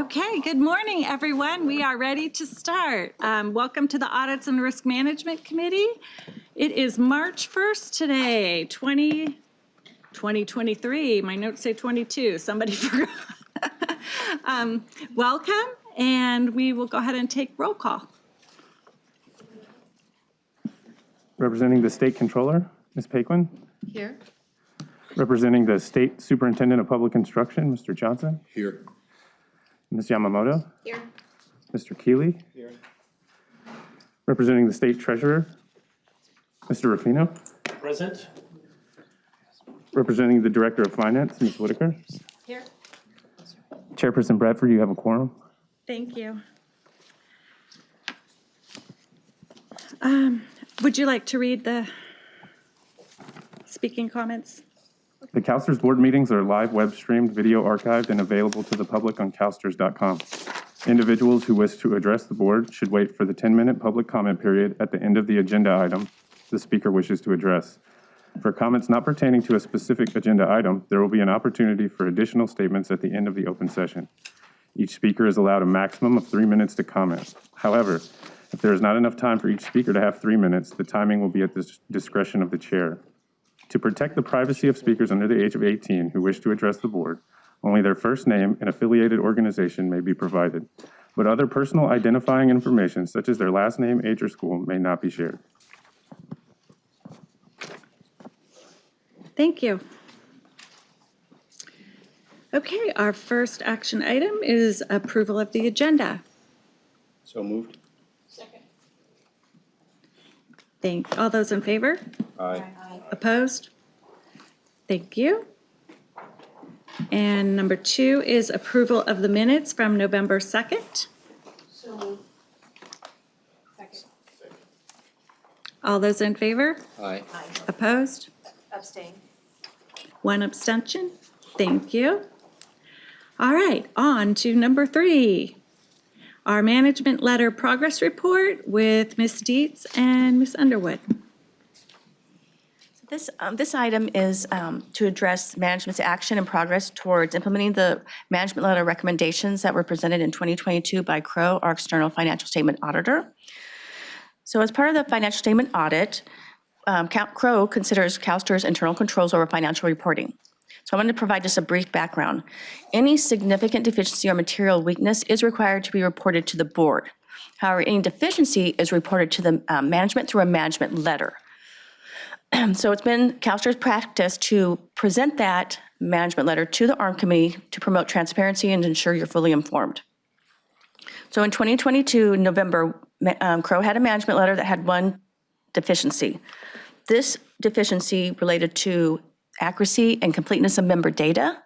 Okay, good morning, everyone. We are ready to start. Welcome to the Audits and Risk Management Committee. It is March 1st today, 2023. My notes say 22. Somebody forgot. Welcome, and we will go ahead and take roll call. Representing the State Controller, Ms. Paquin. Here. Representing the State Superintendent of Public Instruction, Mr. Johnson. Here. Ms. Yamamoto. Here. Mr. Keeley. Here. Representing the State Treasurer, Mr. Ruffino. Present. Representing the Director of Finance, Ms. Whitaker. Here. Chairperson Bradford, you have a quorum. Thank you. Would you like to read the speaking comments? The CalSTRS board meetings are live web streamed, video archived, and available to the public on calstrs.com. Individuals who wish to address the board should wait for the 10-minute public comment period at the end of the agenda item the speaker wishes to address. For comments not pertaining to a specific agenda item, there will be an opportunity for additional statements at the end of the open session. Each speaker is allowed a maximum of 3 minutes to comment. However, if there is not enough time for each speaker to have 3 minutes, the timing will be at the discretion of the chair. To protect the privacy of speakers under the age of 18 who wish to address the board, only their first name and affiliated organization may be provided, but other personal identifying information such as their last name, age, or school may not be shared. Thank you. Okay, our first action item is approval of the agenda. So moved. All those in favor? Aye. Opposed? Thank you. And number 2 is approval of the minutes from November 2nd. So moved. Second. All those in favor? Aye. Opposed? Abstain. 1 abstention. Thank you. All right, on to number 3. Our management letter progress report with Ms. Dietz and Ms. Underwood. This item is to address management's action and progress towards implementing the management letter recommendations that were presented in 2022 by Crowe, our external financial statement auditor. So as part of the financial statement audit, Crowe considers CalSTRS internal controls over financial reporting. So I wanted to provide just a brief background. Any significant deficiency or material weakness is required to be reported to the board. However, any deficiency is reported to the management through a management letter. So it's been CalSTRS practice to present that management letter to the ARM committee to promote transparency and ensure you're fully informed. So in 2022, November, Crowe had a management letter that had one deficiency. This deficiency related to accuracy and completeness of member data.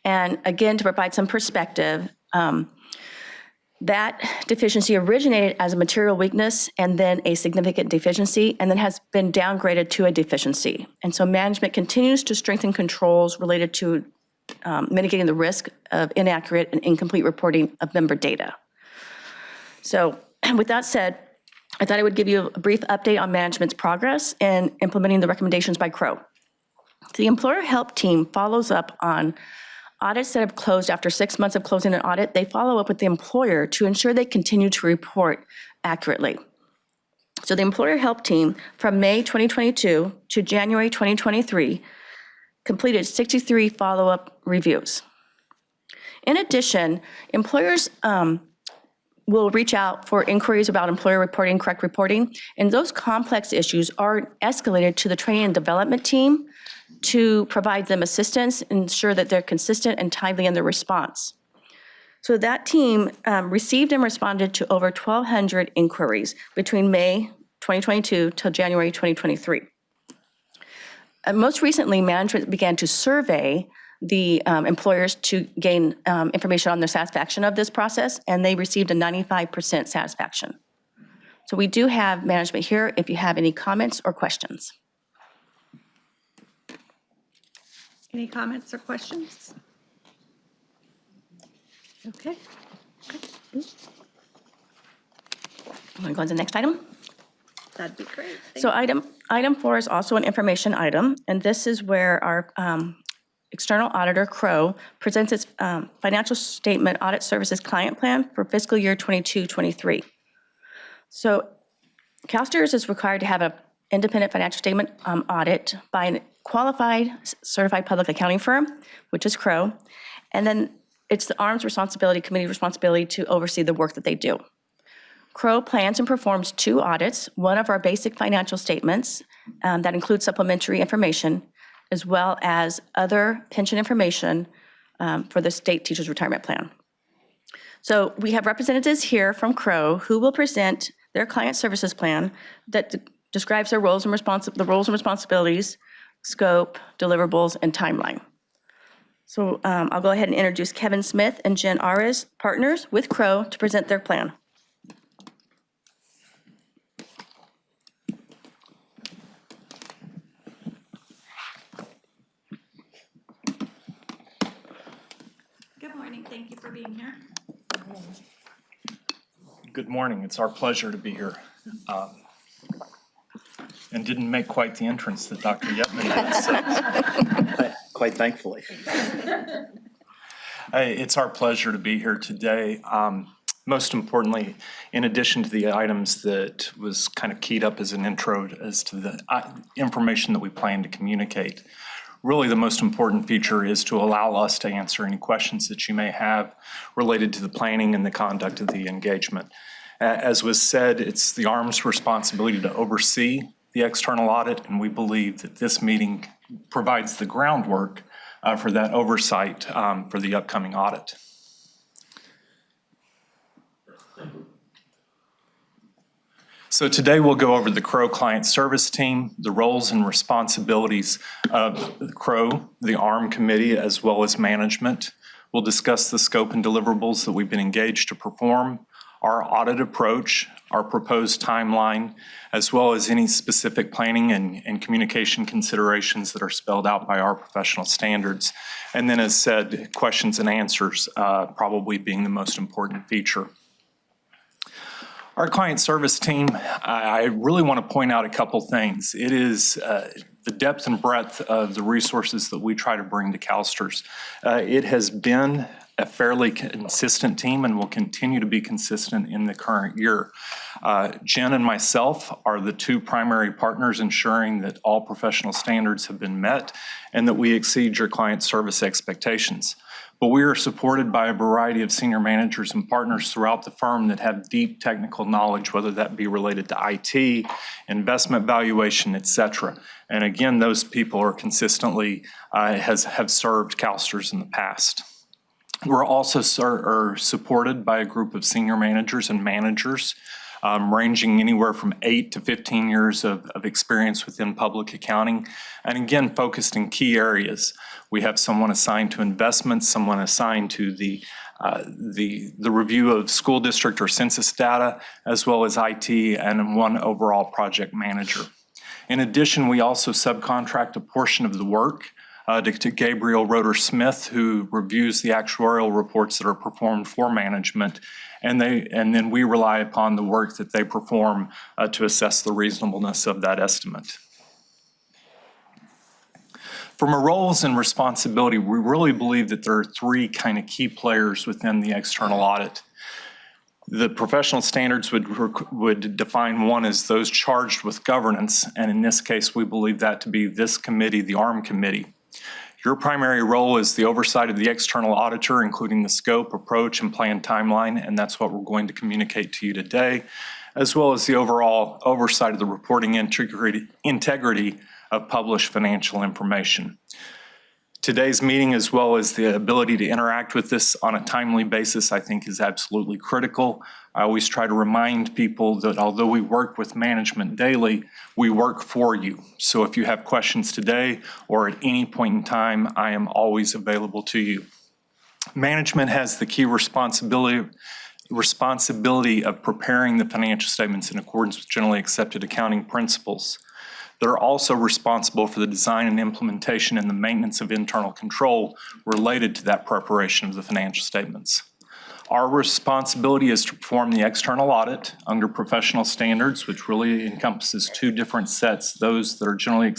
And again, to provide some perspective, that deficiency originated as a material weakness and then a significant deficiency, and then has been downgraded to a deficiency. And so management continues to strengthen controls related to mitigating the risk of inaccurate and incomplete reporting of member data. So with that said, I thought I would give you a brief update on management's progress in implementing the recommendations by Crowe. The employer help team follows up on audits that have closed after 6 months of closing an audit. They follow up with the employer to ensure they continue to report accurately. So the employer help team from May 2022 to January 2023 completed 63 follow-up reviews. In addition, employers will reach out for inquiries about employer reporting, correct reporting, and those complex issues are escalated to the training and development team to provide them assistance, ensure that they're consistent and timely in their response. So that team received and responded to over 1,200 inquiries between May 2022 till January 2023. Most recently, management began to survey the employers to gain information on their satisfaction of this process, and they received a 95% satisfaction. So we do have management here if you have any comments or questions. Any comments or questions? Okay. I'm going to go to the next item. That'd be great. So item 4 is also an information item, and this is where our external auditor, Crow, presents its financial statement audit services client plan for fiscal year 22-23. So CalSTRS is required to have an independent financial statement audit by a qualified certified public accounting firm, which is Crow, and then it's the ARM's responsibility, committee responsibility to oversee the work that they do. Crow plans and performs 2 audits, one of our basic financial statements that includes supplementary information, as well as other pension information for the state teachers retirement plan. So we have representatives here from Crow who will present their client services plan that describes their roles and responsibilities, scope, deliverables, and timeline. So I'll go ahead and introduce Kevin Smith and Jen Ares, partners with Crow, to present their plan. Good morning, thank you for being here. Good morning. It's our pleasure to be here. And didn't make quite the entrance that Dr. Yetman did. Quite thankfully. It's our pleasure to be here today. Most importantly, in addition to the items that was kind of keyed up as an intro as to the information that we plan to communicate, really the most important feature is to allow us to answer any questions that you may have related to the planning and the conduct of the engagement. As was said, it's the ARM's responsibility to oversee the external audit, and we believe that this meeting provides the groundwork for that oversight for the upcoming audit. So today we'll go over the Crow Client Service Team, the roles and responsibilities of the Crow, the ARM Committee, as well as management. We'll discuss the scope and deliverables that we've been engaged to perform, our audit approach, our proposed timeline, as well as any specific planning and communication considerations that are spelled out by our professional standards. And then, as said, questions and answers probably being the most important feature. Our client service team, I really want to point out a couple things. It is the depth and breadth of the resources that we try to bring to CalSTRS. It has been a fairly consistent team and will continue to be consistent in the current year. Jen and myself are the 2 primary partners ensuring that all professional standards have been met and that we exceed your client service expectations. But we are supported by a variety of senior managers and partners throughout the firm that have deep technical knowledge, whether that be related to IT, investment valuation, et cetera. And again, those people are consistently have served CalSTRS in the past. We're also supported by a group of senior managers and managers ranging anywhere from 8 to 15 years of experience within public accounting, and again, focused in key areas. We have someone assigned to investments, someone assigned to the review of school district or census data, as well as IT, and 1 overall project manager. In addition, we also subcontract a portion of the work to Gabriel Roeder-Smith, who reviews the actuarial reports that are performed for management, and then we rely upon the work that they perform to assess the reasonableness of that estimate. From a roles and responsibility, we really believe that there are 3 kind of key players within the external audit. The professional standards would define 1 as those charged with governance, and in this case, we believe that to be this committee, the ARM Committee. Your primary role is the oversight of the external auditor, including the scope, approach, and planned timeline, and that's what we're going to communicate to you today, as well as the overall oversight of the reporting integrity of published financial information. Today's meeting, as well as the ability to interact with this on a timely basis, I think is absolutely critical. I always try to remind people that although we work with management daily, we work for you. So if you have questions today or at any point in time, I am always available to you. Management has the key responsibility of preparing the financial statements in accordance with generally accepted accounting principles. They're also responsible for the design and implementation and the maintenance of internal control related to that preparation of the financial statements. Our responsibility is to perform the external audit under professional standards, which really encompasses two different sets, those that are generally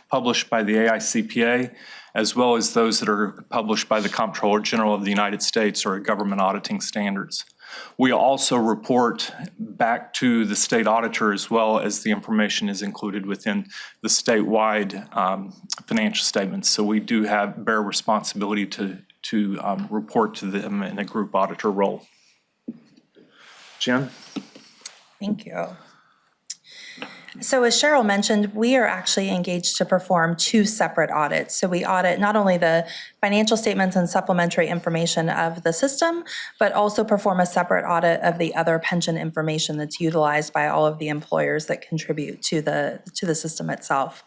published by the AICPA, as well as those that are published by the Comptroller General of the United States or government auditing standards. We also report back to the state auditor as well as the information is included within the statewide financial statements. So we do bear responsibility to report to them in a group auditor role. Jen? Thank you. So as Cheryl mentioned, we are actually engaged to perform two separate audits. So we audit not only the financial statements and supplementary information of the system, but also perform a separate audit of the other pension information that's utilized by all of the employers that contribute to the system itself.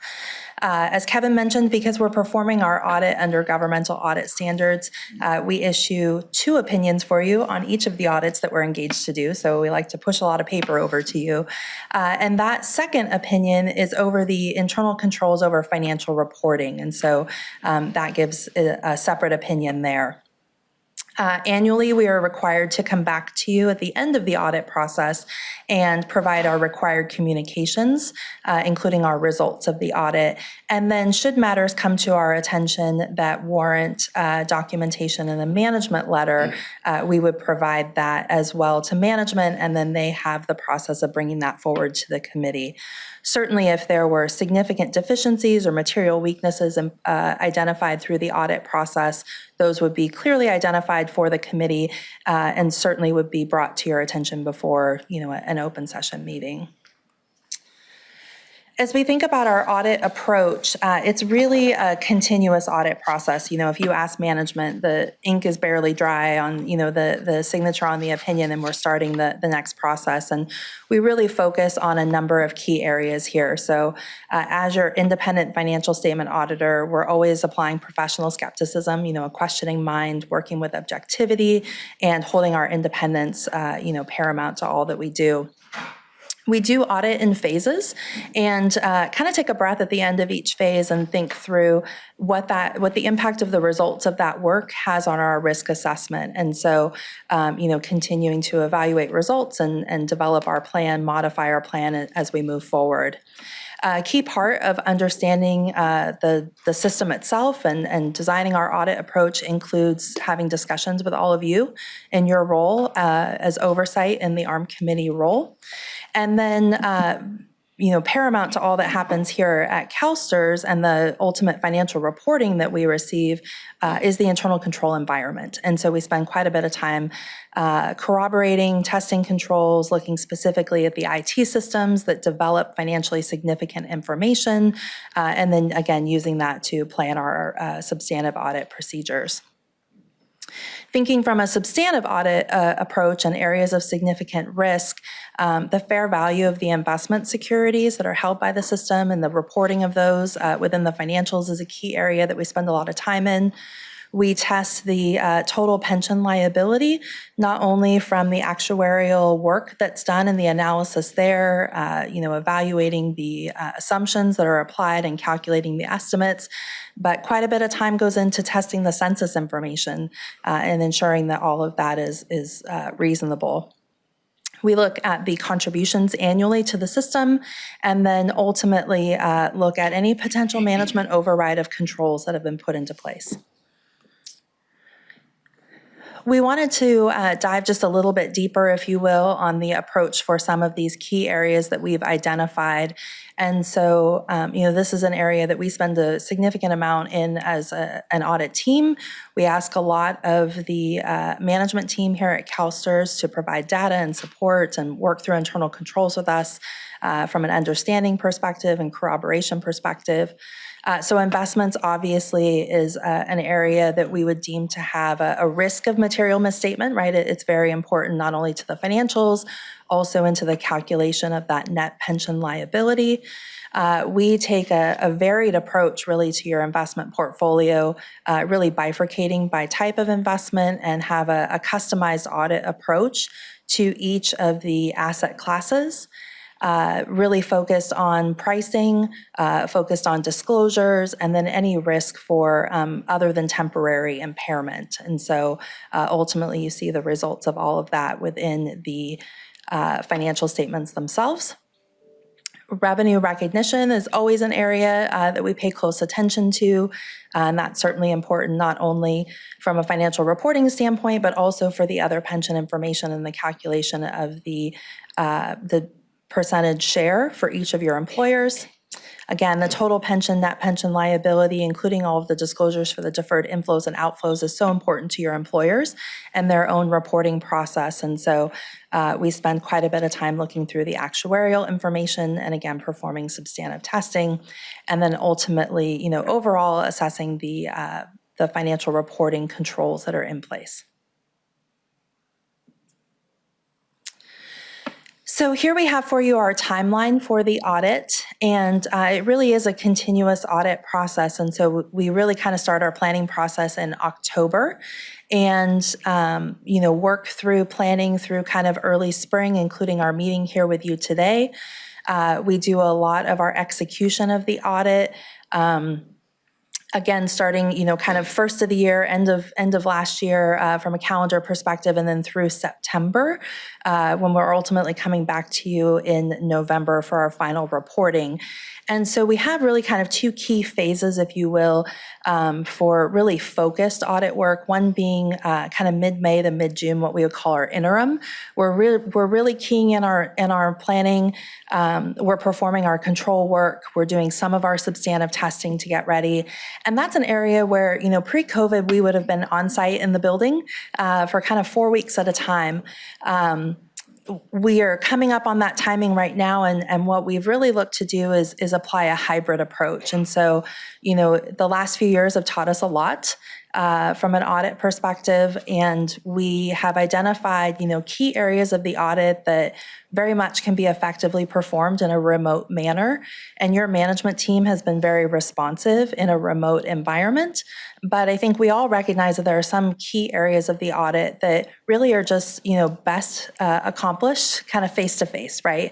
As Kevin mentioned, because we're performing our audit under governmental audit standards, we issue two opinions for you on each of the audits that we're engaged to do. So we like to push a lot of paper over to you. And that second opinion is over the internal controls over financial reporting. And so that gives a separate opinion there. Annually, we are required to come back to you at the end of the audit process and provide our required communications, including our results of the audit. And then should matters come to our attention that warrant documentation in a management letter, we would provide that as well to management, and then they have the process of bringing that forward to the committee. Certainly, if there were significant deficiencies or material weaknesses identified through the audit process, those would be clearly identified for the committee and certainly would be brought to your attention before, an open session meeting. As we think about our audit approach, it's really a continuous audit process. If you ask management, the ink is barely dry on, the signature on the opinion, and we're starting the next process. And we really focus on a number of key areas here. So as your independent financial statement auditor, we're always applying professional skepticism, a questioning mind, working with objectivity, and holding our independence, paramount to all that we do. We do audit in phases and kind of take a breath at the end of each phase and think through what the impact of the results of that work has on our risk assessment. And so, continuing to evaluate results and develop our plan, modify our plan as we move forward. A key part of understanding the system itself and designing our audit approach includes having discussions with all of you in your role as oversight in the ARM committee role. And then, paramount to all that happens here at CalSTRS and the ultimate financial reporting that we receive is the internal control environment. And so we spend quite a bit of time corroborating, testing controls, looking specifically at the IT systems that develop financially significant information, and then again, using that to plan our substantive audit procedures. Thinking from a substantive audit approach and areas of significant risk, the fair value of the investment securities that are held by the system and the reporting of those within the financials is a key area that we spend a lot of time in. We test the total pension liability, not only from the actuarial work that's done and the analysis there, evaluating the assumptions that are applied and calculating the estimates, but quite a bit of time goes into testing the census information and ensuring that all of that is reasonable. We look at the contributions annually to the system and then ultimately look at any potential management override of controls that have been put into place. We wanted to dive just a little bit deeper, if you will, on the approach for some of these key areas that we've identified. And so, this is an area that we spend a significant amount in as an audit team. We ask a lot of the management team here at CalSTRS to provide data and support and work through internal controls with us from an understanding perspective and corroboration perspective. So investments obviously is an area that we would deem to have a risk of material misstatement, right? It's very important not only to the financials, also into the calculation of that net pension liability. We take a varied approach really to your investment portfolio, really bifurcating by type of investment and have a customized audit approach to each of the asset classes. really focused on pricing, focused on disclosures, and then any risk for other than temporary impairment. And so ultimately, you see the results of all of that within the financial statements themselves. Revenue recognition is always an area that we pay close attention to, and that's certainly important not only from a financial reporting standpoint, but also for the other pension information and the calculation of the percentage share for each of your employers. Again, the total pension, net pension liability, including all of the disclosures for the deferred inflows and outflows, is so important to your employers and their own reporting process. And so we spend quite a bit of time looking through the actuarial information and, again, performing substantive testing, and then ultimately, overall assessing the financial reporting controls that are in place. So here we have for you our timeline for the audit, and it really is a continuous audit process. And so we really kind of start our planning process in October and, work through planning through kind of early spring, including our meeting here with you today. We do a lot of our execution of the audit. Again, starting, kind of first of the year, end of last year from a calendar perspective, and then through September, when we're ultimately coming back to you in November for our final reporting. And so we have really kind of two key phases, if you will, for really focused audit work. One being kind of mid-May to mid-June, what we would call our interim. We're really keying in our planning. We're performing our control work. We're doing some of our substantive testing to get ready. And that's an area where, pre-COVID, we would have been on site in the building for kind of 4 weeks at a time. We are coming up on that timing right now, and what we've really looked to do is apply a hybrid approach. And so, the last few years have taught us a lot from an audit perspective, and we have identified, key areas of the audit that very much can be effectively performed in a remote manner. And your management team has been very responsive in a remote environment. But I think we all recognize that there are some key areas of the audit that really are just, best accomplished kind of face-to-face, right?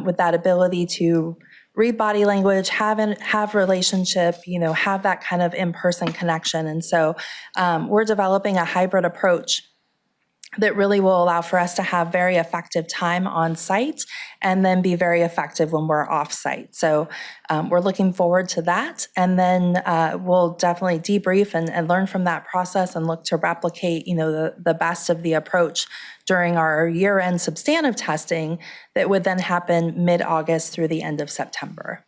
With that ability to read body language, have relationship, have that kind of in-person connection. And so we're developing a hybrid approach that really will allow for us to have very effective time on site and then be very effective when we're off site. So we're looking forward to that. And then we'll definitely debrief and learn from that process and look to replicate, the best of the approach during our year-end substantive testing that would then happen mid-August through the end of September.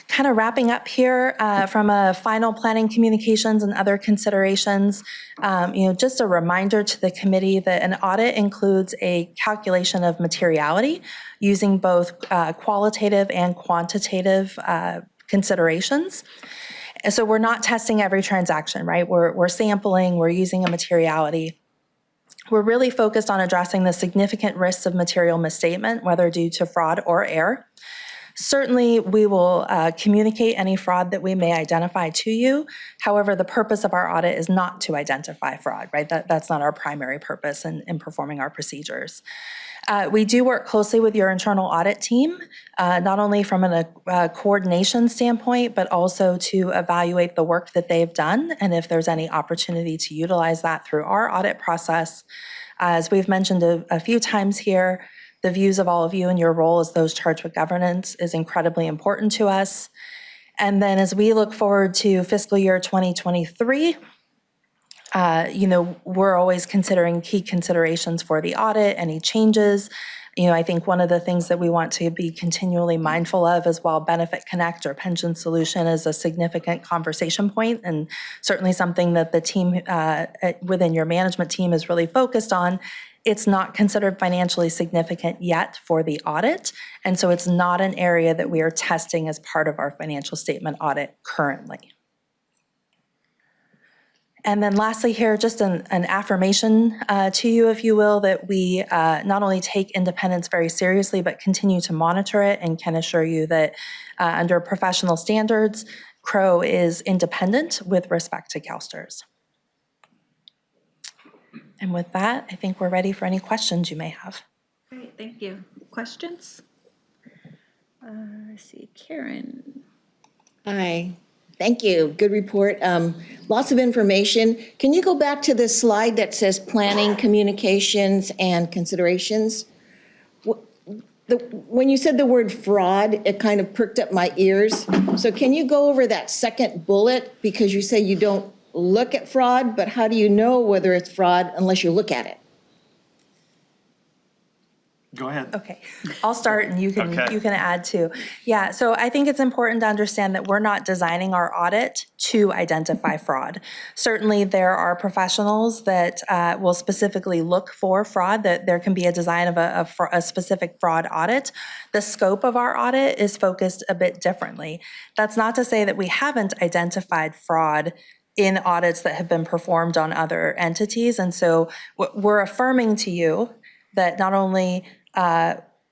Kind of wrapping up here from a final planning communications and other considerations, just a reminder to the committee that an audit includes a calculation of materiality using both qualitative and quantitative considerations. And so we're not testing every transaction, right? We're sampling, we're using a materiality. We're really focused on addressing the significant risks of material misstatement, whether due to fraud or error. Certainly, we will communicate any fraud that we may identify to you. However, the purpose of our audit is not to identify fraud, right? That's not our primary purpose in performing our procedures. We do work closely with your internal audit team, not only from a coordination standpoint, but also to evaluate the work that they've done and if there's any opportunity to utilize that through our audit process. As we've mentioned a few times here, the views of all of you and your role as those charged with governance is incredibly important to us. And then as we look forward to fiscal year 2023, we're always considering key considerations for the audit, any changes. I think one of the things that we want to be continually mindful of is while Benefit Connect or Pension Solution is a significant conversation point and certainly something that the team within your management team is really focused on, it's not considered financially significant yet for the audit. And so it's not an area that we are testing as part of our financial statement audit currently. And then lastly here, just an affirmation to you, if you will, that we not only take independence very seriously, but continue to monitor it and can assure you that under professional standards, CRO is independent with respect to CalSTRS. And with that, I think we're ready for any questions you may have. Great, thank you. Questions? Let's see, Karen. Hi, thank you. Good report. Lots of information. Can you go back to the slide that says planning, communications, and considerations? When you said the word fraud, it kind of perked up my ears. So can you go over that second bullet? Because you say you don't look at fraud, but how do you know whether it's fraud unless you look at it? Go ahead. Okay, I'll start and you can Okay. add too. Yeah, so I think it's important to understand that we're not designing our audit to identify fraud. Certainly, there are professionals that will specifically look for fraud, that there can be a design of a specific fraud audit. The scope of our audit is focused a bit differently. That's not to say that we haven't identified fraud in audits that have been performed on other entities. And so we're affirming to you that not only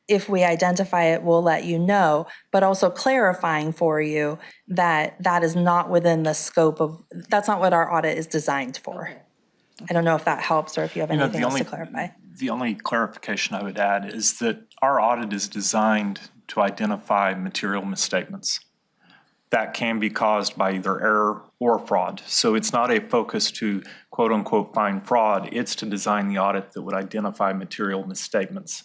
if we identify it, we'll let you know, but also clarifying for you that that is not within the scope of, that's not what our audit is designed for. I don't know if that helps or if you have anything else to clarify. The only clarification I would add is that our audit is designed to identify material misstatements that can be caused by either error or fraud. So it's not a focus to quote unquote find fraud, it's to design the audit that would identify material misstatements.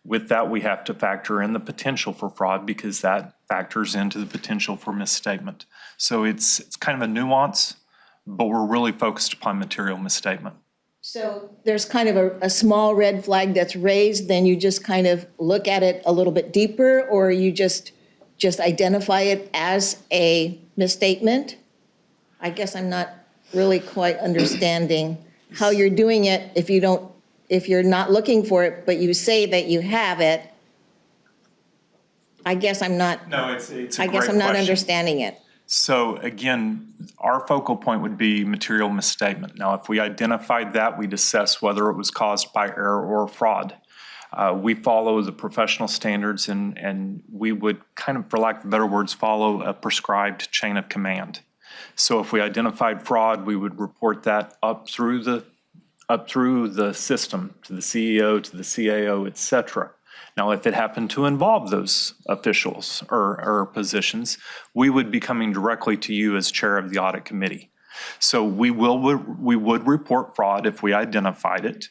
With that, we have to factor in the potential for fraud because that factors into the potential for misstatement. So it's kind of a nuance, but we're really focused upon material misstatement. So there's kind of a small red flag that's raised, then you just kind of look at it a little bit deeper, or you just identify it as a misstatement? I guess I'm not really quite understanding how you're doing it if you're not looking for it, but you say that you have it. I guess I'm not. No, it's a great question. I guess I'm not understanding it. So again, our focal point would be material misstatement. Now, if we identified that, we'd assess whether it was caused by error or fraud. We follow the professional standards and we would kind of, for lack of better words, follow a prescribed chain of command. So if we identified fraud, we would report that up through the system to the CEO, to the CAO, et cetera. Now, if it happened to involve those officials or positions, we would be coming directly to you as chair of the audit committee. So we would report fraud if we identified it.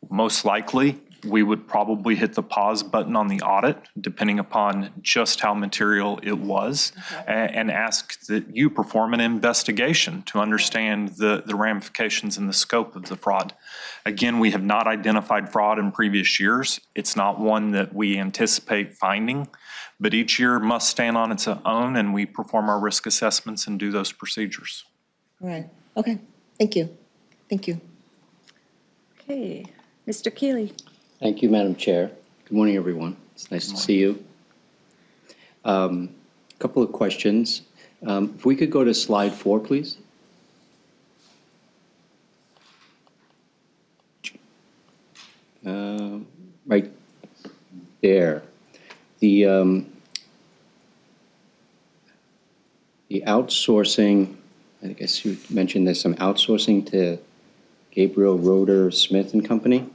Most likely, we would probably hit the pause button on the audit, depending upon just how material it was, and ask that you perform an investigation to understand the ramifications and the scope of the fraud. Again, we have not identified fraud in previous years. It's not one that we anticipate finding, but each year must stand on its own, and we perform our risk assessments and do those procedures. Right, okay, thank you. Thank you. Okay, Mr. Keeley. Thank you, Madam Chair. Good morning, everyone. It's nice to see you. Couple of questions. If we could go to slide 4, please. Right there. The outsourcing, I guess you mentioned there's some outsourcing to Gabriel Roeder Smith and Company.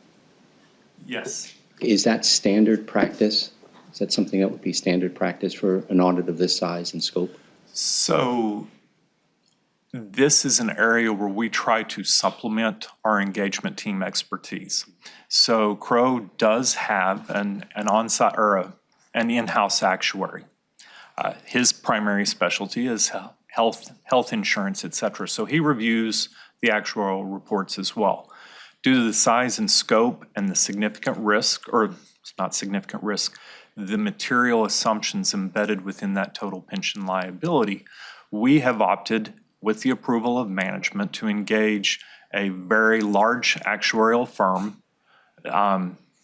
Yes. Is that standard practice? Is that something that would be standard practice for an audit of this size and scope? So this is an area where we try to supplement our engagement team expertise. So Crow does have an on-site or an in-house actuary. His primary specialty is health insurance, et cetera. So he reviews the actuarial reports as well. Due to the size and scope and the significant risk, or not significant risk, the material assumptions embedded within that total pension liability, we have opted, with the approval of management, to engage a very large actuarial firm,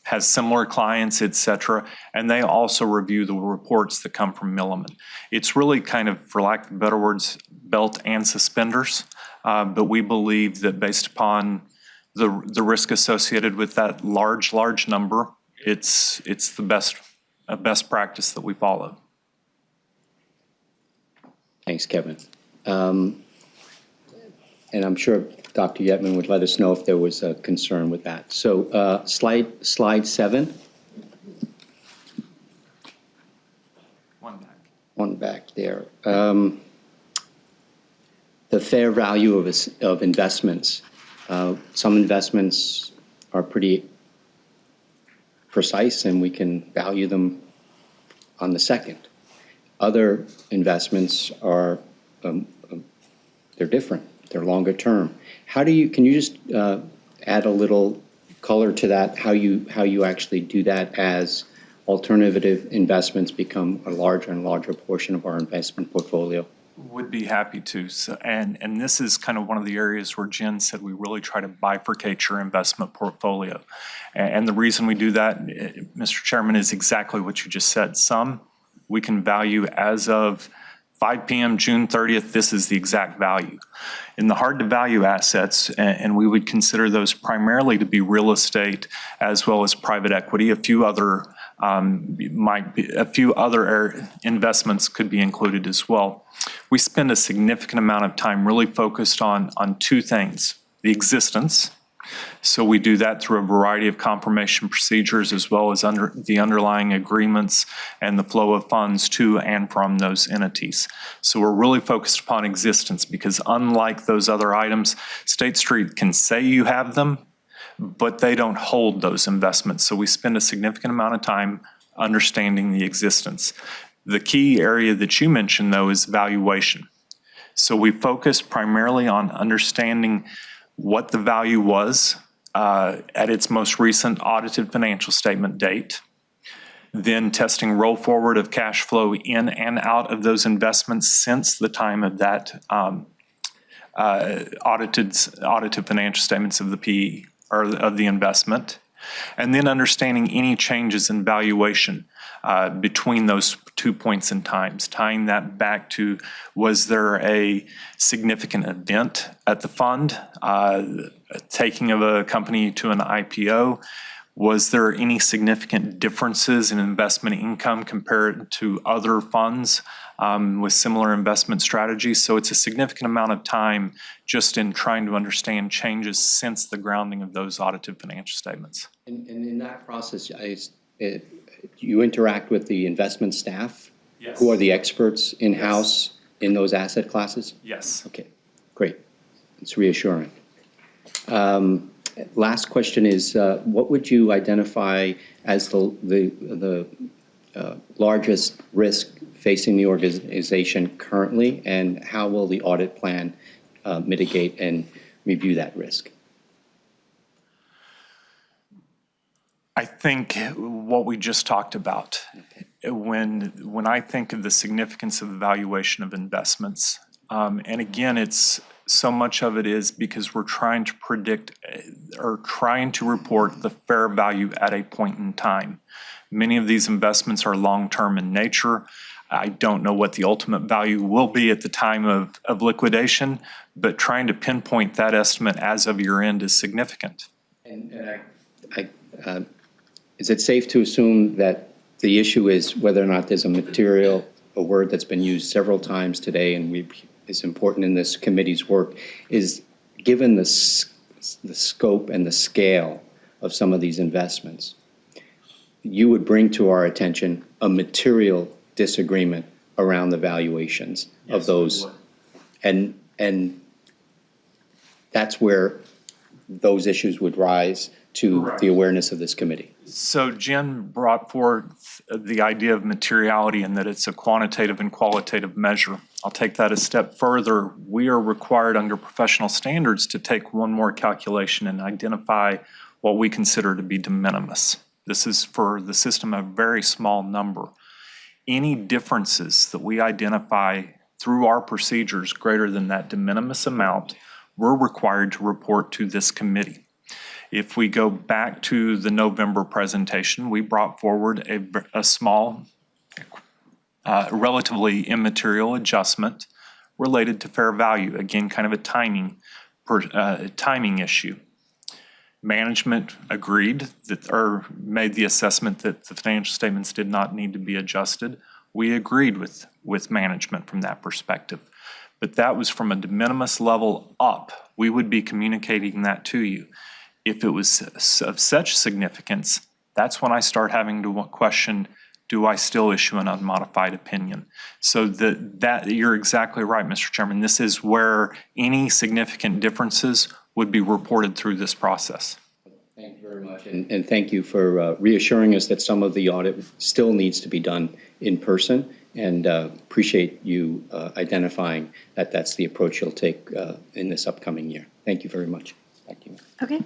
has similar clients, et cetera, and they also review the reports that come from Milliman. It's really kind of, for lack of better words, belt and suspenders, but we believe that based upon the risk associated with that large number, it's the best practice that we follow. Thanks, Kevin. And I'm sure Dr. Yetman would let us know if there was a concern with that. So slide 7, One back. one back there. The fair value of investments. Some investments are pretty precise and we can value them on the second. Other investments are, they're different. They're longer term. Can you just add a little color to that, how you actually do that as alternative investments become a larger and larger portion of our investment portfolio? Would be happy to. So, and this is kind of one of the areas where Jen said we really try to bifurcate your investment portfolio. And the reason we do that, Mr. Chairman, is exactly what you just said. Some we can value as of 5 p.m. June 30th, this is the exact value. In the hard-to-value assets, and we would consider those primarily to be real estate as well as private equity, a few other investments could be included as well. We spend a significant amount of time really focused on two things: the existence. So we do that through a variety of confirmation procedures as well as the underlying agreements and the flow of funds to and from those entities. So we're really focused upon existence because unlike those other items, State Street can say you have them, but they don't hold those investments. So we spend a significant amount of time understanding the existence. The key area that you mentioned, though, is valuation. So we focus primarily on understanding what the value was at its most recent audited financial statement date, then testing roll forward of cash flow in and out of those investments since the time of that audited financial statements of the PE or of the investment, and then understanding any changes in valuation between those 2 points in times, tying that back to, was there a significant event at the fund, taking of a company to an IPO? Was there any significant differences in investment income compared to other funds with similar investment strategies? So it's a significant amount of time just in trying to understand changes since the grounding of those audited financial statements. And in that process, you interact with the investment staff? Yes. Who are the experts in-house in those asset classes? Yes. Okay, great. It's reassuring. Last question is, what would you identify as the largest risk facing the organization currently, and how will the audit plan mitigate and review that risk? I think what we just talked about, when I think of the significance of evaluation of investments, and again, it's so much of it is because we're trying to predict or trying to report the fair value at a point in time. Many of these investments are long-term in nature. I don't know what the ultimate value will be at the time of liquidation, but trying to pinpoint that estimate as of year end is significant. Is it safe to assume that the issue is whether or not there's a word that's been used several times today and is important in this committee's work, is given the scope and the scale of some of these investments, you would bring to our attention a material disagreement around the valuations of those. And that's where those issues would rise to the awareness of this committee. So Jen brought forth the idea of materiality and that it's a quantitative and qualitative measure. I'll take that a step further. We are required under professional standards to take one more calculation and identify what we consider to be de minimis. This is for the system a very small number. Any differences that we identify through our procedures greater than that de minimis amount, we're required to report to this committee. If we go back to the November presentation, we brought forward a small, relatively immaterial adjustment related to fair value. Again, kind of a timing issue. Management agreed that, or made the assessment that the financial statements did not need to be adjusted. We agreed with management from that perspective. but that was from a de minimis level up. We would be communicating that to you. If it was of such significance, that's when I start having to question, do I still issue an unmodified opinion? So that you're exactly right, Mr. Chairman. This is where any significant differences would be reported through this process. Thank you very much. And thank you for reassuring us that some of the audit still needs to be done in person, and appreciate you identifying that that's the approach you'll take in this upcoming year. Thank you very much. Thank you. Okay.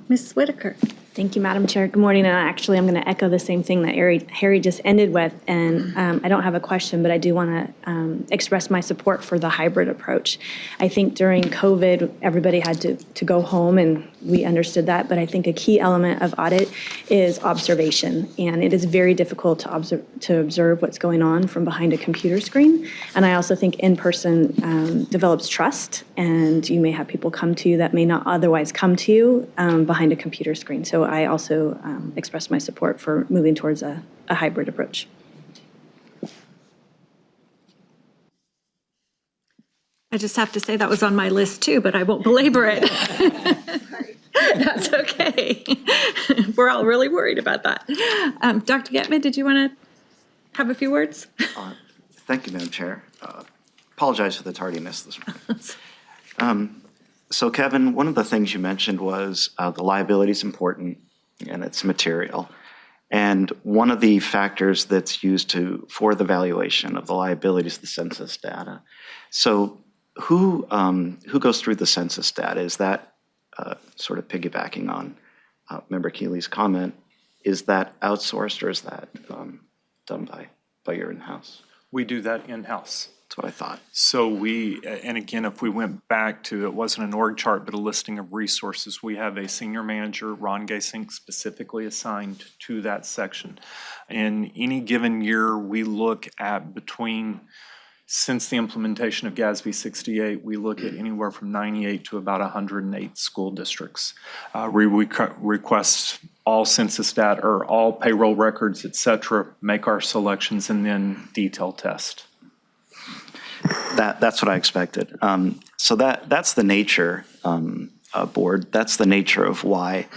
Ms. Whitaker. Thank you, Madam Chair. Good morning. And actually, I'm going to echo the same thing that Harry just ended with. And I don't have a question, but I do want to express my support for the hybrid approach. I think during COVID, everybody had to go home, and we understood that. But I think a key element of audit is observation. And it is very difficult to observe what's going on from behind a computer screen. And I also think in-person develops trust. And you may have people come to you that may not otherwise come to you behind a computer screen. So I also express my support for moving towards a hybrid approach. I just have to say that was on my list too, but I won't belabor it. That's okay. We're all really worried about that. Dr. Getman, did you want to have a few words? Thank you, Madam Chair. Apologize for the tardiness this morning. So Kevin, one of the things you mentioned was the liability is important and it's material. And one of the factors that's used for the valuation of the liability is the census data. So who goes through the census data? Is that sort of piggybacking on Member Keeley's comment? Is that outsourced or is that done by your in-house? We do that in-house. That's what I thought. So and again, if we went back to, it wasn't an org chart, but a listing of resources, we have a senior manager, Ron Gasink, specifically assigned to that section. In any given year, we look at since the implementation of GASB 68, we look at anywhere from 98 to about 108 school districts. We request all census data or all payroll records, et cetera, make our selections, and then detail test. That's what I expected. So that's the nature, board. That's the nature of why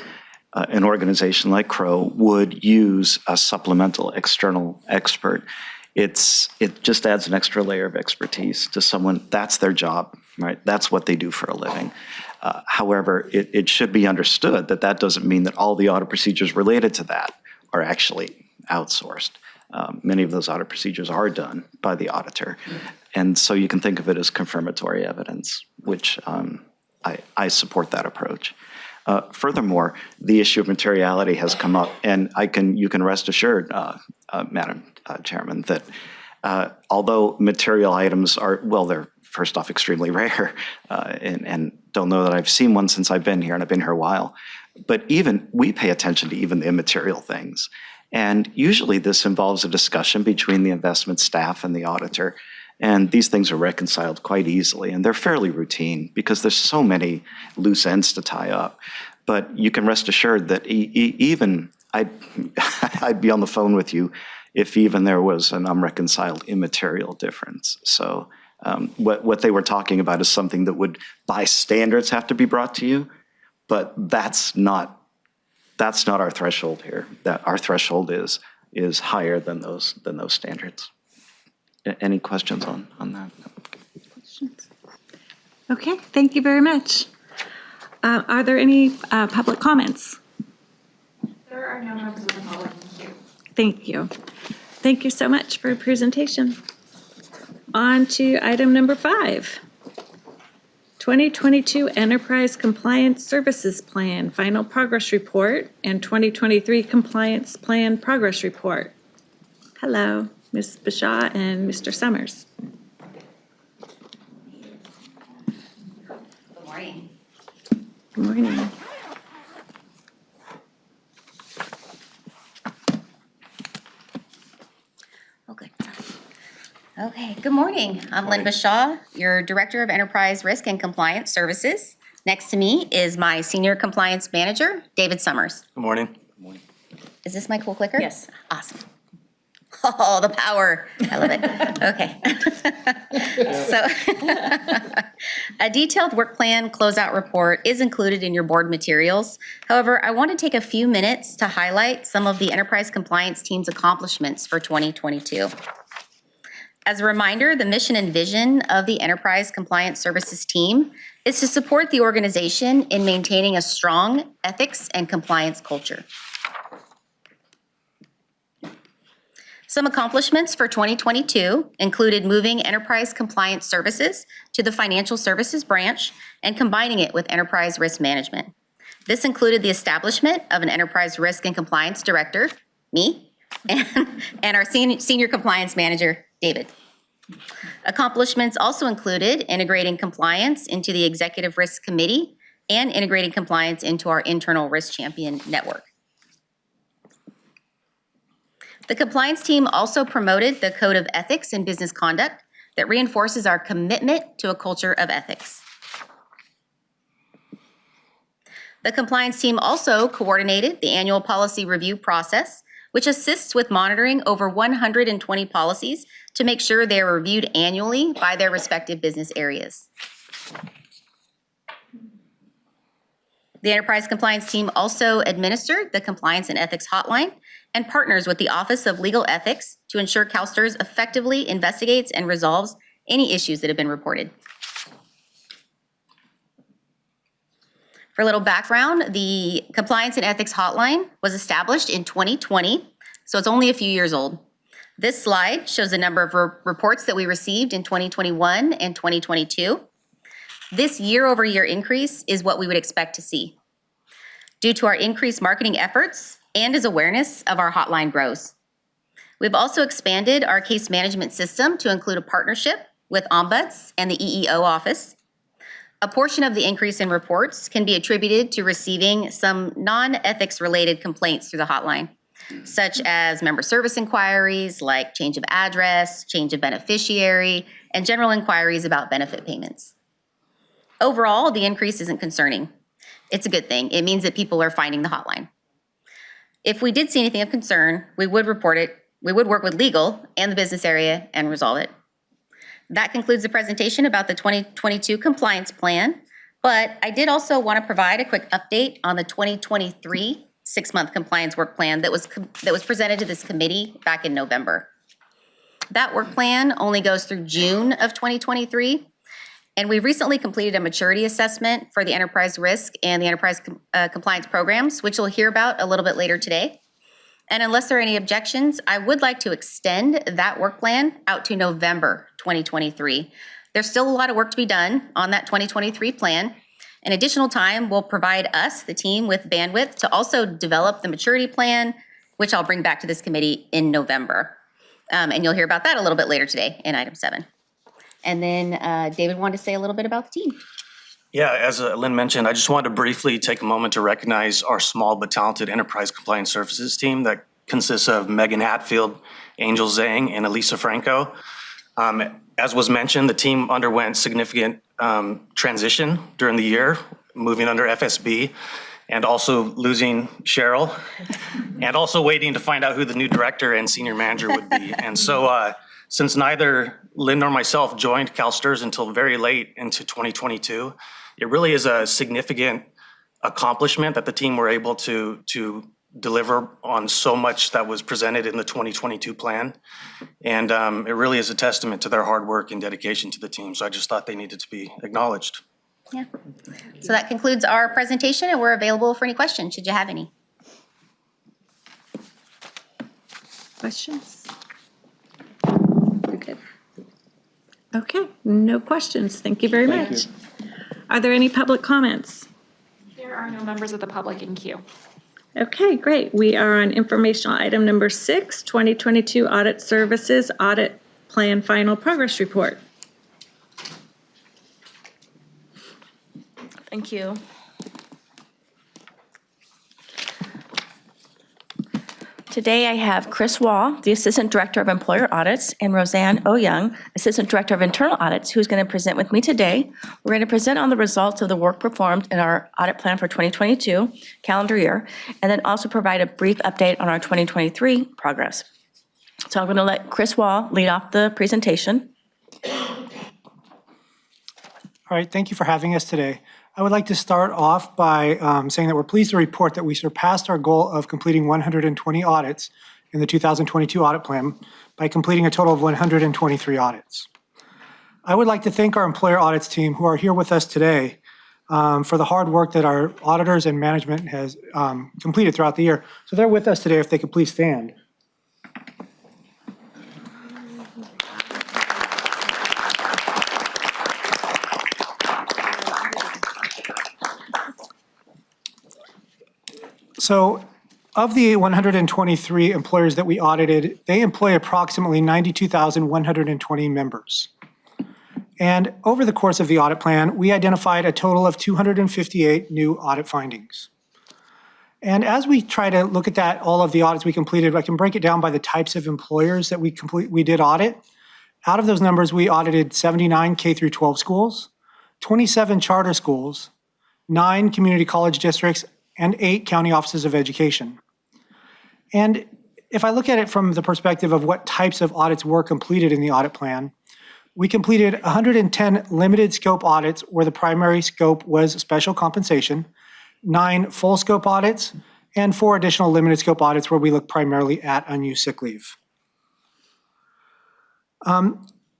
an organization like Crow would use a supplemental external expert. It just adds an extra layer of expertise to someone. That's their job, right? That's what they do for a living. However, it should be understood that that doesn't mean that all the audit procedures related to that are actually outsourced. Many of those audit procedures are done by the auditor. And so you can think of it as confirmatory evidence, which I support that approach. Furthermore, the issue of materiality has come up, and you can rest assured, Madam Chairman, that although material items are, well, they're first off extremely rare, and don't know that I've seen one since I've been here, and I've been here a while, but even we pay attention to even the immaterial things. And usually this involves a discussion between the investment staff and the auditor. And these things are reconciled quite easily, and they're fairly routine because there's so many loose ends to tie up. But you can rest assured that even I'd be on the phone with you if even there was an unreconciled immaterial difference. So what they were talking about is something that would, by standards, have to be brought to you, but that's not our threshold here. That our threshold is higher than those standards. Any questions on that? Questions? Okay, thank you very much. Are there any public comments? There are no members of the public in queue. Thank you. Thank you so much for your presentation. On to item number 5. 2022 Enterprise Compliance Services Plan Final Progress Report and 2023 Compliance Plan Progress Report. Hello, Ms. Bashaw and Mr. Summers. Good morning. Good morning. Oh, good. Okay, good morning. I'm Lynn Bashaw, your Director of Enterprise Risk and Compliance Services. Next to me is my Senior Compliance Manager, David Summers. Good morning. Is this my cool clicker? Yes. Awesome. Oh, the power. I love it. Okay. So a detailed work plan closeout report is included in your board materials. However, I want to take a few minutes to highlight some of the enterprise compliance team's accomplishments for 2022. As a reminder, the mission and vision of the Enterprise Compliance Services team is to support the organization in maintaining a strong ethics and compliance culture. Some accomplishments for 2022 included moving Enterprise Compliance Services to the Financial Services branch and combining it with Enterprise Risk Management. This included the establishment of an Enterprise Risk and Compliance Director, me, and our Senior Compliance Manager, David. Accomplishments also included integrating compliance into the Executive Risk Committee and integrating compliance into our internal risk champion network. The compliance team also promoted the Code of Ethics and Business Conduct that reinforces our commitment to a culture of ethics. The compliance team also coordinated the annual policy review process, which assists with monitoring over 120 policies to make sure they are reviewed annually by their respective business areas. The Enterprise Compliance team also administered the Compliance and Ethics Hotline and partners with the Office of Legal Ethics to ensure CalSTRS effectively investigates and resolves any issues that have been reported. For a little background, the Compliance and Ethics Hotline was established in 2020, so it's only a few years old. This slide shows the number of reports that we received in 2021 and 2022. This year-over-year increase is what we would expect to see. Due to our increased marketing efforts and as awareness of our hotline grows. We've also expanded our case management system to include a partnership with Ombuds and the EEO office. A portion of the increase in reports can be attributed to receiving some non-ethics related complaints through the hotline, such as member service inquiries like change of address, change of beneficiary, and general inquiries about benefit payments. Overall, the increase isn't concerning. It's a good thing. It means that people are finding the hotline. If we did see anything of concern, we would report it. We would work with legal and the business area and resolve it. That concludes the presentation about the 2022 compliance plan, but I did also want to provide a quick update on the 2023 six-month compliance work plan that was presented to this committee back in November. That work plan only goes through June of 2023, and we recently completed a maturity assessment for the enterprise risk and the enterprise compliance programs, which you'll hear about a little bit later today. And unless there are any objections, I would like to extend that work plan out to November 2023. There's still a lot of work to be done on that 2023 plan. And additional time will provide us, the team, with bandwidth to also develop the maturity plan, which I'll bring back to this committee in November. And you'll hear about that a little bit later today in item 7. And then David wanted to say a little bit about the team. Yeah, as Lynn mentioned, I just wanted to briefly take a moment to recognize our small but talented Enterprise Compliance Services team that consists of Megan Hatfield, Angel Zhang, and Elisa Franco. As was mentioned, the team underwent significant transition during the year, moving under FSB, and also losing Cheryl, and also waiting to find out who the new director and senior manager would be. And so since neither Lynn nor myself joined CalSTRS until very late into 2022, it really is a significant accomplishment that the team were able to deliver on so much that was presented in the 2022 plan. And it really is a testament to their hard work and dedication to the team. So I just thought they needed to be acknowledged. Yeah. So that concludes our presentation, and we're available for any questions, should you have any. Questions? You're good. Okay, no questions. Thank you very much. Are there any public comments? There are no members of the public in queue. Okay, great. We are on informational item number 6, 2022 Audit Services Audit Plan Final Progress Report. Thank you. Today I have Chris Wall, the Assistant Director of Employer Audits, and Roseanne Oyoung, Assistant Director of Internal Audits, who's going to present with me today. We're going to present on the results of the work performed in our audit plan for 2022 calendar year, and then also provide a brief update on our 2023 progress. So I'm going to let Chris Wall lead off the presentation. All right, thank you for having us today. I would like to start off by saying that we're pleased to report that we surpassed our goal of completing 120 audits in the 2022 audit plan by completing a total of 123 audits. I would like to thank our employer audits team who are here with us today for the hard work that our auditors and management has completed throughout the year. So they're with us today. If they could please stand. So of the 123 employers that we audited, they employ approximately 92,120 members. And over the course of the audit plan, we identified a total of 258 new audit findings. And as we try to look at that, all of the audits we completed, I can break it down by the types of employers that we did audit. Out of those numbers, we audited 79 K through 12 schools, 27 charter schools, 9 community college districts, and 8 county offices of education. And if I look at it from the perspective of what types of audits were completed in the audit plan, we completed 110 limited scope audits where the primary scope was special compensation, 9 full scope audits, and 4 additional limited scope audits where we look primarily at unused sick leave.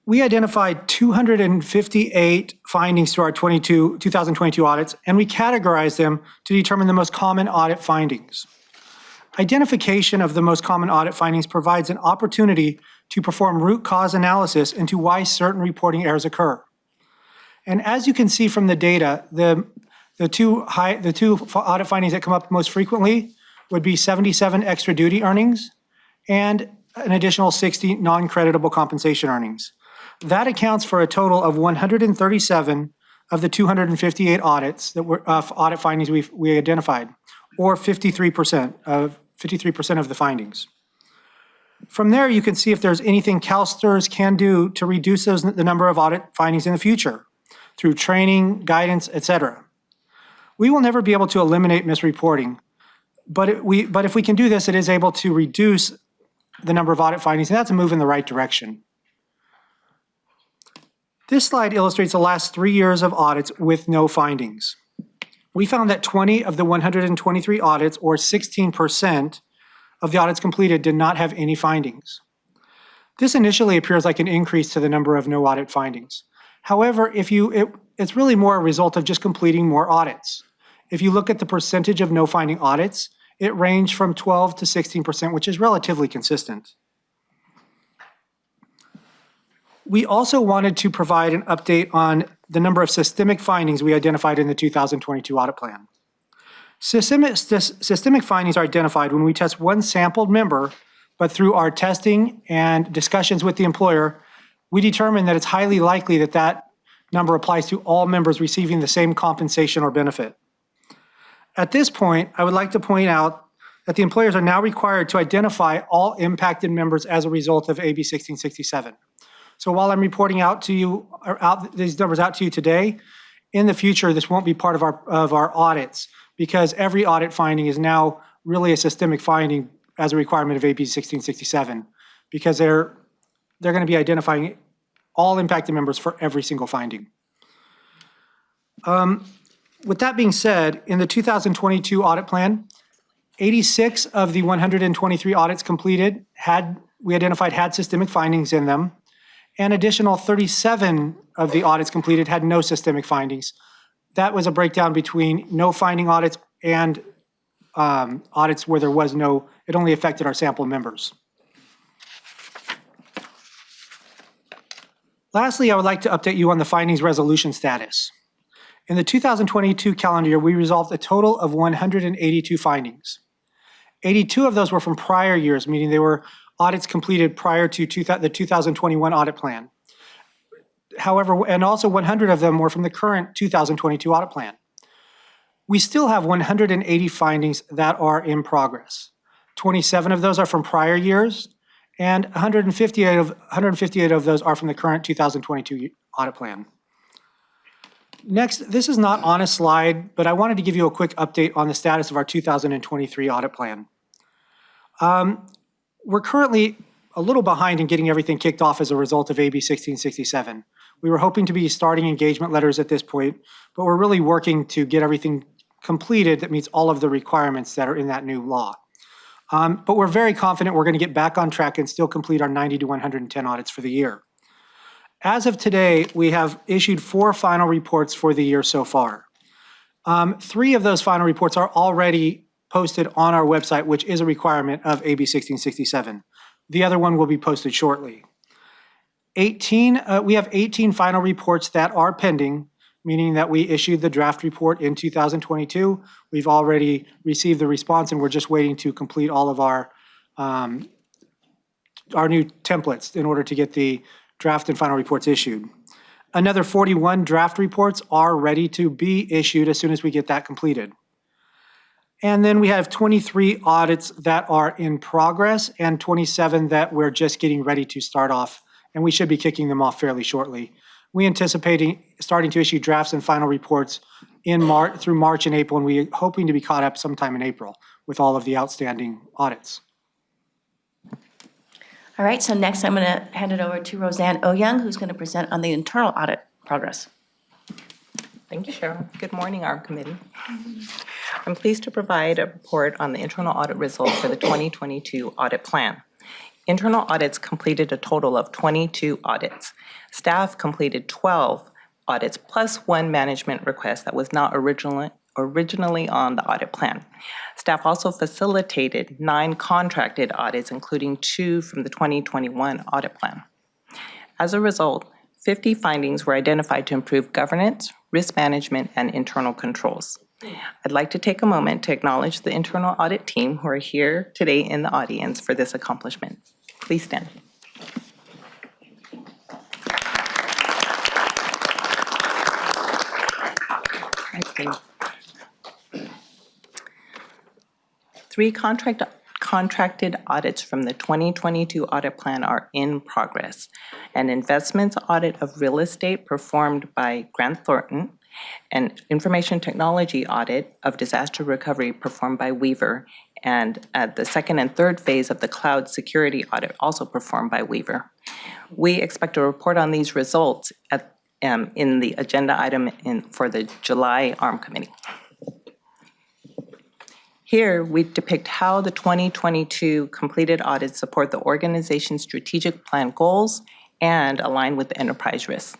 We identified 258 findings through our 2022 audits, and we categorized them to determine the most common audit findings. Identification of the most common audit findings provides an opportunity to perform root cause analysis into why certain reporting errors occur. And as you can see from the data, the two audit findings that come up most frequently would be 77 extra duty earnings and an additional 60 non-creditable compensation earnings. That accounts for a total of 137 of the 258 audits that were audit findings we identified, or 53% of the findings. From there, you can see if there's anything CalSTRS can do to reduce the number of audit findings in the future through training, guidance, etc. We will never be able to eliminate misreporting, but if we can do this, it is able to reduce the number of audit findings, and that's a move in the right direction. This slide illustrates the last 3 years of audits with no findings. We found that 20 of the 123 audits, or 16% of the audits completed, did not have any findings. This initially appears like an increase to the number of no audit findings. However, it's really more a result of just completing more audits. If you look at the percentage of no finding audits, it ranged from 12 to 16%, which is relatively consistent. We also wanted to provide an update on the number of systemic findings we identified in the 2022 audit plan. Systemic findings are identified when we test one sampled member, but through our testing and discussions with the employer, we determine that it's highly likely that that number applies to all members receiving the same compensation or benefit. At this point, I would like to point out that the employers are now required to identify all impacted members as a result of AB 1667. So while I'm reporting these numbers out to you today, in the future, this won't be part of our audits because every audit finding is now really a systemic finding as a requirement of AB 1667 because they're going to be identifying all impacted members for every single finding. With that being said, in the 2022 audit plan, 86 of the 123 audits completed we identified had systemic findings in them. An additional 37 of the audits completed had no systemic findings. That was a breakdown between no finding audits and audits where it only affected our sample members. Lastly, I would like to update you on the findings resolution status. In the 2022 calendar year, we resolved a total of 182 findings. 82 of those were from prior years, meaning they were audits completed prior to the 2021 audit plan. However, and also 100 of them were from the current 2022 audit plan. We still have 180 findings that are in progress. 27 of those are from prior years, and 158 of those are from the current 2022 audit plan. Next, this is not on a slide, but I wanted to give you a quick update on the status of our 2023 audit plan. We're currently a little behind in getting everything kicked off as a result of AB 1667. We were hoping to be starting engagement letters at this point, but we're really working to get everything completed that meets all of the requirements that are in that new law. But we're very confident we're going to get back on track and still complete our 90 to 110 audits for the year. As of today, we have issued 4 final reports for the year so far. 3 of those final reports are already posted on our website, which is a requirement of AB 1667. The other one will be posted shortly. We have 18 final reports that are pending, meaning that we issued the draft report in 2022. We've already received the response, and we're just waiting to complete all of our new templates in order to get the draft and final reports issued. Another 41 draft reports are ready to be issued as soon as we get that completed. And then we have 23 audits that are in progress and 27 that we're just getting ready to start off, and we should be kicking them off fairly shortly. We anticipating starting to issue drafts and final reports in through March and April, and we're hoping to be caught up sometime in April with all of the outstanding audits. All right, so next I'm going to hand it over to Roseanne Oyoung, who's going to present on the internal audit progress. Thank you, Cheryl. Good morning, ARM Committee. I'm pleased to provide a report on the internal audit results for the 2022 audit plan. Internal audits completed a total of 22 audits. Staff completed 12 audits plus 1 management request that was not originally on the audit plan. Staff also facilitated 9 contracted audits, including 2 from the 2021 audit plan. As a result, 50 findings were identified to improve governance, risk management, and internal controls. I'd like to take a moment to acknowledge the internal audit team who are here today in the audience for this accomplishment. Please stand. Three contracted audits from the 2022 audit plan are in progress. An investments audit of real estate performed by Grant Thornton, an information technology audit of disaster recovery performed by Weaver, and the second and third phase of the cloud security audit also performed by Weaver. We expect a report on these results in the agenda item for the July ARM Committee. Here, we depict how the 2022 completed audits support the organization's strategic plan goals and align with the enterprise risk.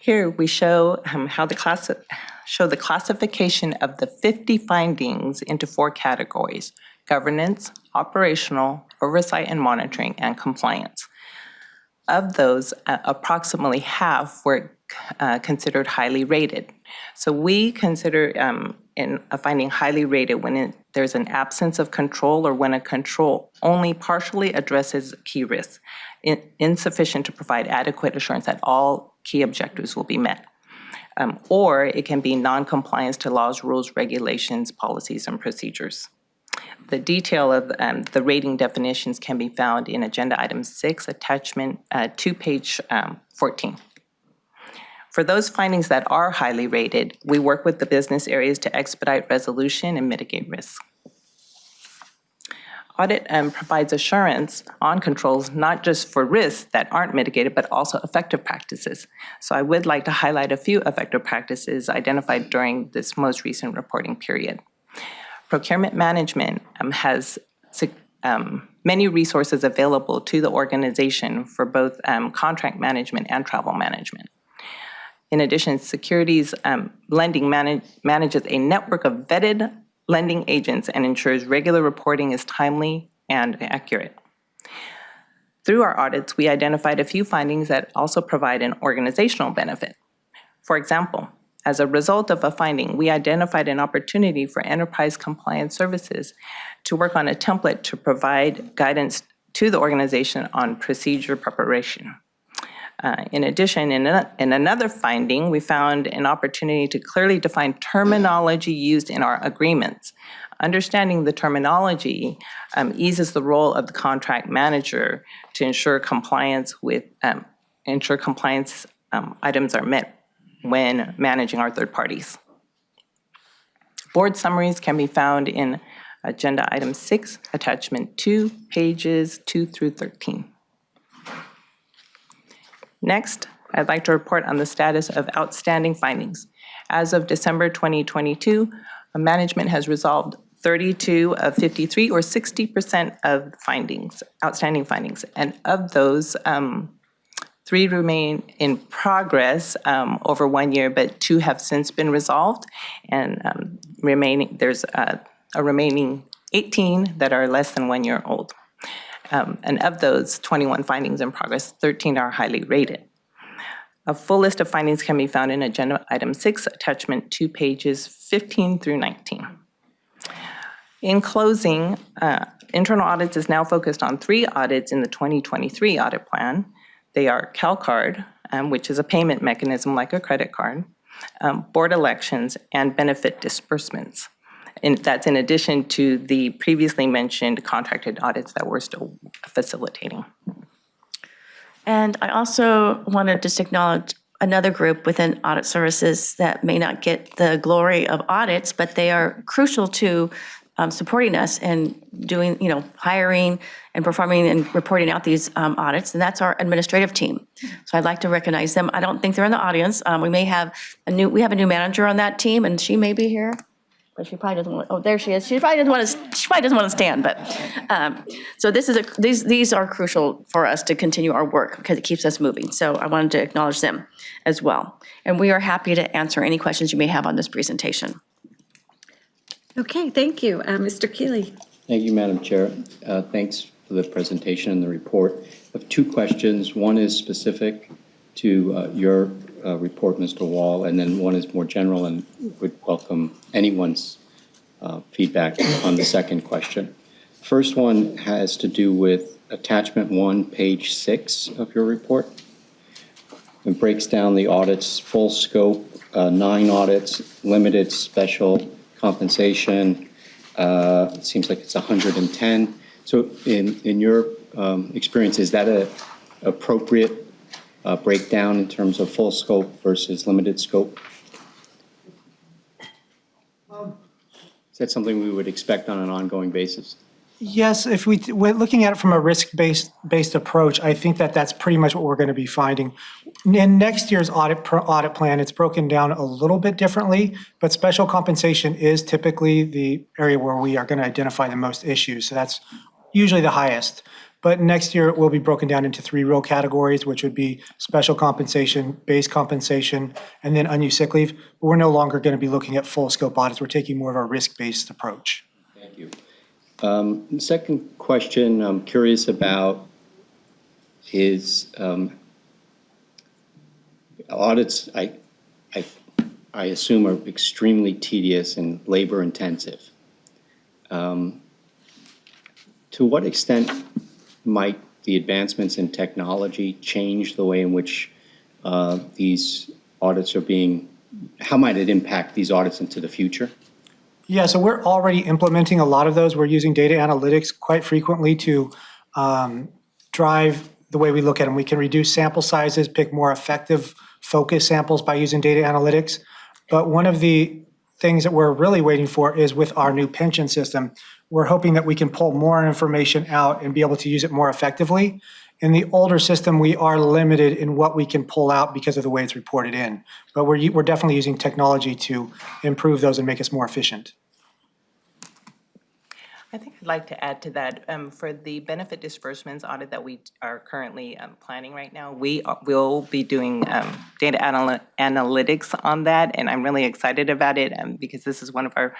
Here, we show how the classification of the 50 findings into 4 categories: governance, operational, oversight and monitoring, and compliance. Of those, approximately half were considered highly rated. So we consider in a finding highly rated when there's an absence of control or when a control only partially addresses key risks, insufficient to provide adequate assurance that all key objectives will be met. Or it can be non-compliance to laws, rules, regulations, policies, and procedures. The detail of the rating definitions can be found in Agenda Item 6, Attachment 2, page 14. For those findings that are highly rated, we work with the business areas to expedite resolution and mitigate risk. Audit provides assurance on controls, not just for risks that aren't mitigated, but also effective practices. So I would like to highlight a few effective practices identified during this most recent reporting period. Procurement management has many resources available to the organization for both contract management and travel management. In addition, securities lending manages a network of vetted lending agents and ensures regular reporting is timely and accurate. Through our audits, we identified a few findings that also provide an organizational benefit. For example, as a result of a finding, we identified an opportunity for enterprise compliance services to work on a template to provide guidance to the organization on procedure preparation. In addition, in another finding, we found an opportunity to clearly define terminology used in our agreements. Understanding the terminology eases the role of the contract manager to ensure compliance items are met when managing our third parties. Board summaries can be found in Agenda Item 6, Attachment 2, pages 2 through 13. Next, I'd like to report on the status of outstanding findings. As of December 2022, management has resolved 32 of 53, or 60% of findings, outstanding findings. And of those, 3 remain in progress over 1 year, but 2 have since been resolved. And there's a remaining 18 that are less than 1 year old. And of those 21 findings in progress, 13 are highly rated. A full list of findings can be found in Agenda Item 6, Attachment 2, pages 15 through 19. In closing, internal audits is now focused on 3 audits in the 2023 audit plan. They are CalCard, which is a payment mechanism like a credit card, board elections, and benefit disbursements. And that's in addition to the previously mentioned contracted audits that we're still facilitating. And I also want to just acknowledge another group within audit services that may not get the glory of audits, but they are crucial to supporting us and doing, hiring and performing and reporting out these audits, and that's our administrative team. So I'd like to recognize them. I don't think they're in the audience. We have a new manager on that team, and she may be here. But she probably doesn't want, oh, there she is. She probably doesn't want to stand, but, so these are crucial for us to continue our work because it keeps us moving. So I wanted to acknowledge them as well. And we are happy to answer any questions you may have on this presentation. Okay, thank you. Mr. Keeley. Thank you, Madam Chair. Thanks for the presentation and the report. I have 2 questions. One is specific to your report, Mr. Wall, and then one is more general and would welcome anyone's feedback on the second question. First one has to do with Attachment 1, page 6 of your report. It breaks down the audits, full scope, 9 audits, limited, special, compensation. It seems like it's 110. So in your experience, is that an appropriate breakdown in terms of full scope versus limited scope? Is that something we would expect on an ongoing basis? Yes, if we're looking at it from a risk-based approach, I think that's pretty much what we're going to be finding. In next year's audit plan, it's broken down a little bit differently, but special compensation is typically the area where we are going to identify the most issues. So that's usually the highest. But next year it will be broken down into 3 real categories, which would be special compensation, base compensation, and then unused sick leave. But we're no longer going to be looking at full scope audits. We're taking more of a risk-based approach. Thank you. Second question I'm curious about is audits, I assume, are extremely tedious and labor intensive. To what extent might the advancements in technology change the way in which these audits are being, how might it impact these audits into the future? Yeah, so we're already implementing a lot of those. We're using data analytics quite frequently to drive the way we look at them. We can reduce sample sizes, pick more effective focus samples by using data analytics. But one of the things that we're really waiting for is with our new pension system. We're hoping that we can pull more information out and be able to use it more effectively. In the older system, we are limited in what we can pull out because of the way it's reported in. But we're definitely using technology to improve those and make us more efficient. I think I'd like to add to that. For the benefit disbursements audit that we are currently planning right now, we will be doing data analytics on that, and I'm really excited about it because this is one of our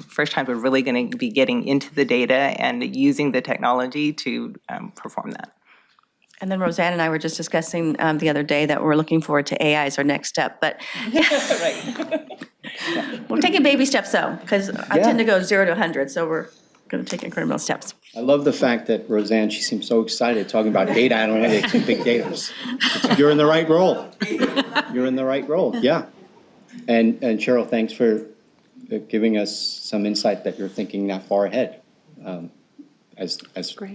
first times we're really going to be getting into the data and using the technology to perform that. And then Roseanne and I were just discussing the other day that we're looking forward to AI as our next step, but we're taking baby steps though, because I tend to go 0 to 100, so we're going to take incremental steps. I love the fact that Roseanne, she seems so excited talking about data analytics and big data. You're in the right role. You're in the right role, yeah. And Cheryl, thanks for giving us some insight that you're thinking that far ahead as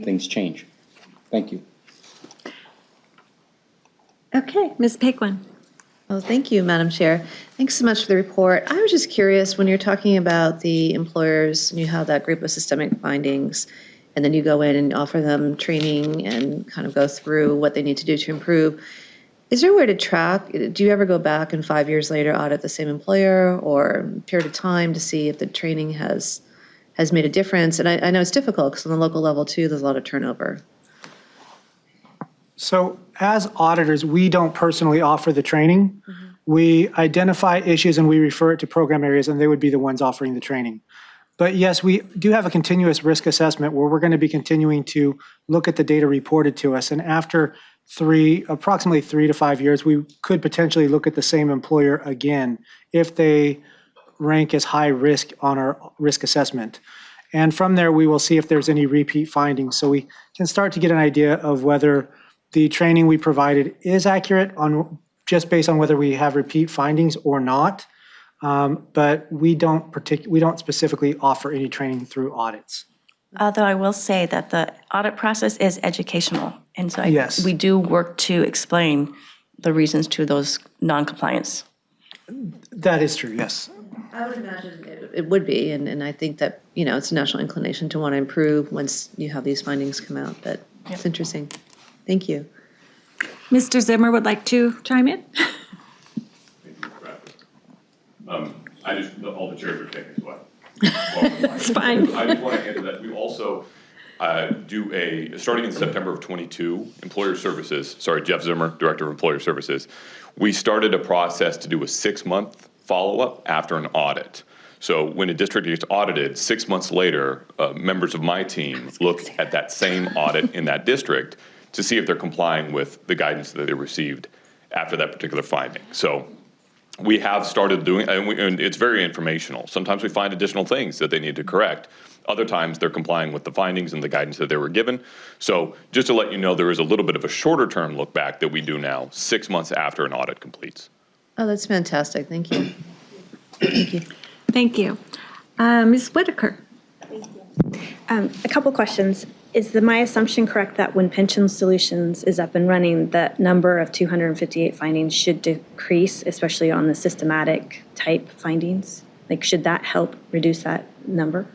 things change. Thank you. Okay, Ms. Paquin. Oh, thank you, Madam Chair. Thanks so much for the report. I was just curious, when you're talking about the employers, and you have that group of systemic findings, and then you go in and offer them training and kind of go through what they need to do to improve, is there a way to track? Do you ever go back and 5 years later audit the same employer or period of time to see if the training has made a difference? And I know it's difficult because on the local level too, there's a lot of turnover. So as auditors, we don't personally offer the training. We identify issues and we refer it to program areas, and they would be the ones offering the training. But yes, we do have a continuous risk assessment where we're going to be continuing to look at the data reported to us. And after approximately 3 to 5 years, we could potentially look at the same employer again if they rank as high risk on our risk assessment. And from there, we will see if there's any repeat findings. So we can start to get an idea of whether the training we provided is accurate on just based on whether we have repeat findings or not. But we don't specifically offer any training through audits. Although I will say that the audit process is educational. And so Yes. we do work to explain the reasons to those non-compliance. That is true, yes. I would imagine it would be, and I think that, it's a national inclination to want to improve once you have these findings come out, but it's interesting. Thank you. Mr. Zimmer would like to chime in? All the chairs are taking as well. It's fine. I just want to answer that. We also starting in September of 22, Jeff Zimmer, Director of Employer Services, we started a process to do a 6-month follow-up after an audit. So when a district gets audited, 6 months later, members of my team look at that same audit in that district to see if they're complying with the guidance that they received after that particular finding. So we have started doing, and it's very informational. Sometimes we find additional things that they need to correct. Other times they're complying with the findings and the guidance that they were given. So just to let you know, there is a little bit of a shorter term look back that we do now, 6 months after an audit completes. Oh, that's fantastic. Thank you. Thank you. Thank you. Ms. Whitaker. A couple questions. Is my assumption correct that when Pension Solutions is up and running, the number of 258 findings should decrease, especially on the systematic type findings? Like, should that help reduce that number?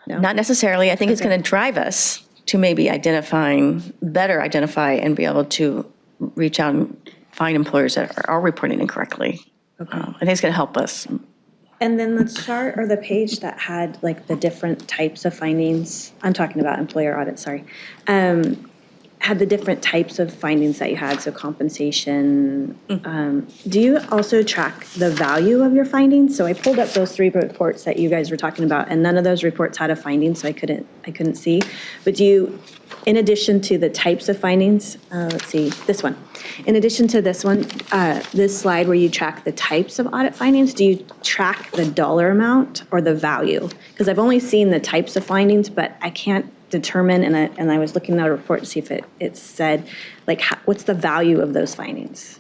Not necessarily. I think it's going to drive us to maybe better identify and be able to reach out and find employers that are reporting incorrectly. I think it's going to help us. And then the chart or the page that had like the different types of findings, I'm talking about employer audit, sorry, had the different types of findings that you had, so compensation. Do you also track the value of your findings? So I pulled up those 3 reports that you guys were talking about, and none of those reports had a finding, so I couldn't see. But do you, in addition to the types of findings, let's see, this one. In addition to this one, this slide where you track the types of audit findings, do you track the dollar amount or the value? Because I've only seen the types of findings, but I can't determine, and I was looking at a report to see if it said, like, what's the value of those findings?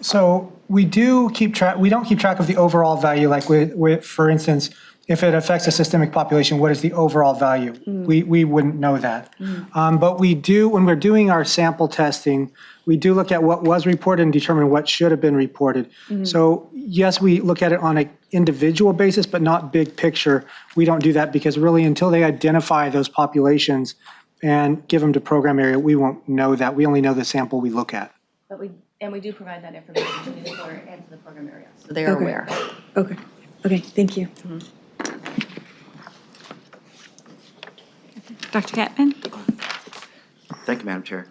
So we don't keep track of the overall value, like with, for instance, if it affects a systemic population, what is the overall value? We wouldn't know that. But we do, when we're doing our sample testing, we do look at what was reported and determine what should have been reported. So yes, we look at it on an individual basis, but not big picture. We don't do that because really until they identify those populations and give them to program area, we won't know that. We only know the sample we look at. But we do provide that information to the employer and to the program area, so they are aware. Okay, thank you. Dr. Gatman? Thank you, Madam Chair.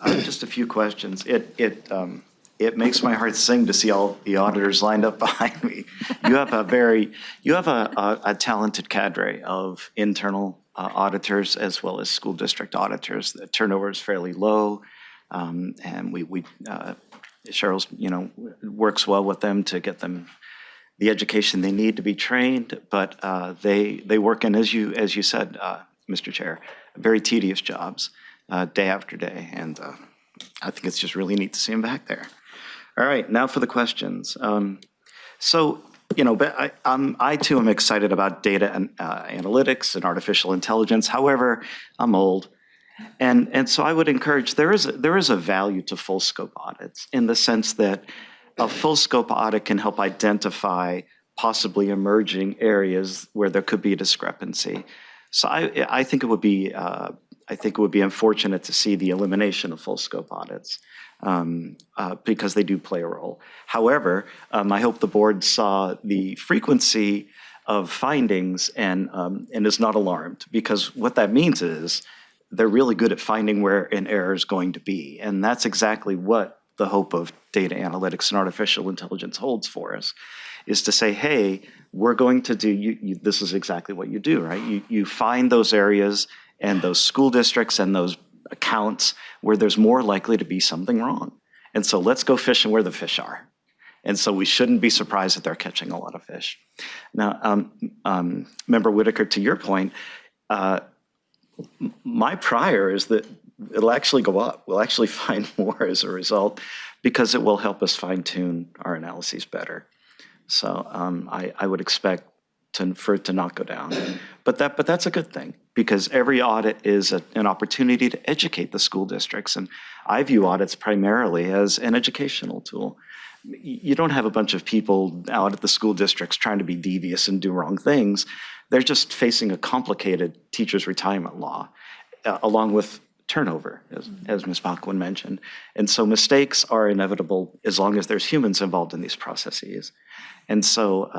Just a few questions. It makes my heart sing to see all the auditors lined up behind me. You have a talented cadre of internal auditors as well as school district auditors. The turnover is fairly low, and Cheryl's works well with them to get them the education they need to be trained, but they work in, as you said, Mr. Chair, very tedious jobs day after day, and I think it's just really neat to see them back there. All right, now for the questions. But I too am excited about data and analytics and artificial intelligence. However, I'm old, And so I would encourage, there is a value to full scope audits in the sense that a full scope audit can help identify possibly emerging areas where there could be a discrepancy. So I think it would be unfortunate to see the elimination of full scope audits because they do play a role. However, I hope the board saw the frequency of findings and is not alarmed, because what that means is they're really good at finding where an error is going to be. And that's exactly what the hope of data analytics and artificial intelligence holds for us, is to say, hey, we're going to do, this is exactly what you do, right? You find those areas and those school districts and those accounts where there's more likely to be something wrong. And so let's go fishing where the fish are. And so we shouldn't be surprised that they're catching a lot of fish. Now, Member Whitaker, to your point, my prior is that it'll actually go up. We'll actually find more as a result because it will help us fine tune our analyses better. So I would expect for it to not go down. But that's a good thing, because every audit is an opportunity to educate the school districts. And I view audits primarily as an educational tool. You don't have a bunch of people out at the school districts trying to be devious and do wrong things. They're just facing a complicated teacher's retirement law, along with turnover, as Ms. Bachwin mentioned. And so mistakes are inevitable as long as there's humans involved in these processes. And so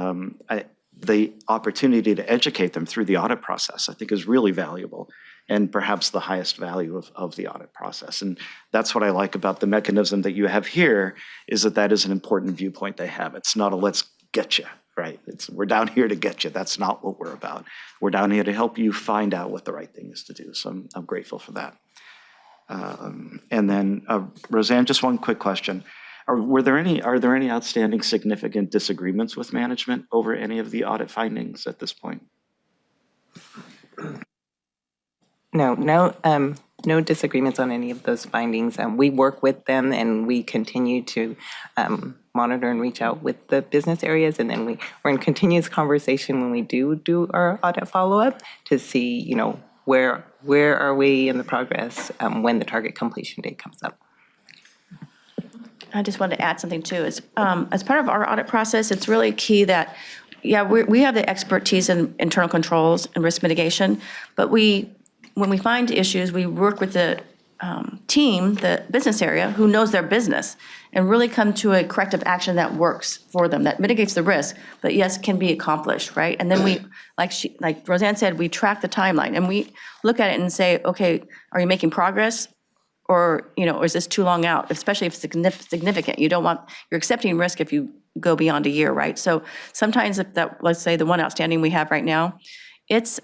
the opportunity to educate them through the audit process, I think, is really valuable, and perhaps the highest value of the audit process. And that's what I like about the mechanism that you have here, is that is an important viewpoint they have. It's not a let's get you, right? We're down here to get you. That's not what we're about. We're down here to help you find out what the right thing is to do. So I'm grateful for that. And then, Roseanne, just one quick question. Are there any outstanding significant disagreements with management over any of the audit findings at this point? No disagreements on any of those findings. We work with them, and we continue to monitor and reach out with the business areas, and then we're in continuous conversation when we do our audit follow-up to see, where are we in the progress when the target completion date comes up. I just wanted to add something too. As part of our audit process, it's really key that, we have the expertise in internal controls and risk mitigation, but when we find issues, we work with the team, the business area, who knows their business, and really come to a corrective action that works for them, that mitigates the risk, but yes, can be accomplished, right? And then we, like Roseanne said, we track the timeline, and we look at it and say, okay, are you making progress? Or, or is this too long out, especially if it's significant? You're accepting risk if you go beyond a year, right? So sometimes if let's say the one outstanding we have right now, it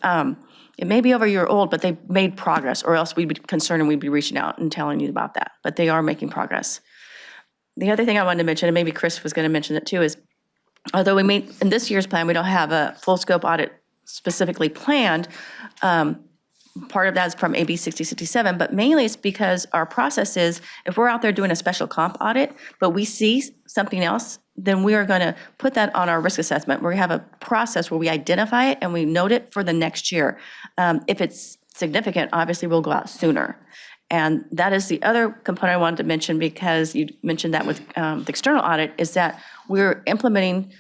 may be over a year old, but they made progress, or else we'd be concerned and we'd be reaching out and telling you about that. But they are making progress. The other thing I wanted to mention, and maybe Chris was going to mention it too, is although in this year's plan, we don't have a full scope audit specifically planned, part of that is from AB 6067, but mainly it's because our process is, if we're out there doing a special comp audit, but we see something else, then we are going to put that on our risk assessment. We're going to have a process where we identify it and we note it for the next year. If it's significant, obviously we'll go out sooner. And that is the other component I wanted to mention, because you mentioned that with the external audit, is that we're implementing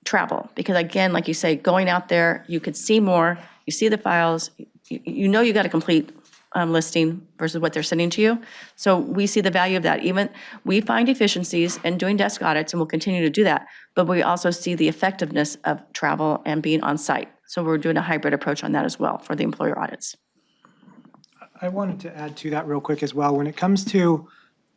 travel. Because again, like you say, going out there, you could see more, you see the files, you got a complete listing versus what they're sending to you. So we see the value of that. Even we find efficiencies in doing desk audits, and we'll continue to do that, but we also see the effectiveness of travel and being on site. So we're doing a hybrid approach on that as well for the employer audits. I wanted to add to that real quick as well. When it comes to,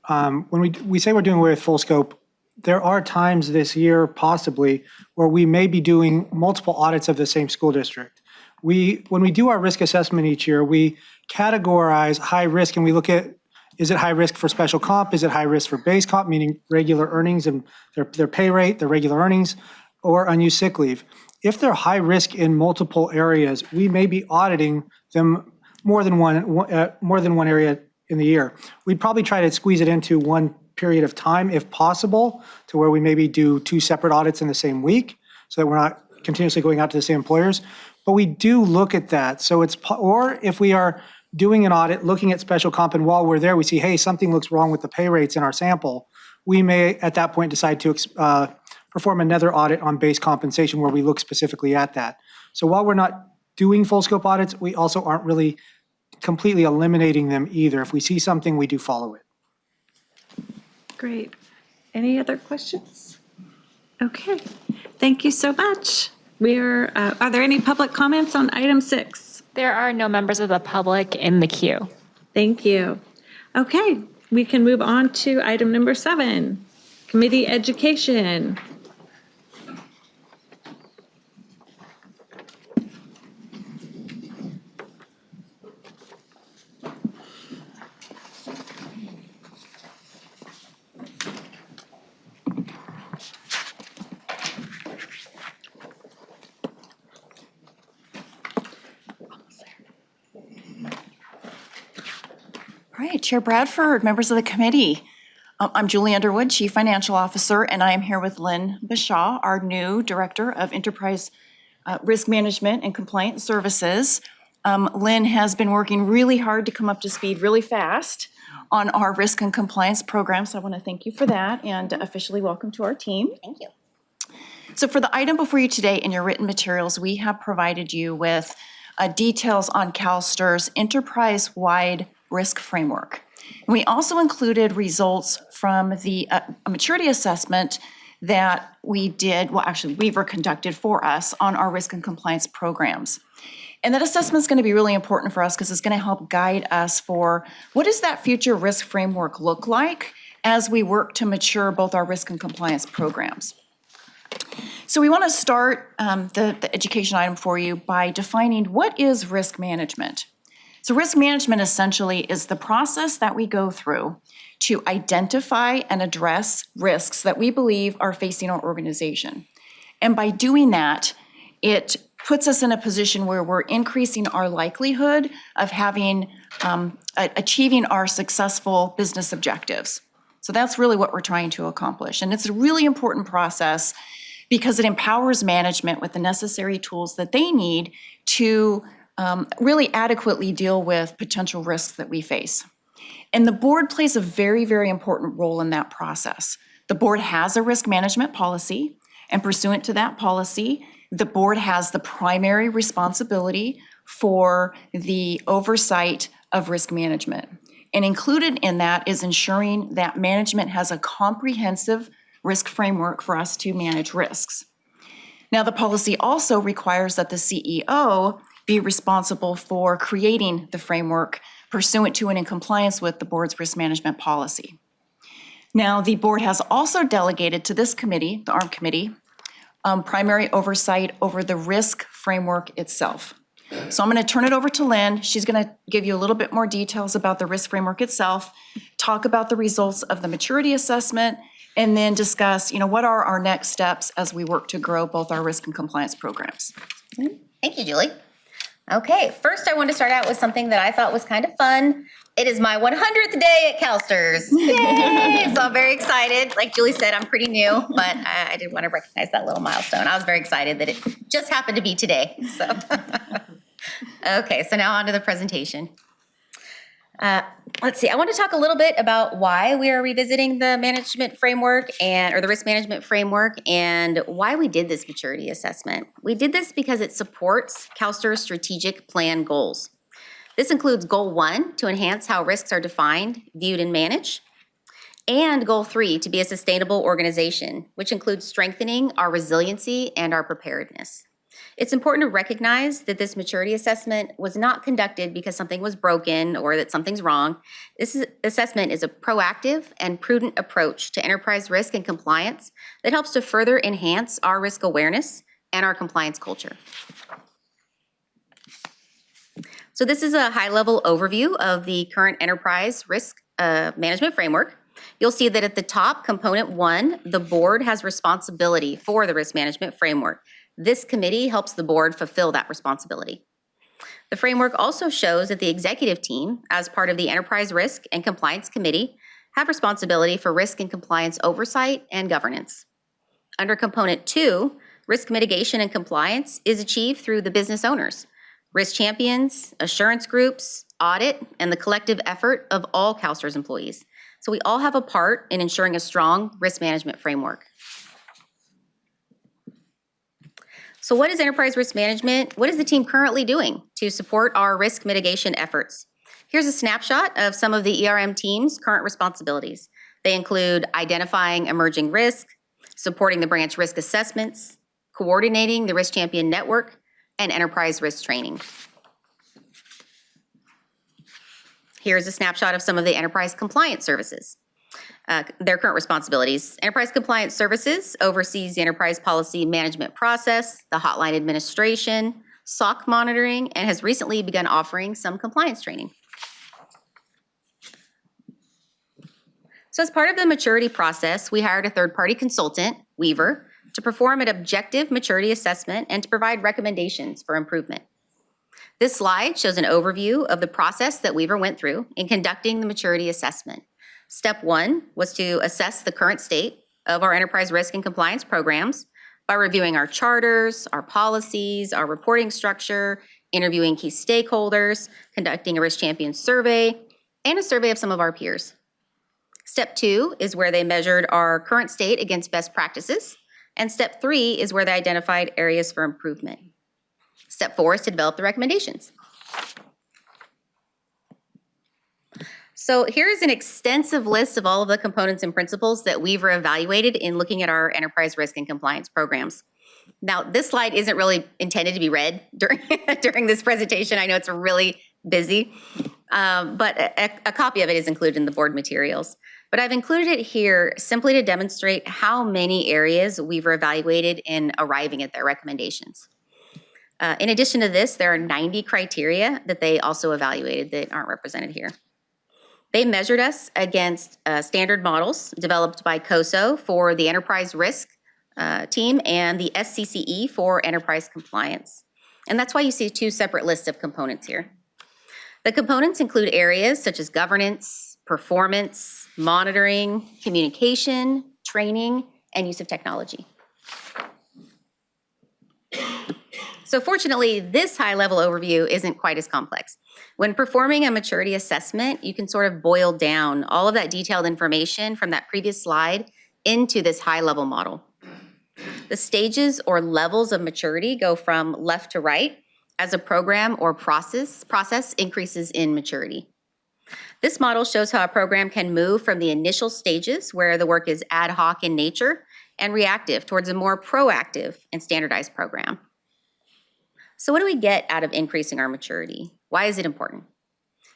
when we say we're doing away with full scope, there are times this year possibly where we may be doing multiple audits of the same school district. When we do our risk assessment each year, we categorize high risk, and we look at, is it high risk for special comp? Is it high risk for base comp, meaning regular earnings and their pay rate, their regular earnings, or unused sick leave? If they're high risk in multiple areas, we may be auditing them more than one area in the year. We'd probably try to squeeze it into one period of time if possible, to where we maybe do 2 separate audits in the same week, so that we're not continuously going out to the same employers. But we do look at that. So or if we are doing an audit, looking at special comp, and while we're there, we see, hey, something looks wrong with the pay rates in our sample, we may at that point decide to perform another audit on base compensation where we look specifically at that. So while we're not doing full scope audits, we also aren't really completely eliminating them either. If we see something, we do follow it. Great. Any other questions? Okay, thank you so much. Are there any public comments on item 6? There are no members of the public in the queue. Thank you. Okay, we can move on to item number 7, committee education. All right, Chair Bradford, members of the committee. I'm Julie Underwood, Chief Financial Officer, and I am here with Lynn Bashaw, our new Director of Enterprise Risk Management and Compliance Services. Lynn has been working really hard to come up to speed really fast on our risk and compliance program, so I want to thank you for that and officially welcome to our team. Thank you. So for the item before you today in your written materials, we have provided you with details on CalSTRS enterprise-wide risk framework. And we also included results from the maturity assessment that we did, well, actually, Weaver conducted for us on our risk and compliance programs. And that assessment is going to be really important for us because it's going to help guide us for what does that future risk framework look like as we work to mature both our risk and compliance programs. So we want to start the education item for you by defining what is risk management. So risk management essentially is the process that we go through to identify and address risks that we believe are facing our organization. And by doing that, it puts us in a position where we're increasing our likelihood of having, achieving our successful business objectives. So that's really what we're trying to accomplish. And it's a really important process because it empowers management with the necessary tools that they need to really adequately deal with potential risks that we face. And the board plays a very, very important role in that process. The board has a risk management policy, and pursuant to that policy, the board has the primary responsibility for the oversight of risk management. And included in that is ensuring that management has a comprehensive risk framework for us to manage risks. Now, the policy also requires that the CEO be responsible for creating the framework pursuant to and in compliance with the board's risk management policy. Now, the board has also delegated to this committee, the ARM committee, primary oversight over the risk framework itself. So I'm going to turn it over to Lynn. She's going to give you a little bit more details about the risk framework itself, talk about the results of the maturity assessment, and then discuss, what are our next steps as we work to grow both our risk and compliance programs. Thank you, Julie. Okay, first I want to start out with something that I thought was kind of fun. It is my 100th day at CalSTRS. Yay! So I'm very excited. Like Julie said, I'm pretty new, but I did want to recognize that little milestone. I was very excited that it just happened to be today. So, okay, so now on to the presentation. Let's see, I want to talk a little bit about why we are revisiting the management framework or the risk management framework and why we did this maturity assessment. We did this because it supports CalSTRS strategic plan goals. This includes goal 1, to enhance how risks are defined, viewed, and managed, and goal 3, to be a sustainable organization, which includes strengthening our resiliency and our preparedness. It's important to recognize that this maturity assessment was not conducted because something was broken or that something's wrong. This assessment is a proactive and prudent approach to enterprise risk and compliance that helps to further enhance our risk awareness and our compliance culture. So this is a high-level overview of the current enterprise risk management framework. You'll see that at the top, component 1, the board has responsibility for the risk management framework. This committee helps the board fulfill that responsibility. The framework also shows that the executive team, as part of the Enterprise Risk and Compliance Committee, have responsibility for risk and compliance oversight and governance. Under component 2, risk mitigation and compliance is achieved through the business owners. risk champions, assurance groups, audit, and the collective effort of all CalSTRS employees. So we all have a part in ensuring a strong risk management framework. So what is enterprise risk management? What is the team currently doing to support our risk mitigation efforts? Here's a snapshot of some of the ERM team's current responsibilities. They include identifying emerging risk, supporting the branch risk assessments, coordinating the risk champion network, and enterprise risk training. Here's a snapshot of some of the enterprise compliance services. Their current responsibilities. Enterprise Compliance Services oversees the enterprise policy management process, the hotline administration, SOC monitoring, and has recently begun offering some compliance training. So as part of the maturity process, we hired a third-party consultant, Weaver, to perform an objective maturity assessment and to provide recommendations for improvement. This slide shows an overview of the process that Weaver went through in conducting the maturity assessment. Step 1 was to assess the current state of our enterprise risk and compliance programs by reviewing our charters, our policies, our reporting structure, interviewing key stakeholders, conducting a risk champion survey, and a survey of some of our peers. Step 2 is where they measured our current state against best practices, and step 3 is where they identified areas for improvement. Step 4 is to develop the recommendations. So here's an extensive list of all of the components and principles that Weaver evaluated in looking at our enterprise risk and compliance programs. Now, this slide isn't really intended to be read during this presentation. I know it's really busy, but a copy of it is included in the board materials. But I've included it here simply to demonstrate how many areas Weaver evaluated in arriving at their recommendations. In addition to this, there are 90 criteria that they also evaluated that aren't represented here. They measured us against standard models developed by COSO for the enterprise risk team and the SCCE for enterprise compliance. And that's why you see two separate lists of components here. The components include areas such as governance, performance, monitoring, communication, training, and use of technology. So fortunately, this high-level overview isn't quite as complex. When performing a maturity assessment, you can sort of boil down all of that detailed information from that previous slide into this high-level model. The stages or levels of maturity go from left to right as a program or process increases in maturity. This model shows how a program can move from the initial stages where the work is ad hoc in nature and reactive towards a more proactive and standardized program. So what do we get out of increasing our maturity? Why is it important?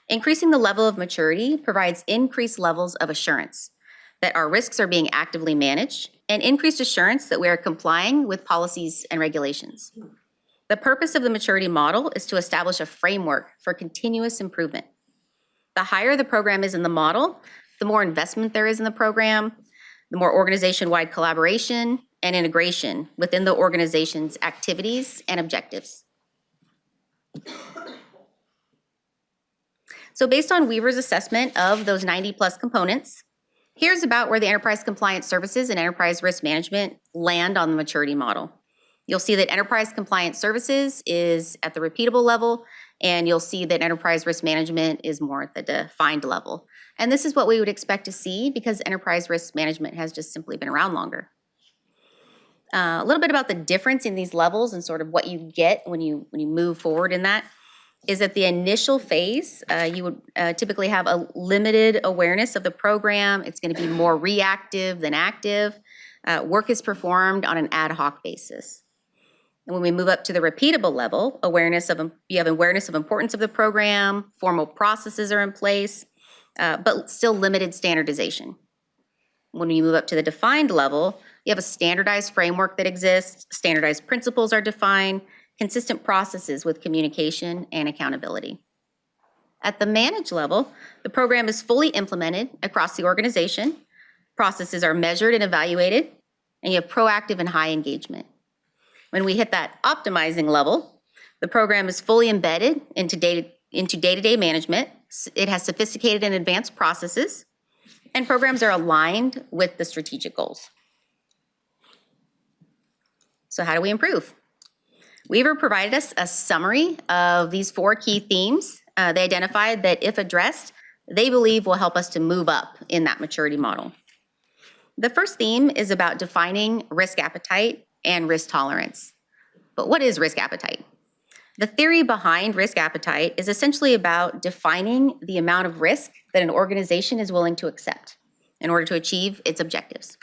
Increasing the level of maturity provides increased levels of assurance that our risks are being actively managed and increased assurance that we are complying with policies and regulations. The purpose of the maturity model is to establish a framework for continuous improvement. The higher the program is in the model, the more investment there is in the program, the more organization-wide collaboration and integration within the organization's activities and objectives. So based on Weaver's assessment of those 90+ components, here's about where the enterprise compliance services and enterprise risk management land on the maturity model. You'll see that enterprise compliance services is at the repeatable level, and you'll see that enterprise risk management is more at the defined level. And this is what we would expect to see because enterprise risk management has just simply been around longer. A little bit about the difference in these levels and sort of what you get when you move forward in that is at the initial phase, you would typically have a limited awareness of the program. It's going to be more reactive than active. Work is performed on an ad hoc basis. And when we move up to the repeatable level, you have awareness of importance of the program, formal processes are in place, but still limited standardization. When you move up to the defined level, you have a standardized framework that exists, standardized principles are defined, consistent processes with communication and accountability. At the managed level, the program is fully implemented across the organization, processes are measured and evaluated, and you have proactive and high engagement. When we hit that optimizing level, the program is fully embedded into day-to-day management. It has sophisticated and advanced processes, and programs are aligned with the strategic goals. So how do we improve? Weaver provided us a summary of these 4 key themes. They identified that if addressed, they believe will help us to move up in that maturity model. The first theme is about defining risk appetite and risk tolerance. But what is risk appetite? The theory behind risk appetite is essentially about defining the amount of risk that an organization is willing to accept in order to achieve its objectives.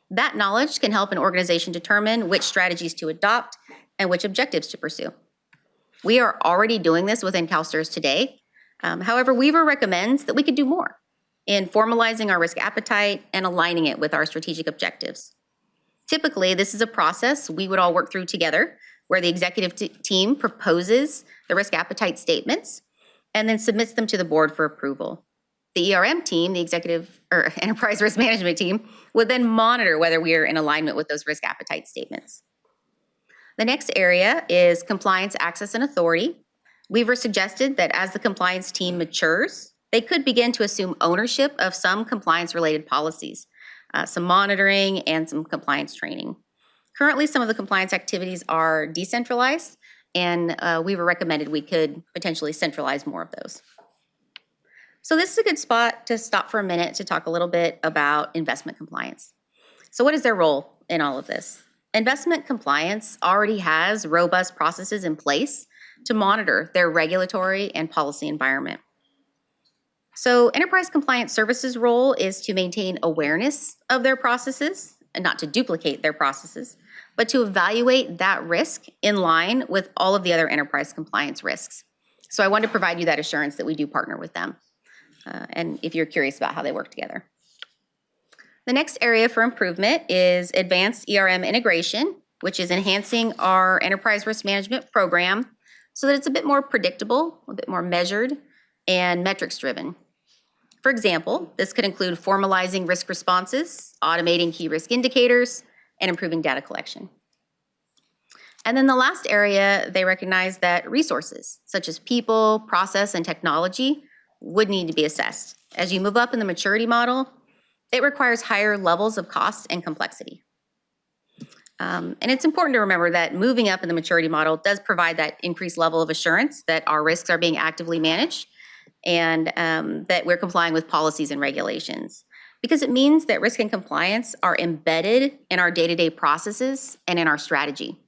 That knowledge can help an organization determine which strategies to adopt and which objectives to pursue. We are already doing this within CalSTRS today. However, Weaver recommends that we could do more in formalizing our risk appetite and aligning it with our strategic objectives. Typically, this is a process we would all work through together, where the executive team proposes the risk appetite statements and then submits them to the board for approval. The ERM team, the executive or enterprise risk management team, would then monitor whether we are in alignment with those risk appetite statements. The next area is compliance, access, and authority. Weaver suggested that as the compliance team matures, they could begin to assume ownership of some compliance-related policies, some monitoring, and some compliance training. Currently, some of the compliance activities are decentralized, and Weaver recommended we could potentially centralize more of those. So this is a good spot to stop for a minute to talk a little bit about investment compliance. So what is their role in all of this? Investment compliance already has robust processes in place to monitor their regulatory and policy environment. So Enterprise Compliance Services' role is to maintain awareness of their processes and not to duplicate their processes, but to evaluate that risk in line with all of the other enterprise compliance risks. So I want to provide you that assurance that we do partner with them, and if you're curious about how they work together. The next area for improvement is advanced ERM integration, which is enhancing our enterprise risk management program so that it's a bit more predictable, a bit more measured, and metrics driven. For example, this could include formalizing risk responses, automating key risk indicators, and improving data collection. And then the last area, they recognize that resources, such as people, process, and technology, would need to be assessed. As you move up in the maturity model, it requires higher levels of cost and complexity. And it's important to remember that moving up in the maturity model does provide that increased level of assurance that our risks are being actively managed and that we're complying with policies and regulations. Because it means that risk and compliance are embedded in our day-to-day processes and in our strategy.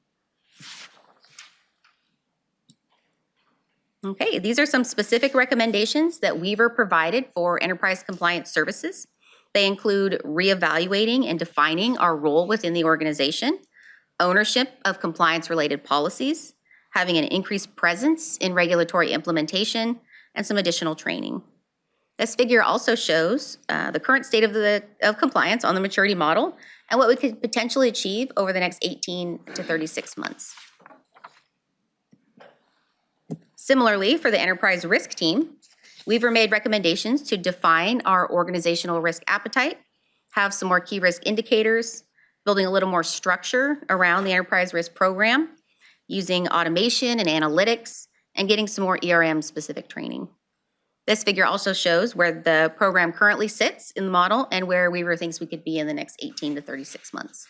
Okay, these are some specific recommendations that Weaver provided for enterprise compliance services. They include reevaluating and defining our role within the organization, ownership of compliance-related policies, having an increased presence in regulatory implementation, and some additional training. This figure also shows the current state of compliance on the maturity model and what we could potentially achieve over the next 18 to 36 months. Similarly, for the enterprise risk team, Weaver made recommendations to define our organizational risk appetite, have some more key risk indicators, building a little more structure around the enterprise risk program, using automation and analytics, and getting some more ERM-specific training. This figure also shows where the program currently sits in the model and where Weaver thinks we could be in the next 18 to 36 months.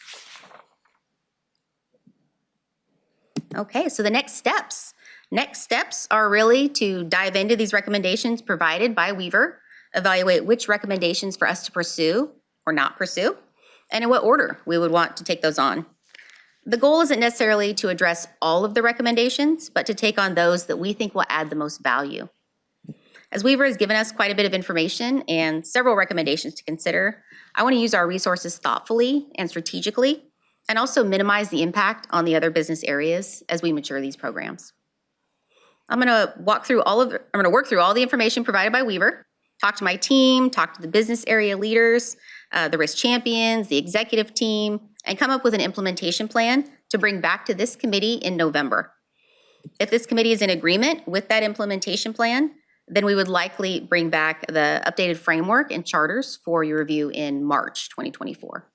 Okay, so the next steps. Next steps are really to dive into these recommendations provided by Weaver, evaluate which recommendations for us to pursue or not pursue, and in what order we would want to take those on. The goal isn't necessarily to address all of the recommendations, but to take on those that we think will add the most value. As Weaver has given us quite a bit of information and several recommendations to consider, I want to use our resources thoughtfully and strategically, and also minimize the impact on the other business areas as we mature these programs. I'm going to work through all the information provided by Weaver, talk to my team, talk to the business area leaders, the risk champions, the executive team, and come up with an implementation plan to bring back to this committee in November. If this committee is in agreement with that implementation plan, then we would likely bring back the updated framework and charters for your review in March 2024.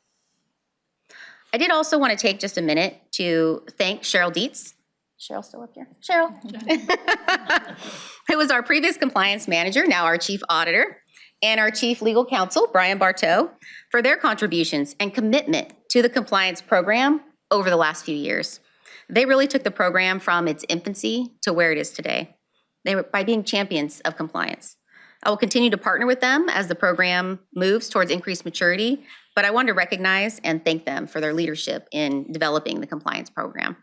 I did also want to take just a minute to thank Cheryl Dietz. Cheryl still up here? Cheryl. Who was our previous compliance manager, now our chief auditor, and our chief legal counsel, Brian Bartow, for their contributions and commitment to the compliance program over the last few years. They really took the program from its infancy to where it is today. By being champions of compliance. I will continue to partner with them as the program moves towards increased maturity, but I want to recognize and thank them for their leadership in developing the compliance program.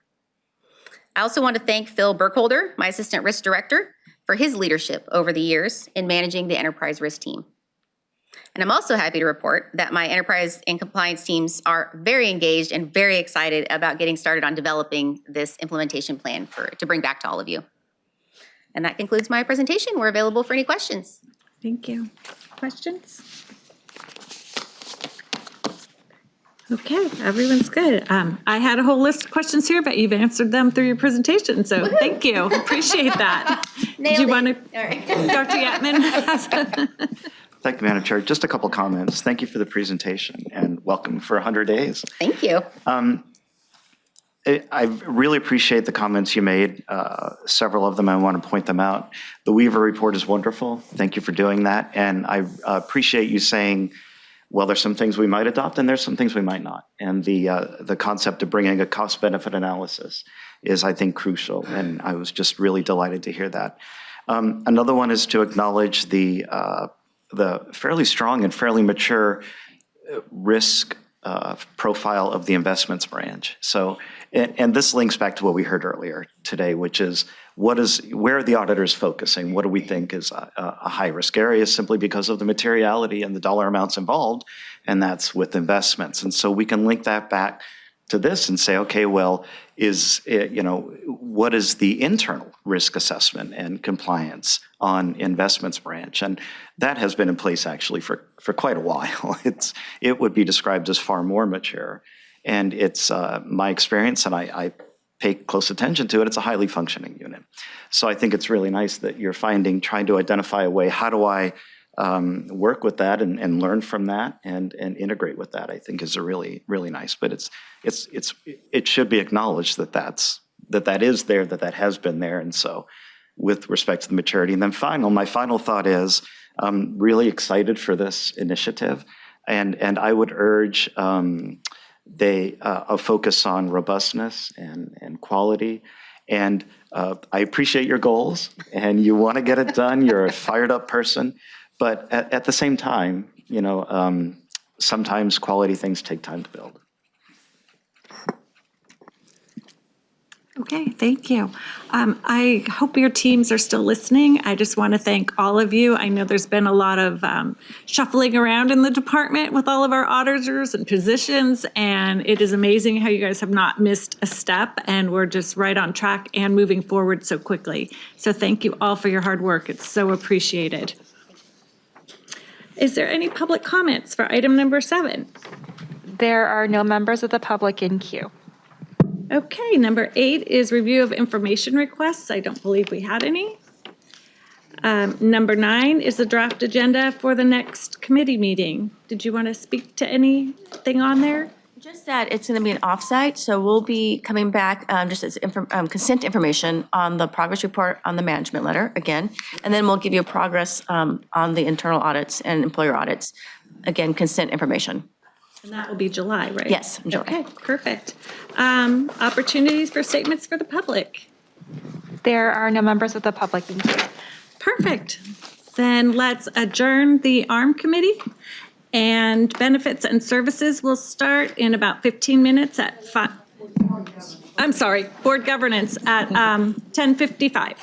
I also want to thank Phil Burkholder, my Assistant Risk Director, for his leadership over the years in managing the enterprise risk team. And I'm also happy to report that my enterprise and compliance teams are very engaged and very excited about getting started on developing this implementation plan to bring back to all of you. And that concludes my presentation. We're available for any questions. Thank you. Questions? Okay, everyone's good. I had a whole list of questions here, but you've answered them through your presentation, so thank you. Appreciate that. Nailed Do you it. want to, All right. Dr. Yatman? Thank you, Madam Chair. Just a couple comments. Thank you for the presentation and welcome for 100 days. Thank you. I really appreciate the comments you made. Several of them, I want to point them out. The Weaver report is wonderful. Thank you for doing that. And I appreciate you saying, well, there's some things we might adopt and there's some things we might not. And the concept of bringing a cost-benefit analysis is, I think, crucial. And I was just really delighted to hear that. Another one is to acknowledge the fairly strong and fairly mature risk profile of the investments branch. So, and this links back to what we heard earlier today, which is where are the auditors focusing? What do we think is a high risk area simply because of the materiality and the dollar amounts involved, and that's with investments. And so we can link that back to this and say, okay, well, what is the internal risk assessment and compliance on investments branch? And that has been in place actually for quite a while. It would be described as far more mature. And it's my experience, and I pay close attention to it, it's a highly functioning unit. So I think it's really nice that you're trying to identify a way, how do I work with that and learn from that and integrate with that, I think is a really, really nice. But it should be acknowledged that that is there, that has been there. And so with respect to the maturity. And then my final thought is I'm really excited for this initiative. And I would urge a focus on robustness and quality. And I appreciate your goals and you want to get it done. You're a fired up person. But at the same time, sometimes quality things take time to build. Okay, thank you. I hope your teams are still listening. I just want to thank all of you. I know there's been a lot of shuffling around in the department with all of our auditors and positions, and it is amazing how you guys have not missed a step, and we're just right on track and moving forward so quickly. So thank you all for your hard work. It's so appreciated. Is there any public comments for item number 7? There are no members of the public in queue. Okay, number 8 is review of information requests. I don't believe we had any. Number 9 is the draft agenda for the next committee meeting. Did you want to speak to anything on there? Just that it's going to be an offsite, so we'll be coming back just as consent information on the progress report on the management letter again, and then we'll give you a progress on the internal audits and employer audits. Again, consent information. And that will be July, right? Yes, in July. Okay, perfect. Opportunities for statements for the public. There are no members of the public in queue. Perfect. Then let's adjourn the ARM committee. And benefits and services will start in about 15 minutes at board governance at 10:55.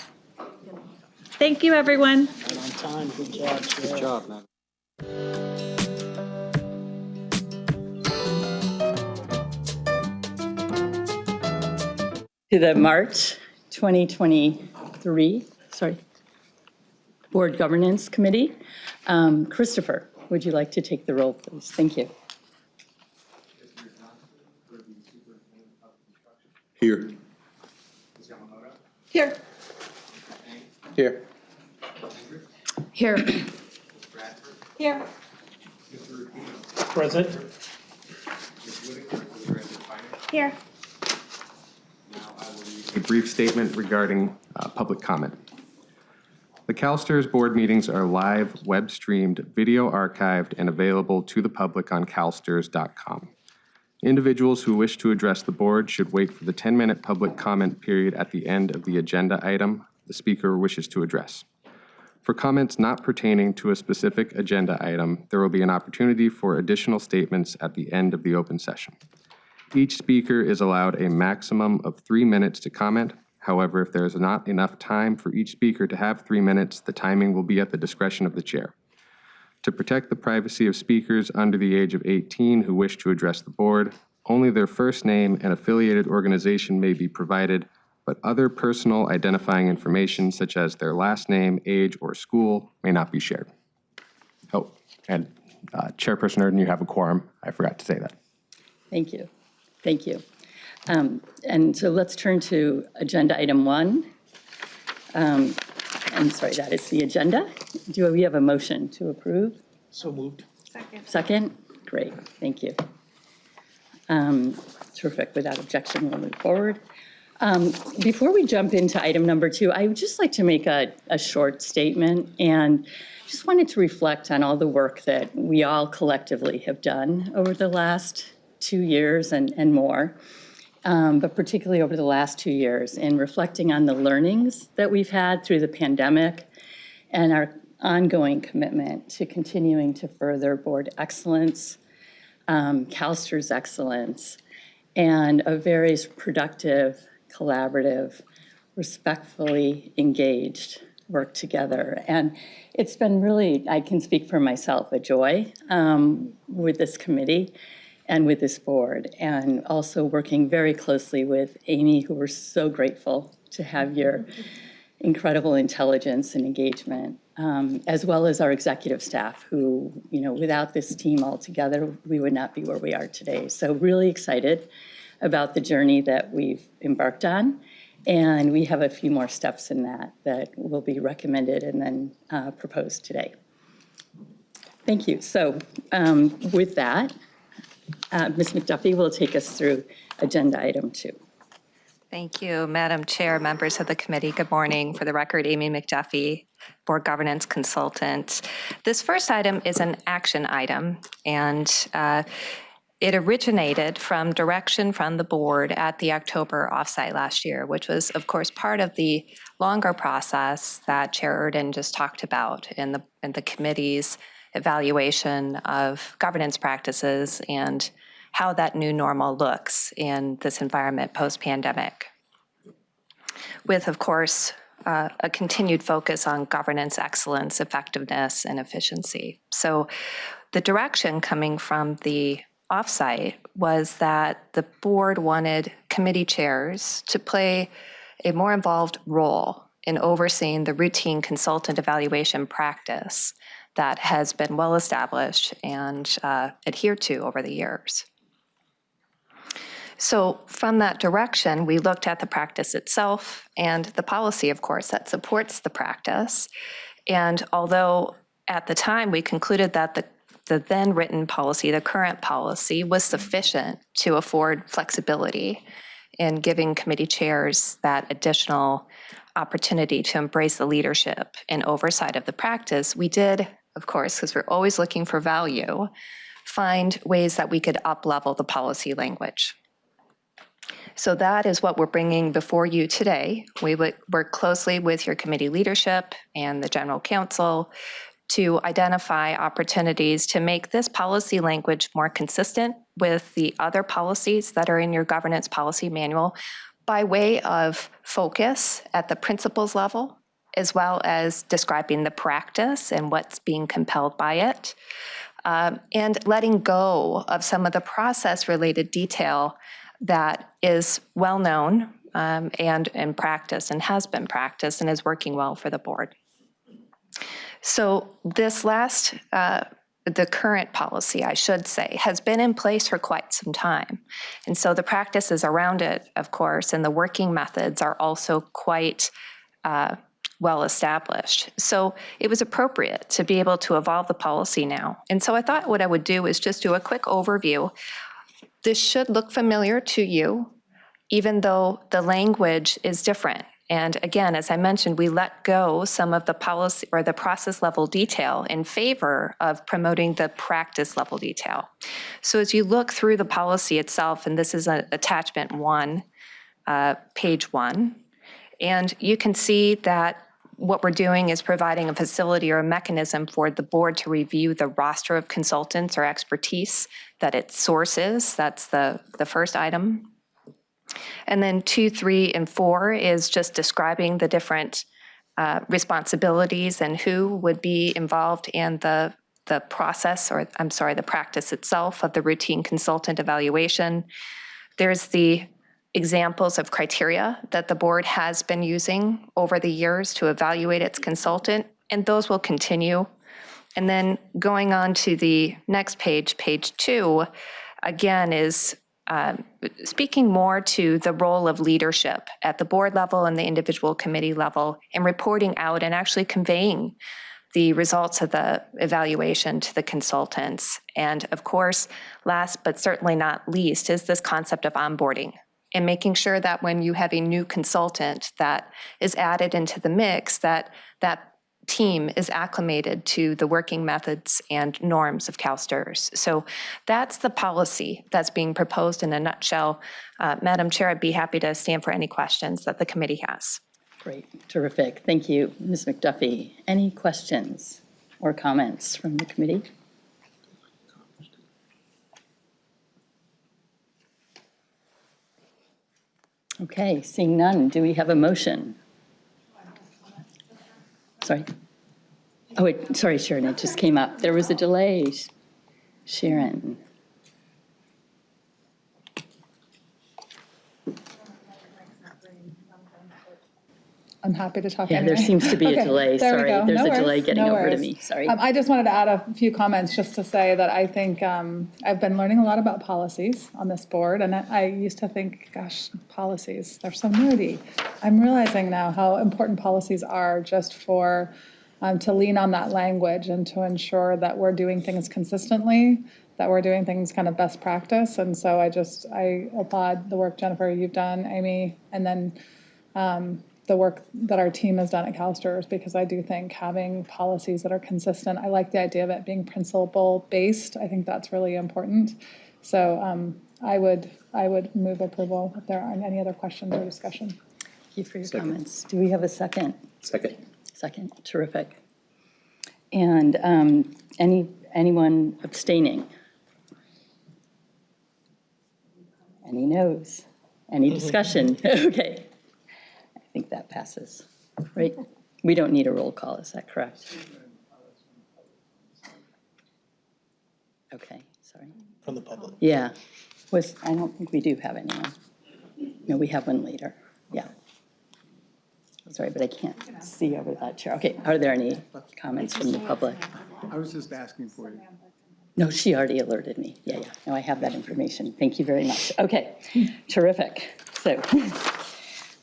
Thank you, everyone. Right on time. Good job. Good job, man. To the March 2023, Board Governance Committee. Christopher, would you like to take the roll, please? Thank you. Here. Here. Here. Here. Here. Present. Here. A brief statement regarding public comment. The CalSTRS board meetings are live, web-streamed, video archived, and available to the public on calstrs.com. Individuals who wish to address the board should wait for the 10-minute public comment period at the end of the agenda item the speaker wishes to address. For comments not pertaining to a specific agenda item, there will be an opportunity for additional statements at the end of the open session. Each speaker is allowed a maximum of 3 minutes to comment. However, if there is not enough time for each speaker to have 3 minutes, the timing will be at the discretion of the chair. To protect the privacy of speakers under the age of 18 who wish to address the board, only their first name and affiliated organization may be provided, but other personal identifying information such as their last name, age, or school may not be shared. Oh, and Chairperson Erden, you have a quorum. I forgot to say that. Thank you. Thank you. And so let's turn to agenda item 1. I'm sorry, that is the agenda. Do we have a motion to approve? So moved. Second? Great, thank you. Terrific, without objection, we'll move forward. Before we jump into item number 2, I would just like to make a short statement and just wanted to reflect on all the work that we all collectively have done over the last 2 years and more, but particularly over the last 2 years, in reflecting on the learnings that we've had through the pandemic and our ongoing commitment to continuing to further board excellence, CalSTRS excellence, and a very productive, collaborative, respectfully engaged work together. And it's been really, I can speak for myself, a joy with this committee and with this board, and also working very closely with Amy, who we're so grateful to have your incredible intelligence and engagement, as well as our executive staff who, you know, without this team altogether, we would not be where we are today. So really excited about the journey that we've embarked on. And we have a few more steps in that will be recommended and then proposed today. Thank you. So with that, Ms. McDuffie will take us through agenda item 2. Thank you, Madam Chair, members of the committee. Good morning. For the record, Amy McDuffie, Board Governance Consultant. This first item is an action item, and it originated from direction from the board at the October offsite last year, which was, of course, part of the longer process that Chair Erden just talked about in the committee's evaluation of governance practices and how that new normal looks in this environment post-pandemic. With, of course, a continued focus on governance excellence, effectiveness, and efficiency. So the direction coming from the offsite was that the board wanted committee chairs to play a more involved role in overseeing the routine consultant evaluation practice that has been well established and adhered to over the years. So from that direction, we looked at the practice itself and the policy, of course, that supports the practice. And although at the time we concluded that the then written policy, the current policy, was sufficient to afford flexibility in giving committee chairs that additional opportunity to embrace the leadership and oversight of the practice, we did, of course, because we're always looking for value, find ways that we could up-level the policy language. So that is what we're bringing before you today. We would work closely with your committee leadership and the general counsel to identify opportunities to make this policy language more consistent with the other policies that are in your governance policy manual by way of focus at the principles level, as well as describing the practice and what's being compelled by it, and letting go of some of the process-related detail that is well known and in practice and has been practiced and is working well for the board. So this last, the current policy, I should say, has been in place for quite some time. And so the practices around it, of course, and the working methods are also quite well established. So it was appropriate to be able to evolve the policy now. And so I thought what I would do is just do a quick overview. This should look familiar to you, even though the language is different And again, as I mentioned, we let go some of the policy or the process level detail in favor of promoting the practice level detail. So as you look through the policy itself, and this is attachment 1, page 1, and you can see that what we're doing is providing a facility or a mechanism for the board to review the roster of consultants or expertise that it sources. That's the first item. And then 2, 3, and 4 is just describing the different responsibilities and who would be involved in the process, or I'm sorry, the practice itself of the routine consultant evaluation. There's the examples of criteria that the board has been using over the years to evaluate its consultant, and those will continue. And then going on to the next page, page 2, again is speaking more to the role of leadership at the board level and the individual committee level, and reporting out and actually conveying the results of the evaluation to the consultants. And of course, last but certainly not least is this concept of onboarding, and making sure that when you have a new consultant that is added into the mix, that that team is acclimated to the working methods and norms of CalSTRS. So that's the policy that's being proposed in a nutshell. Madam Chair, I'd be happy to stand for any questions that the committee has. Great, terrific. Thank you, Ms. McDuffie. Any questions or comments from the committee? Okay, seeing none, do we have a motion? Sorry. Oh, wait, sorry, Sharon, it just came up. There was a delay. Sharon. I'm happy to talk Yeah, anyway. there seems to be a Okay, delay. there we Sorry, go. there's No a delay worries, getting no over to worries. me. Sorry. I just wanted to add a few comments just to say that I think I've been learning a lot about policies on this board, and I used to think, gosh, policies, they're so nerdy. I'm realizing now how important policies are just for, to lean on that language and to ensure that we're doing things consistently, that we're doing things kind of best practice. And so I applaud the work, Jennifer, you've done, Amy, and then the work that our team has done at CalSTRS, because I do think having policies that are consistent, I like the idea of it being principle-based. I think that's really important. So I would move approval if there aren't any other questions or discussion. Thank you for your comments. Do we have a second? Second. Second, terrific. And anyone abstaining? Any noes? Any discussion? Okay. I think that passes, right? We don't need a roll call, is that correct? Okay, sorry. From the public. Yeah, I don't think we do have anyone. No, we have one later, yeah. Sorry, but I can't see over that chair. Okay, are there any comments from the public? I was just asking for you. No, she already alerted me. Yeah. No, I have that information. Thank you very much. Okay, terrific. So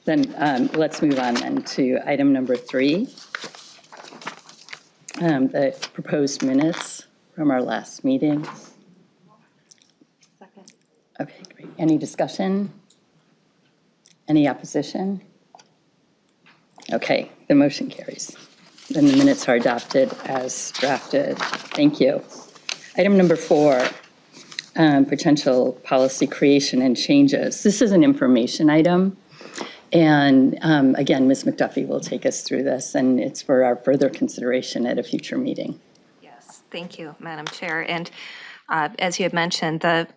then let's move on then to item number 3, the proposed minutes from our last meeting. Second. Okay, great. Any discussion? Any opposition? Okay, the motion carries. Then the minutes are adopted as drafted. Thank you. Item number 4, potential policy creation and changes. This is an information item. And again, Ms. McDuffie will take us through this, and it's for our further consideration at a future meeting. Yes, thank you, Madam Chair. And as you had mentioned, the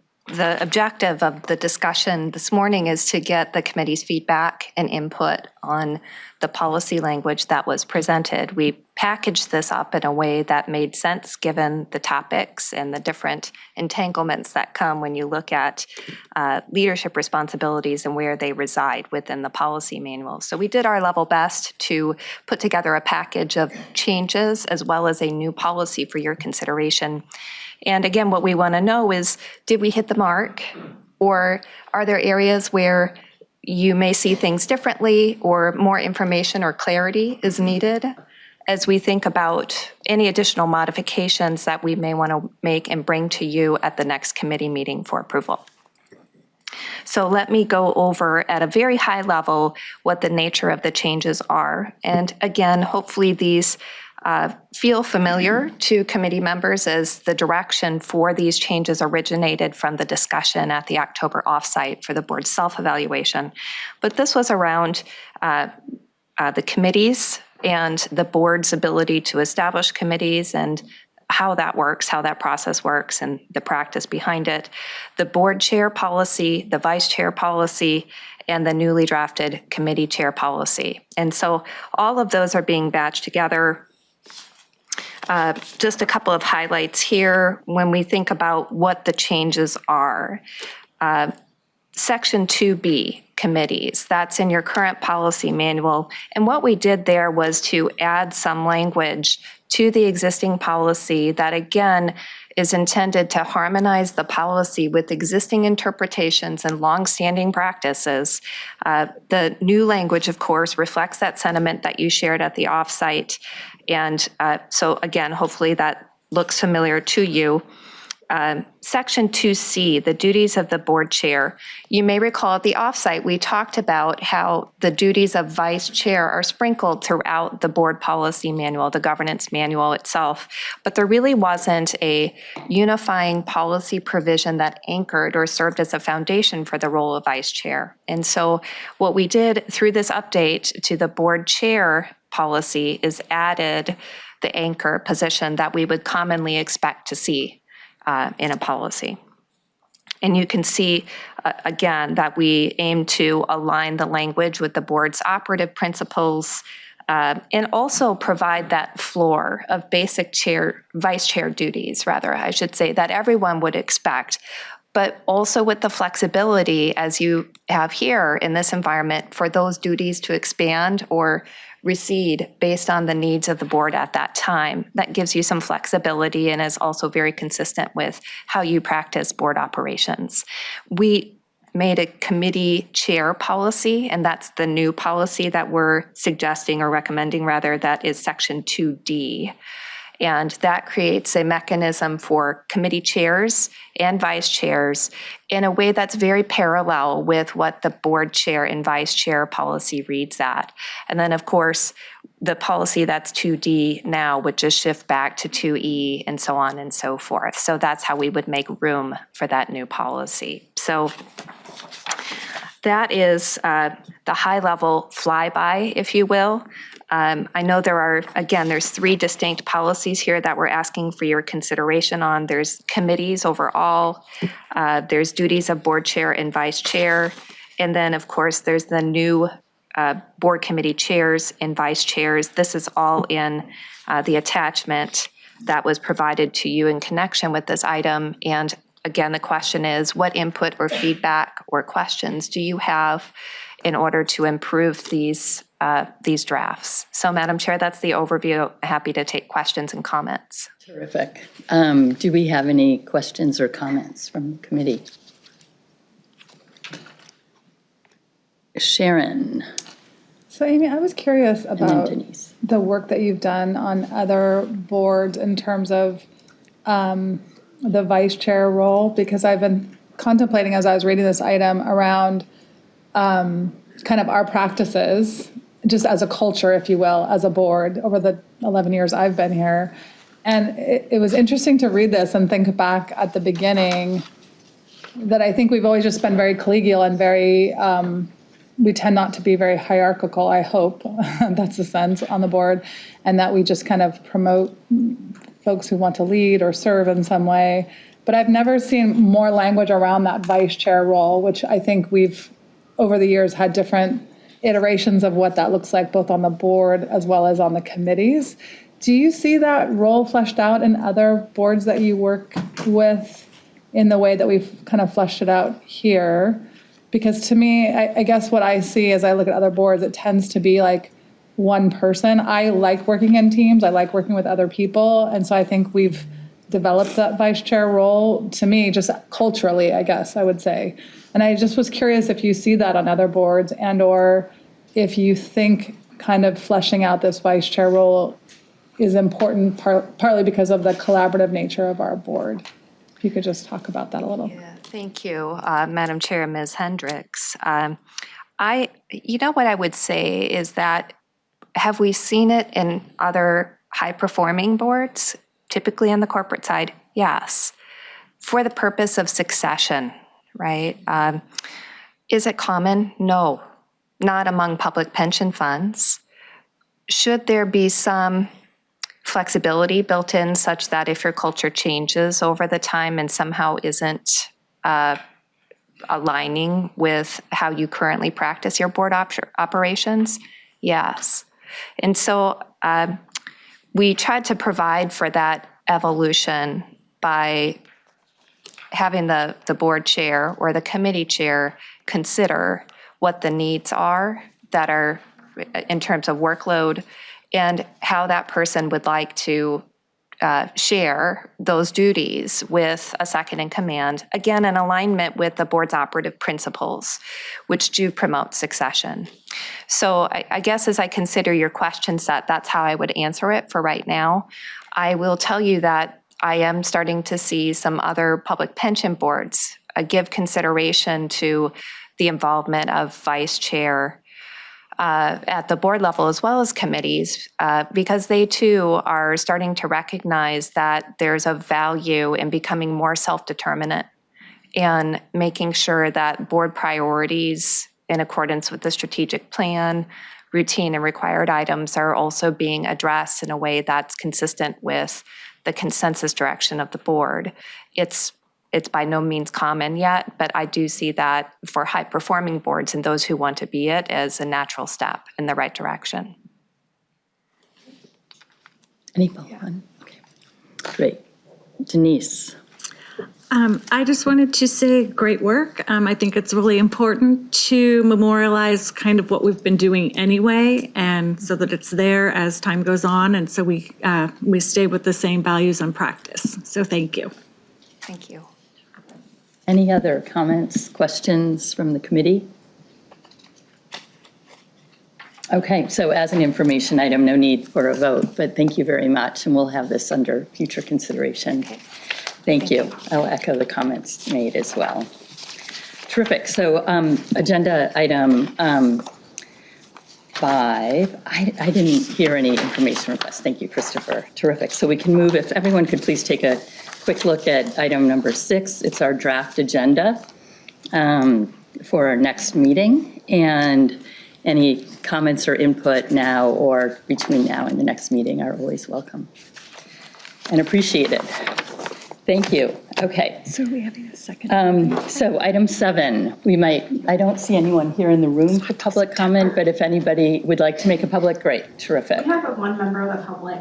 objective of the discussion this morning is to get the committee's feedback and input on the policy language that was presented. We packaged this up in a way that made sense given the topics and the different entanglements that come when you look at leadership responsibilities and where they reside within the policy manual. So we did our level best to put together a package of changes as well as a new policy for your consideration. And again, what we want to know is, did we hit the mark? Or are there areas where you may see things differently or more information or clarity is needed as we think about any additional modifications that we may want to make and bring to you at the next committee meeting for approval? So let me go over at a very high level what the nature of the changes are. And again, hopefully these feel familiar to committee members as the direction for these changes originated from the discussion at the October offsite for the board's self-evaluation. But this was around the committees and the board's ability to establish committees and how that works, how that process works, and the practice behind it, the board chair policy, the vice chair policy, and the newly drafted committee chair policy. And so all of those are being batched together. Just a couple of highlights here when we think about what the changes are. Section 2B, committees, that's in your current policy manual. And what we did there was to add some language to the existing policy that, again, is intended to harmonize the policy with existing interpretations and longstanding practices. The new language, of course, reflects that sentiment that you shared at the offsite. And so again, hopefully that looks familiar to you. Section 2C, the duties of the board chair. You may recall at the offsite, we talked about how the duties of vice chair are sprinkled throughout the board policy manual, the governance manual itself, but there really wasn't a unifying policy provision that anchored or served as a foundation for the role of vice chair. And so what we did through this update to the board chair policy is added the anchor position that we would commonly expect to see in a policy. And you can see, again, that we aim to align the language with the board's operative principles and also provide that floor of basic vice chair duties, rather, I should say, that everyone would expect, but also with the flexibility, as you have here in this environment, for those duties to expand or recede based on the needs of the board at that time. That gives you some flexibility and is also very consistent with how you practice board operations. We made a committee chair policy, and that's the new policy that we're suggesting or recommending, rather, that is section 2D. And that creates a mechanism for committee chairs and vice chairs in a way that's very parallel with what the board chair and vice chair policy reads at. And then, of course, the policy that's 2D now would just shift back to 2E and so on and so forth. So that's how we would make room for that new policy. So that is the high-level flyby, if you will. I know there's 3 distinct policies here that we're asking for your consideration on. There's committees overall, there's duties of board chair and vice chair, and then, of course, there's the new board committee chairs and vice chairs. This is all in the attachment that was provided to you in connection with this item. And again, the question is, what input or feedback or questions do you have in order to improve these drafts? So, Madam Chair, that's the overview. Happy to take questions and comments. Terrific. Do we have any questions or comments from the committee? Sharon. So Amy, I was curious then about Denise. the work that you've done on other boards in terms of the vice chair role, because I've been contemplating as I was reading this item around kind of our practices, just as a culture, if you will, as a board over the 11 years I've been here. And it was interesting to read this and think back at the beginning that I think we've always just been very collegial and very, we tend not to be very hierarchical, I hope, that's the sense on the board, and that we just kind of promote folks who want to lead or serve in some way. But I've never seen more language around that vice chair role, which I think we've, over the years, had different iterations of what that looks like, both on the board as well as on the committees. Do you see that role fleshed out in other boards that you work with in the way that we've kind of fleshed it out here? Because to me, I guess what I see as I look at other boards, it tends to be like one person. I like working in teams. I like working with other people. And so I think we've developed that vice chair role, to me, just culturally, I guess I would say. And I just was curious if you see that on other boards, and or if you think kind of fleshing out this vice chair role is important, partly because of the collaborative nature of our board. If you could just talk about that a little. Yeah. Thank you, Madam Chair, Ms. Hendricks. You know what I would say is that, have we seen it in other high-performing boards, typically on the corporate side? Yes. For the purpose of succession, right? Is it common? No, not among public pension funds. Should there be some flexibility built in such that if your culture changes over the time and somehow isn't aligning with how you currently practice your board operations? Yes. And so we tried to provide for that evolution by having the board chair or the committee chair consider what the needs are that are in terms of workload and how that person would like to share those duties with a second in command, again, in alignment with the board's operative principles, which do promote succession. So I guess as I consider your question set, that's how I would answer it for right now. I will tell you that I am starting to see some other public pension boards give consideration to the involvement of vice chair at the board level as well as committees, because they too are starting to recognize that there's a value in becoming more self-determinate and making sure that board priorities in accordance with the strategic plan, routine and required items are also being addressed in a way that's consistent with the consensus direction of the board. It's by no means common yet, but I do see that for high-performing boards and those who want to be it as a natural step in the right direction. Any follow-on? Okay, great. Denise. I just wanted to say great work. I think it's really important to memorialize kind of what we've been doing anyway, and so that it's there as time goes on, and so we stay with the same values and practice. So thank you. Thank you. Any other comments, questions from the committee? Okay, so as an information item, no need for a vote, but thank you very much, and we'll have this under future consideration. Thank you. I'll echo the comments made as well. Terrific. So agenda item 5, I didn't hear any information requests. Thank you, Christopher. Terrific. So we can move, if everyone could please take a quick look at item number 6. It's our draft agenda for our next meeting. And any comments or input now or between now and the next meeting are always welcome and appreciated. Thank you. Okay. So we having a second. So item 7, I don't see anyone here in the room for public comment, but if anybody would like to make a public, great, terrific. We have one member of the public.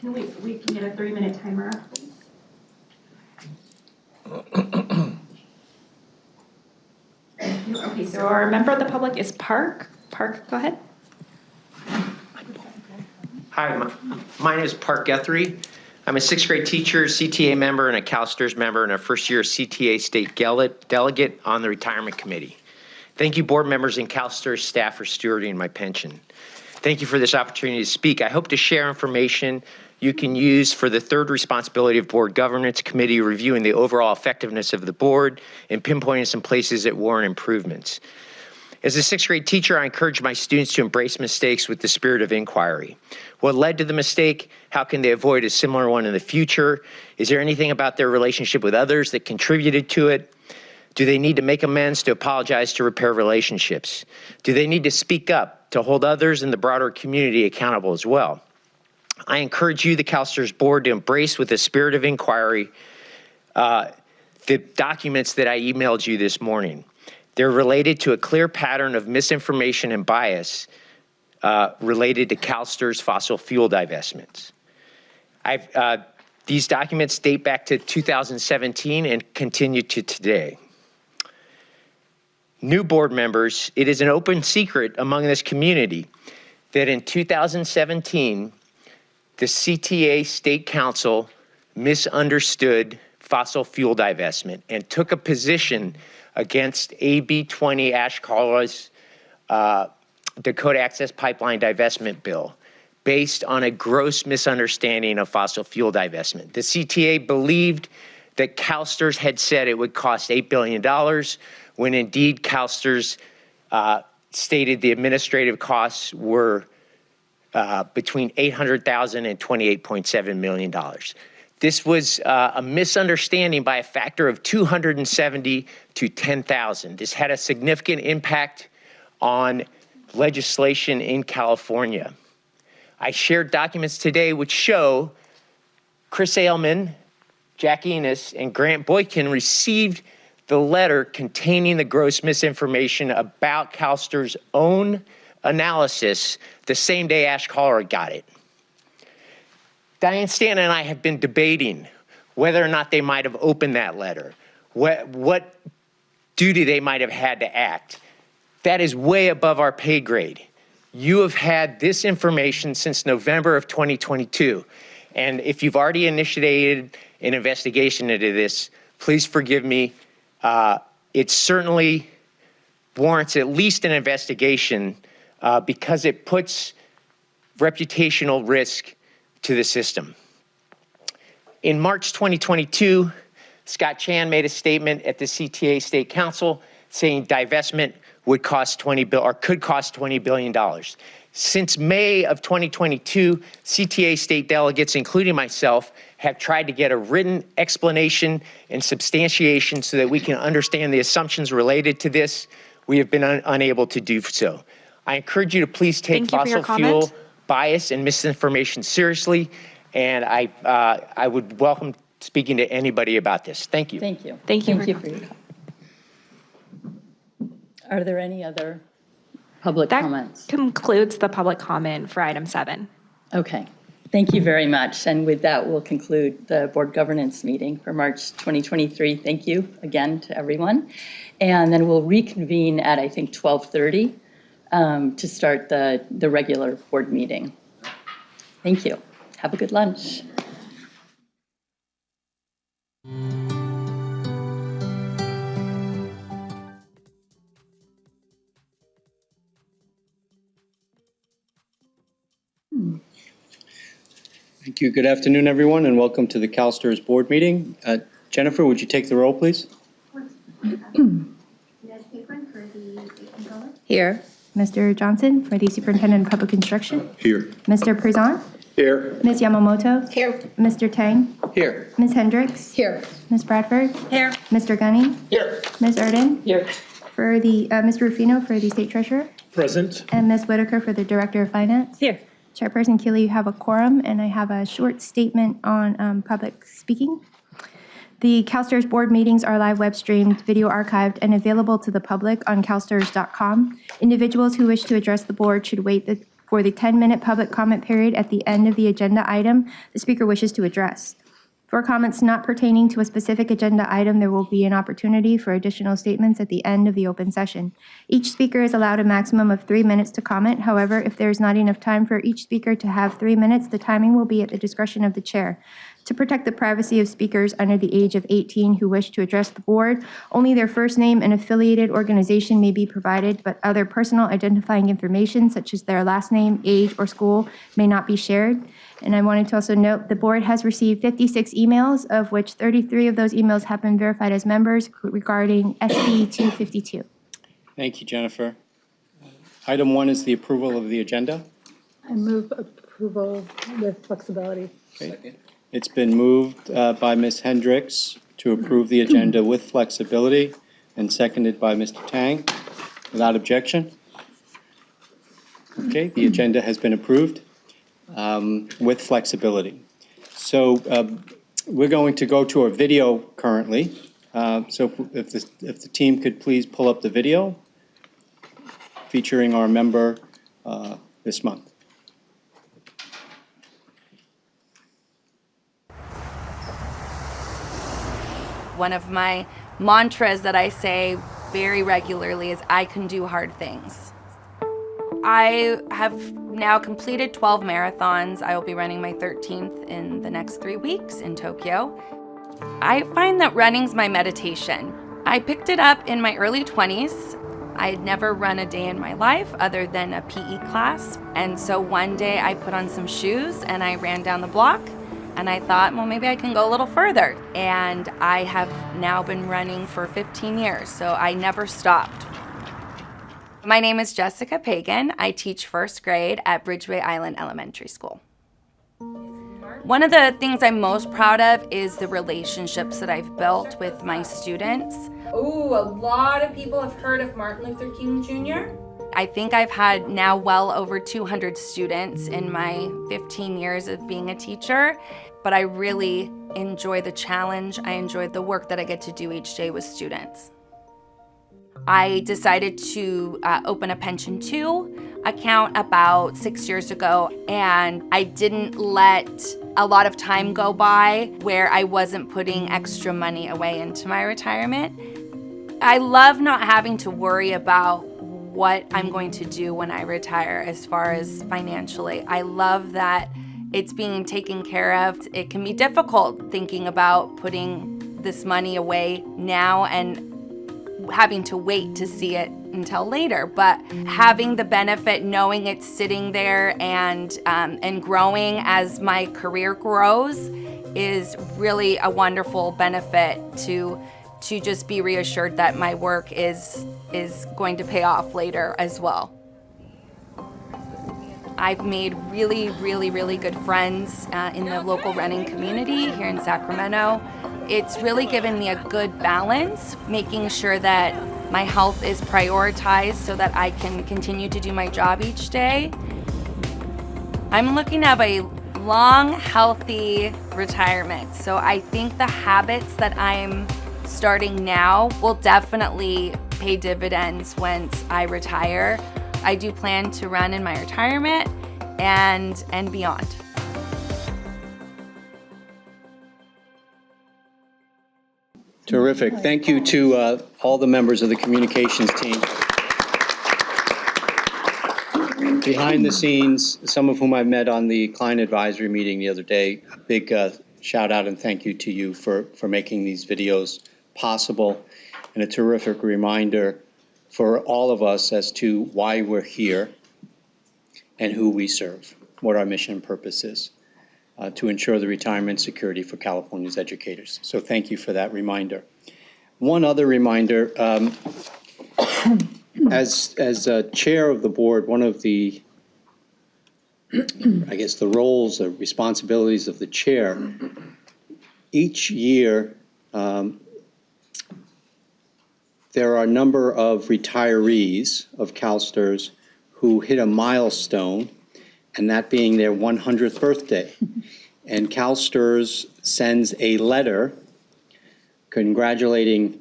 Can we can get a 3-minute timer up, please? Thank you. Okay, so our member of the public is Park. Park, go ahead. Hi, my name is Park Guthrie. I'm a 6th grade teacher, CTA member, and a CalSTRS member, and a first-year CTA state delegate on the retirement committee. Thank you, board members and CalSTRS staff, for stewarding my pension. Thank you for this opportunity to speak. I hope to share information you can use for the 3rd responsibility of board governance committee, reviewing the overall effectiveness of the board and pinpointing some places that warrant improvements. As a 6th grade teacher, I encourage my students to embrace mistakes with the spirit of inquiry. What led to the mistake? How can they avoid a similar one in the future? Is there anything about their relationship with others that contributed to it? Do they need to make amends, to apologize, to repair relationships? Do they need to speak up, to hold others in the broader community accountable as well? I encourage you, the CalSTRS board, to embrace with a spirit of inquiry the documents that I emailed you this morning. They're related to a clear pattern of misinformation and bias related to CalSTRS fossil fuel divestments. These documents date back to 2017 and continue to today. New board members, it is an open secret among this community that in 2017, the CTA State Council misunderstood fossil fuel divestment and took a position against AB 20 Ashkala's Dakota Access Pipeline divestment bill based on a gross misunderstanding of fossil fuel divestment. The CTA believed that CalSTRS had said it would cost $8 billion, when indeed CalSTRS stated the administrative costs were between $800,000 and $28.7 million. This was a misunderstanding by a factor of 270 to 10,000. This had a significant impact on legislation in California. I shared documents today which show Chris Ailman, Jack Enos, and Grant Boykin received the letter containing the gross misinformation about CalSTRS' own analysis the same day Ash Collar got it. Diane Stanton and I have been debating whether or not they might have opened that letter, what duty they might have had to act. That is way above our pay grade. You have had this information since November of 2022. And if you've already initiated an investigation into this, please forgive me. It certainly warrants at least an investigation because it puts reputational risk to the system. In March 2022, Scott Chan made a statement at the CTA State Council saying divestment would cost could cost $20 billion. Since May of 2022, CTA state delegates, including myself, have tried to get a written explanation and substantiation so that we can understand the assumptions related to this. We have been unable to do so. I encourage you to please take fossil fuel bias and misinformation seriously, and I would welcome speaking to anybody about this. Thank you. Thank you. Thank you. Thank you for your comment. Are there any other public comments? Concludes the public comment for item 7. Okay. Thank you very much. And with that, we'll conclude the board governance meeting for March 2023. Thank you again to everyone. And then we'll reconvene at, I think, 12:30 to start the regular board meeting. Thank you. Have a good lunch. Thank you. Good afternoon, everyone, and welcome to the CalSTRS board meeting. Jennifer, would you take the roll, please? Here. Mr. Johnson for the Superintendent of Public Instruction. Here. Mr. Prezant. Here. Ms. Yamamoto. Here. Mr. Tang. Here. Ms. Hendricks. Here. Ms. Bradford. Here. Mr. Gunning. Here. Ms. Erden. Here. For the, Mr. Rufino for the State Treasurer. Present. And Ms. Whitaker for the Director of Finance. Here. Chairperson Keeley, you have a quorum, and I have a short statement on public speaking. The CalSTRS board meetings are live web streamed, video archived, and available to the public on calstrs.com. Individuals who wish to address the board should wait for the 10-minute public comment period at the end of the agenda item the speaker wishes to address. For comments not pertaining to a specific agenda item, there will be an opportunity for additional statements at the end of the open session. Each speaker is allowed a maximum of 3 minutes to comment. However, if there is not enough time for each speaker to have 3 minutes, the timing will be at the discretion of the chair. To protect the privacy of speakers under the age of 18 who wish to address the board, only their first name and affiliated organization may be provided, but other personal identifying information such as their last name, age, or school may not be shared. And I wanted to also note the board has received 56 emails, of which 33 of those emails have been verified as members regarding SB 252. Thank you, Jennifer. Item 1 is the approval of the agenda. I move approval with flexibility. Okay. It's been moved by Ms. Hendricks to approve the agenda with flexibility and seconded by Mr. Tang. Without objection? Okay, the agenda has been approved with flexibility. So we're going to go to our video currently. So if the team could please pull up the video featuring our member this month. One of my mantras that I say very regularly is, I can do hard things. I have now completed 12 marathons. I will be running my 13th in the next 3 weeks in Tokyo. I find that running's my meditation. I picked it up in my early 20s. I had never run a day in my life other than a PE class. And so one day I put on some shoes and I ran down the block And I thought, well, maybe I can go a little further. And I have now been running for 15 years, so I never stopped. My name is Jessica Pagan. I teach first grade at Bridgeway Island Elementary School. One of the things I'm most proud of is the relationships that I've built with my students. Ooh, a lot of people have heard of Martin Luther King Jr. I think I've had now well over 200 students in my 15 years of being a teacher, but I really enjoy the challenge. I enjoy the work that I get to do each day with students. I decided to open a Pension 2 account about 6 years ago, and I didn't let a lot of time go by where I wasn't putting extra money away into my retirement. I love not having to worry about what I'm going to do when I retire as far as financially. I love that it's being taken care of. It can be difficult thinking about putting this money away now and having to wait to see it until later, but having the benefit, knowing it's sitting there and growing as my career grows is really a wonderful benefit to just be reassured that my work is going to pay off later as well. I've made really, really, really good friends in the local running community here in Sacramento. It's really given me a good balance, making sure that my health is prioritized so that I can continue to do my job each day. I'm looking at a long, healthy retirement. So I think the habits that I'm starting now will definitely pay dividends once I retire. I do plan to run in my retirement and beyond. Terrific. Thank you to all the members of the communications team. Behind the scenes, some of whom I met on the client advisory meeting the other day, a big shout out and thank you to you for making these videos possible, and a terrific reminder for all of us as to why we're here and who we serve, what our mission and purpose is. To ensure the retirement security for California's educators. So thank you for that reminder. One other reminder, as chair of the board, one of the, I guess, the roles or responsibilities of the chair, each year there are a number of retirees of CalSTRS who hit a milestone, and that being their 100th birthday. And CalSTRS sends a letter congratulating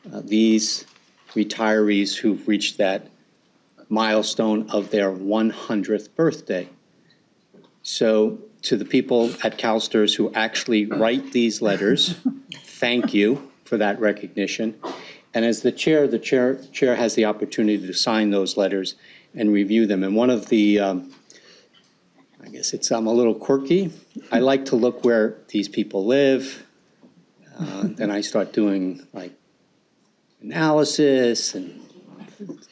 these retirees who've reached that milestone of their 100th birthday. So to the people at CalSTRS who actually write these letters, thank you for that recognition. And as the chair has the opportunity to sign those letters and review them. And one of the I guess I'm a little quirky. I like to look where these people live. Then I start doing like analysis and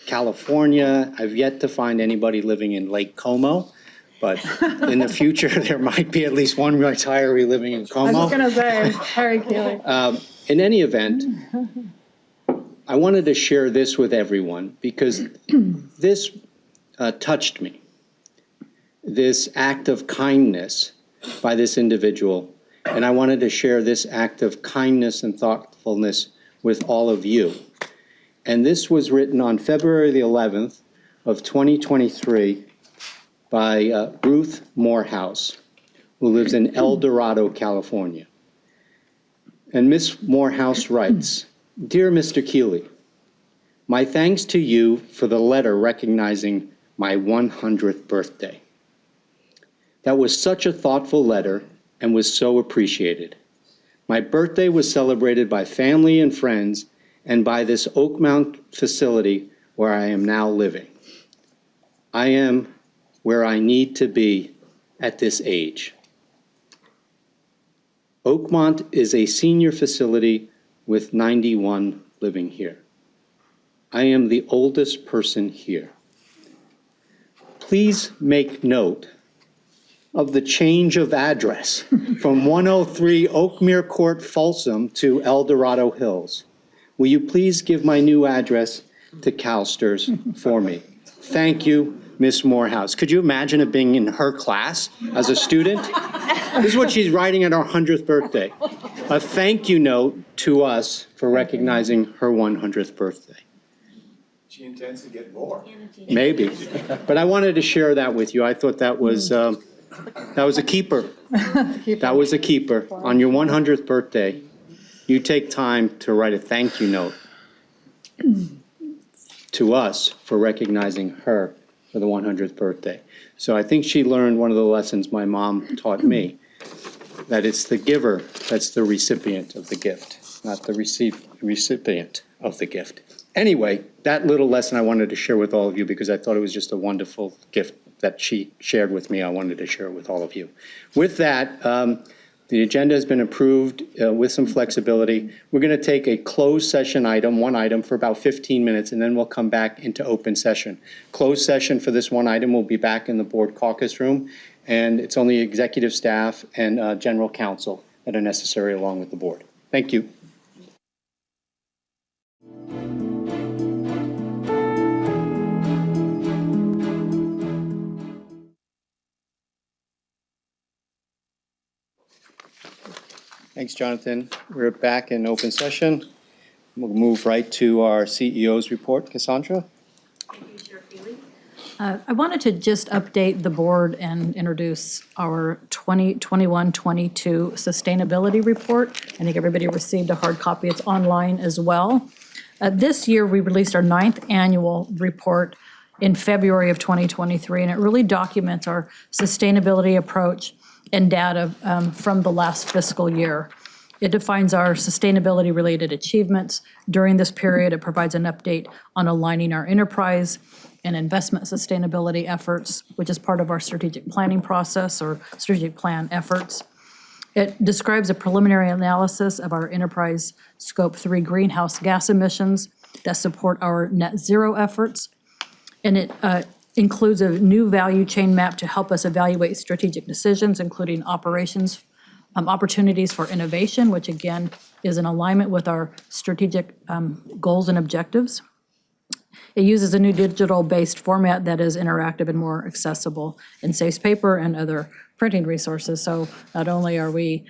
California. I've yet to find anybody living in Lake Como, but in the future there might be at least one retiree living in Como. I was just gonna say, Harry Keeley. In any event, I wanted to share this with everyone because this touched me. This act of kindness by this individual, and I wanted to share this act of kindness and thoughtfulness with all of you. And this was written on February the 11th of 2023 by Ruth Morehouse, who lives in El Dorado, California. And Ms. Morehouse writes, "Dear Mr. Keeley, my thanks to you for the letter recognizing my 100th birthday. That was such a thoughtful letter and was so appreciated. My birthday was celebrated by family and friends and by this Oakmount facility where I am now living. I am where I need to be at this age. Oakmont is a senior facility with 91 living here. I am the oldest person here. Please make note of the change of address from 103 Oakmere Court, Folsom to El Dorado Hills. Will you please give my new address to CalSTRS for me? Thank you, Miss Morehouse. Could you imagine it being in her class as a student? This is what she's writing at our 100th birthday. A thank you note to us for recognizing her 100th birthday. She intends to get more. Maybe, but I wanted to share that with you. I thought that was a keeper. That was a keeper. On your 100th birthday, you take time to write a thank you note to us for recognizing her for the 100th birthday. So I think she learned one of the lessons my mom taught me, that it's the giver that's the recipient of the gift, not the recipient of the gift. Anyway, that little lesson I wanted to share with all of you because I thought it was just a wonderful gift that she shared with me. I wanted to share it with all of you. With that, the agenda has been approved with some flexibility. We're going to take a closed session item, one item, for about 15 minutes, and then we'll come back into open session. Closed session for this one item will be back in the board caucus room, and it's only executive staff and general counsel that are necessary along with the board. Thank you. Thanks, Jonathan. We're back in open session. We'll move right to our CEO's report. Cassandra? I wanted to just update the board and introduce our 2021-22 sustainability report. I think everybody received a hard copy. It's online as well. This year, we released our 9th annual report in February of 2023, and it really documents our sustainability approach and data from the last fiscal year. It defines our sustainability-related achievements. During this period, it provides an update on aligning our enterprise and investment sustainability efforts, which is part of our strategic planning process or strategic plan efforts. It describes a preliminary analysis of our enterprise Scope 3 greenhouse gas emissions that support our net zero efforts. And it includes a new value chain map to help us evaluate strategic decisions, including operations, opportunities for innovation, which again is in alignment with our strategic goals and objectives. It uses a new digital-based format that is interactive and more accessible and saves paper and other printing resources. So not only are we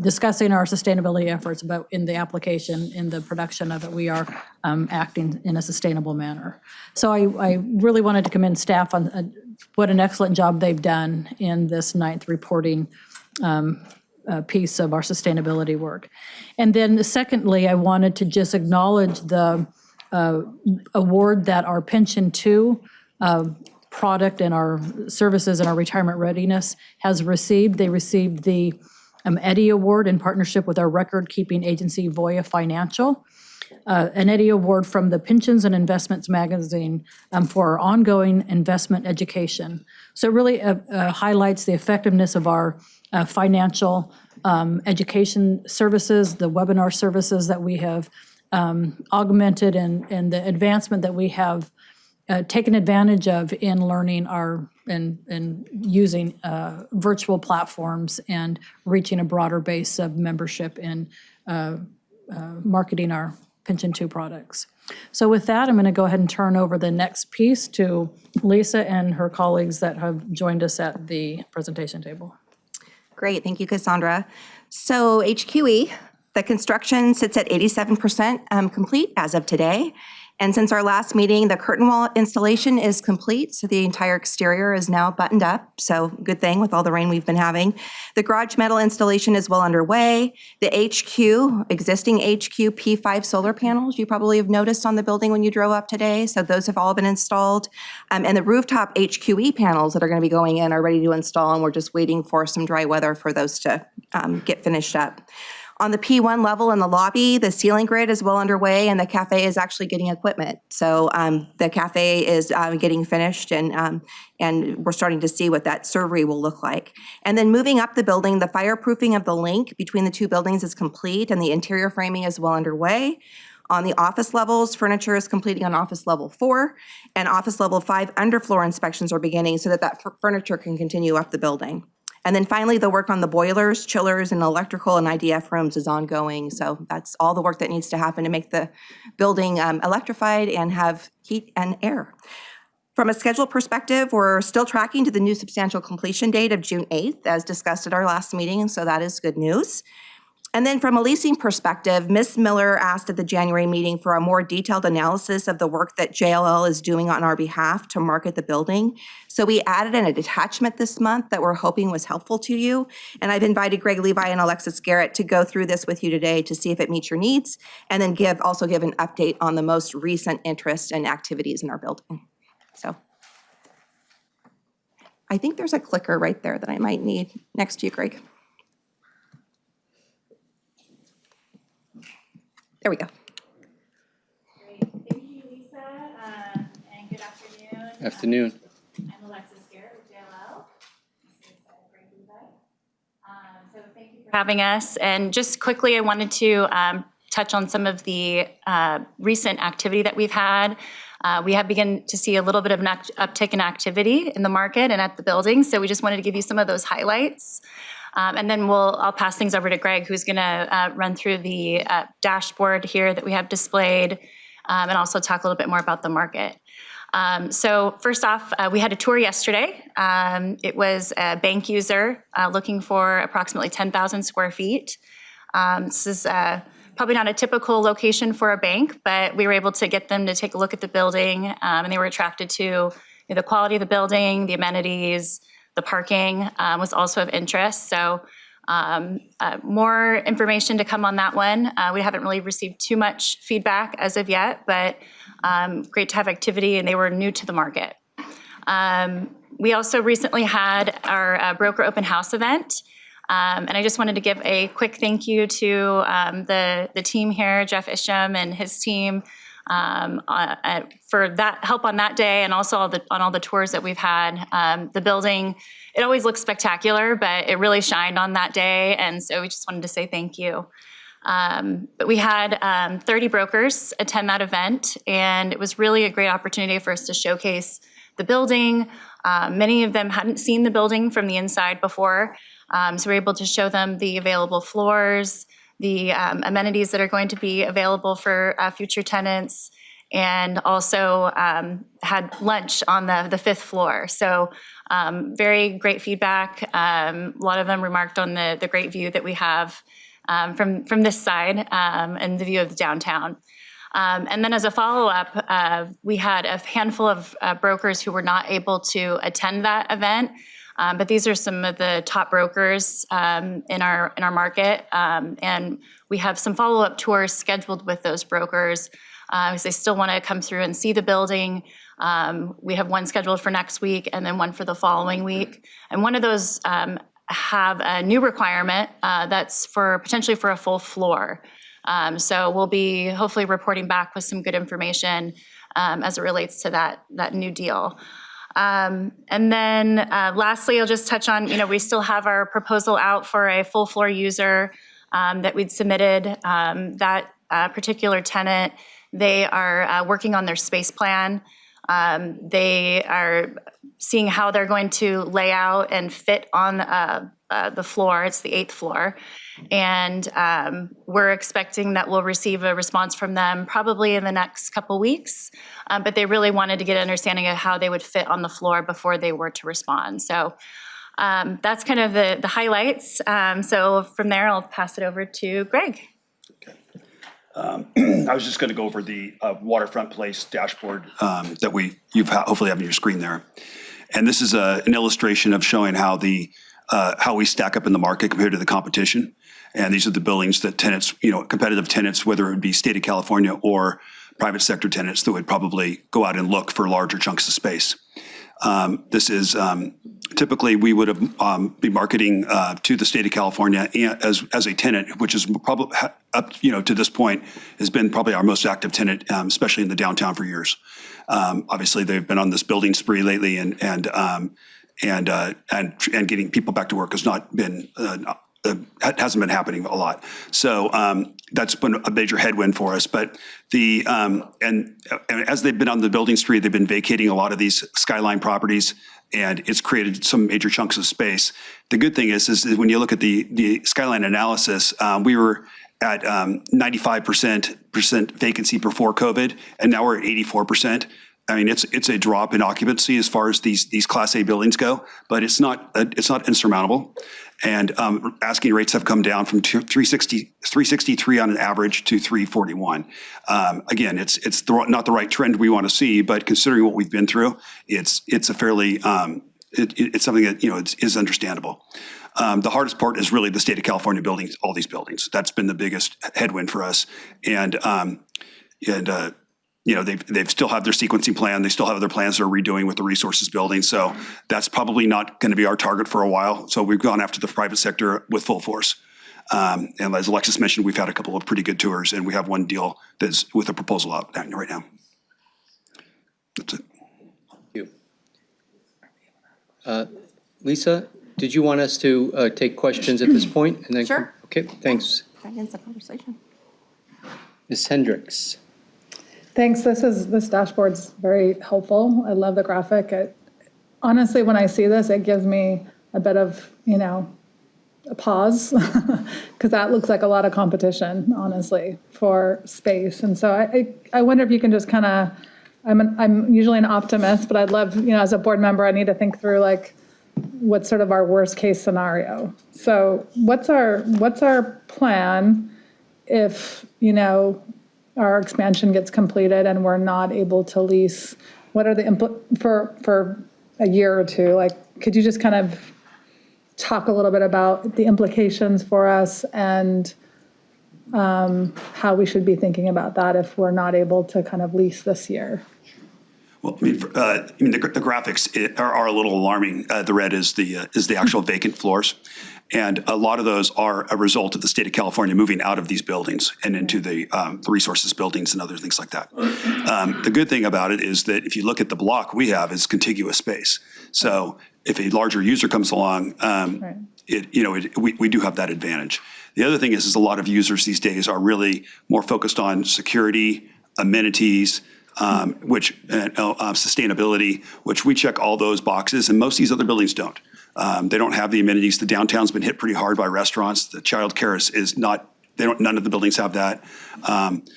discussing our sustainability efforts, but in the application, in the production of it, we are acting in a sustainable manner. So I really wanted to commend staff on what an excellent job they've done in this 9th reporting piece of our sustainability work. And then secondly, I wanted to just acknowledge the award that our Pension 2 product and our services and our retirement readiness has received. They received the Eddie Award in partnership with our record-keeping agency, Voya Financial, an Eddie Award from the Pensions and Investments magazine for our ongoing investment education. So it really highlights the effectiveness of our financial education services, the webinar services that we have augmented and the advancement that we have taken advantage of in learning and using virtual platforms and reaching a broader base of membership and marketing our Pension 2 products. So with that, I'm going to go ahead and turn over the next piece to Lisa and her colleagues that have joined us at the presentation table. Great, thank you, Cassandra. So HQE, the construction sits at 87% complete as of today. And since our last meeting, the curtain wall installation is complete, so the entire exterior is now buttoned up. So good thing with all the rain we've been having. The garage metal installation is well underway. The existing HQ P5 solar panels, you probably have noticed on the building when you drove up today. So those have all been installed. And the rooftop HQE panels that are going to be going in are ready to install, and we're just waiting for some dry weather for those to get finished up. On the P1 level in the lobby, the ceiling grid is well underway, and the cafe is actually getting equipment. So the cafe is getting finished, and we're starting to see what that servery will look like. And then moving up the building, the fireproofing of the link between the two buildings is complete, and the interior framing is well underway. On the office levels, furniture is completing on office level 4, and office level 5 underfloor inspections are beginning so that furniture can continue up the building. And then finally, the work on the boilers, chillers, and electrical and IDF rooms is ongoing. So that's all the work that needs to happen to make the building electrified and have heat and air. From a schedule perspective, we're still tracking to the new substantial completion date of June 8th, as discussed at our last meeting, so that is good news. And then from a leasing perspective, Ms. Miller asked at the January meeting for a more detailed analysis of the work that JLL is doing on our behalf to market the building. So we added an attachment this month that we're hoping was helpful to you. And I've invited Greg Levi and Alexis Garrett to go through this with you today to see if it meets your needs, and then also give an update on the most recent interest and activities in our building. So I think there's a clicker right there that I might need next to you, Greg. There we go. Great. Thank you, Lisa, and good afternoon. Afternoon. I'm Alexis Garrett with JLL. So thank you for having us. And just quickly, I wanted to touch on some of the recent activity that we've had. We have begun to see a little bit of an uptick in activity in the market and at the building. So we just wanted to give you some of those highlights. And then I'll pass things over to Greg, who's going to run through the dashboard here that we have displayed, and also talk a little bit more about the market. So first off, we had a tour yesterday. It was a bank user looking for approximately 10,000 square feet. This is probably not a typical location for a bank, but we were able to get them to take a look at the building, and they were attracted to the quality of the building, the amenities. The parking was also of interest. So more information to come on that one. We haven't really received too much feedback as of yet, but great to have activity, and they were new to the market. We also recently had our broker open house event. And I just wanted to give a quick thank you to the team here, Jeff Isham and his team, for that help on that day, and also on all the tours that we've had. The building, it always looks spectacular, but it really shined on that day, and so we just wanted to say thank you. But we had 30 brokers attend that event, and it was really a great opportunity for us to showcase the building. Many of them hadn't seen the building from the inside before, so we're able to show them the available floors, the amenities that are going to be available for future tenants, and also had lunch on the 5th floor. So very great feedback. A lot of them remarked on the great view that we have from this side and the view of the downtown. And then as a follow-up, we had a handful of brokers who were not able to attend that event. But these are some of the top brokers in our market, and we have some follow-up tours scheduled with those brokers because they still want to come through and see the building. We have one scheduled for next week and then one for the following week. And one of those have a new requirement that's potentially for a full floor. So we'll be hopefully reporting back with some good information as it relates to that new deal. And then lastly, I'll just touch on, we still have our proposal out for a full floor user that we'd submitted. That particular tenant, they are working on their space plan. They are seeing how they're going to lay out and fit on the floor. It's the 8th floor. And we're expecting that we'll receive a response from them probably in the next couple weeks. But they really wanted to get an understanding of how they would fit on the floor before they were to respond. So that's kind of the highlights. So from there, I'll pass it over to Greg. I was just going to go over the Waterfront Place dashboard that you've hopefully have on your screen there. And this is an illustration of showing how we stack up in the market compared to the competition. And these are the buildings that tenants, competitive tenants, whether it would be state of California or private sector tenants, that would probably go out and look for larger chunks of space. This is typically we would have be marketing to the state of California as a tenant, which is probably up to this point has been probably our most active tenant, especially in the downtown for years. Obviously, they've been on this building spree lately, and getting people back to work has not been hasn't been happening a lot. So that's been a major headwind for us. But and as they've been on the building spree, they've been vacating a lot of these skyline properties, and it's created some major chunks of space. The good thing is when you look at the skyline analysis, we were at 95% vacancy before COVID, and now we're at 84%. I mean, it's a drop in occupancy as far as these Class A buildings go, but it's not insurmountable. And asking rates have come down from 363 on an average to 341. Again, it's not the right trend we want to see, but considering what we've been through, it's a fairly it's something that is understandable. The hardest part is really the state of California building all these buildings. That's been the biggest headwind for us, and they still have their sequencing plan. They still have other plans they're redoing with the resources building. So that's probably not going to be our target for a while. So we've gone after the private sector with full force. And as Alexis mentioned, we've had a couple of pretty good tours, and we have one deal that's with a proposal out right now. That's it. Thank you. Lisa, did you want us to take questions at this point? And then, Sure. Okay, thanks. That ends the conversation. Ms. Hendricks. Thanks. This dashboard's very helpful. I love the graphic. Honestly, when I see this, it gives me a bit of, a pause because that looks like a lot of competition, honestly, for space. And so I wonder if you can just kind of, I'm usually an optimist, but I'd love, as a board member, I need to think through like what's sort of our worst case scenario. So what's our plan if, our expansion gets completed and we're not able to lease? What are the for a year or two? Like, could you just kind of talk a little bit about the implications for us and how we should be thinking about that if we're not able to kind of lease this year? Well, the graphics are a little alarming. The red is the actual vacant floors. And a lot of those are a result of the state of California moving out of these buildings and into the resources buildings and other things like that. The good thing about it is that if you look at the block we have, is contiguous space. So if a larger user comes along, we do have that advantage. The other thing is a lot of users these days are really more focused on security, amenities, sustainability, which we check all those boxes, and most of these other buildings don't. They don't have the amenities. The downtown's been hit pretty hard by restaurants. The childcare is not. None of the buildings have that. And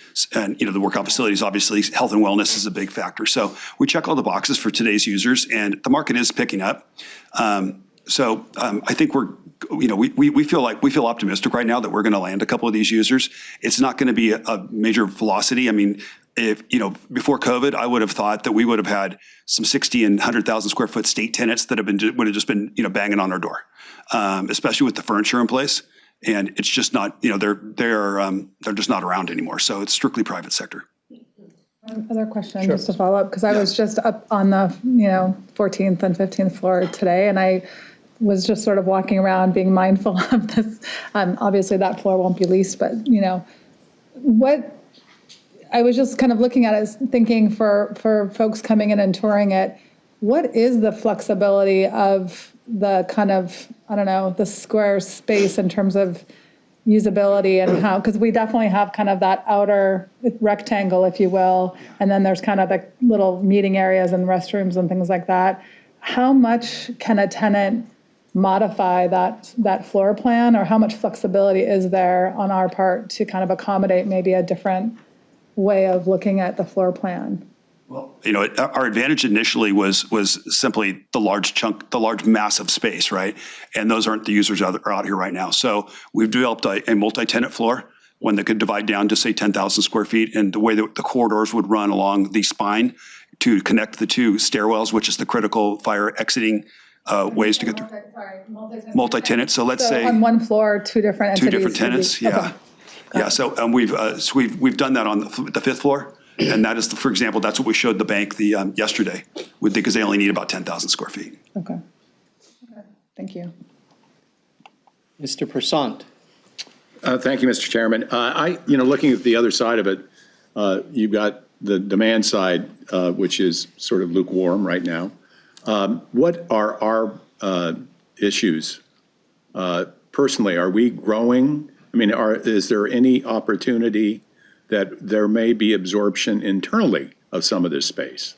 the workout facilities, obviously, health and wellness is a big factor. So we check all the boxes for today's users, and the market is picking up. I think we feel optimistic right now that we're going to land a couple of these users. It's not going to be a major velocity. I mean, if before COVID, I would have thought that we would have had some 60 and 100,000 square foot state tenants that would have just been banging on our door, especially with the furniture in place. And it's just not they're just not around anymore. So it's strictly private sector. One other question, just to follow up, because I was just up on the 14th and 15th floor today, and I was just sort of walking around being mindful of this. Obviously, that floor won't be leased, but what I was just kind of looking at it, thinking for folks coming in and touring it, what is the flexibility of the kind of, the square space in terms of usability and how, because we definitely have kind of that outer rectangle, if you will, and then there's kind of the little meeting areas and restrooms and things like that. How much can a tenant modify that floor plan, or how much flexibility is there on our part to kind of accommodate maybe a different way of looking at the floor plan? Well, our advantage initially was simply the large mass of space, right? And those aren't the users that are out here right now. So we've developed a multi-tenant floor, one that could divide down to say 10,000 square feet, and the way that the corridors would run along the spine to connect the two stairwells, which is the critical fire exiting ways to get through. Multi-tenant. So let's say on one floor, two different entities. Two different tenants. Yeah. Okay. Yeah. So we've done that on the fifth floor. And that is, for example, that's what we showed the bank yesterday, because they only need about 10,000 square feet. Okay. Thank you. Mr. Persant. Thank you, Mr. Chairman. Looking at the other side of it, you've got the demand side, which is sort of lukewarm right now. What are our issues personally, are we growing? I mean, is there any opportunity that there may be absorption internally of some of this space?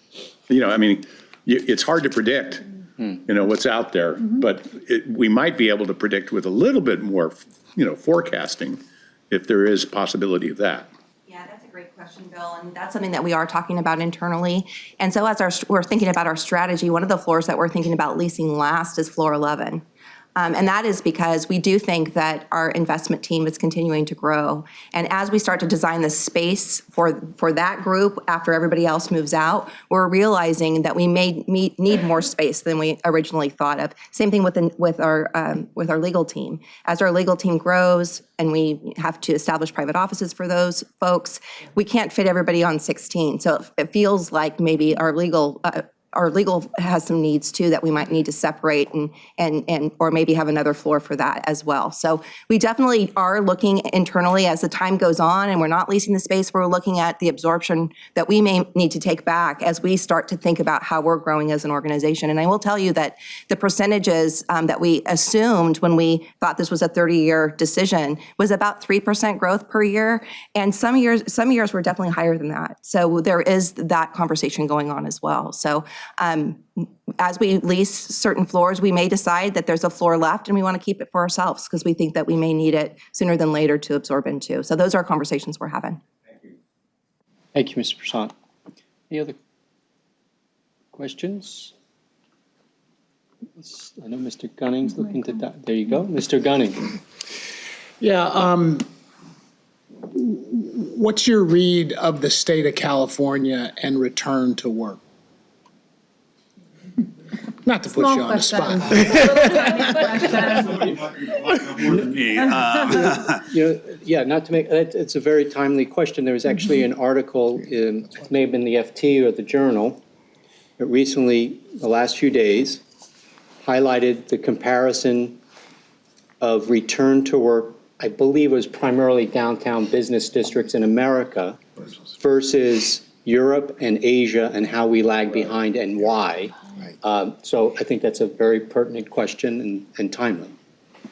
You know, I mean, it's hard to predict, you know, what's out there, but we might be able to predict with a little bit more, you know, forecasting if there is possibility of that. Yeah, that's a great question, Bill, and that's something that we are talking about internally. And so as we're thinking about our strategy, one of the floors that we're thinking about leasing last is floor 11. And that is because we do think that our investment team is continuing to grow. And as we start to design the space for that group after everybody else moves out, we're realizing that we may need more space than we originally thought of. Same thing with our legal team. As our legal team grows and we have to establish private offices for those folks, we can't fit everybody on 16. So it feels like maybe our legal has some needs too that we might need to separate and or maybe have another floor for that as well. So we definitely are looking internally as the time goes on, and we're not leasing the space. We're looking at the absorption that we may need to take back as we start to think about how we're growing as an organization. And I will tell you that the percentages that we assumed when we thought this was a 30-year decision was about 3% growth per year. And some years were definitely higher than that. So there is that conversation going on as well. So as we lease certain floors, we may decide that there's a floor left and we want to keep it for ourselves because we think that we may need it sooner than later to absorb into. So those are conversations we're having. Thank you, Mr. Prasad. Any other questions? I know Mr. Gunning's looking to that. There you go, Mr. Gunning. Yeah, what's your read of the state of California and return to work? Not to put you on the spot. Not to make, it's a very timely question. There was actually an article, it may have been the FT or the Journal, that recently, the last few days, highlighted the comparison of return to work, I believe it was primarily downtown business districts in America versus Europe and Asia and how we lag behind and why. So I think that's a very pertinent question and timely.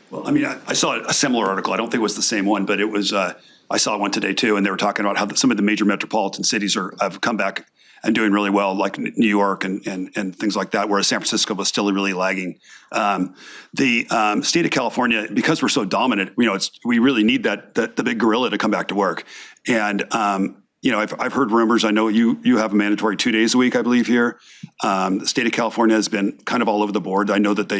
Well, I mean, I saw a similar article. I don't think it was the same one, but it was, I saw one today too, and they were talking about how some of the major metropolitan cities have come back and doing really well, like New York and things like that, whereas San Francisco was still really lagging. The state of California, because we're so dominant, you know, we really need the big gorilla to come back to work. And you know, I've heard rumors. I know you have a mandatory 2 days a week, I believe, here. The state of California has been kind of all over the board. I know that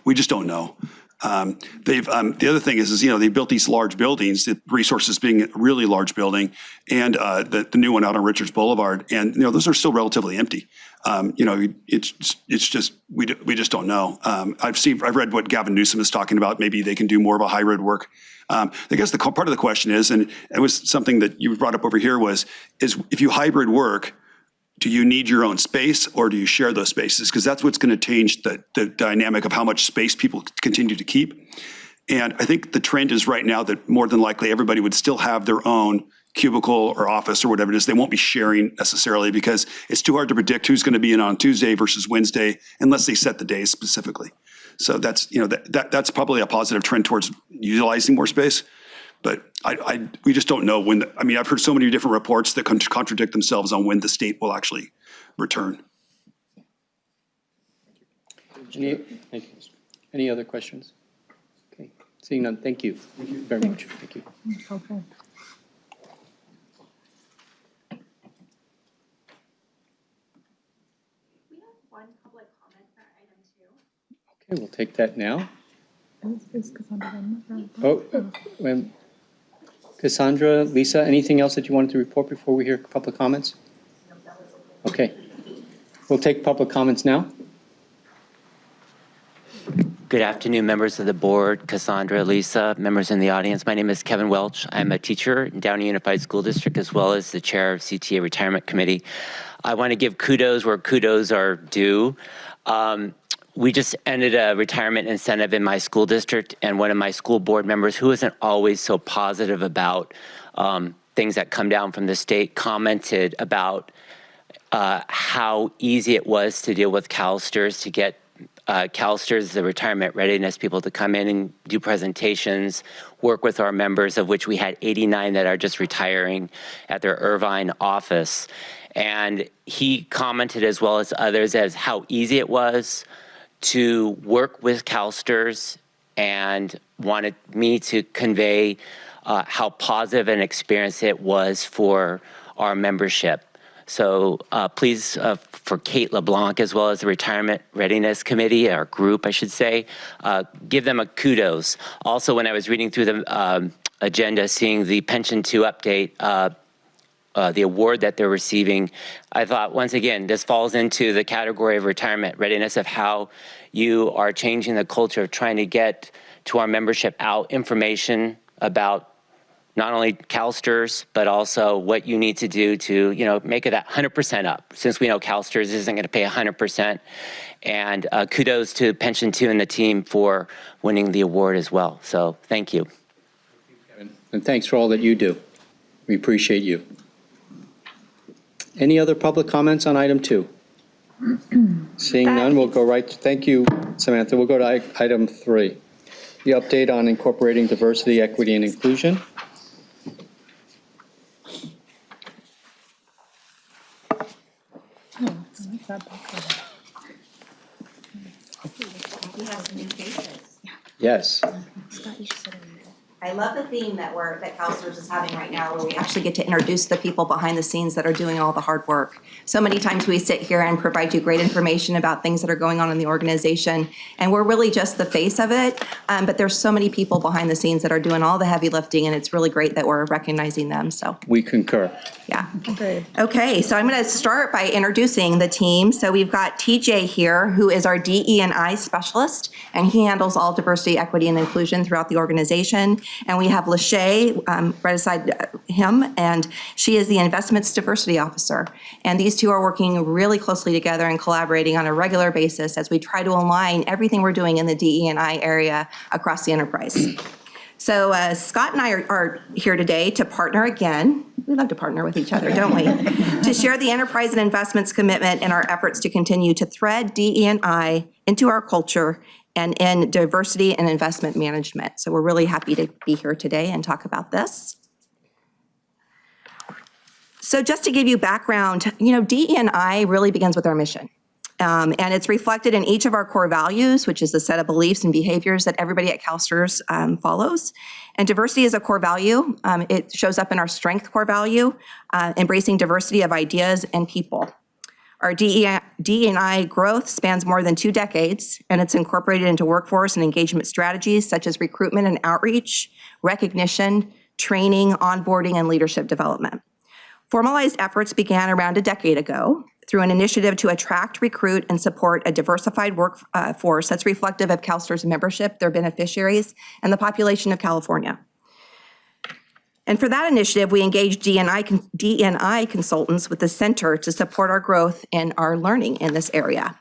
we just don't know. The other thing is you know, they built these large buildings, the Resources being a really large building, and the new one out on Richards Boulevard, and you know, those are still relatively empty. You know, it's just we just don't know. I've read what Gavin Newsom is talking about. Maybe they can do more of a hybrid work. I guess the part of the question is, and it was something that you brought up over here, is if you hybrid work, do you need your own space or do you share those spaces? Because that's what's going to change the dynamic of how much space people continue to keep. And I think the trend is right now that more than likely everybody would still have their own cubicle or office or whatever it is. They won't be sharing necessarily because it's too hard to predict who's going to be in on Tuesday versus Wednesday unless they set the days specifically. So that's, you know, that's probably a positive trend towards utilizing more space. But we just don't know when. I mean, I've heard so many different reports that contradict themselves on when the state will actually return. Any other questions? Okay, seeing none. Thank you. Thank you very much. Thank you. Okay. Okay, we'll take that now. Is Cassandra Oh, Cassandra, Lisa, anything else that you wanted to report before we hear public comments? Okay, we'll take public comments now. Good afternoon, members of the board, Cassandra, Lisa, members in the audience. My name is Kevin Welch. I'm a teacher in Downey Unified School District as well as the chair of CTA Retirement Committee. I want to give kudos where kudos are due. We just ended a retirement incentive in my school district, and one of my school board members, who isn't always so positive about things that come down from the state, commented about how easy it was to deal with CalSTRS to get CalSTRS, the retirement readiness people, to come in and do presentations, work with our members, of which we had 89 that are just retiring at their Irvine office. And he commented, as well as others, as how easy it was to work with CalSTRS, and wanted me to convey how positive an experience it was for our membership. So please, for Kate LeBlanc, as well as the Retirement Readiness Committee, our group, I should say, give them a kudos. Also, when I was reading through the agenda, seeing the Pension 2 update, the award that they're receiving, I thought, once again, this falls into the category of retirement readiness, of how you are changing the culture of trying to get to our membership out information about not only CalSTRS, but also what you need to do to, make it 100% up, since we know CalSTRS isn't going to pay 100%. And kudos to Pension 2 and the team for winning the award as well. So thank you. And thanks for all that you do. We appreciate you. Any other public comments on item 2? Seeing none, we'll go right, thank you, Samantha. We'll go to item 3. The update on incorporating diversity, equity, and inclusion. Yes. I love the theme that CalSTRS is having right now, where we actually get to introduce the people behind the scenes that are doing all the hard work. So many times we sit here and provide you great information about things that are going on in the organization, and we're really just the face of it. But there's so many people behind the scenes that are doing all the heavy lifting, and it's really great that we're recognizing them. So we concur. Yeah. Okay, so I'm going to start by introducing the team. So we've got TJ here, who is our DE&I specialist, and he handles all diversity, equity, and inclusion throughout the organization. And we have Lachey right beside him, and she is the investments diversity officer. And these two are working really closely together and collaborating on a regular basis as we try to align everything we're doing in the DE&I area across the enterprise. So Scott and I are here today to partner again. We love to partner with each other, don't we? To share the enterprise and investments commitment in our efforts to continue to thread DE&I into our culture and in diversity and investment management. So we're really happy to be here today and talk about this. So just to give you background, DE&I really begins with our mission. And it's reflected in each of our core values, which is the set of beliefs and behaviors that everybody at CalSTRS follows. And diversity is a core value. It shows up in our strength core value, embracing diversity of ideas and people. Our DE&I growth spans more than 2 decades, and it's incorporated into workforce and engagement strategies such as recruitment and outreach, recognition, training, onboarding, and leadership development. Formalized efforts began around a decade ago through an initiative to attract, recruit, and support a diversified workforce that's reflective of CalSTRS membership, their beneficiaries, and the population of California. And for that initiative, we engaged DE&I consultants with the center to support our growth and our learning in this area.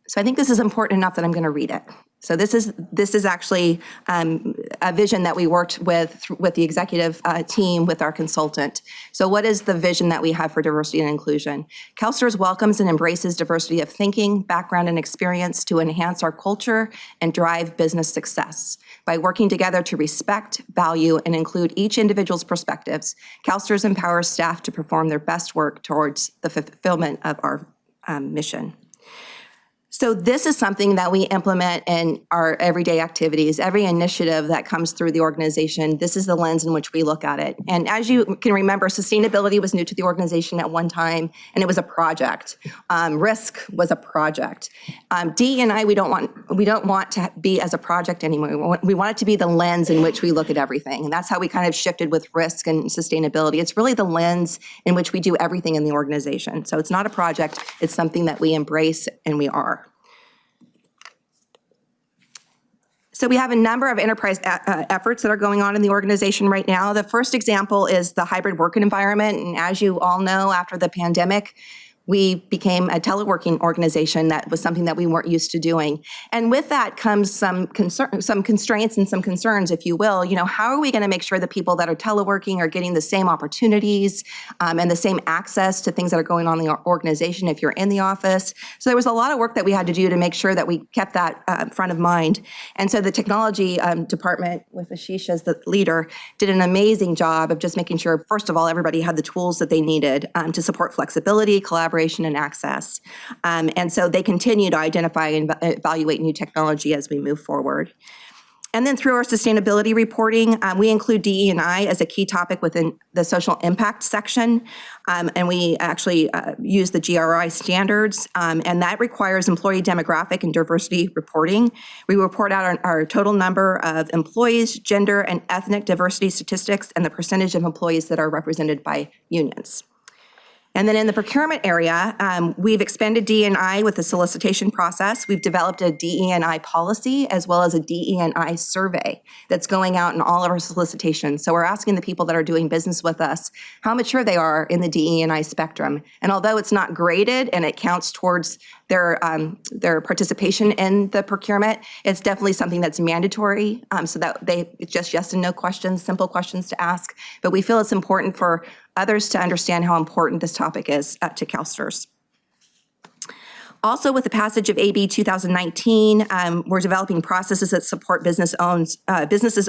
So I think this is important enough that I'm going to read it. So this is actually a vision that we worked with the executive team with our consultant. So what is the vision that we have for diversity and inclusion? CalSTRS welcomes and embraces diversity of thinking, background, and experience to enhance our culture and drive business success. By working together to respect, value, and include each individual's perspectives, CalSTRS empowers staff to perform their best work towards the fulfillment of our mission. So this is something that we implement in our everyday activities, every initiative that comes through the organization. This is the lens in which we look at it. And as you can remember, sustainability was new to the organization at one time, and it was a project. Risk was a project. DE&I, we don't want to be as a project anymore. We want it to be the lens in which we look at everything. And that's how we kind of shifted with risk and sustainability. It's really the lens in which we do everything in the organization. So it's not a project, it's something that we embrace and we are. So we have a number of enterprise efforts that are going on in the organization right now. The first example is the hybrid working environment. And as you all know, after the pandemic, We became a teleworking organization. That was something that we weren't used to doing. And with that comes some constraints and some concerns, if you will. How are we going to make sure that people that are teleworking are getting the same opportunities and the same access to things that are going on in the organization if you're in the office? So there was a lot of work that we had to do to make sure that we kept that front of mind. And so the technology department, with Ashish as the leader, did an amazing job of just making sure, first of all, everybody had the tools that they needed to support flexibility, collaboration, and access. And so they continue to identify and evaluate new technology as we move forward. And then through our sustainability reporting, we include DE&I as a key topic within the social impact section. And we actually use the GRI standards, and that requires employee demographic and diversity reporting. We report out our total number of employees, gender and ethnic diversity statistics, and the percentage of employees that are represented by unions. And then in the procurement area, we've expanded DE&I with the solicitation process. We've developed a DE&I policy as well as a DE&I survey that's going out in all of our solicitations. So we're asking the people that are doing business with us how mature they are in the DE&I spectrum. And although it's not graded and it counts towards their participation in the procurement, it's definitely something that's mandatory, so that it's just yes and no questions, simple questions to ask. But we feel it's important for others to understand how important this topic is to CalSTRS. Also, with the passage of AB 2019, we're developing processes that support businesses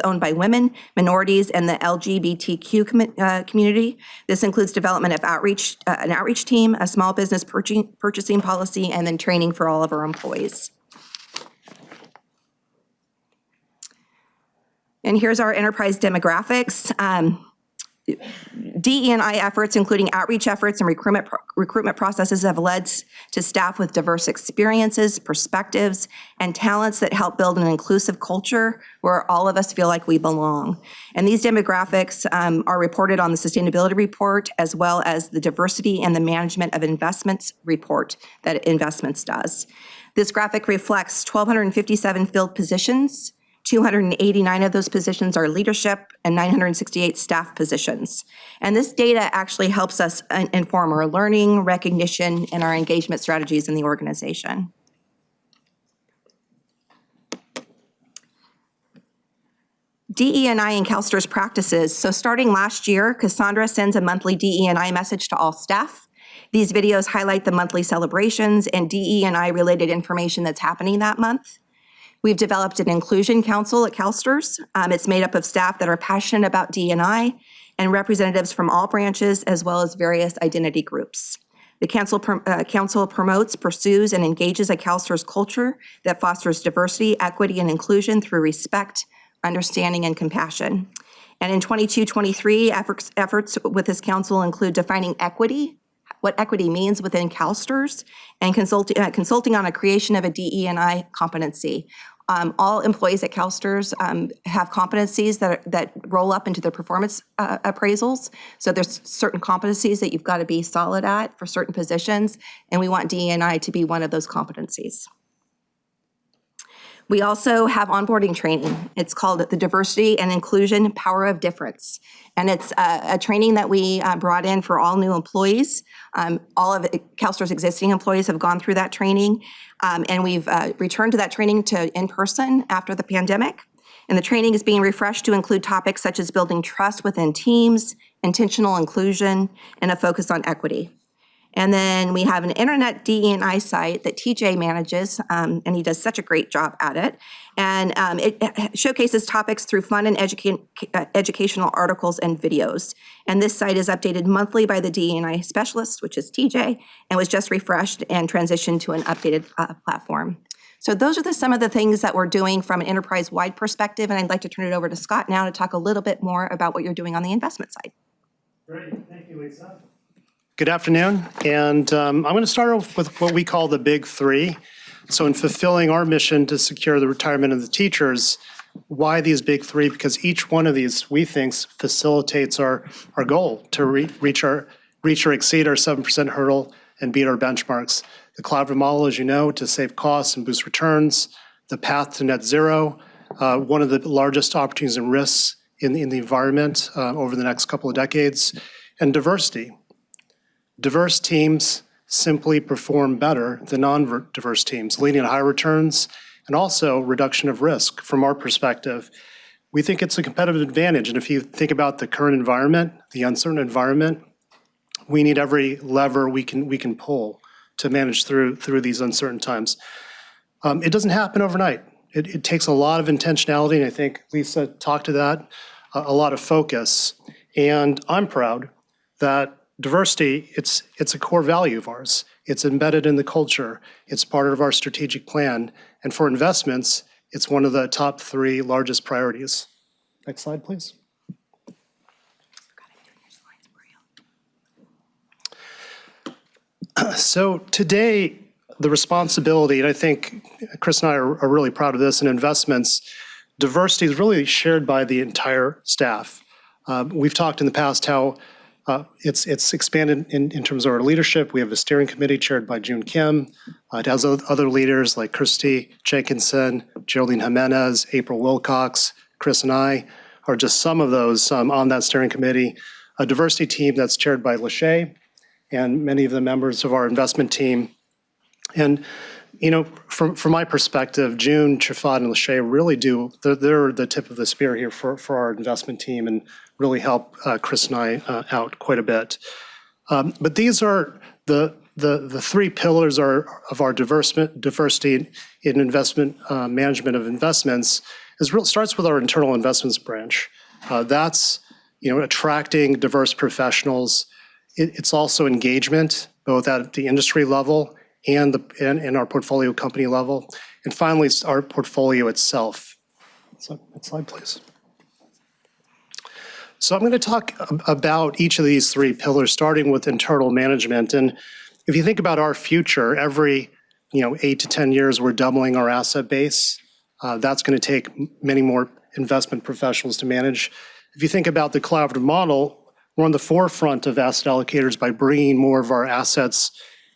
owned by women, minorities, and the LGBTQ community. This includes development of an outreach team, a small business purchasing policy, and then training for all of our employees. And here's our enterprise demographics. DE&I efforts, including outreach efforts and recruitment processes, have led to staff with diverse experiences, perspectives, and talents that help build an inclusive culture where all of us feel like we belong. And these demographics are reported on the sustainability report, as well as the diversity and the management of investments report that Investments does. This graphic reflects 1,257 filled positions. 289 of those positions are leadership and 968 staff positions. And this data actually helps us inform our learning, recognition, and our engagement strategies in the organization. DE&I and CalSTRS practices. So starting last year, Cassandra sends a monthly DE&I message to all staff. These videos highlight the monthly celebrations and DE&I related information that's happening that month. We've developed an inclusion council at CalSTRS. It's made up of staff that are passionate about D&I and representatives from all branches, as well as various identity groups. The council promotes, pursues, and engages a CalSTRS culture that fosters diversity, equity, and inclusion through respect, understanding, and compassion. And in 22-23, efforts with this council include defining equity, what equity means within CalSTRS, and consulting on a creation of a DE&I competency. All employees at CalSTRS have competencies that roll up into their performance appraisals. So there's certain competencies that you've got to be solid at for certain positions, and we want DE&I to be one of those competencies. We also have onboarding training. It's called the Diversity and Inclusion Power of Difference. And it's a training that we brought in for all new employees. All of CalSTRS existing employees have gone through that training. And we've returned to that training to in-person after the pandemic. And the training is being refreshed to include topics such as building trust within teams, intentional inclusion, and a focus on equity. And then we have an internet DE&I site that TJ manages, and he does such a great job at it. And it showcases topics through fun and educational articles and videos. And this site is updated monthly by the DE&I specialist, which is TJ, and was just refreshed and transitioned to an updated platform. So those are some of the things that we're doing from an enterprise-wide perspective, and I'd like to turn it over to Scott now to talk a little bit more about what you're doing on the investment side. Great, thank you, Lisa. Good afternoon, and I'm going to start off with what we call the big three. So in fulfilling our mission to secure the retirement of the teachers, why these big three? Because each one of these, we think, facilitates our goal to reach or exceed our 7% hurdle and beat our benchmarks. The collaborative model, as you know, to save costs and boost returns, the path to net zero, one of the largest opportunities and risks in the environment over the next couple of decades, and diversity. Diverse teams simply perform better than non-diverse teams, leading to high returns and also reduction of risk from our perspective. We think it's a competitive advantage. And if you think about the current environment, the uncertain environment, we need every lever we can pull to manage through these uncertain times. It doesn't happen overnight. It takes a lot of intentionality, and I think Lisa talked to that, a lot of focus. And I'm proud that diversity, it's a core value of ours. It's embedded in the culture. It's part of our strategic plan. And for investments, it's one of the top 3 largest priorities. Next slide, please. So today, the responsibility, and I think Chris and I are really proud of this, in investments, diversity is really shared by the entire staff. We've talked in the past how it's expanded in terms of our leadership. We have a steering committee chaired by June Kim. It has other leaders like Kirsty Jenkinson, Geraldine Jimenez, April Wilcox, Chris and I are just some of those on that steering committee. A diversity team that's chaired by Lachey and many of the members of our investment team. And, you know, from my perspective, June, Trifad, and Lachey really they're the tip of the spear here for our investment team and really help Chris and I out quite a bit. But these are the 3 pillars of our diversity in investment management of investments. Starts with our internal investments branch. That's, you know, attracting diverse professionals. It's also engagement, both at the industry level and our portfolio company level. And finally, it's our portfolio itself. So next slide, please. So I'm going to talk about each of these 3 pillars, starting with internal management. And if you think about our future, every 8 to 10 years, we're doubling our asset base. That's going to take many more investment professionals to manage. If you think about the collaborative model, we're on the forefront of asset allocators by bringing more of our assets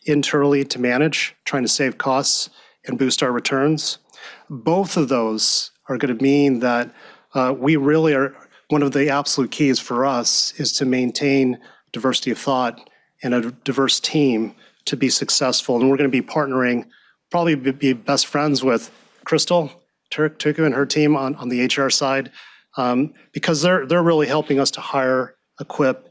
internally to manage, trying to save costs and boost our returns. Both of those are going to mean that we really are, one of the absolute keys for us is to maintain diversity of thought and a diverse team to be successful. And we're going to be partnering, probably be best friends with Crystal Turku and her team on the HR side, because they're really helping us to hire, equip,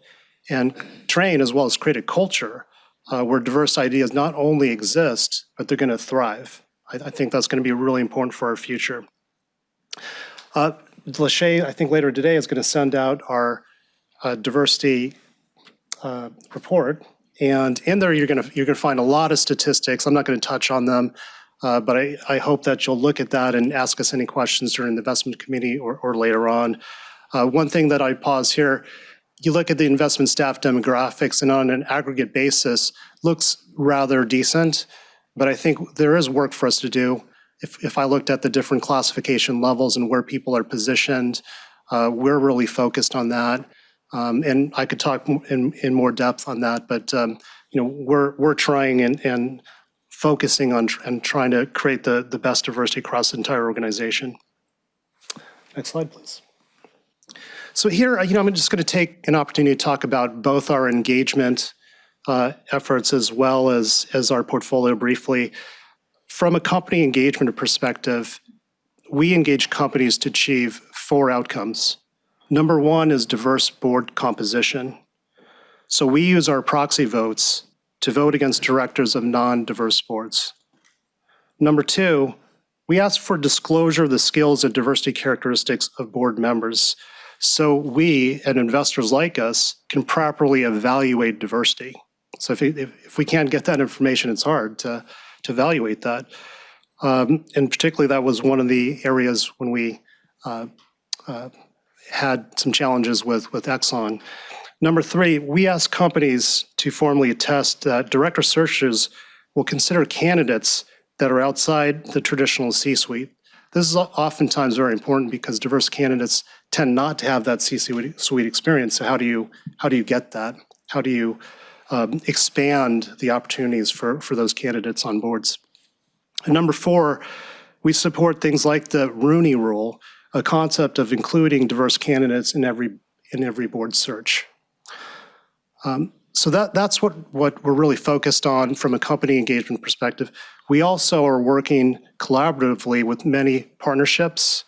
and train, as well as create a culture where diverse ideas not only exist, but they're going to thrive. I think that's going to be really important for our future. Lachey, I think later today, is going to send out our diversity report, and in there you're going to find a lot of statistics. I'm not going to touch on them, but I hope that you'll look at that and ask us any questions during the investment committee or later on. One thing that I pause here. You look at the investment staff demographics, and on an aggregate basis, looks rather decent, but I think there is work for us to do. If I looked at the different classification levels and where people are positioned, we're really focused on that. And I could talk in more depth on that, but we're trying and focusing on and trying to create the best diversity across the entire organization. Next slide, please. So here, I'm just going to take an opportunity to talk about both our engagement efforts as well as our portfolio briefly. From a company engagement perspective, we engage companies to achieve 4 outcomes. Number 1 is diverse board composition. So we use our proxy votes to vote against directors of non-diverse boards. Number 2, we ask for disclosure of the skills and diversity characteristics of board members, so we and investors like us can properly evaluate diversity. So if we can't get that information, it's hard to evaluate that. And particularly that was one of the areas when we had some challenges with Exxon. Number 3, we ask companies to formally attest that director searches will consider candidates that are outside the traditional C-suite. This is oftentimes very important because diverse candidates tend not to have that C-suite experience. So how do you get that? How do you expand the opportunities for those candidates on boards? And number 4, we support things like the Rooney Rule, a concept of including diverse candidates in every board search. So that's what we're really focused on from a company engagement perspective. We also are working collaboratively with many partnerships.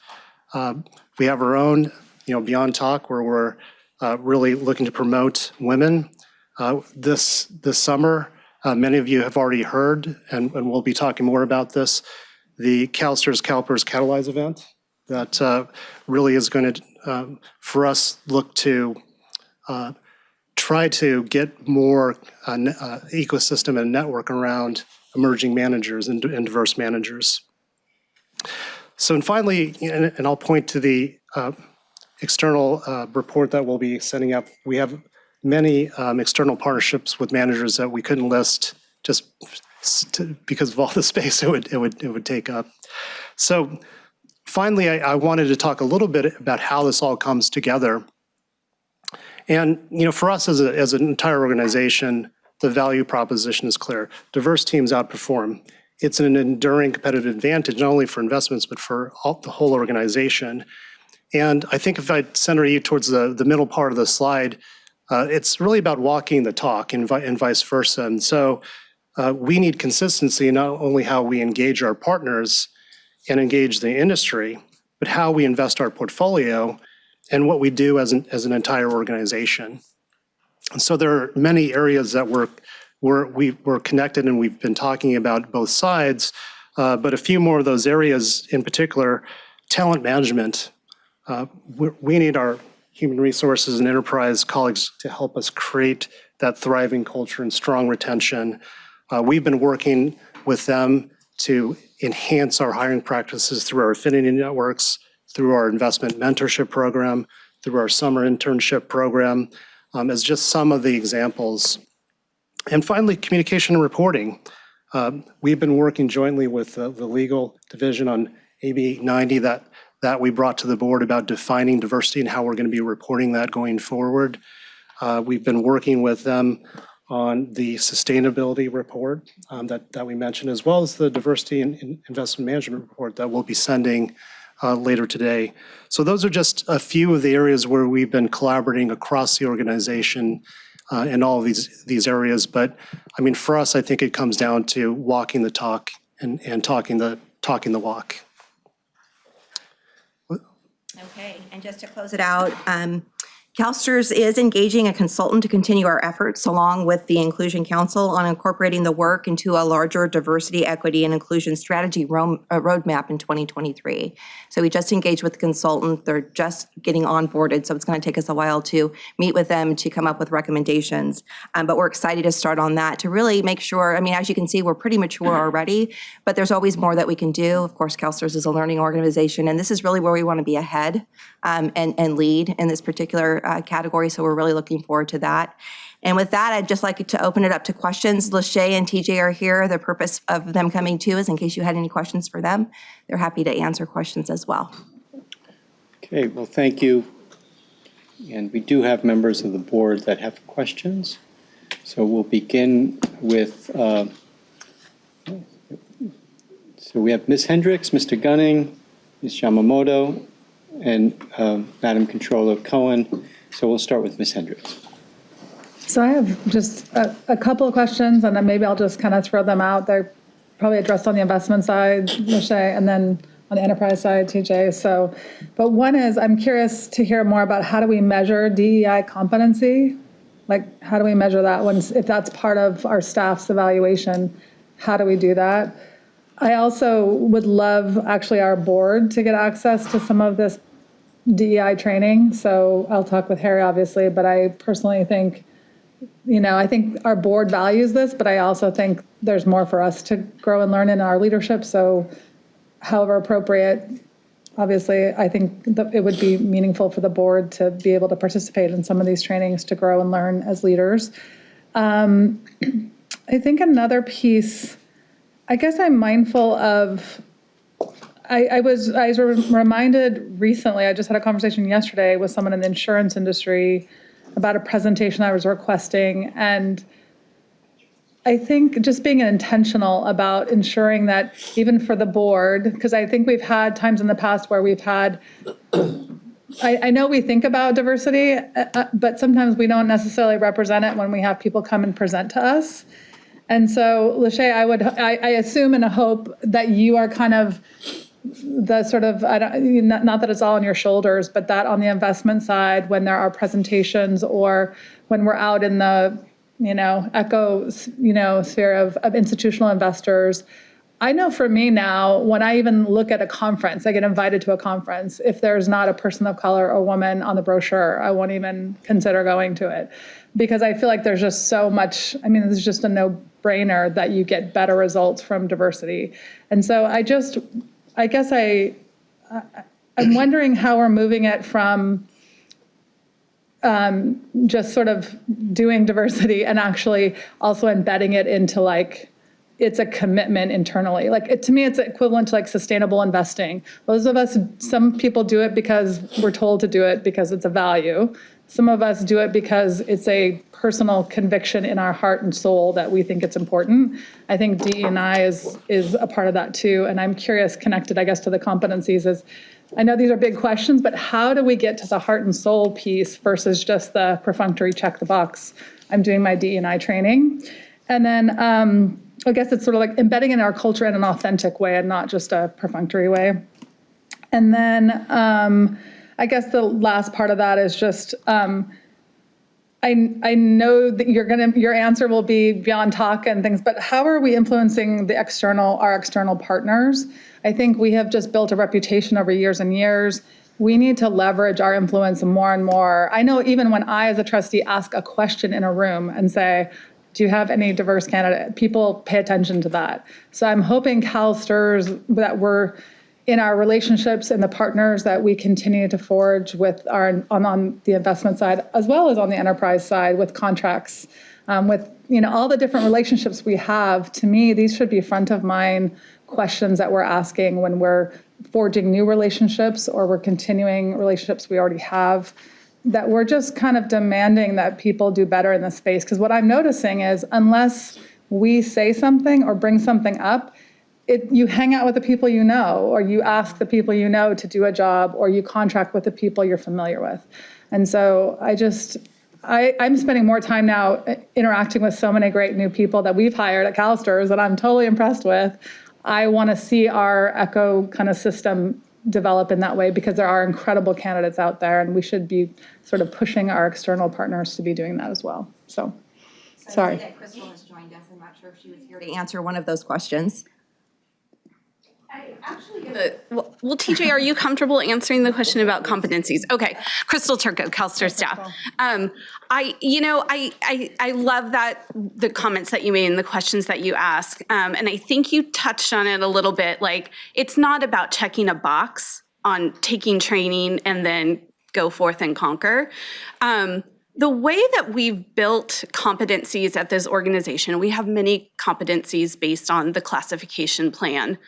We have our own, Beyond Talk, where we're really looking to promote women. This summer, many of you have already heard, and we'll be talking more about this, the CalSTRS CalPERS Catalyze event that really is going to, for us, look to try to get more ecosystem and network around emerging managers and diverse managers. So, and finally, and I'll point to the external report that we'll be setting up. We have many external partnerships with managers that we couldn't list just because of all the space it would take up. So finally, I wanted to talk a little bit about how this all comes together. And for us as an entire organization, the value proposition is clear. Diverse teams outperform. It's an enduring competitive advantage, not only for investments, but for the whole organization. And I think if I center you towards the middle part of the slide, it's really about walking the talk and vice versa. And so we need consistency in not only how we engage our partners and engage the industry, but how we invest our portfolio and what we do as an entire organization. And so there are many areas that we're connected and we've been talking about both sides, but a few more of those areas in particular, talent management. We need our human resources and enterprise colleagues to help us create that thriving culture and strong retention. We've been working with them to enhance our hiring practices through our affinity networks, through our investment mentorship program, through our summer internship program, as just some of the examples. And finally, communication and reporting. We've been working jointly with the legal division on AB 890 that we brought to the board about defining diversity and how we're going to be reporting that going forward. We've been working with them on the sustainability report that we mentioned, as well as the diversity and investment management report that we'll be sending later today. So those are just a few of the areas where we've been collaborating across the organization in all of these areas. But I mean, for us, I think it comes down to walking the talk and talking the walk. Okay, and just to close it out, CalSTRS is engaging a consultant to continue our efforts along with the Inclusion Council on incorporating the work into a larger diversity, equity, and inclusion strategy roadmap in 2023. So we just engaged with the consultant. They're just getting onboarded, so it's going to take us a while to meet with them to come up with recommendations. But we're excited to start on that to really make sure, I mean, as you can see, we're pretty mature already, but there's always more that we can do. Of course, CalSTRS is a learning organization, and this is really where we want to be ahead and lead in this particular category, so we're really looking forward to that. And with that, I'd just like to open it up to questions. Lachey and TJ are here. The purpose of them coming too is in case you had any questions for them. They're happy to answer questions as well. Okay, well, thank you. And we do have members of the board that have questions. So we'll begin with, so we have Ms. Hendricks, Mr. Gunning, Ms. Yamamoto, and Madam Controller Cohen. So we'll start with Ms. Hendricks. So I have just a couple of questions, and then maybe I'll just kind of throw them out. They're probably addressed on the investment side, Lachey, and then on the enterprise side, TJ. So, but one is, I'm curious to hear more about how do we measure DEI competency? Like, how do we measure that if that's part of our staff's evaluation, how do we do that? I also would love actually our board to get access to some of this DEI training. So I'll talk with Harry, obviously, but I personally think, I think our board values this, but I also think there's more for us to grow and learn in our leadership. So however appropriate, obviously, I think that it would be meaningful for the board to be able to participate in some of these trainings to grow and learn as leaders. I think another piece, I guess I'm mindful of, I was reminded recently, I just had a conversation yesterday with someone in the insurance industry about a presentation I was requesting. And I think just being intentional about ensuring that even for the board, because I think we've had times in the past where we've had I know we think about diversity, but sometimes we don't necessarily represent it when we have people come and present to us. And so, Lachey, I assume and hope that you are kind of the sort of, not that it's all on your shoulders, but that on the investment side, when there are presentations or when we're out in the, sphere of institutional investors. I know for me now, when I even look at a conference, I get invited to a conference, if there's not a person of color or woman on the brochure, I won't even consider going to it. Because I feel like there's just so much, it's just a no-brainer that you get better results from diversity. And so I'm wondering how we're moving it from just sort of doing diversity and actually also embedding it into it's a commitment internally. To me, it's equivalent to sustainable investing. Some people do it because we're told to do it because it's a value. Some of us do it because it's a personal conviction in our heart and soul that we think it's important. I think DE&I is a part of that too. And I'm curious, connected, I guess, to the competencies I know these are big questions, but how do we get to the heart and soul piece versus just the perfunctory check the box? I'm doing my DE&I training. And then I guess it's sort of embedding in our culture in an authentic way and not just a perfunctory way. And then I guess the last part of that is just, I know that your answer will be beyond talk and things, but how are we influencing our external partners? I think we have just built a reputation over years and years. We need to leverage our influence more and more. I know even when I, as a trustee, ask a question in a room and say, do you have any diverse candidate? People pay attention to that. So I'm hoping CalSTRS, that we're in our relationships and the partners that we continue to forge with on the investment side, as well as on the enterprise side with contracts, with all the different relationships we have. To me, these should be front of mind questions that we're asking when we're forging new relationships or we're continuing relationships we already have, that we're just kind of demanding that people do better in this space. Because what I'm noticing is unless we say something or bring something up, you hang out with the people you know, or you ask the people you know to do a job, or you contract with the people you're familiar with. And so I'm spending more time now interacting with so many great new people that we've hired at CalSTRS that I'm totally impressed with. I want to see our ECHO kind of system develop in that way because there are incredible candidates out there, and we should be sort of pushing our external partners to be doing that as well. So sorry. I see that Crystal has joined us. I'm not sure if she was here to answer one of those questions. Well, TJ, are you comfortable answering the question about competencies? Okay, Crystal Turco, CalSTRS staff. I love the comments that you made and the questions that you ask, and I think you touched on it a little bit. It's not about checking a box on taking training and then go forth and conquer. The way that we've built competencies at this organization, we have many competencies based on the classification plan.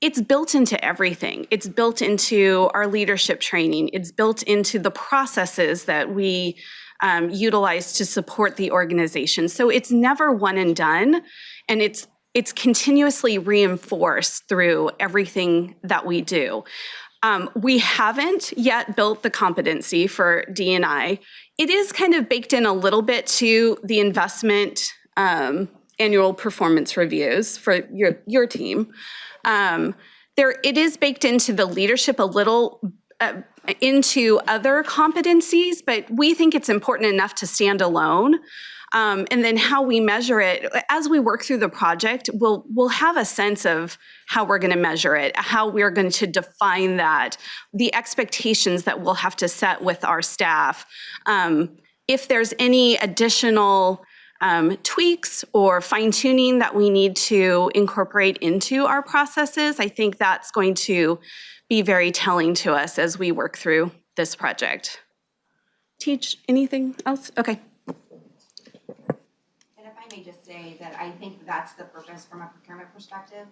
It's built into everything. It's built into our leadership training. It's built into the processes that we utilize to support the organization. So it's never one and done, and it's continuously reinforced through everything that we do. We haven't yet built the competency for D&I. It is kind of baked in a little bit to the investment annual performance reviews for your team. It is baked into the leadership a little, into other competencies, but we think it's important enough to stand alone. And then how we measure it, as we work through the project, we'll have a sense of how we're going to measure it, how we're going to define that, the expectations that we'll have to set with our staff. If there's any additional tweaks or fine-tuning that we need to incorporate into our processes, I think that's going to be very telling to us as we work through this project. Teach, anything else? Okay. And if I may just say that I think that's the purpose from a procurement perspective.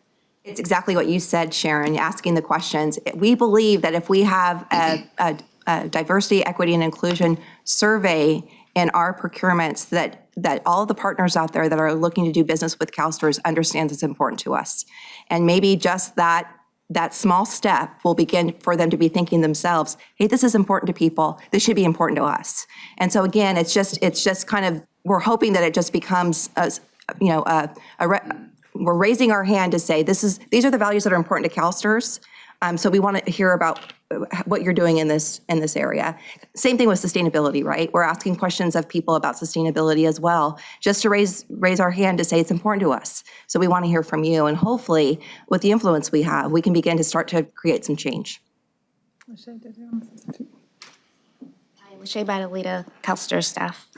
It's exactly what you said, Sharon, asking the questions. We believe that if we have a diversity, equity, and inclusion survey in our procurements, that all the partners out there that are looking to do business with CalSTRS understand it's important to us. And maybe just that that small step will begin for them to be thinking themselves, hey, this is important to people. This should be important to us. And so again, it's just kind of, we're hoping that it just becomes, we're raising our hand to say, these are the values that are important to CalSTRS. So we want to hear about what you're doing in this area. Same thing with sustainability, right? We're asking questions of people about sustainability as well, just to raise our hand to say it's important to us. So we want to hear from you, and hopefully, with the influence we have, we can begin to start to create some change. Hi, Lachey Badalita, CalSTRS staff.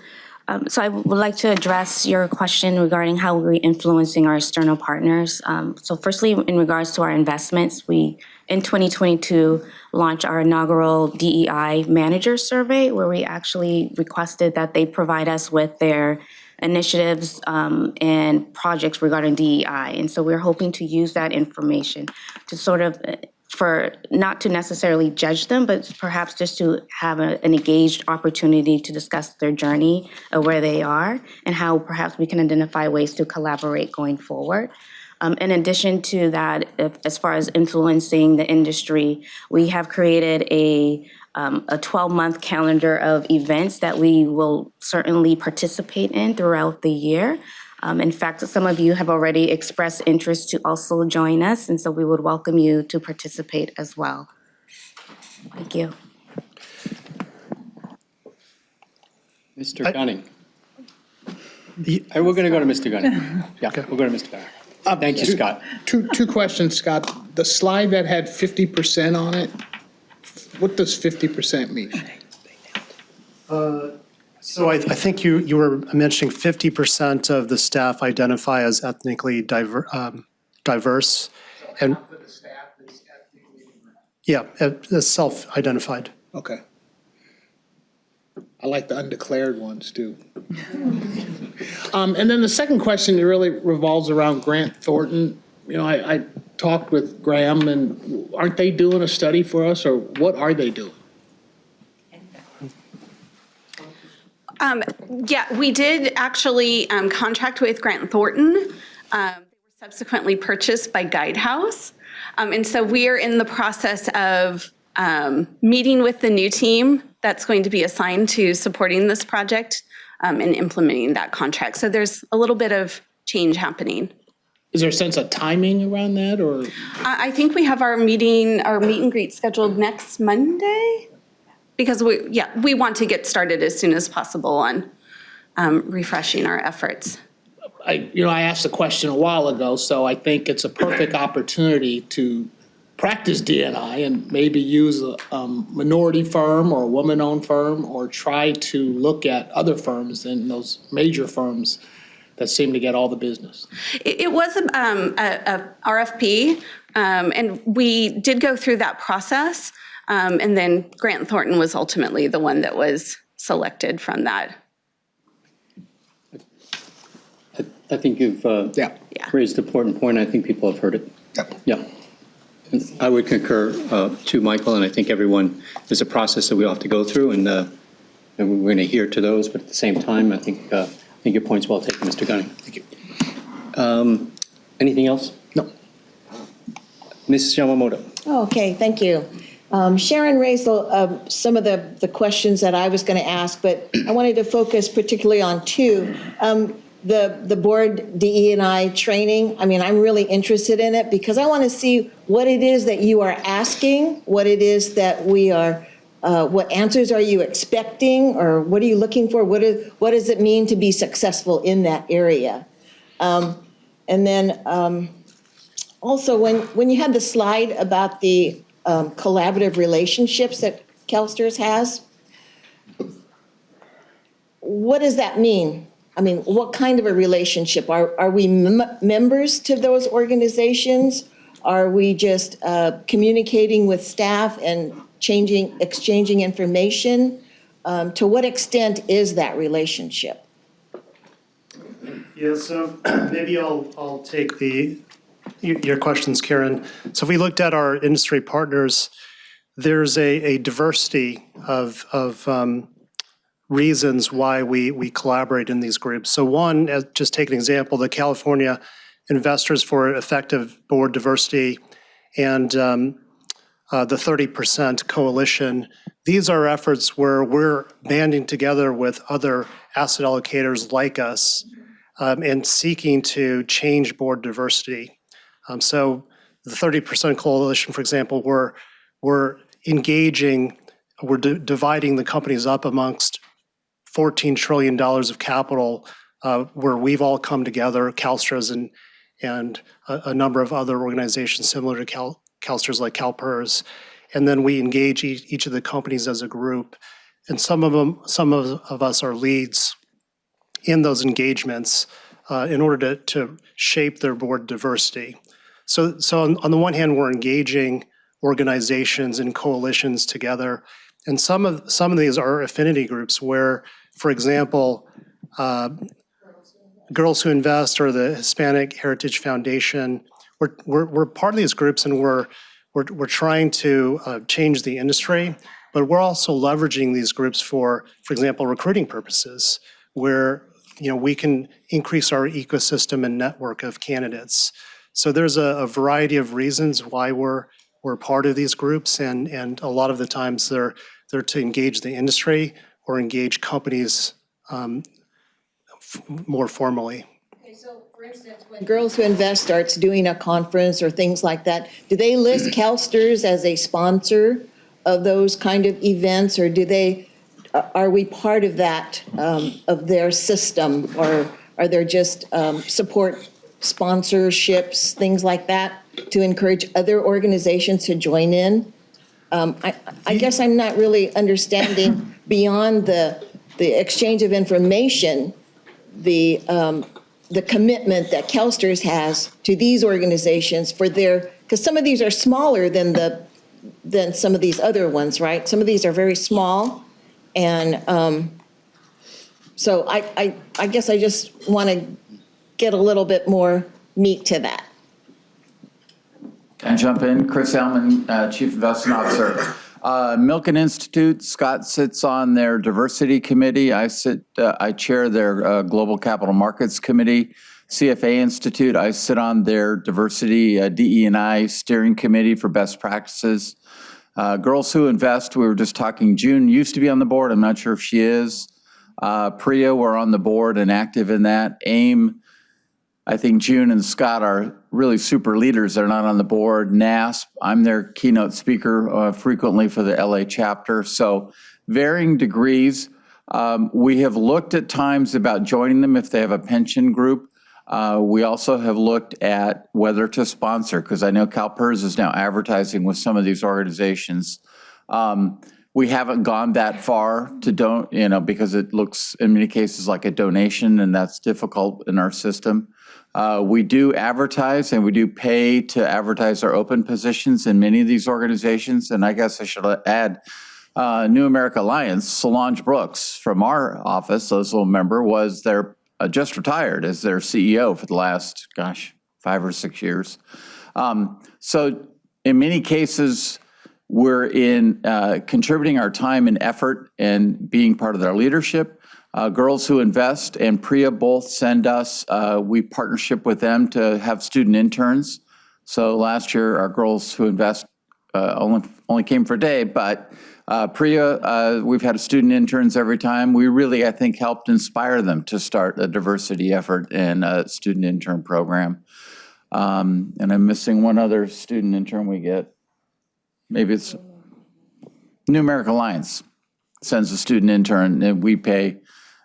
So I would like to address your question regarding how we're influencing our external partners. So firstly, in regards to our investments, we, in 2022, launched our inaugural DEI manager survey, where we actually requested that they provide us with their initiatives and projects regarding DEI. And so we're hoping to use that information to sort of for not to necessarily judge them, but perhaps just to have an engaged opportunity to discuss their journey of where they are and how perhaps we can identify ways to collaborate going forward. In addition to that, as far as influencing the industry, we have created a 12-month calendar of events that we will certainly participate in throughout the year. In fact, some of you have already expressed interest to also join us, and so we would welcome you to participate as well. Thank you. Mr. Gunning. We're going to go to Mr. Gunning. Yeah, we'll go to Mr. Gunning. Thank you, Scott. Two questions, Scott. The slide that had 50% on it, what does 50% mean? So I think you were mentioning 50% of the staff identify as ethnically diverse, and yeah, as self-identified. Okay. I like the undeclared ones too. And then the second question really revolves around Grant Thornton. You know, I talked with Graham, and aren't they doing a study for us, or what are they doing? Yeah, we did actually contract with Grant Thornton. They were subsequently purchased by Guidehouse. And so we are in the process of meeting with the new team that's going to be assigned to supporting this project and implementing that contract. So there's a little bit of change happening. Is there a sense of timing around that, or? I think we have our meet and greet scheduled next Monday. Because we want to get started as soon as possible on refreshing our efforts. I asked the question a while ago, so I think it's a perfect opportunity to practice D&I and maybe use a minority firm or a woman-owned firm, or try to look at other firms and those major firms that seem to get all the business. It was a RFP, and we did go through that process. And then Grant Thornton was ultimately the one that was selected from that. I think you've raised an important point. I think people have heard it. Yeah. And I would concur to Michael, and I think everyone, there's a process that we all have to go through, and we're going to adhere to those. But at the same time, I think your point's well taken, Mr. Gunning. Thank you. Anything else? No. Mrs. Yamamoto. Oh, okay, thank you. Sharon raised some of the questions that I was going to ask, but I wanted to focus particularly on two. The board DE&I training, I mean, I'm really interested in it because I want to see what it is that you are asking, what it is that we are, what answers are you expecting, or what are you looking for? What does it mean to be successful in that area? And then also, when you had the slide about the collaborative relationships that CalSTRS has, what does that mean? I mean, what kind of a relationship? Are we members to those organizations? Are we just communicating with staff and exchanging information? To what extent is that relationship? Yeah, so maybe I'll take your questions, Karen. So if we looked at our industry partners, there's a diversity of reasons why we collaborate in these groups. So one, just take an example, the California Investors for Effective Board Diversity and the 30% coalition. These are efforts where we're banding together with other asset allocators like us and seeking to change board diversity. So the 30% coalition, for example, we're engaging, we're dividing the companies up amongst $14 trillion of capital where we've all come together, CalSTRS and a number of other organizations similar to CalSTRS like CalPERS. And then we engage each of the companies as a group. And some of us are leads in those engagements in order to shape their board diversity. So on the one hand, we're engaging organizations and coalitions together. And some of these are affinity groups where, for example, Girls Who Invest or the Hispanic Heritage Foundation, we're part of these groups, and we're trying to change the industry, but we're also leveraging these groups for example, recruiting purposes, where we can increase our ecosystem and network of candidates. So there's a variety of reasons why we're part of these groups, and a lot of the times they're to engage the industry or engage companies more formally. Okay, so for instance, when Girls Who Invest starts doing a conference or things like that, do they list CalSTRS as a sponsor of those kind of events, or are we part of that, of their system, or are there just support sponsorships, things like that, to encourage other organizations to join in? I guess I'm not really understanding beyond the exchange of information, the commitment that CalSTRS has to these organizations for because some of these are smaller than some of these other ones, right? Some of these are very small, and so I guess I just want to get a little bit more meat to that. Can I jump in? Chris Elman, Chief Investment Officer. Milken Institute, Scott sits on their diversity committee. I chair their Global Capital Markets Committee. CFA Institute, I sit on their diversity DE&I steering committee for best practices. Girls Who Invest, we were just talking, June used to be on the board. I'm not sure if she is. Priya, we're on the board and active in that. AIM, I think June and Scott are really super leaders. They're not on the board. NASP, I'm their keynote speaker frequently for the LA chapter. So varying degrees. We have looked at times about joining them if they have a pension group. We also have looked at whether to sponsor, because I know CalPERS is now advertising with some of these organizations. We haven't gone that far to because it looks in many cases like a donation, and that's difficult in our system. We do advertise, and we do pay to advertise our open positions in many of these organizations. And I guess I should add, New America Alliance, Solange Brooks from our office, a little member, was just retired as their CEO for the last, 5 or 6 years. So in many cases, we're contributing our time and effort and being part of their leadership. Girls Who Invest and Priya both send us, we partnership with them to have student interns. So last year, our Girls Who Invest only came for a day, but Priya, we've had student interns every time. We really, I think, helped inspire them to start a diversity effort and a student intern program. And I'm missing one other student intern we get. Maybe it's New America Alliance sends a student intern, and we pay,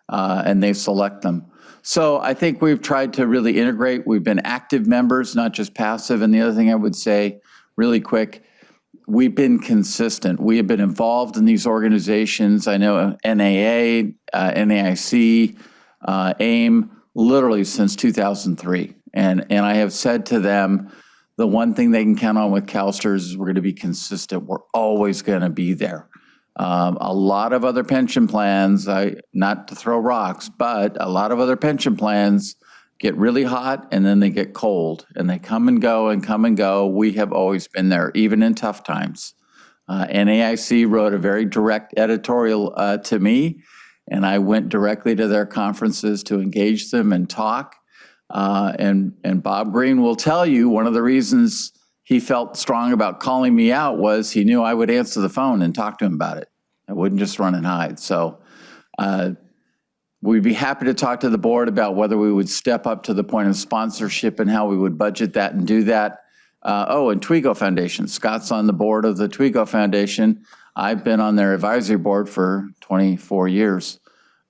and they select them. So I think we've tried to really integrate. We've been active members, not just passive. And the other thing I would say really quick, we've been consistent. We have been involved in these organizations. I know NAA, NAIC, AIM, literally since 2003. And I have said to them, the one thing they can count on with CalSTRS is we're going to be consistent. We're always going to be there. A lot of other pension plans, not to throw rocks, but a lot of other pension plans get really hot and then they get cold and they come and go and come and go. We have always been there, even in tough times. NAIC wrote a very direct editorial to me, and I went directly to their conferences to engage them and talk. And Bob Green will tell you one of the reasons he felt strong about calling me out was he knew I would answer the phone and talk to him about it. I wouldn't just run and hide. So we'd be happy to talk to the board about whether we would step up to the point of sponsorship and how we would budget that and do that. And Twigo Foundation. Scott's on the board of the Twigo Foundation. I've been on their advisory board for 24 years.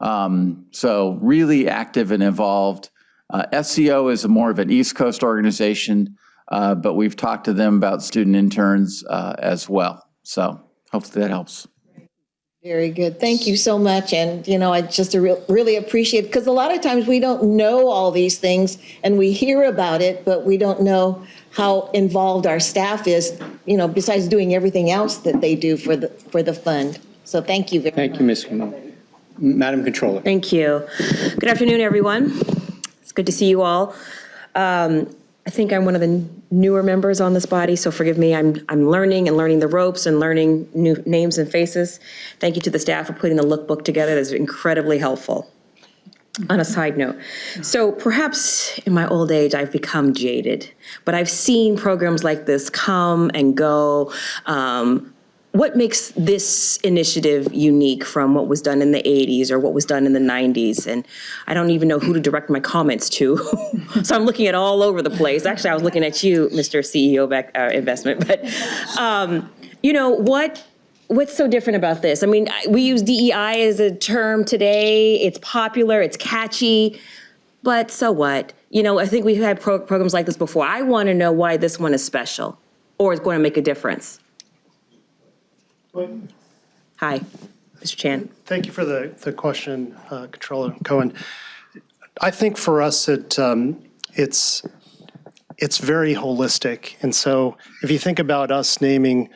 So really active and involved. SEO is more of an East Coast organization, but we've talked to them about student interns as well. So hopefully that helps. Very good. Thank you so much. And, I just really appreciate it because a lot of times we don't know all these things and we hear about it, but we don't know how involved our staff is, besides doing everything else that they do for the fund. So thank you very much. Thank you, Ms. Kumar. Madam Controller. Thank you. Good afternoon, everyone. It's good to see you all. I think I'm one of the newer members on this body, so forgive me. I'm learning the ropes and learning new names and faces. Thank you to the staff for putting the lookbook together. That's incredibly helpful. On a side note, so perhaps in my old age I've become jaded, but I've seen programs like this come and go. What makes this initiative unique from what was done in the 80s or what was done in the 90s? And I don't even know who to direct my comments to. So I'm looking at all over the place. Actually, I was looking at you, Mr. CEO back investment. But, what's so different about this? I mean, we use DEI as a term today. It's popular, it's catchy, but so what? I think we've had programs like this before. I want to know why this one is special or is going to make a difference. Hi, Mr. Chan. Thank you for the question, Controller Cohen. I think for us, it's very holistic. And so if you think about us naming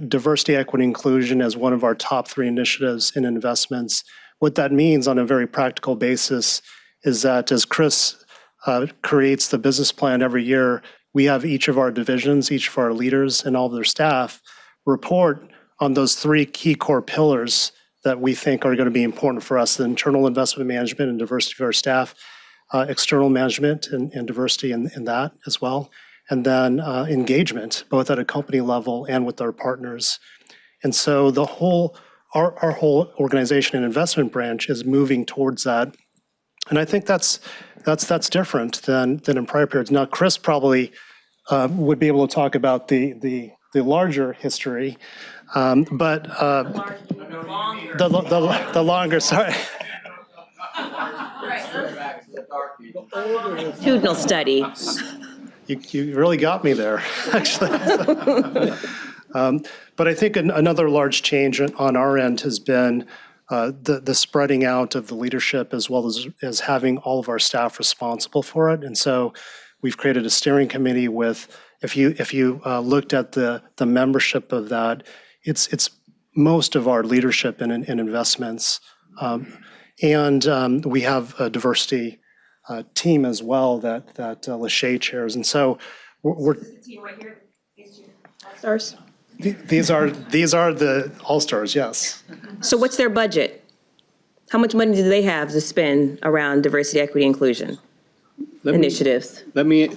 diversity, equity, inclusion as one of our top 3 initiatives in investments, what that means on a very practical basis is that as Chris creates the business plan every year, we have each of our divisions, each of our leaders and all of their staff report on those 3 key core pillars that we think are going to be important for us: the internal investment management and diversity of our staff, external management and diversity in that as well, and then engagement, both at a company level and with our partners. And so our whole organization and investment branch is moving towards that. And I think that's different than in prior periods. Now, Chris probably would be able to talk about the larger history, but the longer, sorry. Longitudinal study. You really got me there, actually. But I think another large change on our end has been the spreading out of the leadership as well as having all of our staff responsible for it. And so we've created a steering committee with, if you looked at the membership of that, it's most of our leadership in investments. And we have a diversity team as well that Lachey chairs. And so we're Stars. These are the all-stars, yes. So what's their budget? How much money do they have to spend around diversity, equity, inclusion initiatives? Let me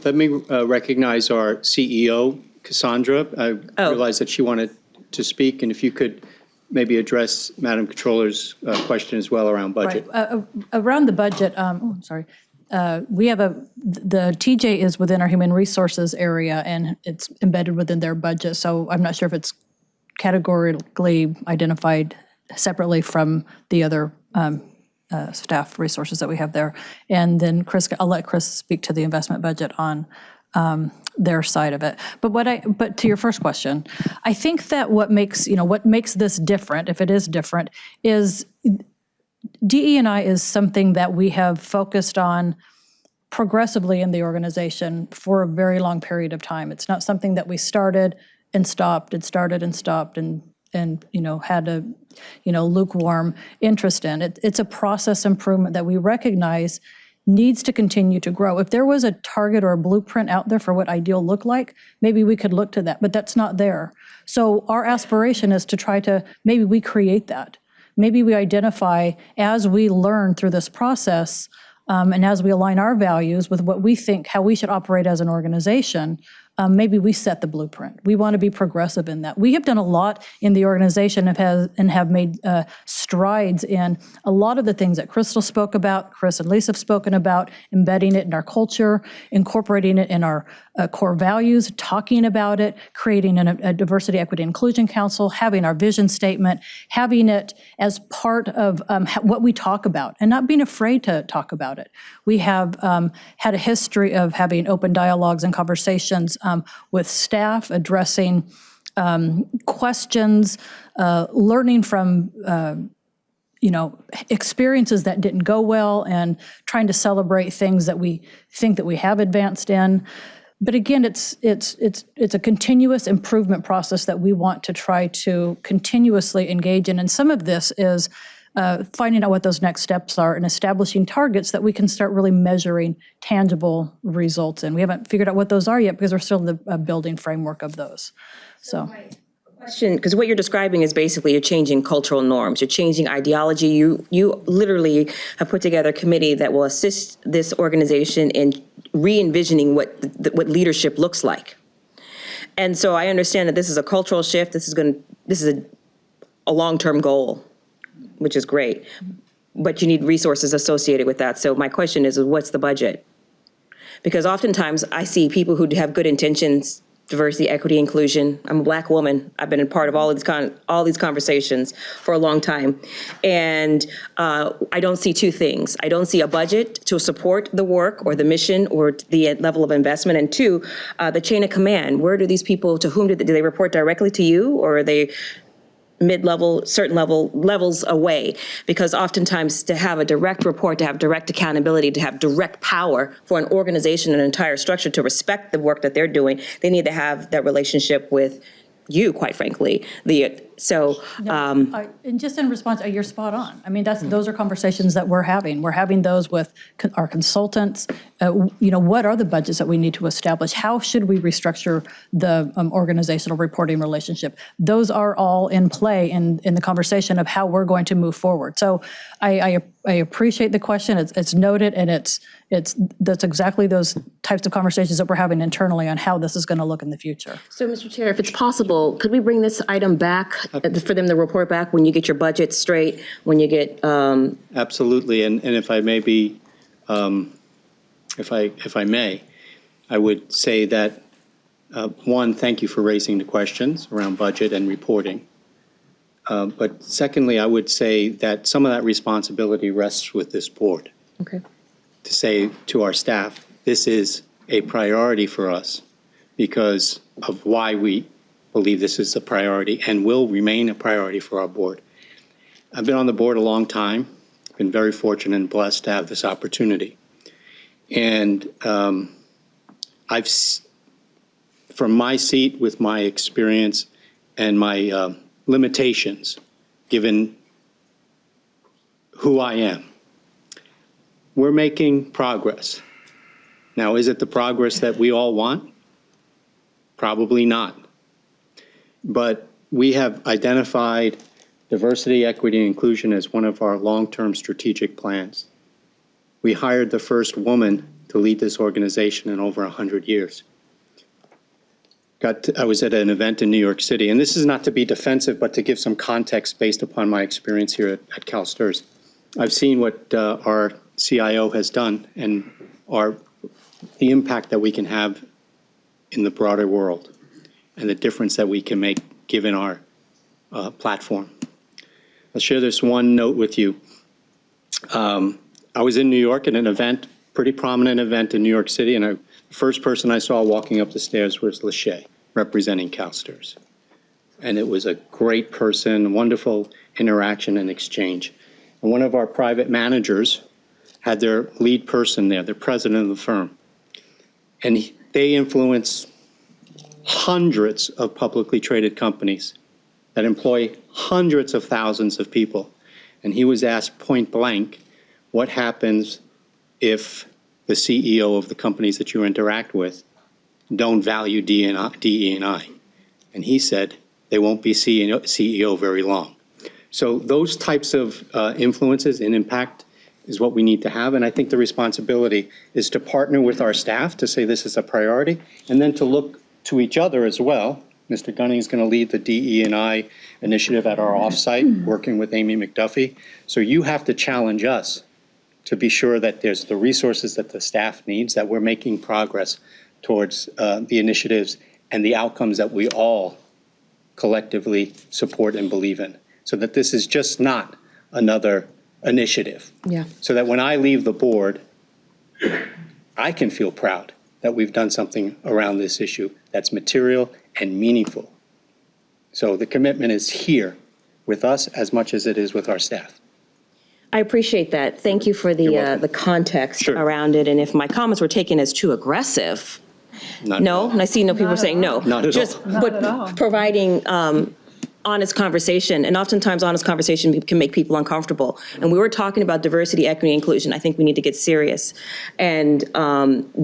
recognize our CEO, Cassandra. I realized that she wanted to speak, and if you could maybe address Madam Controller's question as well around budget. Right. Around the budget, we have the TJ is within our human resources area and it's embedded within their budget. So I'm not sure if it's categorically identified separately from the other staff resources that we have there. And then I'll let Chris speak to the investment budget on their side of it. But to your first question, I think that what makes this different, if it is different, is DE&I is something that we have focused on progressively in the organization for a very long period of time. It's not something that we started and stopped, and had a lukewarm interest in. It's a process improvement that we recognize needs to continue to grow. If there was a target or a blueprint out there for what ideal looked like, maybe we could look to that, but that's not there. So our aspiration is to try to, maybe we create that. Maybe we identify as we learn through this process and as we align our values with what we think, how we should operate as an organization, maybe we set the blueprint. We want to be progressive in that. We have done a lot in the organization and have made strides in a lot of the things that Crystal spoke about, Chris and Lisa have spoken about, embedding it in our culture, incorporating it in our core values, talking about it, creating a diversity, equity, inclusion council, having our vision statement, having it as part of what we talk about, and not being afraid to talk about it. We have had a history of having open dialogues and conversations with staff, addressing questions, learning from experiences that didn't go well, and trying to celebrate things that we think that we have advanced in. But again, it's a continuous improvement process that we want to try to continuously engage in. And some of this is finding out what those next steps are and establishing targets that we can start really measuring tangible results in. We haven't figured out what those are yet because we're still in the building framework of those. So. Question, because what you're describing is basically you're changing cultural norms, you're changing ideology. You literally have put together a committee that will assist this organization in re-envisioning what leadership looks like. And so I understand that this is a cultural shift. This is a long-term goal, which is great, but you need resources associated with that. So my question is what's the budget? Because oftentimes I see people who have good intentions, diversity, equity, inclusion. I'm a Black woman. I've been a part of all these conversations for a long time. And I don't see two things. I don't see a budget to support the work or the mission or the level of investment. And two, the chain of command. Where do these people, to whom do they report directly to you, or are they mid-level, certain levels away? Because oftentimes to have a direct report, to have direct accountability, to have direct power for an organization and an entire structure to respect the work that they're doing, they need to have that relationship with you, quite frankly. And just in response, you're spot on. I mean, those are conversations that we're having. We're having those with our consultants. What are the budgets that we need to establish? How should we restructure the organizational reporting relationship? Those are all in play in the conversation of how we're going to move forward. So I appreciate the question. It's noted, and that's exactly those types of conversations that we're having internally on how this is going to look in the future. So, Mr. Chair, if it's possible, could we bring this item back for them to report back when you get your budget straight, when you get? Absolutely, and if I may be, if I may, I would say that one, thank you for raising the questions around budget and reporting. But secondly, I would say that some of that responsibility rests with this board. Okay. To say to our staff, this is a priority for us because of why we believe this is a priority and will remain a priority for our board. I've been on the board a long time, been very fortunate and blessed to have this opportunity. And from my seat with my experience and my limitations, given who I am, we're making progress. Now, is it the progress that we all want? Probably not. But we have identified diversity, equity, and inclusion as one of our long-term strategic plans. We hired the first woman to lead this organization in over 100 years. I was at an event in New York City, and this is not to be defensive, but to give some context based upon my experience here at CalSTRS. I've seen what our CIO has done and the impact that we can have in the broader world and the difference that we can make given our platform. I'll share this one note with you. I was in New York at an event, pretty prominent event in New York City, and the first person I saw walking up the stairs was Lachey, representing CalSTRS. And it was a great person, wonderful interaction and exchange. And one of our private managers had their lead person there, the president of the firm. And they influence hundreds of publicly traded companies that employ hundreds of thousands of people. And he was asked point blank, what happens if the CEO of the companies that you interact with don't value DE&I? And he said, they won't be CEO very long. So those types of influences and impact is what we need to have. And I think the responsibility is to partner with our staff to say this is a priority, and then to look to each other as well. Mr. Gunning is going to lead the DE&I initiative at our offsite, working with Amy McDuffie. So you have to challenge us to be sure that there's the resources that the staff needs, that we're making progress towards the initiatives and the outcomes that we all collectively support and believe in. So that this is just not another initiative. Yeah. So that when I leave the board, I can feel proud that we've done something around this issue that's material and meaningful. So the commitment is here with us as much as it is with our staff. I appreciate that. Thank you for the context around it. And if my comments were taken as too aggressive, no, and I see no people saying no. Not at just, all. but providing honest conversation, and oftentimes honest conversation can make people uncomfortable. And we were talking about diversity, equity, inclusion. I think we need to get serious and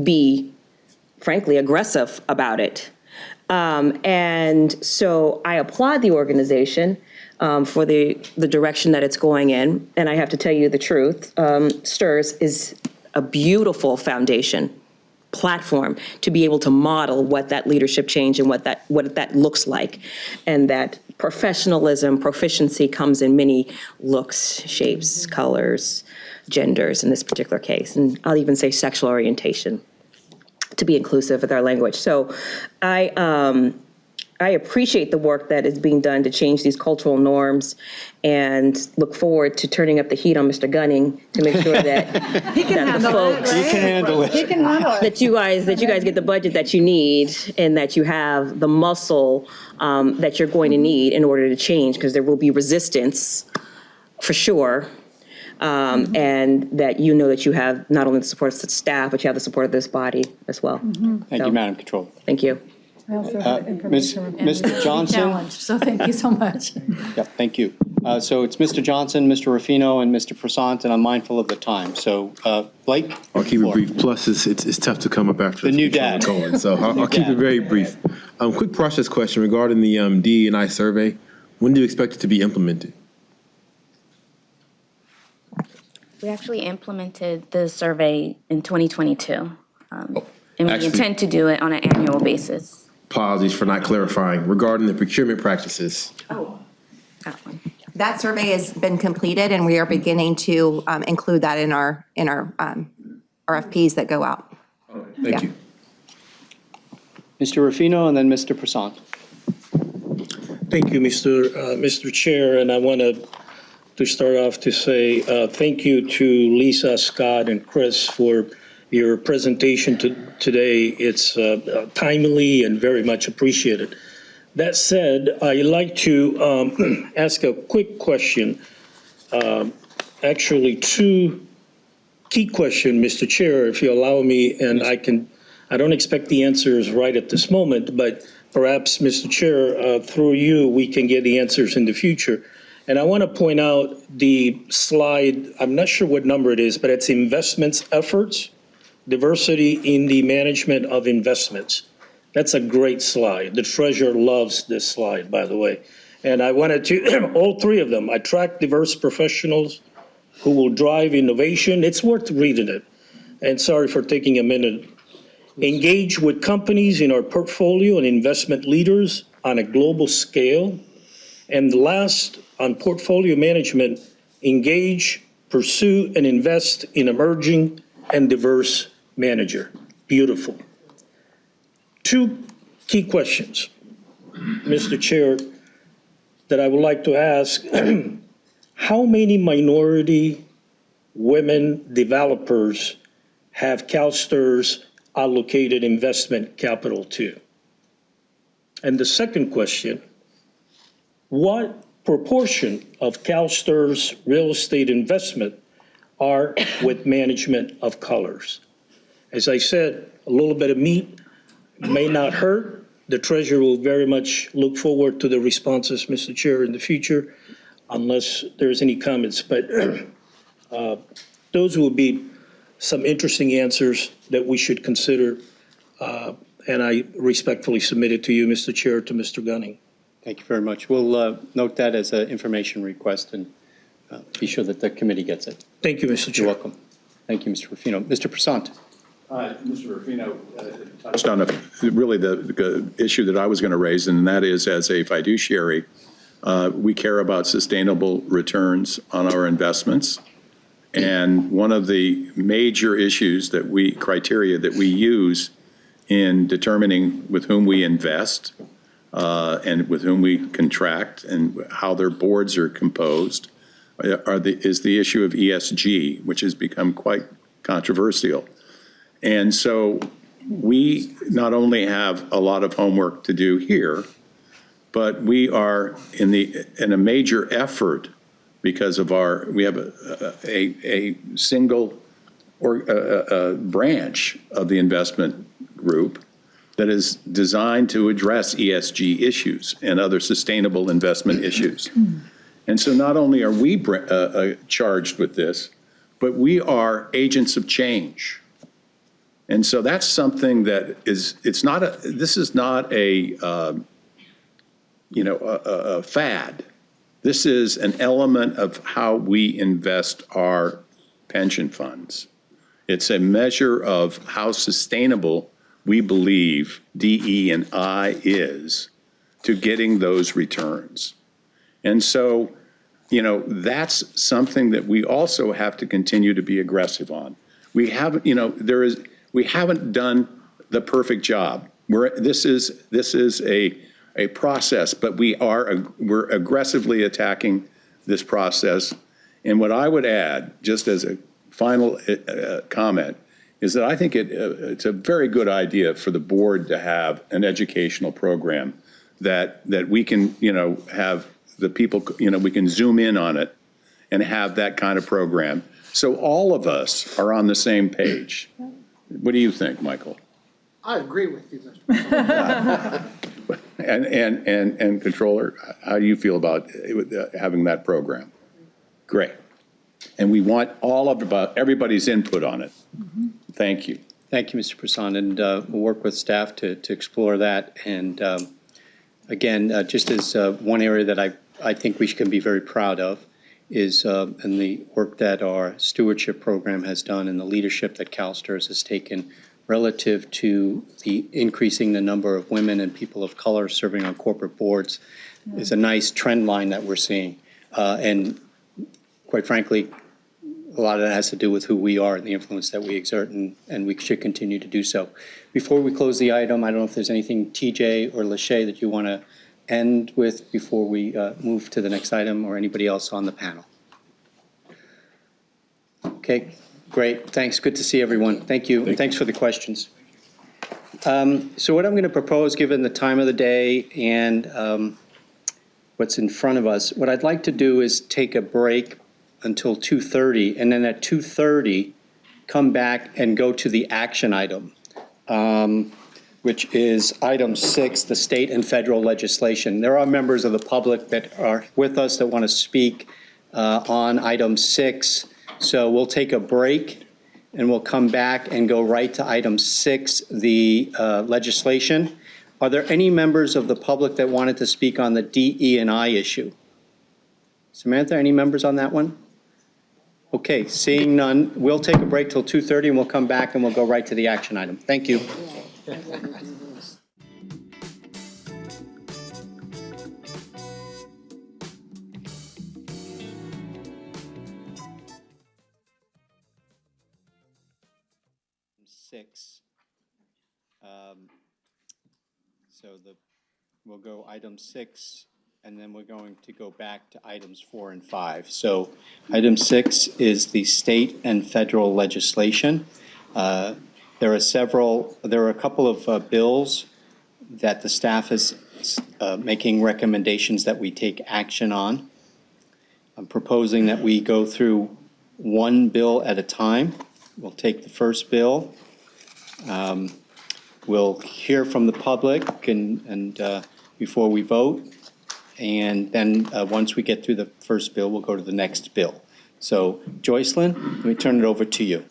be, frankly, aggressive about it. And so I applaud the organization for the direction that it's going in. And I have to tell you the truth, STRS is a beautiful foundation platform to be able to model what that leadership change and what that looks like, and that professionalism, proficiency comes in many looks, shapes, colors, genders in this particular case, and I'll even say sexual orientation, to be inclusive with our language. So I appreciate the work that is being done to change these cultural norms, and look forward to turning up the heat on Mr. Gunning to make sure that He can that the handle it, folks right? He can handle it. He can handle it. that you guys get the budget that you need, and that you have the muscle that you're going to need in order to change, because there will be resistance for sure. And that you know that you have not only the support of the staff, but you have the support of this body as well. Thank you, Madam Controller. Thank you. I also have information. Mr. Johnson? Challenged, so thank you so much. Yep, thank you. So it's Mr. Johnson, Mr. Ruffino, and Mr. Prasant, and I'm mindful of the time. So Blake? I'll keep it brief. Plus, it's tough to come up after The new dad. Going, so I'll keep it very brief. Quick process question regarding the DE&I survey. When do you expect it to be implemented? We actually implemented the survey in 2022. And we actually- intend to do it on an annual basis. Apologies for not clarifying. Regarding the procurement practices. Oh, that one. That survey has been completed, and we are beginning to include that in our RFPs that go out. Thank you. Mr. Ruffino and then Mr. Prasant. Thank you, Mr. Chair, and I want to start off to say thank you to Lisa, Scott, and Chris for your presentation today. It's timely and very much appreciated. That said, I'd like to ask a quick question. Actually, two key questions, Mr. Chair, if you allow me, and I don't expect the answers right at this moment, but perhaps, Mr. Chair, through you, we can get the answers in the future. And I want to point out the slide, I'm not sure what number it is, but it's investments efforts, diversity in the management of investments. That's a great slide. The treasurer loves this slide, by the way. And I wanted to, all three of them, attract diverse professionals who will drive innovation. It's worth reading it. And sorry for taking a minute. Engage with companies in our portfolio and investment leaders on a global scale. And last, on portfolio management, engage, pursue, and invest in emerging and diverse manager. Beautiful. Two key questions, Mr. Chair, that I would like to ask. How many minority women developers have CalSTRS allocated investment capital to? And the second question, what proportion of CalSTRS real estate investment are with management of colors? As I said, a little bit of meat may not hurt. The treasurer will very much look forward to the responses, Mr. Chair, in the future, unless there's any comments. But those will be some interesting answers that we should consider. And I respectfully submit it to you, Mr. Chair, to Mr. Gunning. Thank you very much. We'll note that as an information request and be sure that the committee gets it. Thank you, Mr. Chair. You're welcome. Thank you, Mr. Ruffino. Mr. Prasant. Mr. Rufino touched on really the issue that I was going to raise, and that is, as a fiduciary, we care about sustainable returns on our investments. And one of the major criteria that we use in determining with whom we invest and with whom we contract and how their boards are composed is the issue of ESG, which has become quite controversial. And so we not only have a lot of homework to do here, but we are in a major effort because of we have a single branch of the investment group that is designed to address ESG issues and other sustainable investment issues. And so not only are we charged with this, but we are agents of change. And so that's something that this is not a fad. This is an element of how we invest our pension funds. It's a measure of how sustainable we believe DE&I is to getting those returns. And so, that's something that we also have to continue to be aggressive on. We haven't, we haven't done the perfect job. This is a process, but we're aggressively attacking this process. And what I would add, just as a final comment, is that I think it's a very good idea for the board to have an educational program that we can, have the people, we can zoom in on it and have that kind of program. So all of us are on the same page. What do you think, Michael? I agree with you, Mr. And Controller, how do you feel about having that program? Great. And we want everybody's input on it. Thank you. Thank you, Mr. Prasad, and we'll work with staff to explore that. And again, just as one area that I think we can be very proud of is in the work that our stewardship program has done and the leadership that CalSTRS has taken relative to the increasing the number of women and people of color serving on corporate boards is a nice trend line that we're seeing. And quite frankly, a lot of that has to do with who we are and the influence that we exert, and we should continue to do so. Before we close the item, I don't know if there's anything, TJ or Lachey, that you want to end with before we move to the next item, or anybody else on the panel. Okay, great. Thanks. Good to see everyone. Thank you. And thanks for the questions. So what I'm going to propose, given the time of the day and what's in front of us, what I'd like to do is take a break until 2:30, and then at 2:30, come back and go to the action item, which is item 6, the state and federal legislation. There are members of the public that are with us that want to speak on item 6. So we'll take a break and we'll come back and go right to item 6, the legislation. Are there any members of the public that wanted to speak on the DE&I issue? Samantha, any members on that one? Okay, seeing none, we'll take a break till 2:30 and we'll come back and we'll go right to the action item. Thank you. We'll go item 6, and then we're going to go back to items 4 and 5. So item 6 is the state and federal legislation. There are a couple of bills that the staff is making recommendations that we take action on. I'm proposing that we go through one bill at a time. We'll take the first bill. We'll hear from the public and before we vote. And then once we get through the first bill, we'll go to the next bill. So Joycelyn, let me turn it over to you.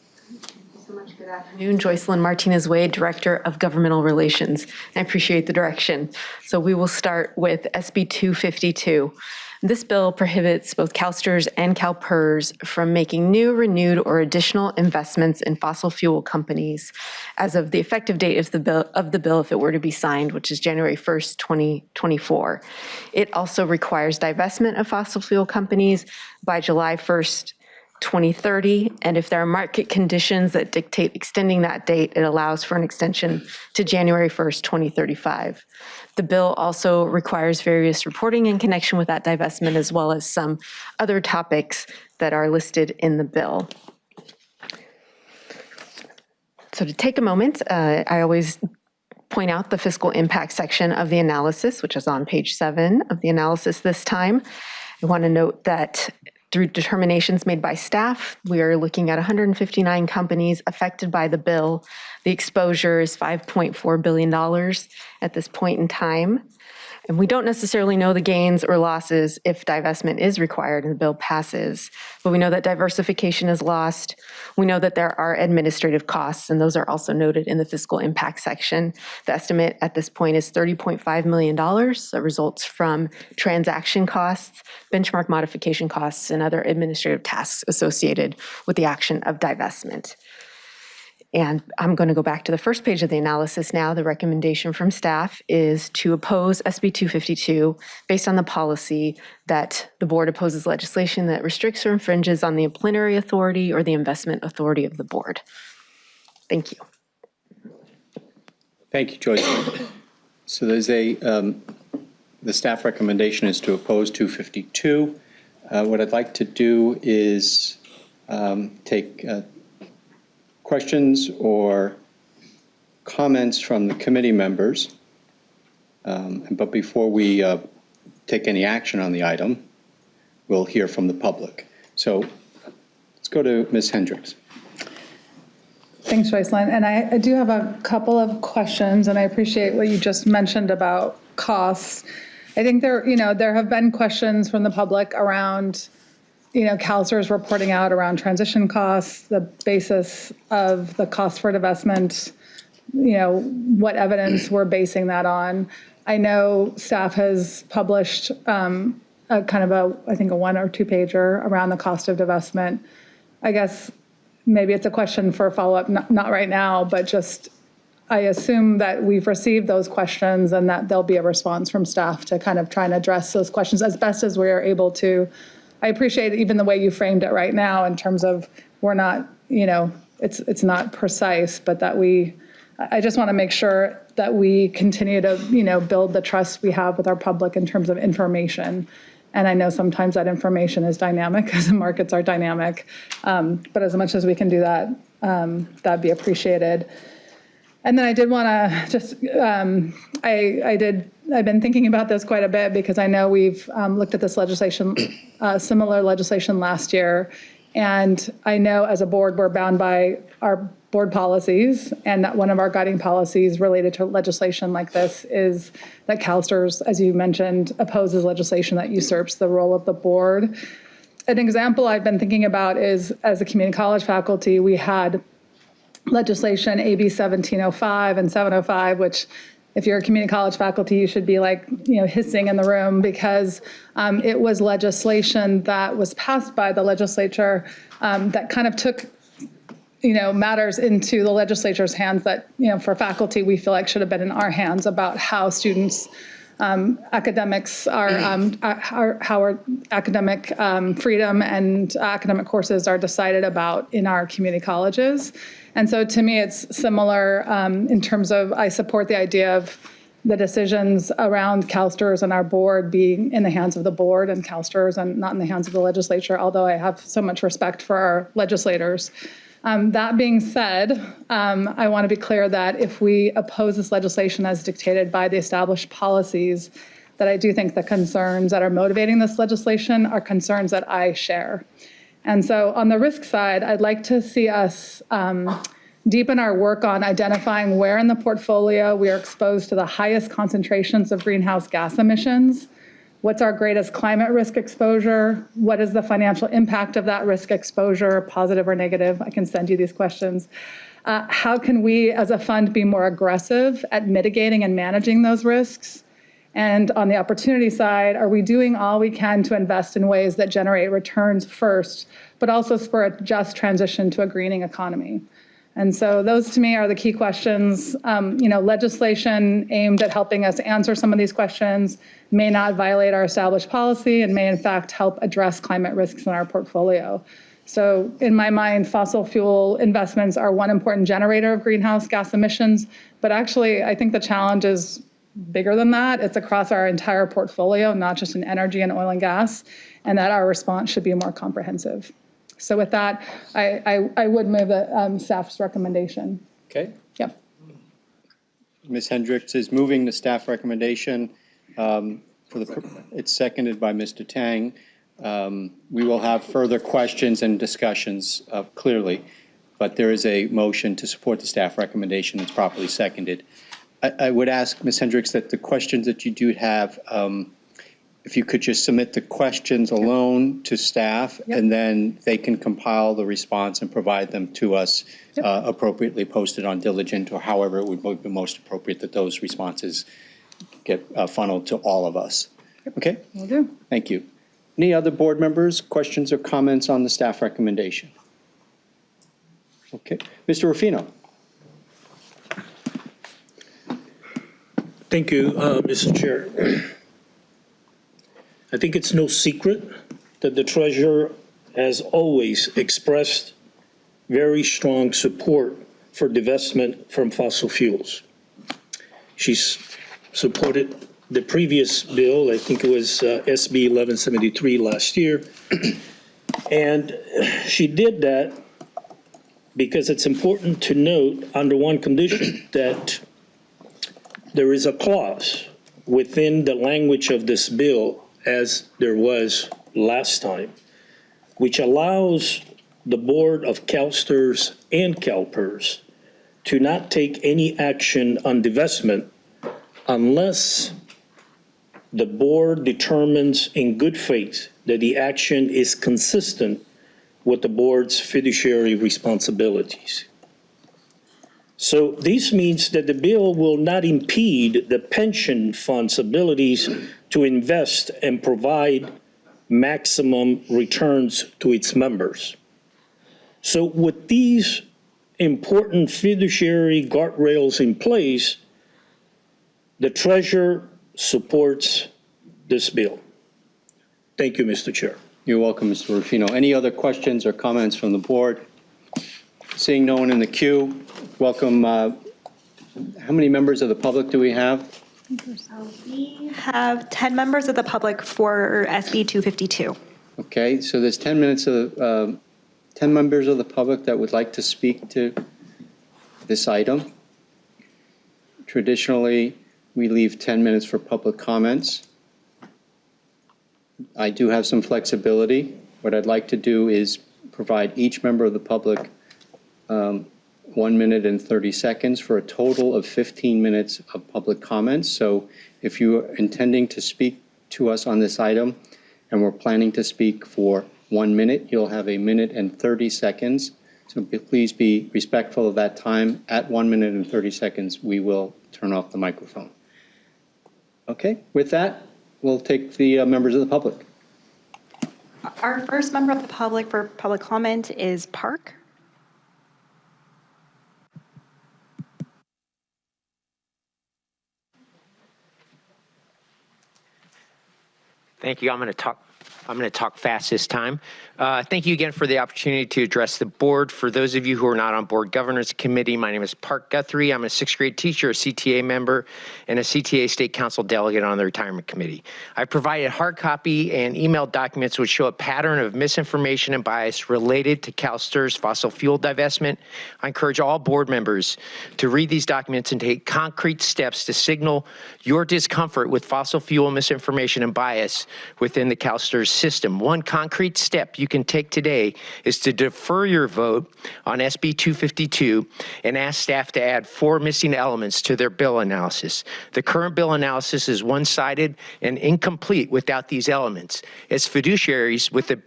Good afternoon, Joycelyn Martinez-Wade, Director of Governmental Relations. I appreciate the direction. So we will start with SB 252. This bill prohibits both CalSTRS and CalPERS from making new, renewed, or additional investments in fossil fuel companies as of the effective date of the bill if it were to be signed, which is January 1st, 2024. It also requires divestment of fossil fuel companies by July 1st, 2030, and if there are market conditions that dictate extending that date, it allows for an extension to January 1st, 2035. The bill also requires various reporting in connection with that divestment, as well as some other topics that are listed in the bill. So to take a moment, I always point out the fiscal impact section of the analysis, which is on page 7 of the analysis this time. I want to note that through determinations made by staff, we are looking at 159 companies affected by the bill. The exposure is $5.4 billion at this point in time. And we don't necessarily know the gains or losses if divestment is required and the bill passes, but we know that diversification is lost. We know that there are administrative costs, and those are also noted in the fiscal impact section. The estimate at this point is $30.5 million that results from transaction costs, benchmark modification costs, and other administrative tasks associated with the action of divestment. And I'm going to go back to the first page of the analysis now. The recommendation from staff is to oppose SB 252 based on the policy that the board opposes legislation that restricts or infringes on the plenary authority or the investment authority of the board. Thank you. Thank you, Joyce. So there's the staff recommendation is to oppose 252. What I'd like to do is take questions or comments from the committee members. But before we take any action on the item, we'll hear from the public. So let's go to Ms. Hendricks. Thanks, Joycelyn. And I do have a couple of questions, and I appreciate what you just mentioned about costs. I think there have been questions from the public around CalSTRS reporting out around transition costs, the basis of the cost for divestment, what evidence we're basing that on. I know staff has published I think a 1 or 2 pager around the cost of divestment. I guess maybe it's a question for follow-up, not right now, but just I assume that we've received those questions and that there'll be a response from staff to kind of try and address those questions as best as we are able to. I appreciate even the way you framed it right now in terms of we're not, it's not precise, but that I just want to make sure that we continue to, build the trust we have with our public in terms of information. And I know sometimes that information is dynamic because the markets are dynamic, but as much as we can do that, that'd be appreciated. And then I did want to just, I've been thinking about this quite a bit because I know we've looked at this legislation, similar legislation last year. And I know as a board, we're bound by our board policies, and that one of our guiding policies related to legislation like this is that CalSTRS, as you mentioned, opposes legislation that usurps the role of the board. An example I've been thinking about is as a community college faculty, we had legislation AB 1705 and 705, which if you're a community college faculty, you should be hissing in the room because it was legislation that was passed by the legislature that kind of took matters into the legislature's hands that, for faculty, we feel like should have been in our hands about how students academics are, how our academic freedom and academic courses are decided about in our community colleges. And so to me, it's similar in terms of I support the idea of the decisions around CalSTRS and our board being in the hands of the board and CalSTRS and not in the hands of the legislature, although I have so much respect for our legislators. That being said, I want to be clear that if we oppose this legislation as dictated by the established policies, that I do think the concerns that are motivating this legislation are concerns that I share. And so on the risk side, I'd like to see us deepen our work on identifying where in the portfolio we are exposed to the highest concentrations of greenhouse gas emissions. What's our greatest climate risk exposure? What is the financial impact of that risk exposure, positive or negative? I can send you these questions. How can we as a fund be more aggressive at mitigating and managing those risks? And on the opportunity side, are we doing all we can to invest in ways that generate returns first, but also spur a just transition to a greening economy? And so those to me are the key questions. Legislation aimed at helping us answer some of these questions may not violate our established policy and may in fact help address climate risks in our portfolio. So in my mind, fossil fuel investments are one important generator of greenhouse gas emissions, but actually I think the challenge is bigger than that. It's across our entire portfolio, not just in energy and oil and gas, and that our response should be more comprehensive. So with that, I would move the staff's recommendation. Okay. Yep. Ms. Hendricks is moving the staff recommendation. It's seconded by Mr. Tang. We will have further questions and discussions clearly, but there is a motion to support the staff recommendation. It's properly seconded. I would ask Ms. Hendricks that the questions that you do have, if you could just submit the questions alone to staff, and then they can compile the response and provide them to us appropriately posted on Diligent, or however it would be most appropriate that those responses get funneled to all of us. Okay? Will do. Thank you. Any other board members, questions or comments on the staff recommendation? Okay. Mr. Ruffino. Thank you, Mr. Chair. I think it's no secret that the Treasurer has always expressed very strong support for divestment from fossil fuels. She's supported the previous bill, I think it was SB 1173 last year, and she did that because it's important to note under one condition that there is a clause within the language of this bill, as there was last time, which allows the board of CalSTRS and CalPERS to not take any action on divestment unless the board determines in good faith that the action is consistent with the board's fiduciary responsibilities. So this means that the bill will not impede the pension fund's abilities to invest and provide maximum returns to its members. So with these important fiduciary guardrails in place, the Treasurer supports this bill. Thank you, Mr. Chair. You're welcome, Mr. Rufino. Any other questions or comments from the board? Seeing no one in the queue, welcome. How many members of the public do we have? We have 10 members of the public for SB 252. Okay, so there's 10 members of the public that would like to speak to this item. Traditionally, we leave 10 minutes for public comments. I do have some flexibility. What I'd like to do is provide each member of the public 1 minute and 30 seconds for a total of 15 minutes of public comments. So if you are intending to speak to us on this item and we're planning to speak for 1 minute, you'll have 1 minute and 30 seconds. So please be respectful of that time. At 1 minute and 30 seconds, we will turn off the microphone. Okay, with that, we'll take the members of the public. Our first member of the public for public comment is Park. Thank you. I'm going to talk fast this time. Thank you again for the opportunity to address the board. For those of you who are not on board governance committee, my name is Park Guthrie. I'm a 6th grade teacher, a CTA member, and a CTA state council delegate on the retirement committee. I provided hard copy and emailed documents which show a pattern of misinformation and bias related to CalSTRS fossil fuel divestment. I encourage all board members to read these documents and take concrete steps to signal your discomfort with fossil fuel misinformation and bias within the CalSTRS system. One concrete step you can take today is to defer your vote on SB 252 and ask staff to add 4 missing elements to their bill analysis. The current bill analysis is one-sided and incomplete without these elements. As fiduciaries with the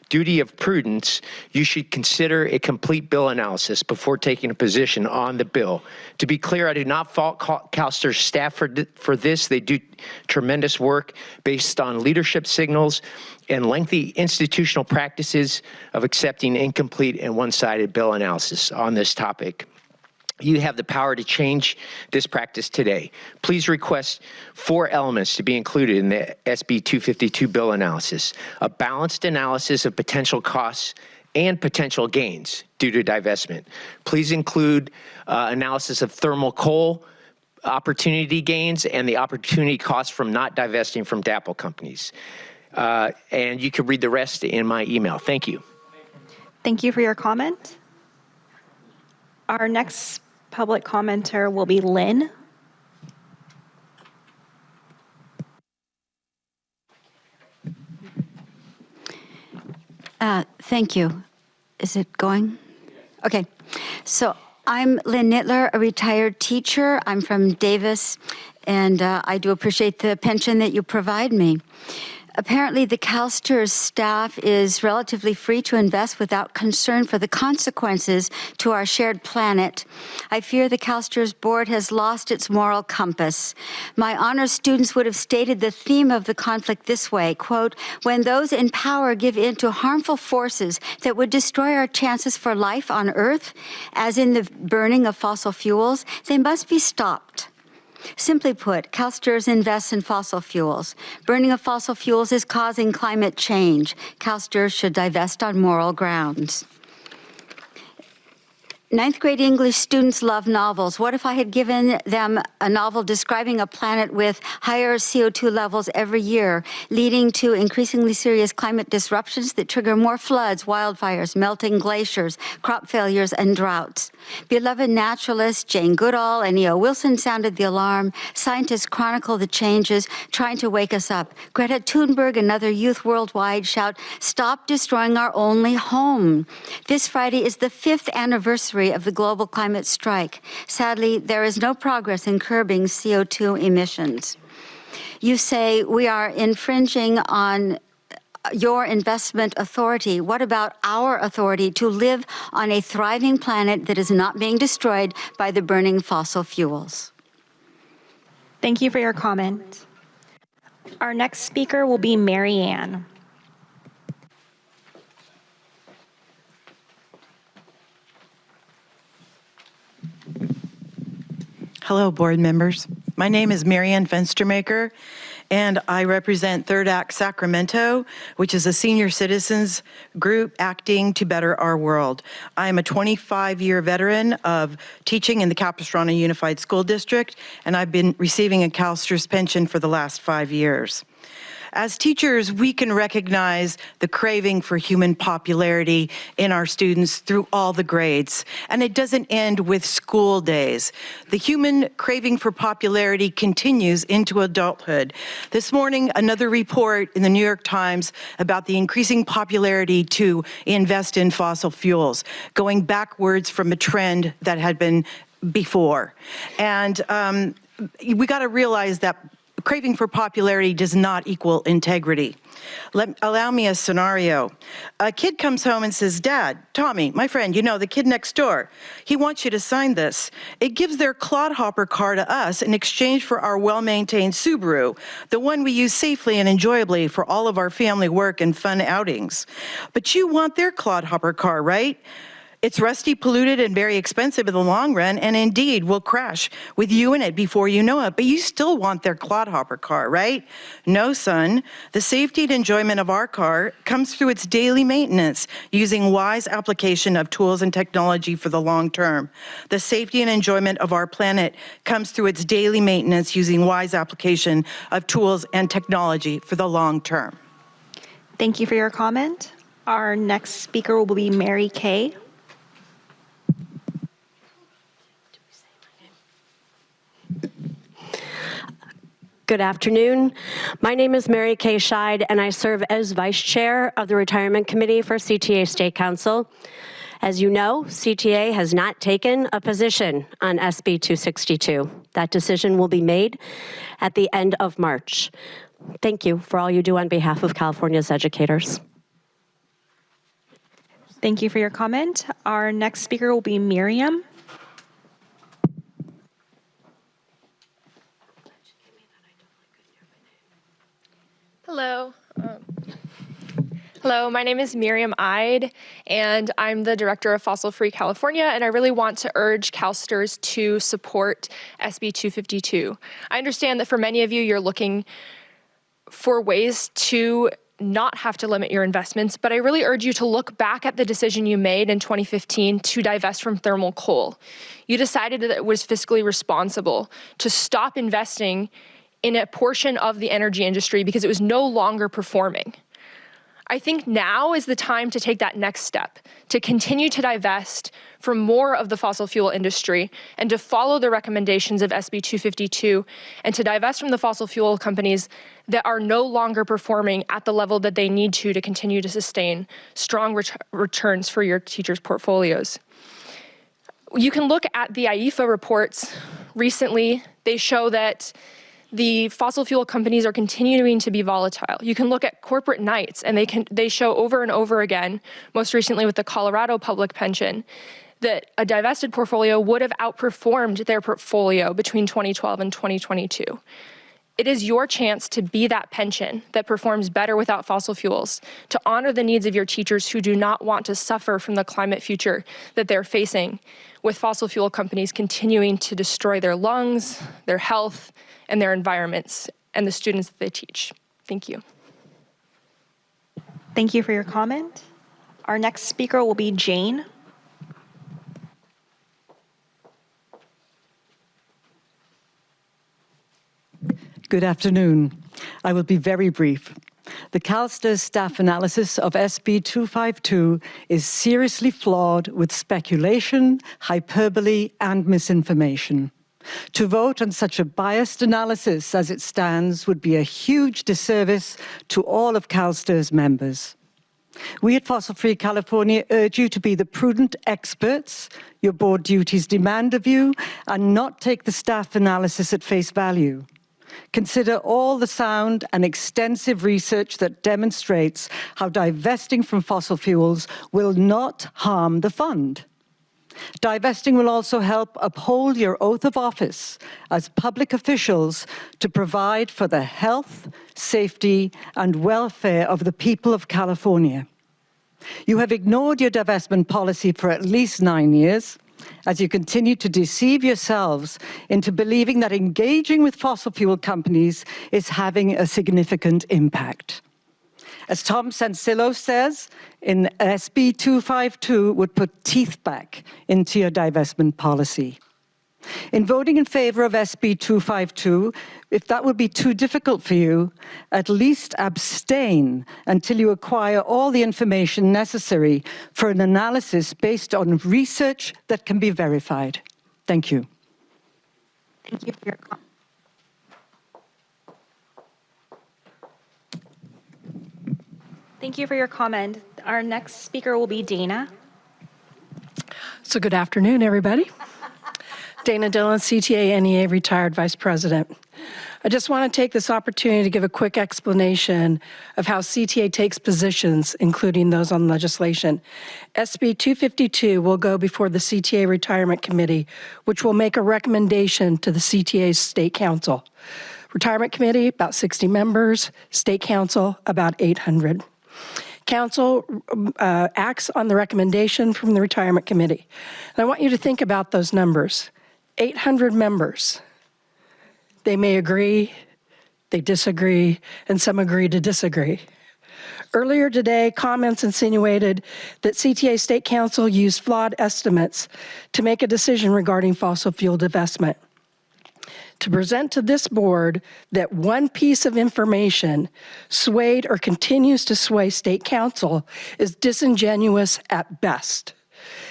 duty of prudence, you should consider a complete bill analysis before taking a position on the bill. To be clear, I do not fault CalSTRS staff for this. They do tremendous work based on leadership signals and lengthy institutional practices of accepting incomplete and one-sided bill analysis on this topic. You have the power to change this practice today. Please request 4 elements to be included in the SB 252 bill analysis: a balanced analysis of potential costs and potential gains due to divestment. Please include analysis of thermal coal opportunity gains and the opportunity costs from not divesting from DAPL companies. And you can read the rest in my email. Thank you. Thank you for your comment. Our next public commenter will be Lynn. Thank you. Is it going? Okay. So I'm Lynn Nittler, a retired teacher. I'm from Davis, and I do appreciate the pension that you provide me. Apparently, the CalSTRS staff is relatively free to invest without concern for the consequences to our shared planet. I fear the CalSTRS board has lost its moral compass. My honors students would have stated the theme of the conflict this way, quote, "When those in power give in to harmful forces that would destroy our chances for life on Earth, as in the burning of fossil fuels, they must be stopped." Simply put, CalSTRS invests in fossil fuels. Burning of fossil fuels is causing climate change. CalSTRS should divest on moral grounds. 9th grade English students love novels. What if I had given them a novel describing a planet with higher CO2 levels every year, leading to increasingly serious climate disruptions that trigger more floods, wildfires, melting glaciers, crop failures, and droughts? Beloved naturalists Jane Goodall and E.O. Wilson sounded the alarm. Scientists chronicle the changes, trying to wake us up. Greta Thunberg and other youth worldwide shout, "Stop destroying our only home." This Friday is the 5th anniversary of the global climate strike. Sadly, there is no progress in curbing CO2 emissions. You say we are infringing on your investment authority. What about our authority to live on a thriving planet that is not being destroyed by the burning fossil fuels? Thank you for your comment. Our next speaker will be Mary Ann. Hello, board members. My name is Marianne Fenstermaker, and I represent Third Act Sacramento, which is a senior citizens group acting to better our world. I am a 25-year veteran of teaching in the Capistrano Unified School District, and I've been receiving a CalSTRS pension for the last 5 years. As teachers, we can recognize the craving for human popularity in our students through all the grades, and it doesn't end with school days. The human craving for popularity continues into adulthood. This morning, another report in the New York Times about the increasing popularity to invest in fossil fuels, going backwards from a trend that had been before. And we got to realize that craving for popularity does not equal integrity. Allow me a scenario. A kid comes home and says, "Dad, Tommy, my friend, you know, the kid next door, he wants you to sign this." It gives their clodhopper car to us in exchange for our well-maintained Subaru, the one we use safely and enjoyably for all of our family work and fun outings. But you want their clodhopper car, right? It's rusty, polluted, and very expensive in the long run, and indeed will crash with you in it before you know it. But you still want their clodhopper car, right? No, son. The safety and enjoyment of our car comes through its daily maintenance, using wise application of tools and technology for the long term. The safety and enjoyment of our planet comes through its daily maintenance, using wise application of tools and technology for the long term. Thank you for your comment. Our next speaker will be Mary Kay. Good afternoon. My name is Mary Kay Scheid, and I serve as Vice Chair of the Retirement Committee for CTA State Council. As you know, CTA has not taken a position on SB 262. That decision will be made at the end of March. Thank you for all you do on behalf of California's educators. Thank you for your comment. Our next speaker will be Miriam. Hello. Hello, my name is Miriam Ide, and I'm the director of Fossil Free California, and I really want to urge CalSTRS to support SB 252. I understand that for many of you, you're looking for ways to not have to limit your investments, but I really urge you to look back at the decision you made in 2015 to divest from thermal coal. You decided that it was fiscally responsible to stop investing in a portion of the energy industry because it was no longer performing. I think now is the time to take that next step, to continue to divest from more of the fossil fuel industry and to follow the recommendations of SB 252 and to divest from the fossil fuel companies that are no longer performing at the level that they need to continue to sustain strong returns for your teachers' portfolios. You can look at the IEFA reports recently. They show that the fossil fuel companies are continuing to be volatile. You can look at corporate nights, and they show over and over again, most recently with the Colorado Public Pension, that a divested portfolio would have outperformed their portfolio between 2012 and 2022. It is your chance to be that pension that performs better without fossil fuels, to honor the needs of your teachers who do not want to suffer from the climate future that they're facing, with fossil fuel companies continuing to destroy their lungs, their health, and their environments, and the students that they teach. Thank you. Thank you for your comment. Our next speaker will be Jane. Good afternoon. I will be very brief. The CalSTRS staff analysis of SB 252 is seriously flawed with speculation, hyperbole, and misinformation. To vote on such a biased analysis as it stands would be a huge disservice to all of CalSTRS members. We at Fossil Free California urge you to be the prudent experts your board duties demand of you and not take the staff analysis at face value. Consider all the sound and extensive research that demonstrates how divesting from fossil fuels will not harm the fund. Divesting will also help uphold your oath of office as public officials to provide for the health, safety, and welfare of the people of California. You have ignored your divestment policy for at least 9 years, as you continue to deceive yourselves into believing that engaging with fossil fuel companies is having a significant impact. As Tom Sansillo says, in SB 252 would put teeth back into your divestment policy. In voting in favor of SB 252, if that would be too difficult for you, at least abstain until you acquire all the information necessary for an analysis based on research that can be verified. Thank you. Thank you for your comment. Thank you for your comment. Our next speaker will be Dana. So good afternoon, everybody. Dana Dillon, CTA NEA retired vice president. I just want to take this opportunity to give a quick explanation of how CTA takes positions, including those on legislation. SB 252 will go before the CTA Retirement Committee, which will make a recommendation to the CTA's State Council. Retirement Committee, about 60 members. State Council, about 800. Council acts on the recommendation from the Retirement Committee. And I want you to think about those numbers. 800 members. They may agree, they disagree, and some agree to disagree. Earlier today, comments insinuated that CTA State Council used flawed estimates to make a decision regarding fossil fuel divestment. To present to this board that one piece of information swayed or continues to sway State Council is disingenuous at best.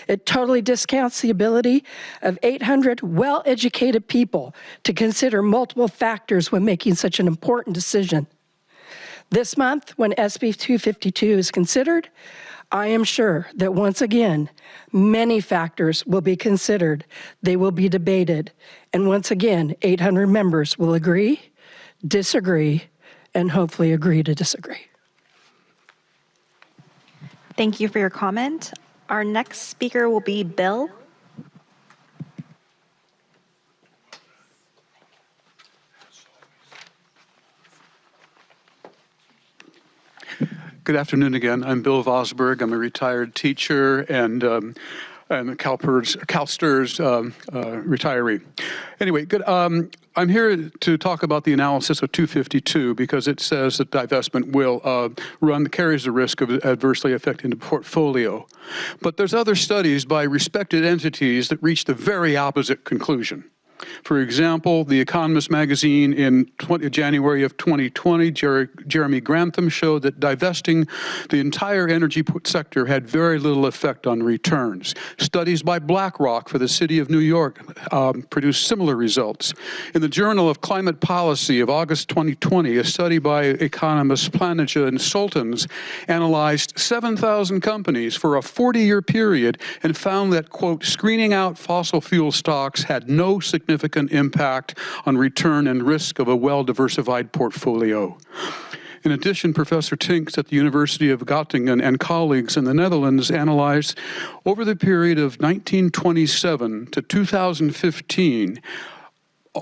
It totally discounts the ability of 800 well-educated people to consider multiple factors when making such an important decision. This month, when SB 252 is considered, I am sure that once again, many factors will be considered, they will be debated, and once again, 800 members will agree, disagree, and hopefully agree to disagree. Thank you for your comment. Our next speaker will be Bill. Good afternoon again. I'm Bill Vosberg. I'm a retired teacher and I'm a CalSTRS retiree. Anyway, good. I'm here to talk about the analysis of 252 because it says that divestment will carries the risk of adversely affecting the portfolio. But there's other studies by respected entities that reach the very opposite conclusion. For example, The Economist magazine in January of 2020, Jeremy Grantham showed that divesting the entire energy sector had very little effect on returns. Studies by BlackRock for the city of New York produced similar results. In the Journal of Climate Policy of August 2020, a study by economists Planija and Sultans analyzed 7,000 companies for a 40-year period and found that, quote, screening out fossil fuel stocks had no significant impact on return and risk of a well-diversified portfolio. In addition, Professor Tinks at the University of Göttingen and colleagues in the Netherlands analyzed over the period of 1927 to 2015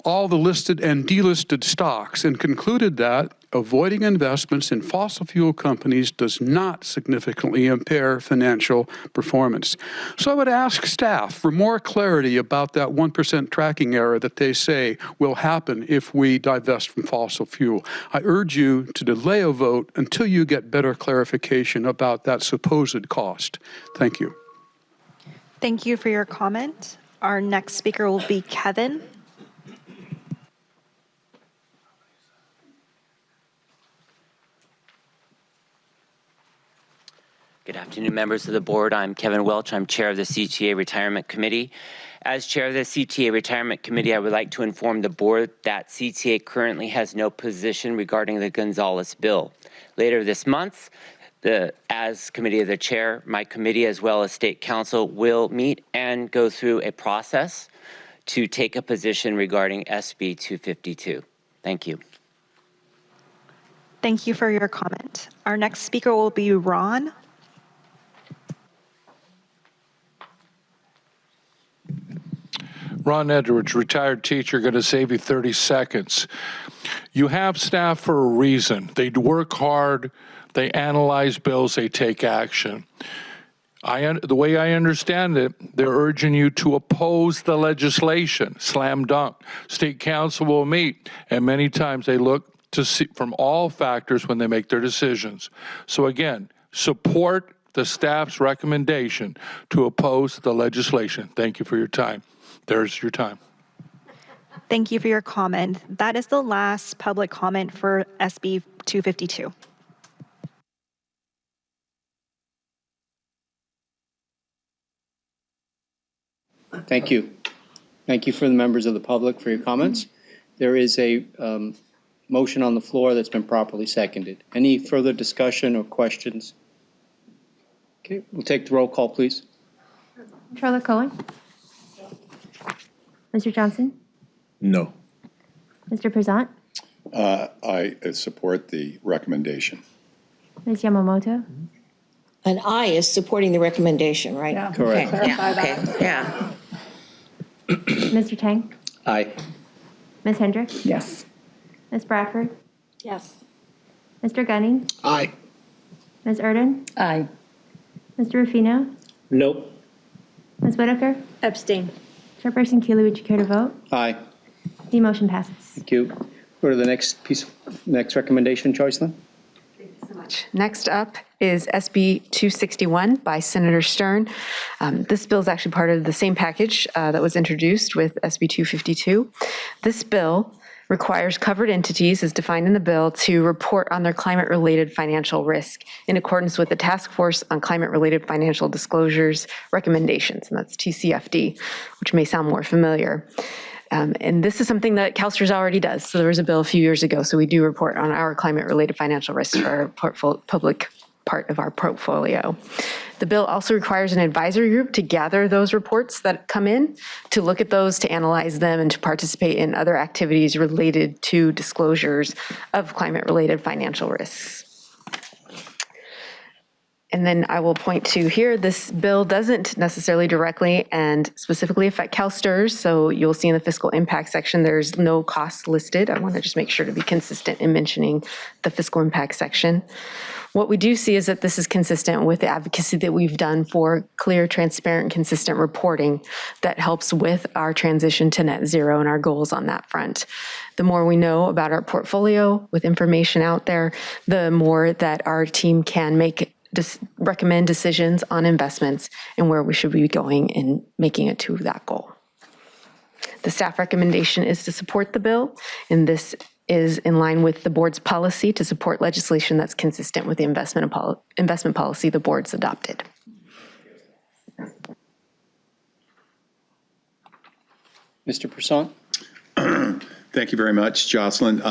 all the listed and delisted stocks and concluded that avoiding investments in fossil fuel companies does not significantly impair financial performance. So I would ask staff for more clarity about that 1% tracking error that they say will happen if we divest from fossil fuel. I urge you to delay a vote until you get better clarification about that supposed cost. Thank you. Thank you for your comment. Our next speaker will be Kevin. Good afternoon, members of the board. I'm Kevin Welch. I'm chair of the CTA Retirement Committee. As chair of the CTA Retirement Committee, I would like to inform the board that CTA currently has no position regarding the Gonzalez bill. Later this month, as committee of the chair, my committee as well as state council will meet and go through a process to take a position regarding SB 252. Thank you. Thank you for your comment. Our next speaker will be Ron. Ron Edwards, retired teacher, going to save you 30 seconds. You have staff for a reason. They work hard, they analyze bills, they take action. The way I understand it, they're urging you to oppose the legislation, slam dunk. State council will meet, and many times they look to see from all factors when they make their decisions. So again, support the staff's recommendation to oppose the legislation. Thank you for your time. There's your time. Thank you for your comment. That is the last public comment for SB 252. Thank you. Thank you for the members of the public for your comments. There is a motion on the floor that's been properly seconded. Any further discussion or questions? Okay, we'll take the roll call, please. Controller Cohen? Mr. Johnson? No. Mr. Prezant? I support the recommendation. Ms. Yamamoto? An aye is supporting the recommendation, right? Yeah. Correct. Okay, yeah, okay, yeah. Mr. Tang? Aye. Ms. Hendricks? Yes. Ms. Bradford? Yes. Mr. Gunning? Aye. Ms. Erden? Aye. Mr. Rufino? Nope. Ms. Whitaker? Abstain. Chairperson Keeley, would you care to vote? Aye. The motion passes. Thank you. Go to the next recommendation, Joycelyn. Next up is SB 261 by Senator Stern. This bill is actually part of the same package that was introduced with SB 252. This bill requires covered entities, as defined in the bill, to report on their climate-related financial risk in accordance with the Task Force on Climate-Related Financial Disclosures recommendations, and that's TCFD, which may sound more familiar. And this is something that CalSTRS already does. So there was a bill a few years ago, so we do report on our climate-related financial risks for our public part of our portfolio. The bill also requires an advisory group to gather those reports that come in, to look at those, to analyze them, and to participate in other activities related to disclosures of climate-related financial risks. And then I will point to here, this bill doesn't necessarily directly and specifically affect CalSTRS. So you'll see in the fiscal impact section, there's no costs listed. I want to just make sure to be consistent in mentioning the fiscal impact section. What we do see is that this is consistent with the advocacy that we've done for clear, transparent, consistent reporting that helps with our transition to net zero and our goals on that front. The more we know about our portfolio with information out there, the more that our team can recommend decisions on investments and where we should be going in making it to that goal. The staff recommendation is to support the bill, and this is in line with the board's policy to support legislation that's consistent with the investment policy the board's adopted. Mr. Persaud? Thank you very much, Jocelyn.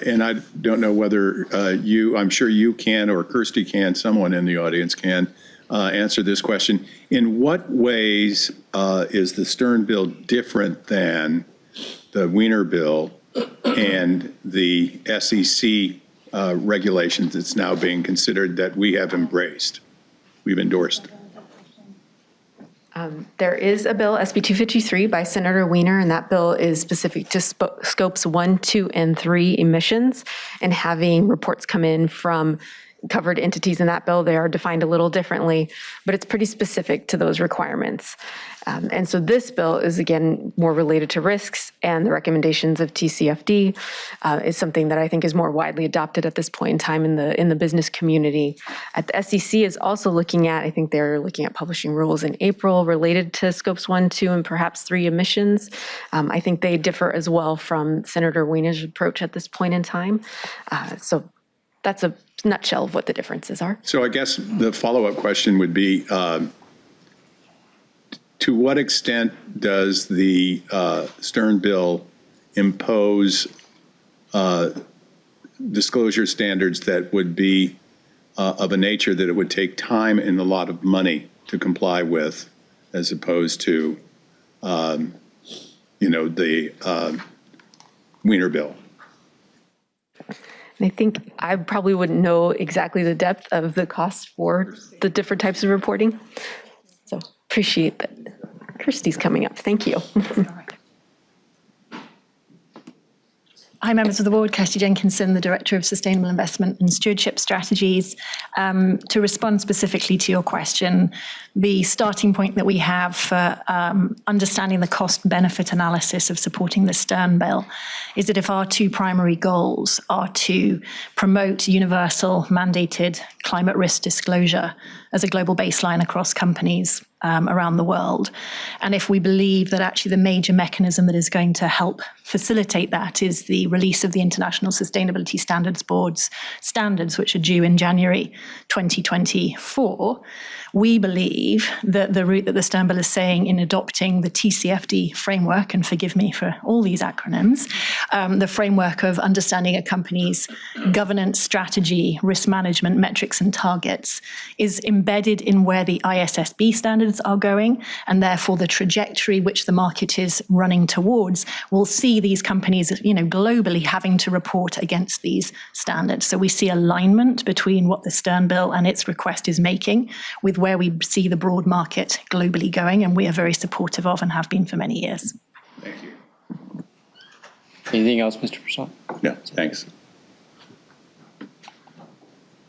And I don't know whether I'm sure you can, or Kirsty can, someone in the audience can answer this question. In what ways is the Stern bill different than the Wiener bill and the SEC regulations that's now being considered that we have we've endorsed? There is a bill, SB 253 by Senator Wiener, and that bill is specific to scopes 1, 2, and 3 emissions, and having reports come in from covered entities in that bill. They are defined a little differently, but it's pretty specific to those requirements. And so this bill is, again, more related to risks, and the recommendations of TCFD is something that I think is more widely adopted at this point in time in the business community. The SEC is also looking at, I think they're looking at publishing rules in April related to scopes 1, 2, and perhaps 3 emissions. I think they differ as well from Senator Wiener's approach at this point in time. So that's a nutshell of what the differences are. So I guess the follow-up question would be, to what extent does the Stern bill impose disclosure standards that would be of a nature that it would take time and a lot of money to comply with, as opposed to, the Wiener bill? And I think I probably wouldn't know exactly the depth of the cost for the different types of reporting. So appreciate that. Kirsty's coming up. Thank you. Hi, members of the board. Kirsty Jenkinson, the Director of Sustainable Investment and Stewardship Strategies. To respond specifically to your question, the starting point that we have for understanding the cost-benefit analysis of supporting the Stern bill is that if our 2 primary goals are to promote universal mandated climate risk disclosure as a global baseline across companies around the world, and if we believe that actually the major mechanism that is going to help facilitate that is the release of the International Sustainability Standards Board's standards, which are due in January 2024, we believe that the route that the Stern bill is saying in adopting the TCFD framework, and forgive me for all these acronyms, the framework of understanding a company's governance, strategy, risk management, metrics, and targets, is embedded in where the ISSB standards are going, and therefore the trajectory which the market is running towards will see these companies, globally having to report against these standards. So we see alignment between what the Stern bill and its request is making with where we see the broad market globally going, and we are very supportive of and have been for many years. Thank you. Anything else, Mr. Persaud? No, thanks.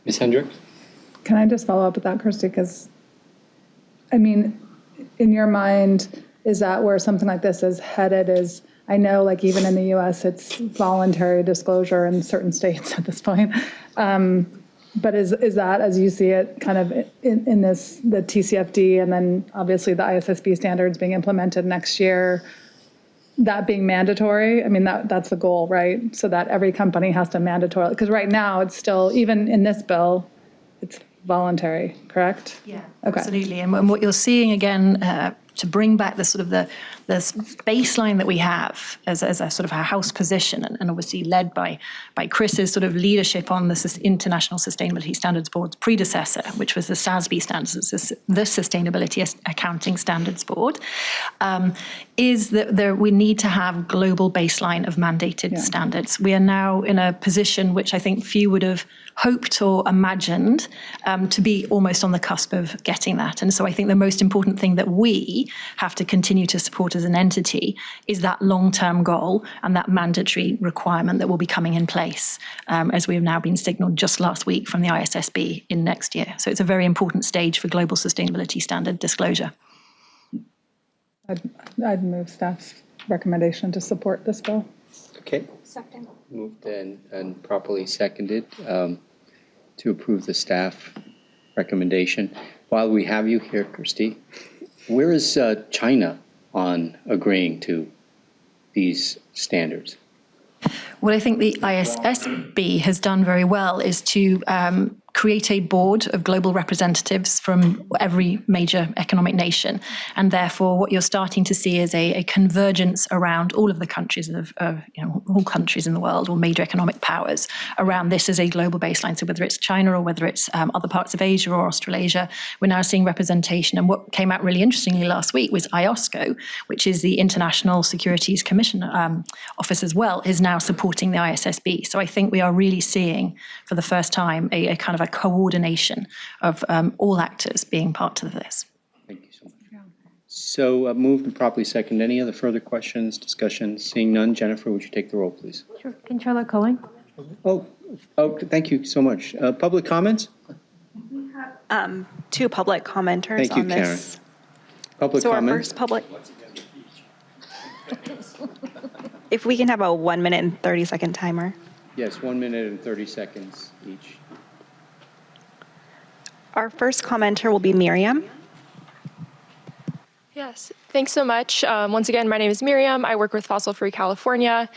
Ms. Hendricks? Can I just follow up with that, Kirsty? Because, in your mind, is that where something like this is headed? I know, even in the U.S., it's voluntary disclosure in certain states at this point. But is that, as you see it, kind of in this, the TCFD, and then obviously the ISSB standards being implemented next year, that being mandatory? That's the goal, right? So that every company has to mandatorily, because right now it's still, even in this bill, it's voluntary, correct? Yeah, okay. Absolutely. And what you're seeing again, to bring back the sort of the baseline that we have as a sort of a house position, and obviously led by Chris's sort of leadership on the International Sustainability Standards Board's predecessor, which was the SASB standards, the Sustainability Accounting Standards Board, is that we need to have global baseline of mandated standards. We are now in a position which I think few would have hoped or imagined to be almost on the cusp of getting that. And so I think the most important thing that we have to continue to support as an entity is that long-term goal and that mandatory requirement that will be coming in place, as we have now been signaled just last week from the ISSB in next year. So it's a very important stage for global sustainability standard disclosure. I'd move staff's recommendation to support this bill. Okay. Second. Moved and properly seconded to approve the staff recommendation. While we have you here, Kirsty, where is China on agreeing to these standards? What I think the ISSB has done very well is to create a board of global representatives from every major economic nation. And therefore, what you're starting to see is a convergence around all of the countries all countries in the world, or major economic powers, around this as a global baseline. So whether it's China or whether it's other parts of Asia or Australasia, we're now seeing representation. And what came out really interestingly last week was IOSCO, which is the International Securities Commission office as well, is now supporting the ISSB. So I think we are really seeing, for the first time, a kind of a coordination of all actors being part of this. Thank you so much. Yeah. So moved and properly seconded. Any other further questions, discussions? Seeing none, Jennifer, would you take the roll, please? Sure. Controller Cohen? Oh, thank you so much. Public comments? Two public commenters Thank you, on this. Karen. Public So comment? our first public. If we can have a 1 minute and 30-second timer. Yes, 1 minute and 30 seconds each. Our first commenter will be Miriam. Yes, thanks so much. Once again, my name is Miriam. I work with Fossil Free California,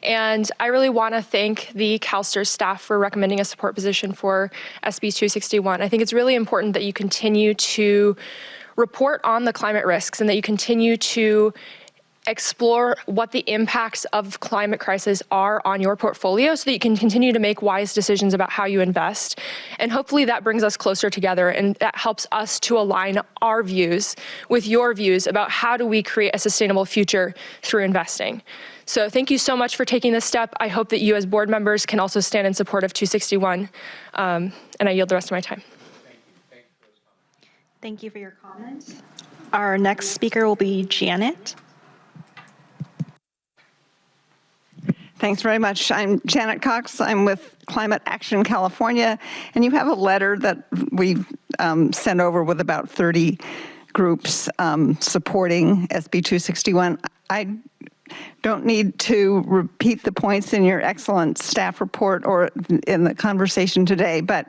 and I really want to thank the CalSTRS staff for recommending a support position for SB 261. I think it's really important that you continue to report on the climate risks and that you continue to explore what the impacts of climate crisis are on your portfolio so that you can continue to make wise decisions about how you invest. And hopefully that brings us closer together, and that helps us to align our views with your views about how do we create a sustainable future through investing. So thank you so much for taking this step. I hope that you as board members can also stand in support of 261, and I yield the rest of my time. Thank you for your comment. Our next speaker will be Janet. Thanks very much. I'm Janet Cox. I'm with Climate Action California, and you have a letter that we've sent over with about 30 groups supporting SB 261. I don't need to repeat the points in your excellent staff report or in the conversation today, but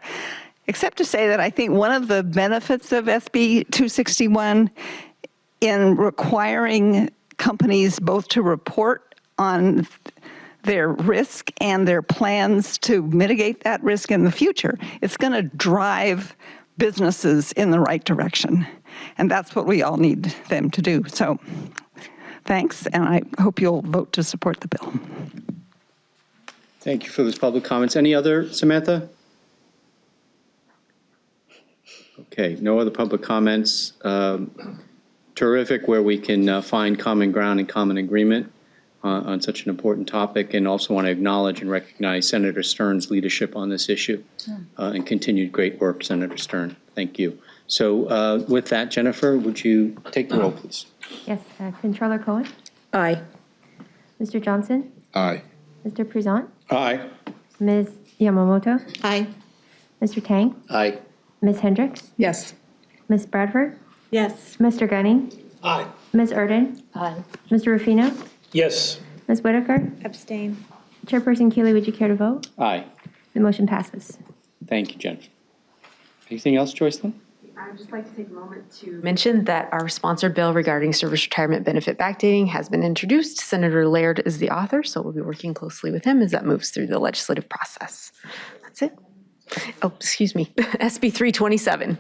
except to say that I think one of the benefits of SB 261 in requiring companies both to report on their risk and their plans to mitigate that risk in the future, it's going to drive businesses in the right direction. And that's what we all need them to do. So thanks, and I hope you'll vote to support the bill. Thank you for those public comments. Any other, Samantha? Okay, no other public comments. Terrific, where we can find common ground and common agreement on such an important topic, and also want to acknowledge and recognize Senator Stern's leadership on this issue and continued great work, Senator Stern. Thank you. So with that, Jennifer, would you take the roll, please? Yes. Controller Cohen? Aye. Mr. Johnson? Aye. Mr. Prezant? Aye. Ms. Yamamoto? Aye. Mr. Tang? Aye. Ms. Hendricks? Yes. Ms. Bradford? Yes. Mr. Gunning? Aye. Ms. Erden? Aye. Mr. Rufino? Yes. Ms. Whitaker? Abstain. Chairperson Keeley, would you care to vote? Aye. The motion passes. Thank you, Jennifer. Anything else, Joycelyn? I would just like to take a moment to mention that our sponsored bill regarding service retirement benefit backdating has been introduced. Senator Laird is the author, so we'll be working closely with him as that moves through the legislative process. That's it. Oh, excuse me, SB 327.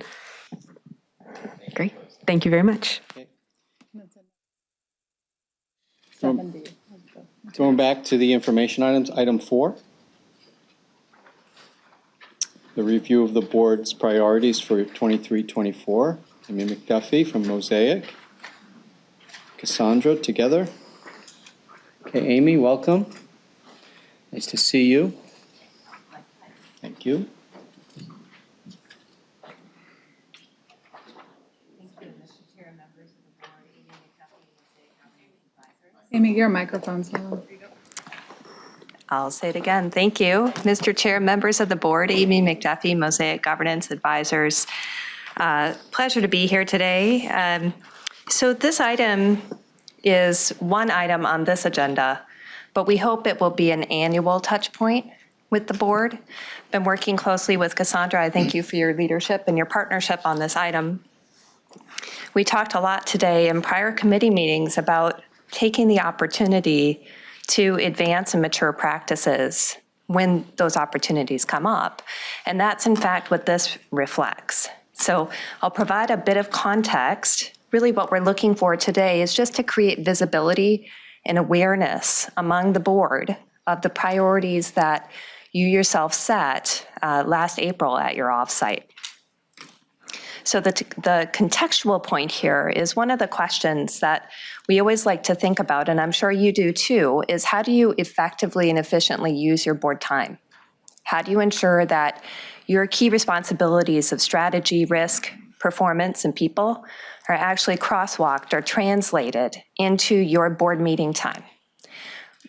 Great, thank you very much. Okay. 70. Going back to the information items, item 4. The review of the board's priorities for 23-24. Amy McDuffie from Mosaic. Cassandra together. Okay, Amy, welcome. Nice to see you. Thank you. Amy, your microphone's on. I'll say it again. Thank you, Mr. Chair, members of the board, Amy McDuffie, Mosaic Governance Advisors. Pleasure to be here today. So this item is one item on this agenda, but we hope it will be an annual touch point with the board. Been working closely with Cassandra. I thank you for your leadership and your partnership on this item. We talked a lot today in prior committee meetings about taking the opportunity to advance and mature practices when those opportunities come up. And that's in fact what this reflects. So I'll provide a bit of context. Really what we're looking for today is just to create visibility and awareness among the board of the priorities that you yourself set last April at your offsite. So the contextual point here is one of the questions that we always like to think about, and I'm sure you do too, is how do you effectively and efficiently use your board time? How do you ensure that your key responsibilities of strategy, risk, performance, and people are actually crosswalked or translated into your board meeting time?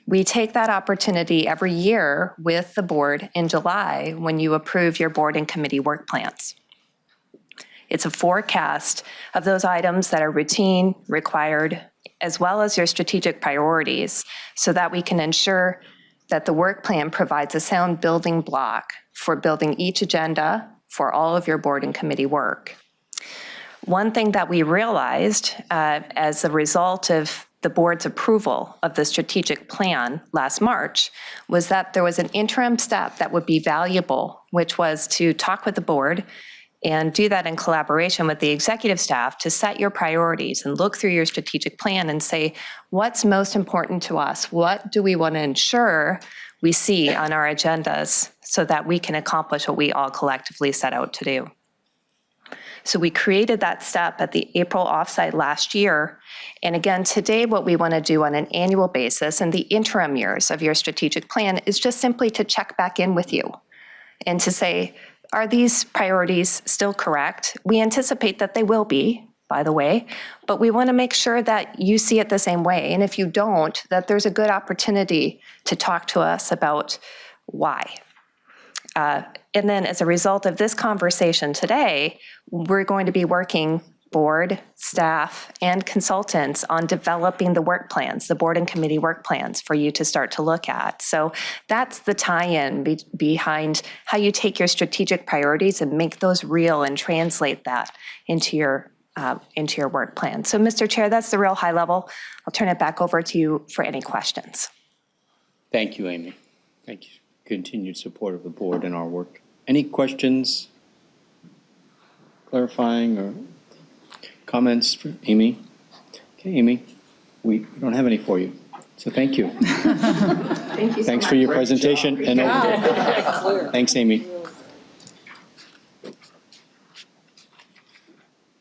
We take that opportunity every year with the board in July when you approve your board and committee work plans. It's a forecast of those items that are routine, required, as well as your strategic priorities, so that we can ensure that the work plan provides a sound building block for building each agenda for all of your board and committee work. One thing that we realized as a result of the board's approval of the strategic plan last March was that there was an interim step that would be valuable, which was to talk with the board and do that in collaboration with the executive staff to set your priorities and look through your strategic plan and say, what's most important to us? What do we want to ensure we see on our agendas so that we can accomplish what we all collectively set out to do? So we created that step at the April offsite last year. And again, today, what we want to do on an annual basis in the interim years of your strategic plan is just simply to check back in with you and to say, are these priorities still correct? We anticipate that they will be, by the way, but we want to make sure that you see it the same way. And if you don't, that there's a good opportunity to talk to us about why. And then as a result of this conversation today, we're going to be working board, staff, and consultants on developing the work plans, the board and committee work plans for you to start to look at. So that's the tie-in behind how you take your strategic priorities and make those real and translate that into your work plan. So Mr. Chair, that's the real high level. I'll turn it back over to you for any questions. Thank you, Amy. Thank you. Continued support of the board in our work. Any questions, clarifying, or comments for Amy? Okay, Amy, we don't have any for you, so thank you. Thank you. Thanks for your presentation. And thanks, Amy.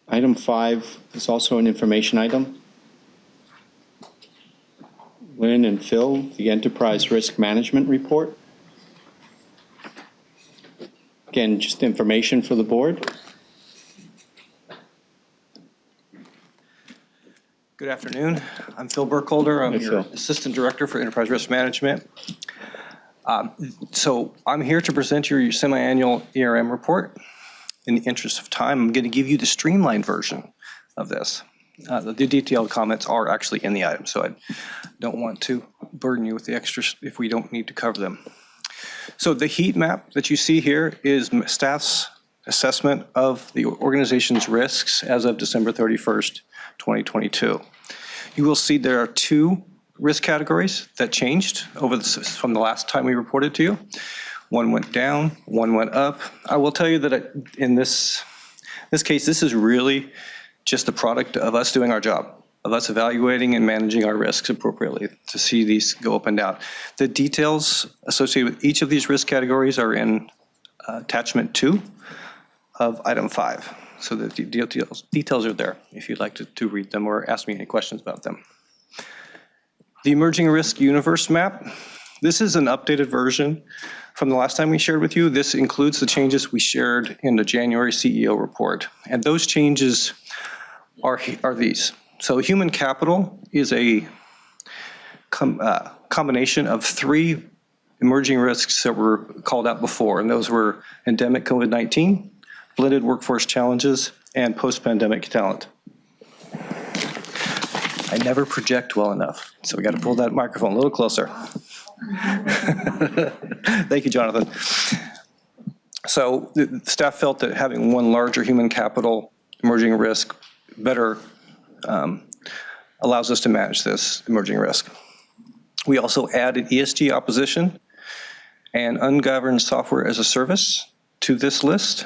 Item 5 is also an information item. Lynn and Phil, the Enterprise Risk Management Report. Again, just information for the board. Good afternoon. I'm Phil Burkholder. I'm your Assistant Director for Enterprise Risk Management. So I'm here to present your semi-annual ERM report. In the interest of time, I'm going to give you the streamlined version of this. The detailed comments are actually in the item, so I don't want to burden you with the extras if we don't need to cover them. So the heat map that you see here is staff's assessment of the organization's risks as of December 31st, 2022. You will see there are 2 risk categories that changed from the last time we reported to you. One went down, one went up. I will tell you that in this case, this is really just the product of us doing our job, of us evaluating and managing our risks appropriately to see these go up and down. The details associated with each of these risk categories are in attachment 2 of item 5. So the details are there if you'd like to read them or ask me any questions about them. The emerging risk universe map. This is an updated version from the last time we shared with you. This includes the changes we shared in the January CEO report. And those changes are these. So human capital is a combination of 3 emerging risks that were called out before, and those were endemic COVID-19, blended workforce challenges, and post-pandemic talent. I never project well enough, so we got to pull that microphone a little closer. Thank you, Jonathan. So the staff felt that having one larger human capital emerging risk better allows us to manage this emerging risk. We also added ESG opposition and ungoverned software as a service to this list.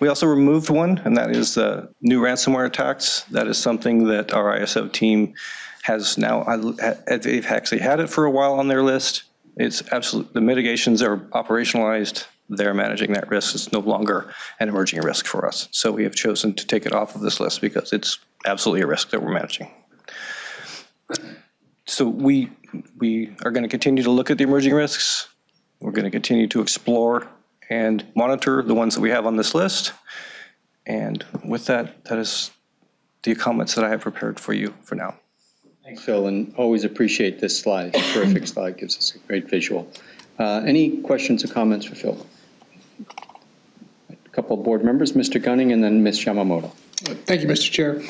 We also removed one, and that is the new ransomware attacks. That is something that our ISO team has now, they've actually had it for a while on their list. It's absolute, the mitigations are operationalized. They're managing that risk. It's no longer an emerging risk for us. So we have chosen to take it off of this list because it's absolutely a risk that we're managing. So we are going to continue to look at the emerging risks. We're going to continue to explore and monitor the ones that we have on this list. And with that, that is the comments that I have prepared for you for now. Thanks, Phil, and always appreciate this slide. It's a terrific slide, gives us a great visual. Any questions or comments for Phil? A couple of board members, Mr. Gunning and then Ms. Yamamoto. Thank you, Mr. Chair.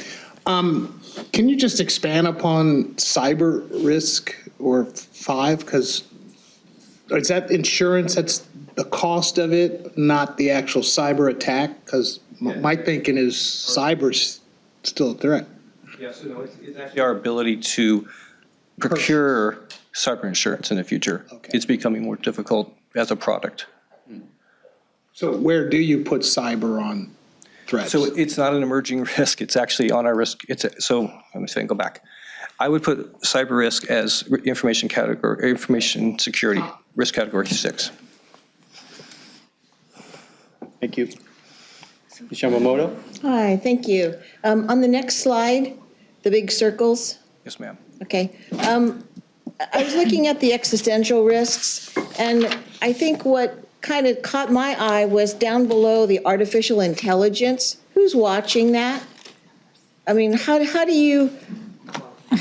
Can you just expand upon cyber risk or 5? Because is that insurance, that's the cost of it, not the actual cyber attack? Because my thinking is cyber's still a threat. Yeah, so no, it's actually our ability to procure cyber insurance in the future. Okay. It's becoming more difficult as a product. So where do you put cyber on threats? So it's not an emerging risk. It's actually on our risk. So let me say, go back. I would put cyber risk as information security, risk category 6. Thank you. Ms. Yamamoto? Hi, thank you. On the next slide, the big circles. Yes, ma'am. Okay. I was looking at the existential risks, and I think what kind of caught my eye was down below the artificial intelligence. Who's watching that? I mean, how do you The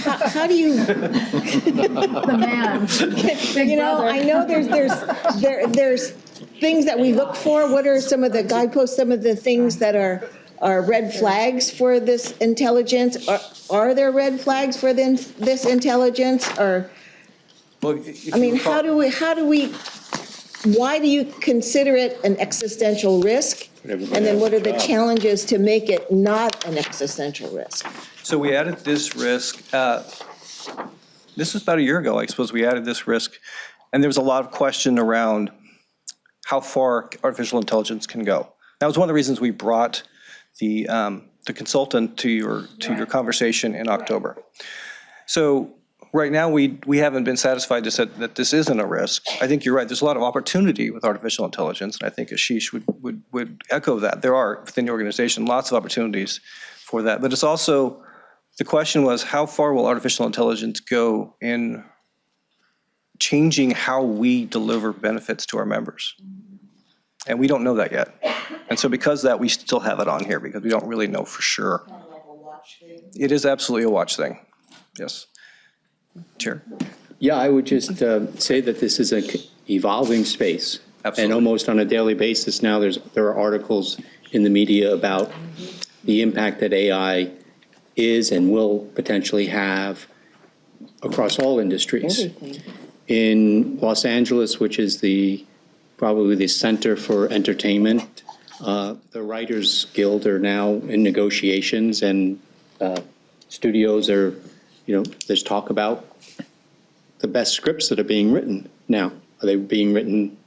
man. you know, I know there's things that we look for. What are some of the guideposts, some of the things that are red flags for this intelligence? Are there red flags for this intelligence? Or, well, I mean, how do we, why do you consider it an existential risk? And then what are the challenges to make it not an existential risk? So we added this risk. This was about a year ago, I suppose. We added this risk, and there was a lot of question around how far artificial intelligence can go. That was one of the reasons we brought the consultant to your conversation in October. So right now we haven't been satisfied to say that this isn't a risk. I think you're right. There's a lot of opportunity with artificial intelligence, and I think Ashish would echo that. There are within the organization lots of opportunities for that, but it's also the question was how far will artificial intelligence go in changing how we deliver benefits to our members? And we don't know that yet. And so because of that, we still have it on here because we don't really know for sure. Kind of like a watch thing. It is absolutely a watch thing. Yes. Chair. Yeah, I would just say that this is an evolving space. Absolutely. And almost on a daily basis now, there are articles in the media about the impact that AI is and will potentially have across all industries. Everything. In Los Angeles, which is probably the center for entertainment, the Writers Guild are now in negotiations, and studios are, there's talk about the best scripts that are being written now. Are they being written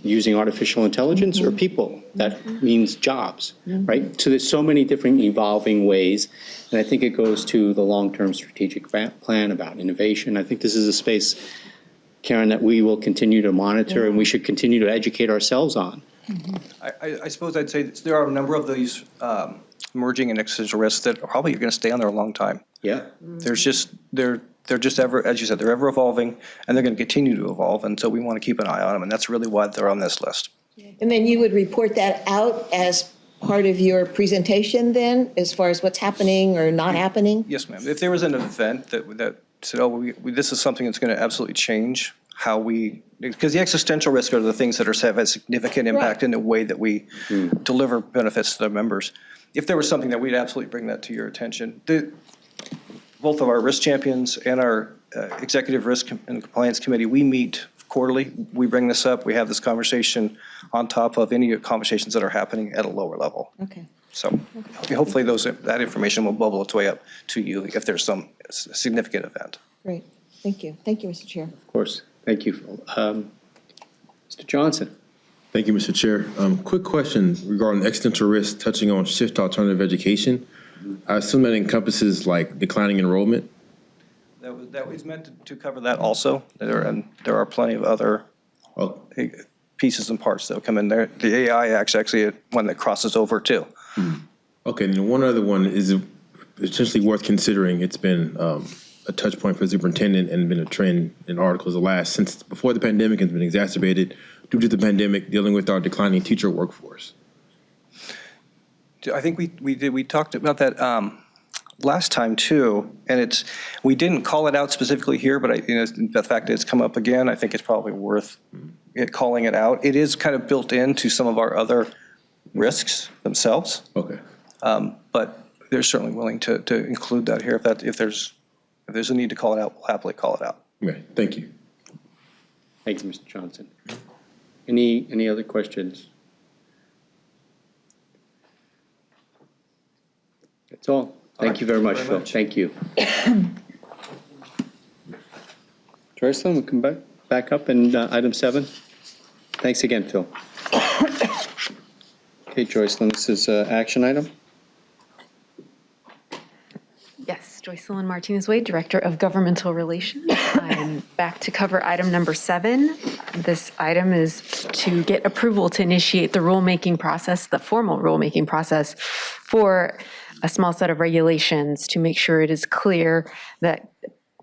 using artificial intelligence or people? That means jobs, right? So there's so many different evolving ways, and I think it goes to the long-term strategic plan about innovation. I think this is a space, Karen, that we will continue to monitor and we should continue to educate ourselves on. I suppose I'd say there are a number of these emerging and existential risks that are probably going to stay on there a long time. Yeah. They're just ever, as you said, they're ever evolving, and they're going to continue to evolve, and so we want to keep an eye on them, and that's really why they're on this list. And then you would report that out as part of your presentation then, as far as what's happening or not happening? Yes, ma'am. If there was an event that said, oh, this is something that's going to absolutely change how we, because the existential risk are the things that have a significant impact in the way that we deliver benefits to the members. If there was something that we'd absolutely bring that to your attention. Both of our risk champions and our executive risk and compliance committee, we meet quarterly. We bring this up. We have this conversation on top of any conversations that are happening at a lower level. Okay. So hopefully that information will bubble its way up to you if there's some significant event. Great. Thank you. Thank you, Mr. Chair. Of course. Thank you. Mr. Johnson. Thank you, Mr. Chair. Quick question regarding existential risk, touching on shift to alternative education. I assume that encompasses like declining enrollment? That was meant to cover that also. There are plenty of other pieces and parts that will come in there. The AI Act's actually one that crosses over too. Okay, and one other one is essentially worth considering. It's been a touch point for the superintendent and been a trend in articles since before the pandemic has been exacerbated due to the pandemic, dealing with our declining teacher workforce. I think we talked about that last time too, and we didn't call it out specifically here, but the fact that it's come up again, I think it's probably worth calling it out. It is kind of built into some of our other risks themselves. Okay. But they're certainly willing to include that here if there's a need to call it out, we'll happily call it out. Okay. Thank you. Thank you, Mr. Johnson. Any other questions? That's all. Thank you very much, Phil. Thank you. Joycelyn, we'll come back up in item 7. Thanks again, Phil. Okay, Joycelyn, this is an action item. Yes, Joycelyn Martinez-Wade, Director of Governmental Relations. I'm back to cover item number 7. This item is to get approval to initiate the rulemaking process, the formal rulemaking process for a small set of regulations to make sure it is clear that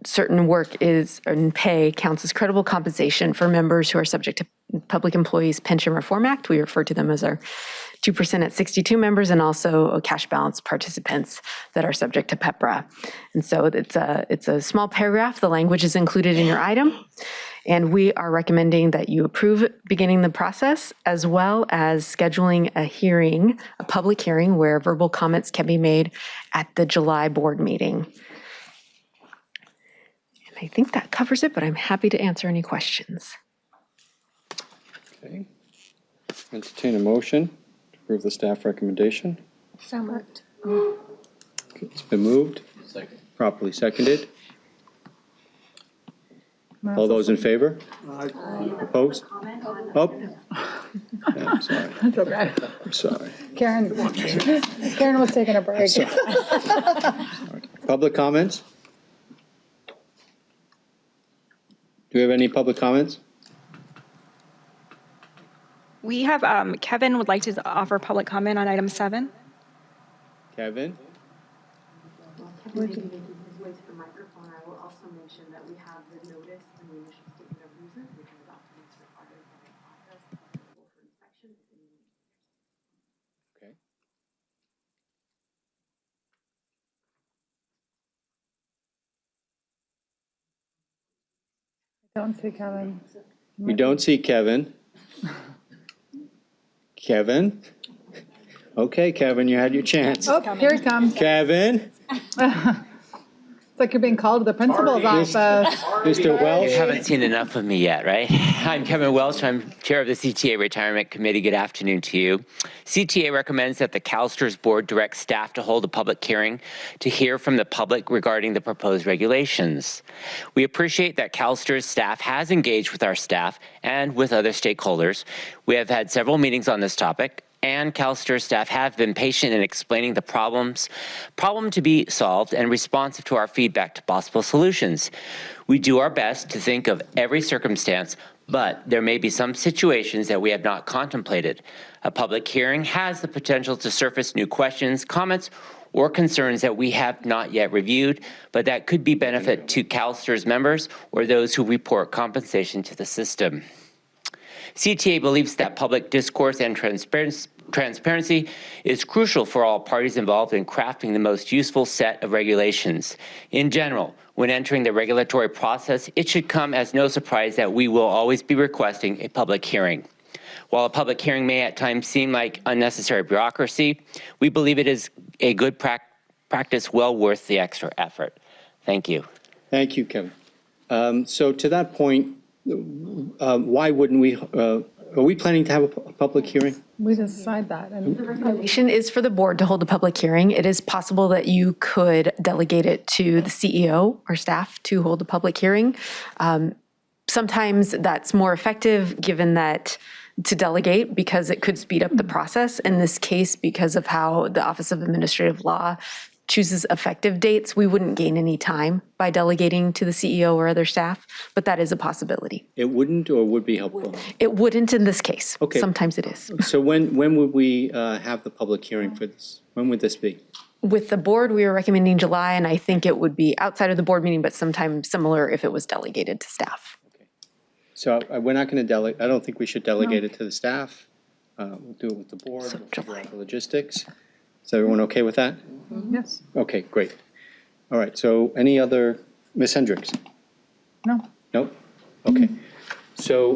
certain work and pay counts as credible compensation for members who are subject to Public Employees Pension Reform Act. We refer to them as our 2% at 62 members, and also cash balance participants that are subject to PEPRA. And so it's a small paragraph. The language is included in your item. And we are recommending that you approve beginning the process, as well as scheduling a public hearing where verbal comments can be made at the July board meeting. And I think that covers it, but I'm happy to answer any questions. Okay. Entertain a motion to approve the staff recommendation. So moved. Okay, it's been moved. Second. Properly seconded. All those in favor? Aye. Opposed? Oh. Yeah, I'm sorry. That's okay. I'm sorry. Karen was taking a break. Public comments? Do we have any public comments? We have, Kevin would like to offer public comment on item 7. Kevin? Kevin wait for the microphone. I will also mention that we have the notice and the initial statement of reasons, which are documents required by the process available for inspection. Okay. Don't see Kevin. We don't see Kevin. Kevin? Okay, Kevin, you had your chance. Oh, here he comes. Kevin? It's like you're being called to the principal's office. Mr. Welch? You haven't seen enough of me yet, right? I'm Kevin Welch. I'm chair of the CTA Retirement Committee. Good afternoon to you. CTA recommends that the CalSTRS board direct staff to hold a public hearing to hear from the public regarding the proposed regulations. We appreciate that CalSTRS staff has engaged with our staff and with other stakeholders. We have had several meetings on this topic, and CalSTRS staff have been patient in explaining the problem to be solved and responsive to our feedback to possible solutions. We do our best to think of every circumstance, but there may be some situations that we have not contemplated. A public hearing has the potential to surface new questions, comments, or concerns that we have not yet reviewed, but that could be benefit to CalSTRS members or those who report compensation to the system. CTA believes that public discourse and Transparency is crucial for all parties involved in crafting the most useful set of regulations. In general, when entering the regulatory process, it should come as no surprise that we will always be requesting a public hearing. While a public hearing may at times seem like unnecessary bureaucracy, we believe it is a good practice well worth the extra effort. Thank you. Thank you, Kevin. So to that point, why wouldn't we, are we planning to have a public hearing? We decide that. And The recommendation is for the board to hold a public hearing. It is possible that you could delegate it to the CEO or staff to hold a public hearing. Sometimes that's more effective given that to delegate because it could speed up the process. In this case, because of how the Office of Administrative Law chooses effective dates, we wouldn't gain any time by delegating to the CEO or other staff, but that is a possibility. It wouldn't or would be helpful? It wouldn't in this case. Okay. Sometimes it is. So when would we have the public hearing for this? When would this be? With the board, we are recommending July, and I think it would be outside of the board meeting, but sometime similar if it was delegated to staff. So we're not going to delegate, I don't think we should delegate it to the staff. We'll do it with the board, we'll figure out the logistics. Is everyone okay with that? yes, Okay, great. All right, so any other, Ms. Hendricks? no. Nope? Okay. So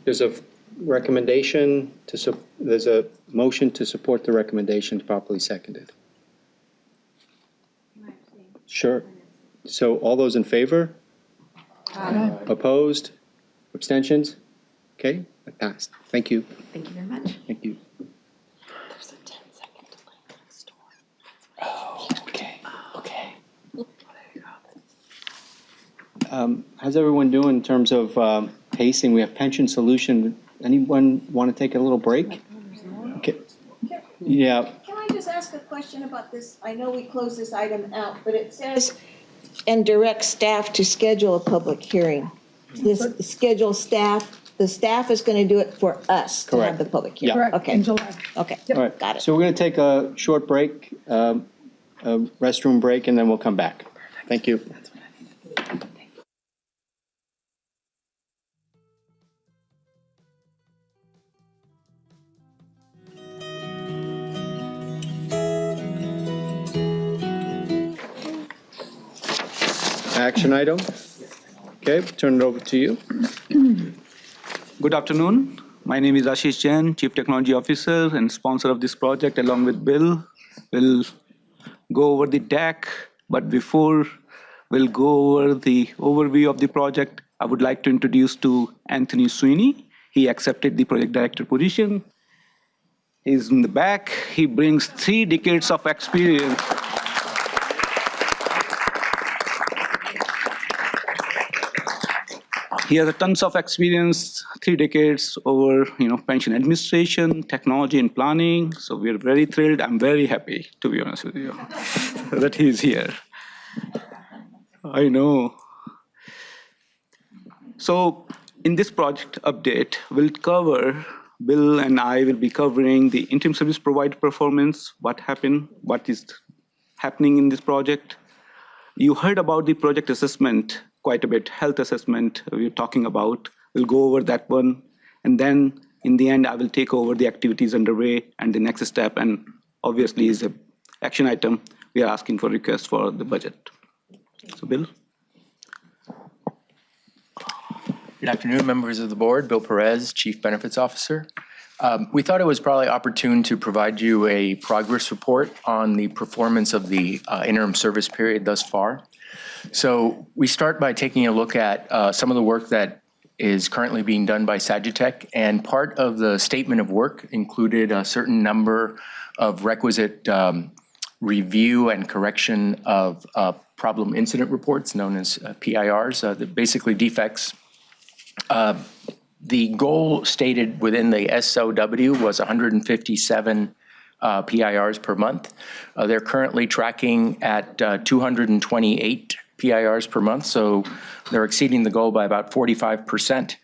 there's a recommendation to, there's a motion to support the recommendation properly seconded. Sure. So all those in favor? Aye. Opposed? Abstentions? Okay, that passed. Thank you. Thank you very much. Thank you. There's a 10-second delay on the store. Oh, okay, okay. How's everyone doing in terms of pacing? We have pension solution. Anyone want to take a little break? Okay. Yeah. Can I just ask a question about this? I know we closed this item out, but it says, and direct staff to schedule a public hearing. This schedule staff, the staff is going to do it for us to have the public hearing. Correct, Okay. in July. Okay, All right. got it. So we're going to take a short break, a restroom break, and then we'll come back. Thank you. Action item. Okay, turn it over to you. Good afternoon. My name is Ashish Jain, Chief Technology Officer and sponsor of this project along with Bill. We'll go over the deck, but before we'll go over the overview of the project, I would like to introduce to Anthony Sweeney. He accepted the project director position. He's in the back. He brings 3 decades of experience. He has a tons of experience, 3 decades over, pension administration, technology and planning. So we're very thrilled. I'm very happy, to be honest with you, that he's here. I know. So in this project update, Bill and I will be covering the interim service provider performance, what happened, what is happening in this project. You heard about the project assessment quite a bit, health assessment we're talking about. We'll go over that one. And then in the end, I will take over the activities underway and the next step. And obviously is an action item. We are asking for requests for the budget. So Bill. Good afternoon, members of the board. Bill Perez, Chief Benefits Officer. We thought it was probably opportune to provide you a progress report on the performance of the interim service period thus far. So we start by taking a look at some of the work that is currently being done by Sagitech, and part of the statement of work included a certain number of requisite review and correction of problem incident reports known as PIRs, basically defects. The goal stated within the SOW was 157 PIRs per month. They're currently tracking at 228 PIRs per month, so they're exceeding the goal by about 45%.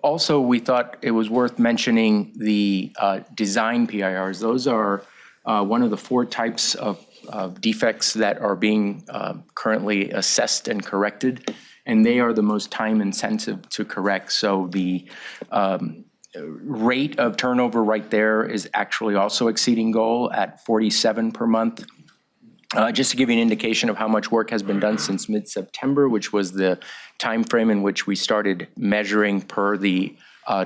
Also, we thought it was worth mentioning the design PIRs. Those are one of the 4 types of defects that are being currently assessed and corrected, and they are the most time intensive to correct. So the rate of turnover right there is actually also exceeding goal at 47 per month. Just to give you an indication of how much work has been done since mid-September, which was the time frame in which we started measuring per the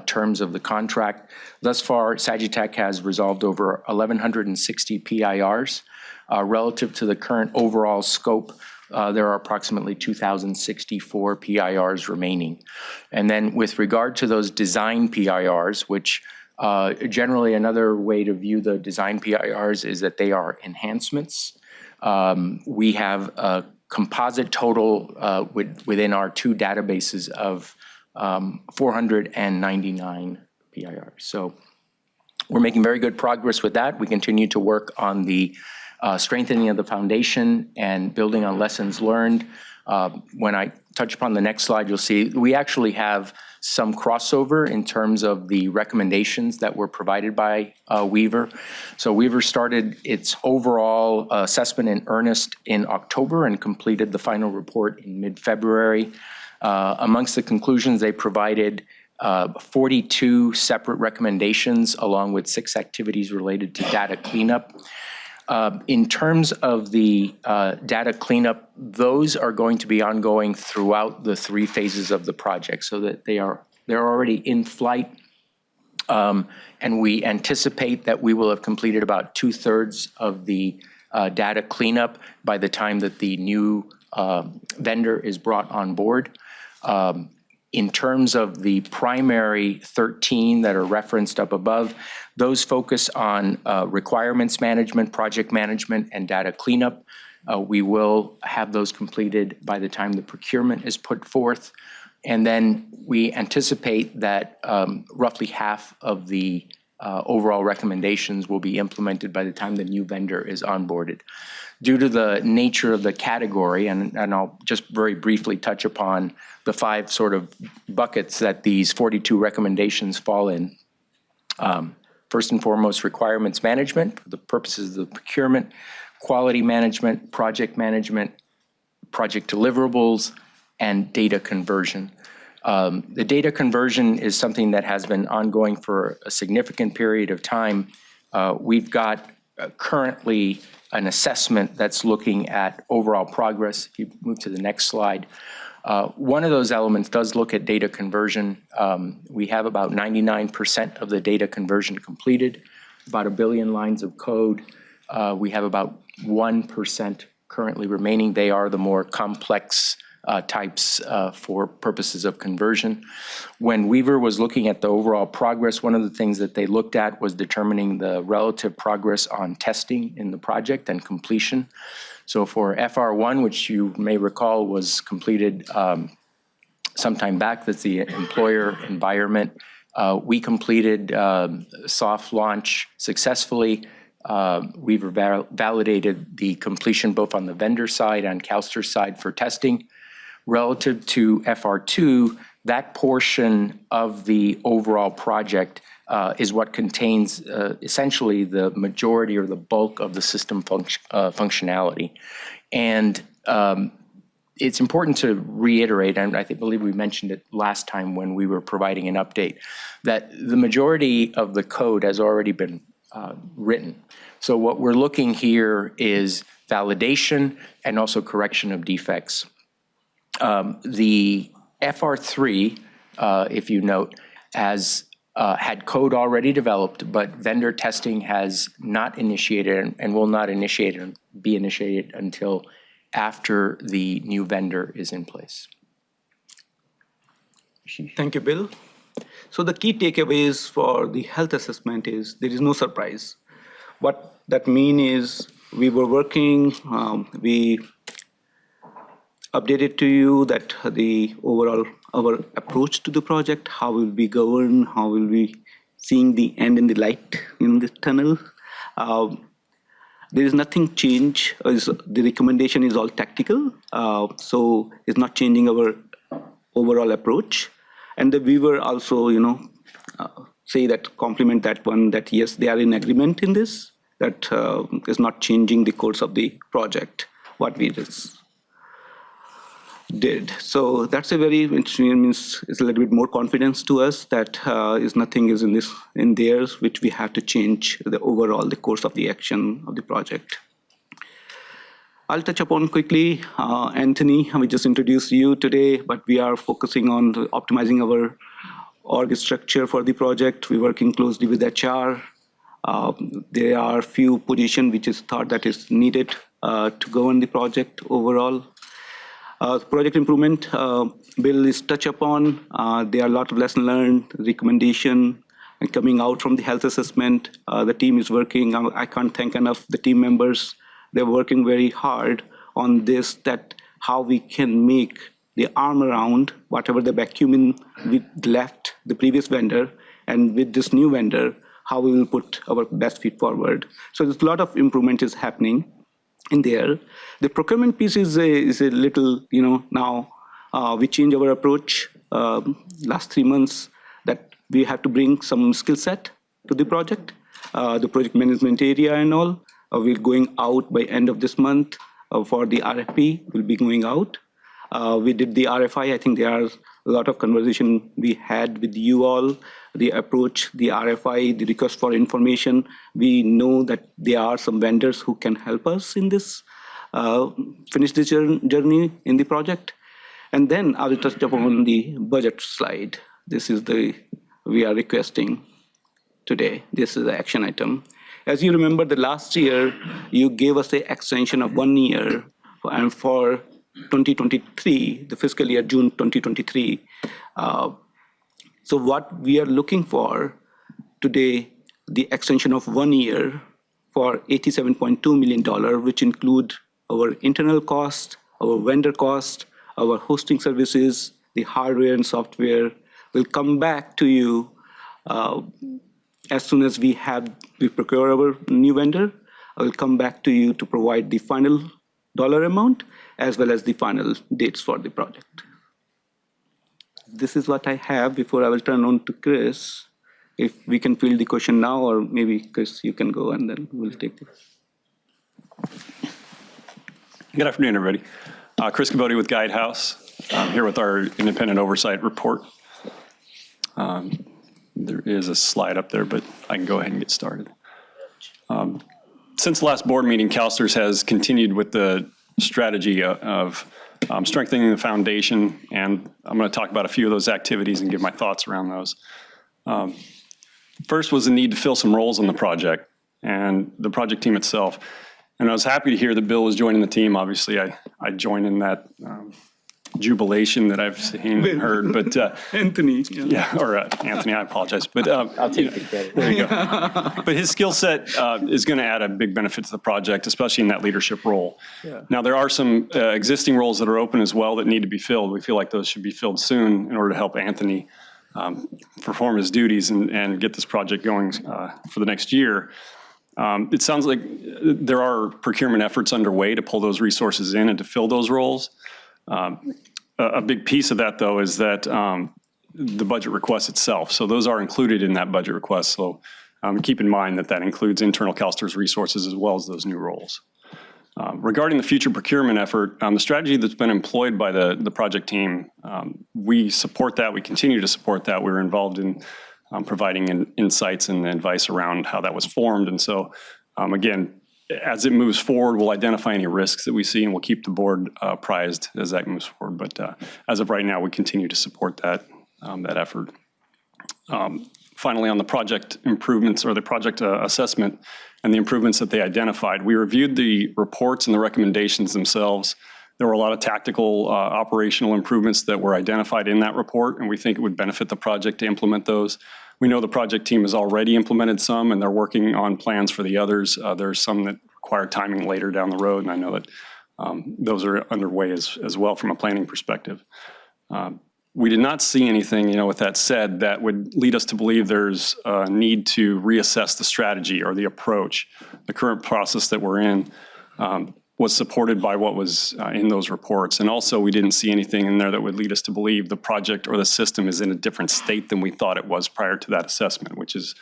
terms of the contract. Thus far, Sagitech has resolved over 1,160 PIRs. Relative to the current overall scope, there are approximately 2,064 PIRs remaining. And then with regard to those design PIRs, which generally another way to view the design PIRs is that they are enhancements. We have a composite total within our two databases of 499 PIRs. So we're making very good progress with that. We continue to work on the strengthening of the foundation and building on lessons learned. When I touch upon the next slide, you'll see we actually have some crossover in terms of the recommendations that were provided by Weaver. So Weaver started its overall assessment in earnest in October and completed the final report in mid-February. Amongst the conclusions, they provided 42 separate recommendations along with 6 activities related to data cleanup. In terms of the data cleanup, those are going to be ongoing throughout the 3 phases of the project so that they're already in flight. And we anticipate that we will have completed about 2/3 of the data cleanup by the time that the new vendor is brought on board. In terms of the primary 13 that are referenced up above, those focus on requirements management, project management, and data cleanup. We will have those completed by the time the procurement is put forth. And then we anticipate that roughly half of the overall recommendations will be implemented by the time the new vendor is onboarded. Due to the nature of the category, and I'll just very briefly touch upon the 5 sort of buckets that these 42 recommendations fall in. First and foremost, requirements management for the purposes of the procurement, quality management, project deliverables, and data conversion. The data conversion is something that has been ongoing for a significant period of time. We've got currently an assessment that's looking at overall progress. If you move to the next slide. One of those elements does look at data conversion. We have about 99% of the data conversion completed, about 1 billion lines of code. We have about 1% currently remaining. They are the more complex types for purposes of conversion. When Weaver was looking at the overall progress, one of the things that they looked at was determining the relative progress on testing in the project and completion. So for FR1, which you may recall was completed some time back, that's the employer environment, we completed soft launch successfully. We've validated the completion both on the vendor side and CalSTRS side for testing. Relative to FR2, that portion of the overall project is what contains essentially the majority or the bulk of the system functionality. And it's important to reiterate, and I believe we mentioned it last time when we were providing an update, that the majority of the code has already been written. So what we're looking here is validation and also correction of defects. The FR3, if you note, has had code already developed, but vendor testing has not initiated and will not be initiated until after the new vendor is in place. Thank you, Bill. So the key takeaways for the health assessment is there is no surprise. What that means is we were working, we updated to you that the overall our approach to the project, how will we govern, how will we seeing the end in the light in the tunnel. There is nothing change. The recommendation is all tactical, so it's not changing our overall approach. And the Weaver also, say that compliment that one that yes, they are in agreement in this. That is not changing the course of the project. What we did. did. So that's a very interesting, means it's a little bit more confidence to us that is nothing is in theirs which we have to change the overall the course of the action of the project. I'll touch upon quickly, Anthony, we just introduced you today, but we are focusing on optimizing our org structure for the project. We're working closely with HR. There are few positions which is thought that is needed to govern the project overall. Project improvement bill is touched upon. There are a lot of lessons learned, recommendation, and coming out from the health assessment. The team is working. I can't thank enough the team members. They're working very hard on this, that how we can make the arm around whatever the vacuum we left the previous vendor, and with this new vendor, how we will put our best feet forward. So there's a lot of improvement is happening in there. The procurement piece is a little, now we change our approach last 3 months, that we have to bring some skill set to the project, the project management area and all. We're going out by end of this month for the RFP, will be going out. We did the RFI. I think there are a lot of conversation we had with you all, the approach, the RFI, the request for information. We know that there are some vendors who can help us in this, finish this journey in the project. And then I will touch upon the budget slide. This is we are requesting today. This is the action item. As you remember, the last year, you gave us the extension of 1 year, and for 2023, the fiscal year June 2023. So what we are looking for today, the extension of 1 year for $87.2 million, which include our internal cost, our vendor cost, our hosting services, the hardware and software. Will come back to you as soon as we procure our new vendor. I will come back to you to provide the final dollar amount as well as the final dates for the project. This is what I have before I will turn on to Chris. If we can field the question now, or maybe Chris, you can go and then we'll take it. Good afternoon, everybody. Chris Caboti with Guidehouse. I'm here with our independent oversight report. There is a slide up there, but I can go ahead and get started. Since the last board meeting, CalSTRS has continued with the strategy of strengthening the foundation, and I'm going to talk about a few of those activities and give my thoughts around those. First was the need to fill some roles on the project and the project team itself. And I was happy to hear that Bill was joining the team. Obviously, I joined in that jubilation that I've seen and heard, but Anthony. Anthony, I apologize, but I'll take the credit. there you go. But his skill set is going to add a big benefit to the project, especially in that leadership role. Yeah. Now, there are some existing roles that are open as well that need to be filled. We feel like those should be filled soon in order to help Anthony perform his duties and get this project going for the next year. It sounds like there are procurement efforts underway to pull those resources in and to fill those roles. A big piece of that, though, is that the budget request itself. So those are included in that budget request. So keep in mind that includes internal CalSTRS resources as well as those new roles. Regarding the future procurement effort, the strategy that's been employed by the project team, we support that. We continue to support that. We're involved in providing insights and advice around how that was formed. And so, again, as it moves forward, we'll identify any risks that we see, and we'll keep the board apprised as that moves forward. But as of right now, we continue to support that effort. Finally, on the project improvements or the project assessment and the improvements that they identified, we reviewed the reports and the recommendations themselves. There were a lot of tactical operational improvements that were identified in that report, and we think it would benefit the project to implement those. We know the project team has already implemented some, and they're working on plans for the others. There's some that require timing later down the road, and I know that those are underway as well from a planning perspective. We did not see anything, with that said, that would lead us to believe there's a need to reassess the strategy or the approach. The current process that we're in was supported by what was in those reports. And also, we didn't see anything in there that would lead us to believe the project or the system is in a different state than we thought it was prior to that assessment, which is,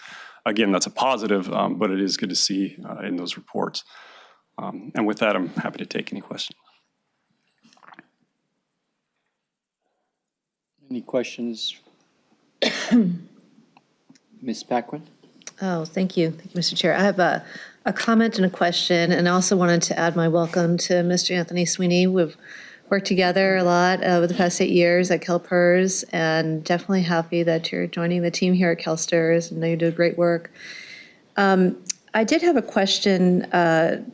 again, that's a positive, but it is good to see in those reports. And with that, I'm happy to take any questions. Any questions? Ms. Paquin? Oh, thank you. Thank you, Mr. Chair. I have a comment and a question, and I also wanted to add my welcome to Mr. Anthony Sweeney. We've worked together a lot over the past 8 years at CalPERS, and definitely happy that you're joining the team here at CalSTRS. I know you do great work. I did have a question, and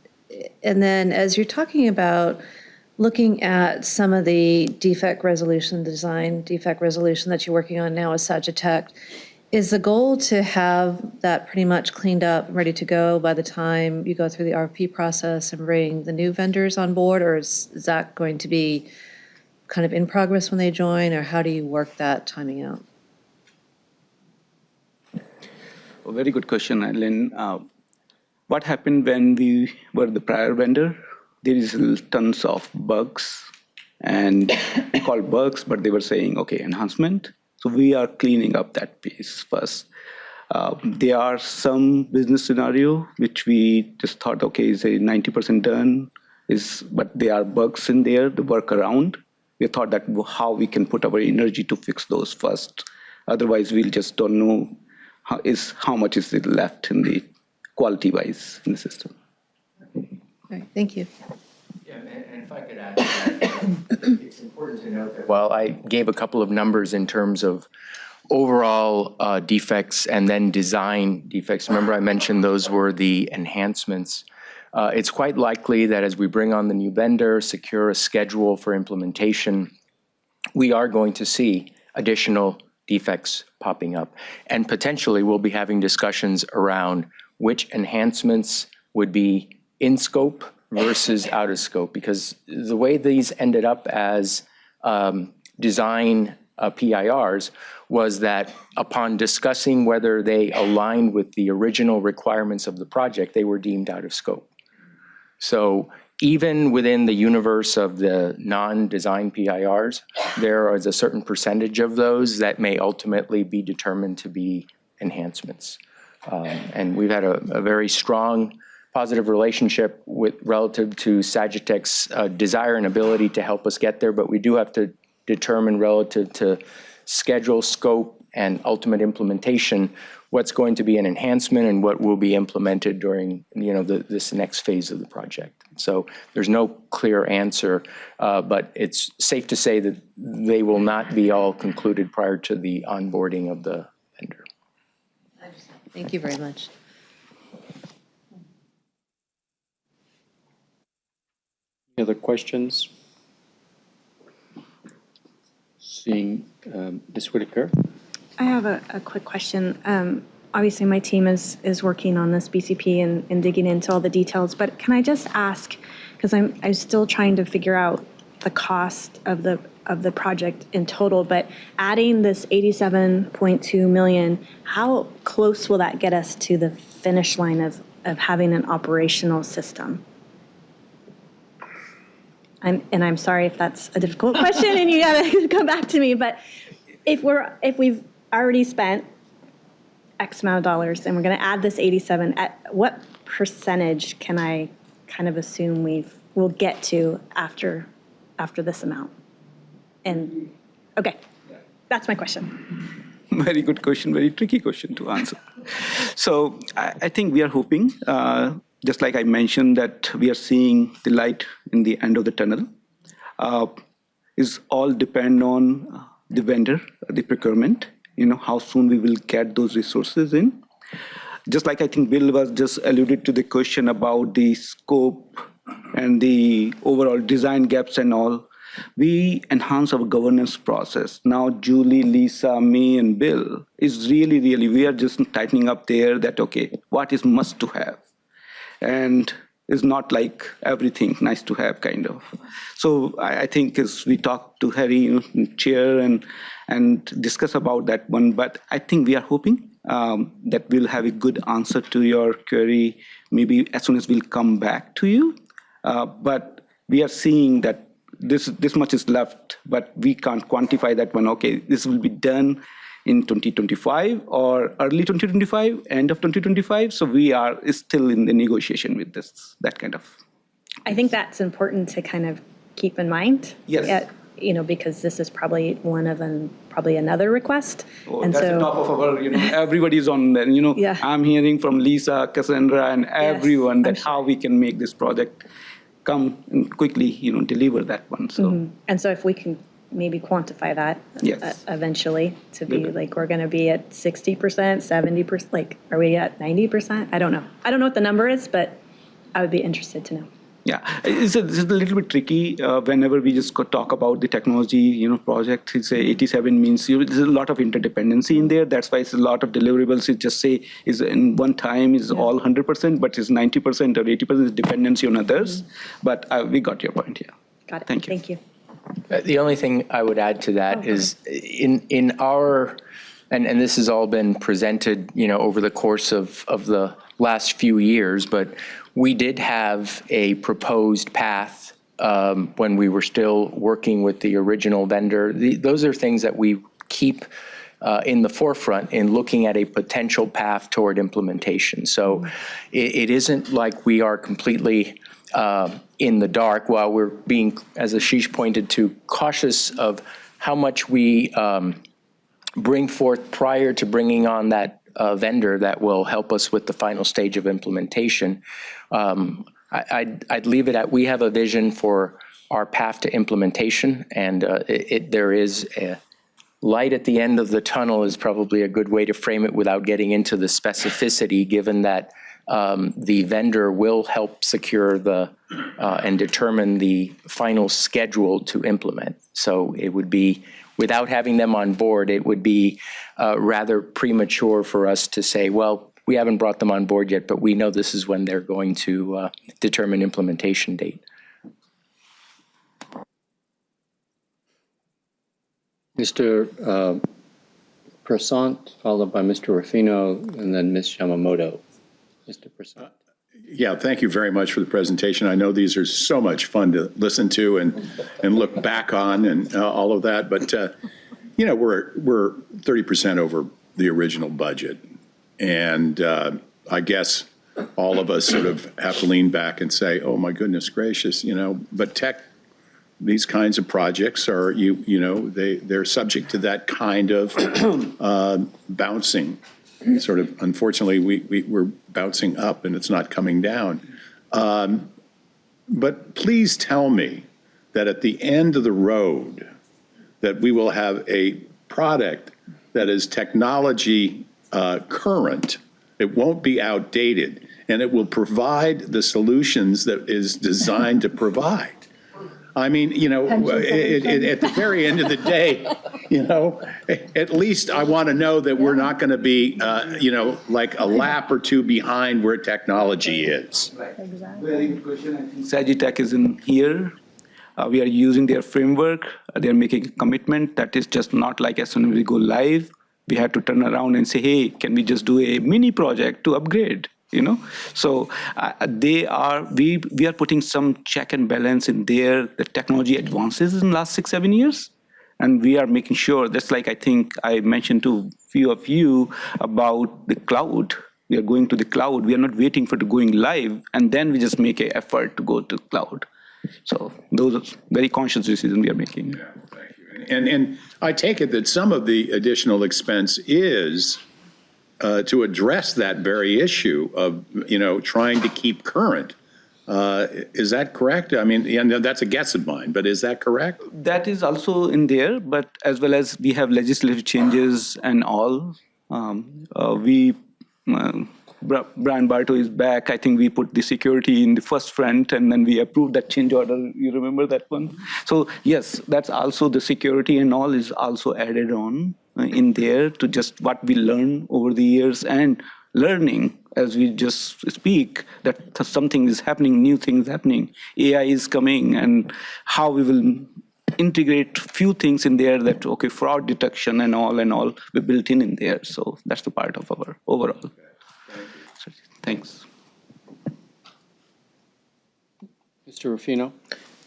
then as you're talking about looking at some of the defect resolution, the design defect resolution that you're working on now with Sagitech, is the goal to have that pretty much cleaned up and ready to go by the time you go through the RFP process and bring the new vendors on board, or is that going to be kind of in progress when they join, or how do you work that timing out? A very good question, Lynn. What happened when we were the prior vendor? There is tons of bugs, and we call bugs, but they were saying, okay, enhancement. So we are cleaning up that piece first. There are some business scenario which we just thought, okay, is a 90% done, but there are bugs in there, the workaround. We thought that how we can put our energy to fix those first. Otherwise, we'll just don't know how much is it left in the quality-wise in the system. All right, thank you. Yeah, and if I could add to that, it's important to note that while I gave a couple of numbers in terms of overall defects and then design defects, remember I mentioned those were the enhancements. It's quite likely that as we bring on the new vendor, secure a schedule for implementation, we are going to see additional defects popping up. And potentially we'll be having discussions around which enhancements would be in scope versus out of scope, because the way these ended up as design PIRs was that upon discussing whether they aligned with the original requirements of the project, they were deemed out of scope. So even within the universe of the non-design PIRs, there is a certain percentage of those that may ultimately be determined to be enhancements. And we've had a very strong positive relationship relative to Sagitech's desire and ability to help us get there, but we do have to determine relative to schedule, scope, and ultimate implementation what's going to be an enhancement and what will be implemented during this next phase of the project. So there's no clear answer, but it's safe to say that they will not be all concluded prior to the onboarding of the vendor. Thank you very much. Any other questions? Seeing Ms. Whitaker. I have a quick question. Obviously, my team is working on this BCP and digging into all the details, but can I just ask, because I'm still trying to figure out the cost of the project in total, but adding this 87.2 million, how close will that get us to the finish line of having an operational system? I'm sorry if that's a difficult question and you gotta come back to me, but if we've already spent X amount of dollars and we're gonna add this 87, at what percentage can I kind of assume we'll get to after this amount? And okay, that's my question. Very good question, very tricky question to answer. So I think we are hoping, just like I mentioned, that we are seeing the light in the end of the tunnel. Is all depend on the vendor, the procurement, how soon we will get those resources in. Just like I think Bill was just alluded to the question about the scope and the overall design gaps and all, we enhance our governance process. Now, Julie, Lisa, me, and Bill is really, we are just tightening up there that, okay, what is must to have? And it's not like everything nice to have kind of. So I think as we talk to Harry, chair, and discuss about that one, but I think we are hoping that we'll have a good answer to your query, maybe as soon as we'll come back to you. But we are seeing that this much is left, but we can't quantify that one. Okay, this will be done in 2025 or early 2025, end of 2025. So we are still in the negotiation with that kind of. I think that's important to kind of keep in mind. Yes. because this is probably one of probably another request. And That's the top of our, everybody's on there. Yeah. I'm hearing from Lisa, Cassandra, and everyone that how we can make this project come and quickly, deliver that one. So. And so if we can maybe quantify that Yes. Eventually to be like, we're going to be at 60%, 70%, like, are we at 90%? I don't know. I don't know what the number is, but I would be interested to know. Yeah, it's a little bit tricky whenever we just talk about the technology, project. It's a 87 means there's a lot of interdependency in there. That's why it's a lot of deliverables. It just say is in one time is all 100%, but it's 90% or 80% is dependency on others. But we got your point here. Got it. Thank you. Thank you. The only thing I would add to that is in our, and this has all been presented, over the course of the last few years, but we did have a proposed path when we were still working with the original vendor. Those are things that we keep in the forefront in looking at a potential path toward implementation. So it isn't like we are completely in the dark while we're being, as Ashish pointed to, cautious of how much we bring forth prior to bringing on that vendor that will help us with the final stage of implementation. I'd leave it at, we have a vision for our path to implementation, and there is a light at the end of the tunnel is probably a good way to frame it without getting into the specificity, given that the vendor will help secure the and determine the final schedule to implement. So it would be, without having them on board, it would be rather premature for us to say, well, we haven't brought them on board yet, but we know this is when they're going to determine implementation date. Mr. Prasant, followed by Mr. Rufino, and then Ms. Yamamoto. Mr. Prasant. Yeah, thank you very much for the presentation. I know these are so much fun to listen to and look back on and all of that, but we're 30% over the original budget, and I guess all of us sort of have to lean back and say, "Oh my goodness gracious," But these kinds of projects are they're subject to that kind of bouncing. Sort of, unfortunately, we're bouncing up and it's not coming down. But please tell me that at the end of the road, that we will have a product that is technology current, it won't be outdated, and it will provide the solutions that is designed to provide. I mean, at the very end of the day, at least I want to know that we're not going to be, like a lap or two behind where technology is. Exactly. Very good question. I think Sagitech is in here. We are using their framework. They're making a commitment that is just not like as soon as we go live, we have to turn around and say, hey, can we just do a mini project to upgrade? So we are putting some check and balance in there. The technology advances in the last 6-7 years, and we are making sure. That's like I think I mentioned to a few of you about the cloud. We are going to the cloud. We are not waiting for going live, and then we just make an effort to go to cloud. So those are very conscious decisions we are making. Yeah, thank you. And I take it that some of the additional expense is to address that very issue of, trying to keep current. Is that correct? I mean, that's a guess of mine, but is that correct? That is also in there, but as well as we have legislative changes and all. Brian Barto is back. I think we put the security in the first front, and then we approved that change order. You remember that one? So yes, that's also the security and all is also added on in there to just what we learn over the years and learning as we just speak that something is happening, new things happening, AI is coming, and how we will integrate few things in there that, okay, fraud detection and all we built in there. So that's the part of our overall. Thanks. Mr. Rufino?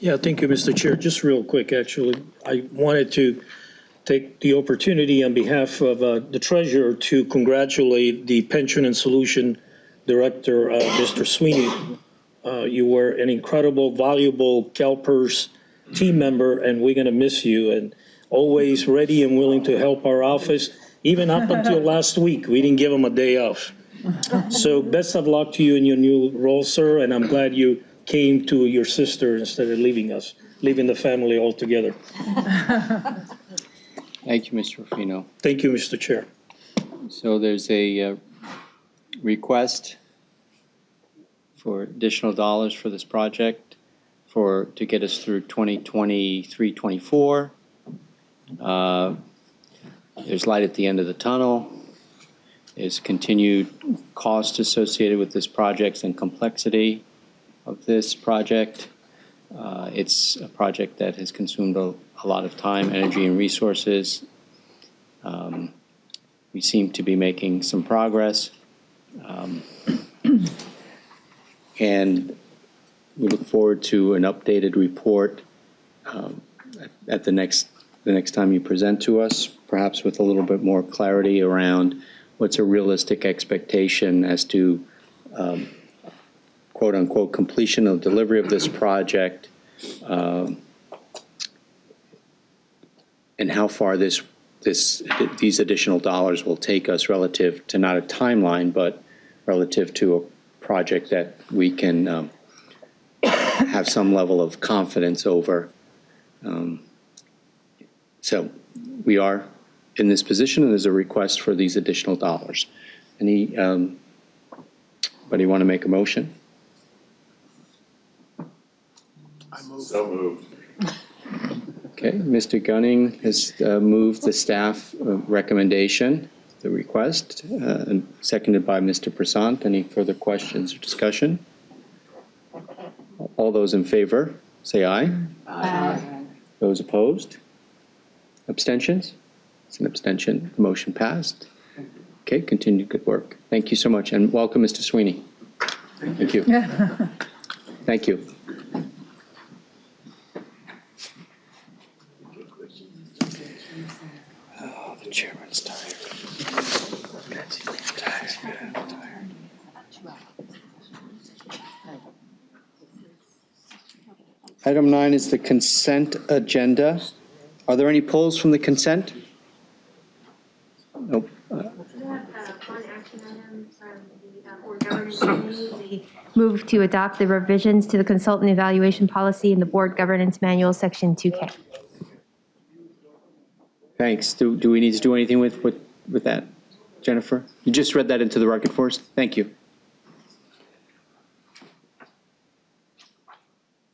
Yeah, thank you, Mr. Chair. Just real quick, actually, I wanted to take the opportunity on behalf of the treasurer to congratulate the Pension and Solution Director, Mr. Sweeney. You were an incredible, valuable CalPERS team member, and we're going to miss you, and always ready and willing to help our office, even up until last week. We didn't give him a day off. So best of luck to you in your new role, sir, and I'm glad you came to your sister instead of leaving the family altogether. Thank you, Mr. Rufino. Thank you, Mr. Chair. So there's a request for additional dollars for this project to get us through 2023-24. There's light at the end of the tunnel. There's continued cost associated with this project and complexity of this project. It's a project that has consumed a lot of time, energy, and resources. We seem to be making some progress. And we look forward to an updated report at the next time you present to us, perhaps with a little bit more clarity around what's a realistic expectation as to quote unquote completion of delivery of this project, and how far these additional dollars will take us relative to not a timeline, but relative to a project that we can have some level of confidence over. So we are in this position, and there's a request for these additional dollars. Anybody want to make a motion? So moved. Okay, Mr. Gunning has moved the staff recommendation, the request, and seconded by Mr. Prasant. Any further questions or discussion? All those in favor, say aye. Aye. Those opposed? Abstentions? It's an abstention. The motion passed. Okay, continued good work. Thank you so much, and welcome, Mr. Sweeney. Thank you. Thank you. Oh, the chairman's tired. Item 9 is the consent agenda. Are there any polls from the consent? Nope. Move to adopt the revisions to the consultant evaluation policy in the board governance manual, section 2K. Thanks. Do we need to do anything with that, Jennifer? You just read that into the record for us? Thank you.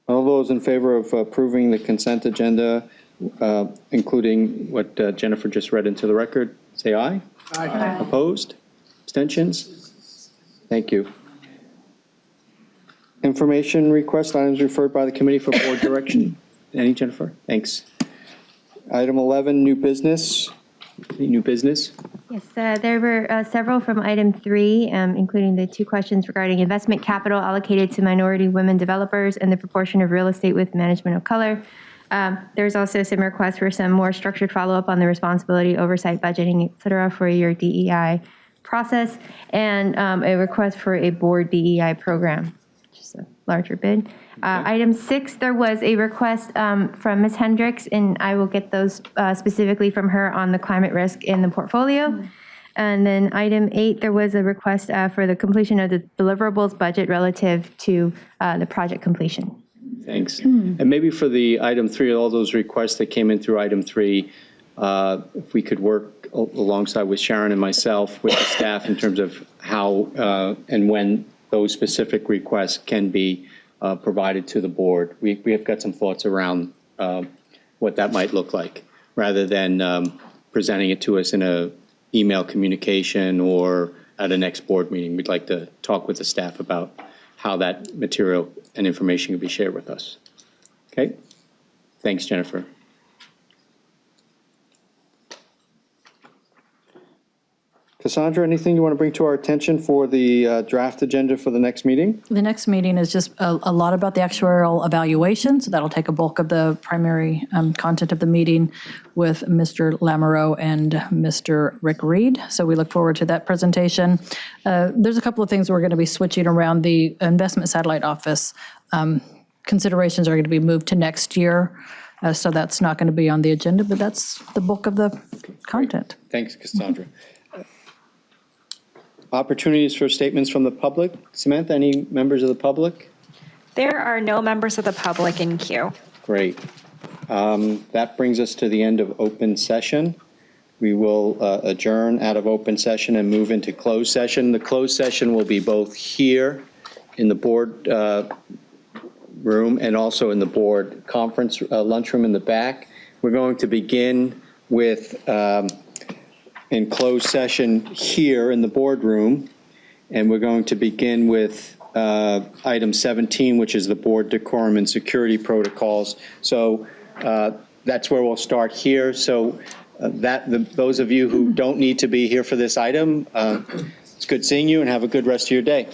All those in favor of approving the consent agenda, including what Jennifer just read into the record, say aye. Aye. Opposed? Abstentions? Thank you. Information request items referred by the committee for board direction. Any, Jennifer? Thanks. Item 11, new business. Any new business? Yes, there were several from item 3, including the 2 questions regarding investment capital allocated to minority women developers and the proportion of real estate with management of color. There's also some requests for some more structured follow-up on the responsibility, oversight, budgeting, et cetera, for your DEI process, and a request for a board DEI program, which is a larger bid. Item 6, there was a request from Ms. Hendricks, and I will get those specifically from her on the climate risk in the portfolio. And then item 8, there was a request for the completion of the deliverables budget relative to the project completion. Thanks. And maybe for the item 3, all those requests that came in through item 3, if we could work alongside with Sharon and myself with the staff in terms of how and when those specific requests can be provided to the board. We have got some thoughts around what that might look like, rather than presenting it to us in a email communication or at a next board meeting. We'd like to talk with the staff about how that material and information can be shared with us. Okay? Thanks, Jennifer. Cassandra, anything you want to bring to our attention for the draft agenda for the next meeting? The next meeting is just a lot about the actuarial evaluation, so that'll take a bulk of the primary content of the meeting with Mr. Lamoureux and Mr. Rick Reed. So we look forward to that presentation. There's a couple of things we're going to be switching around. The investment satellite office considerations are going to be moved to next year. So that's not going to be on the agenda, but that's the bulk of the content. Thanks, Cassandra. Opportunities for statements from the public. Samantha, any members of the public? There are no members of the public in queue. Great. That brings us to the end of open session. We will adjourn out of open session and move into closed session. The closed session will be both here in the board room and also in the board conference lunchroom in the back. We're going to begin with in closed session here in the boardroom, and we're going to begin with item 17, which is the board decorum and security protocols. So that's where we'll start here. So those of you who don't need to be here for this item, it's good seeing you and have a good rest of your day.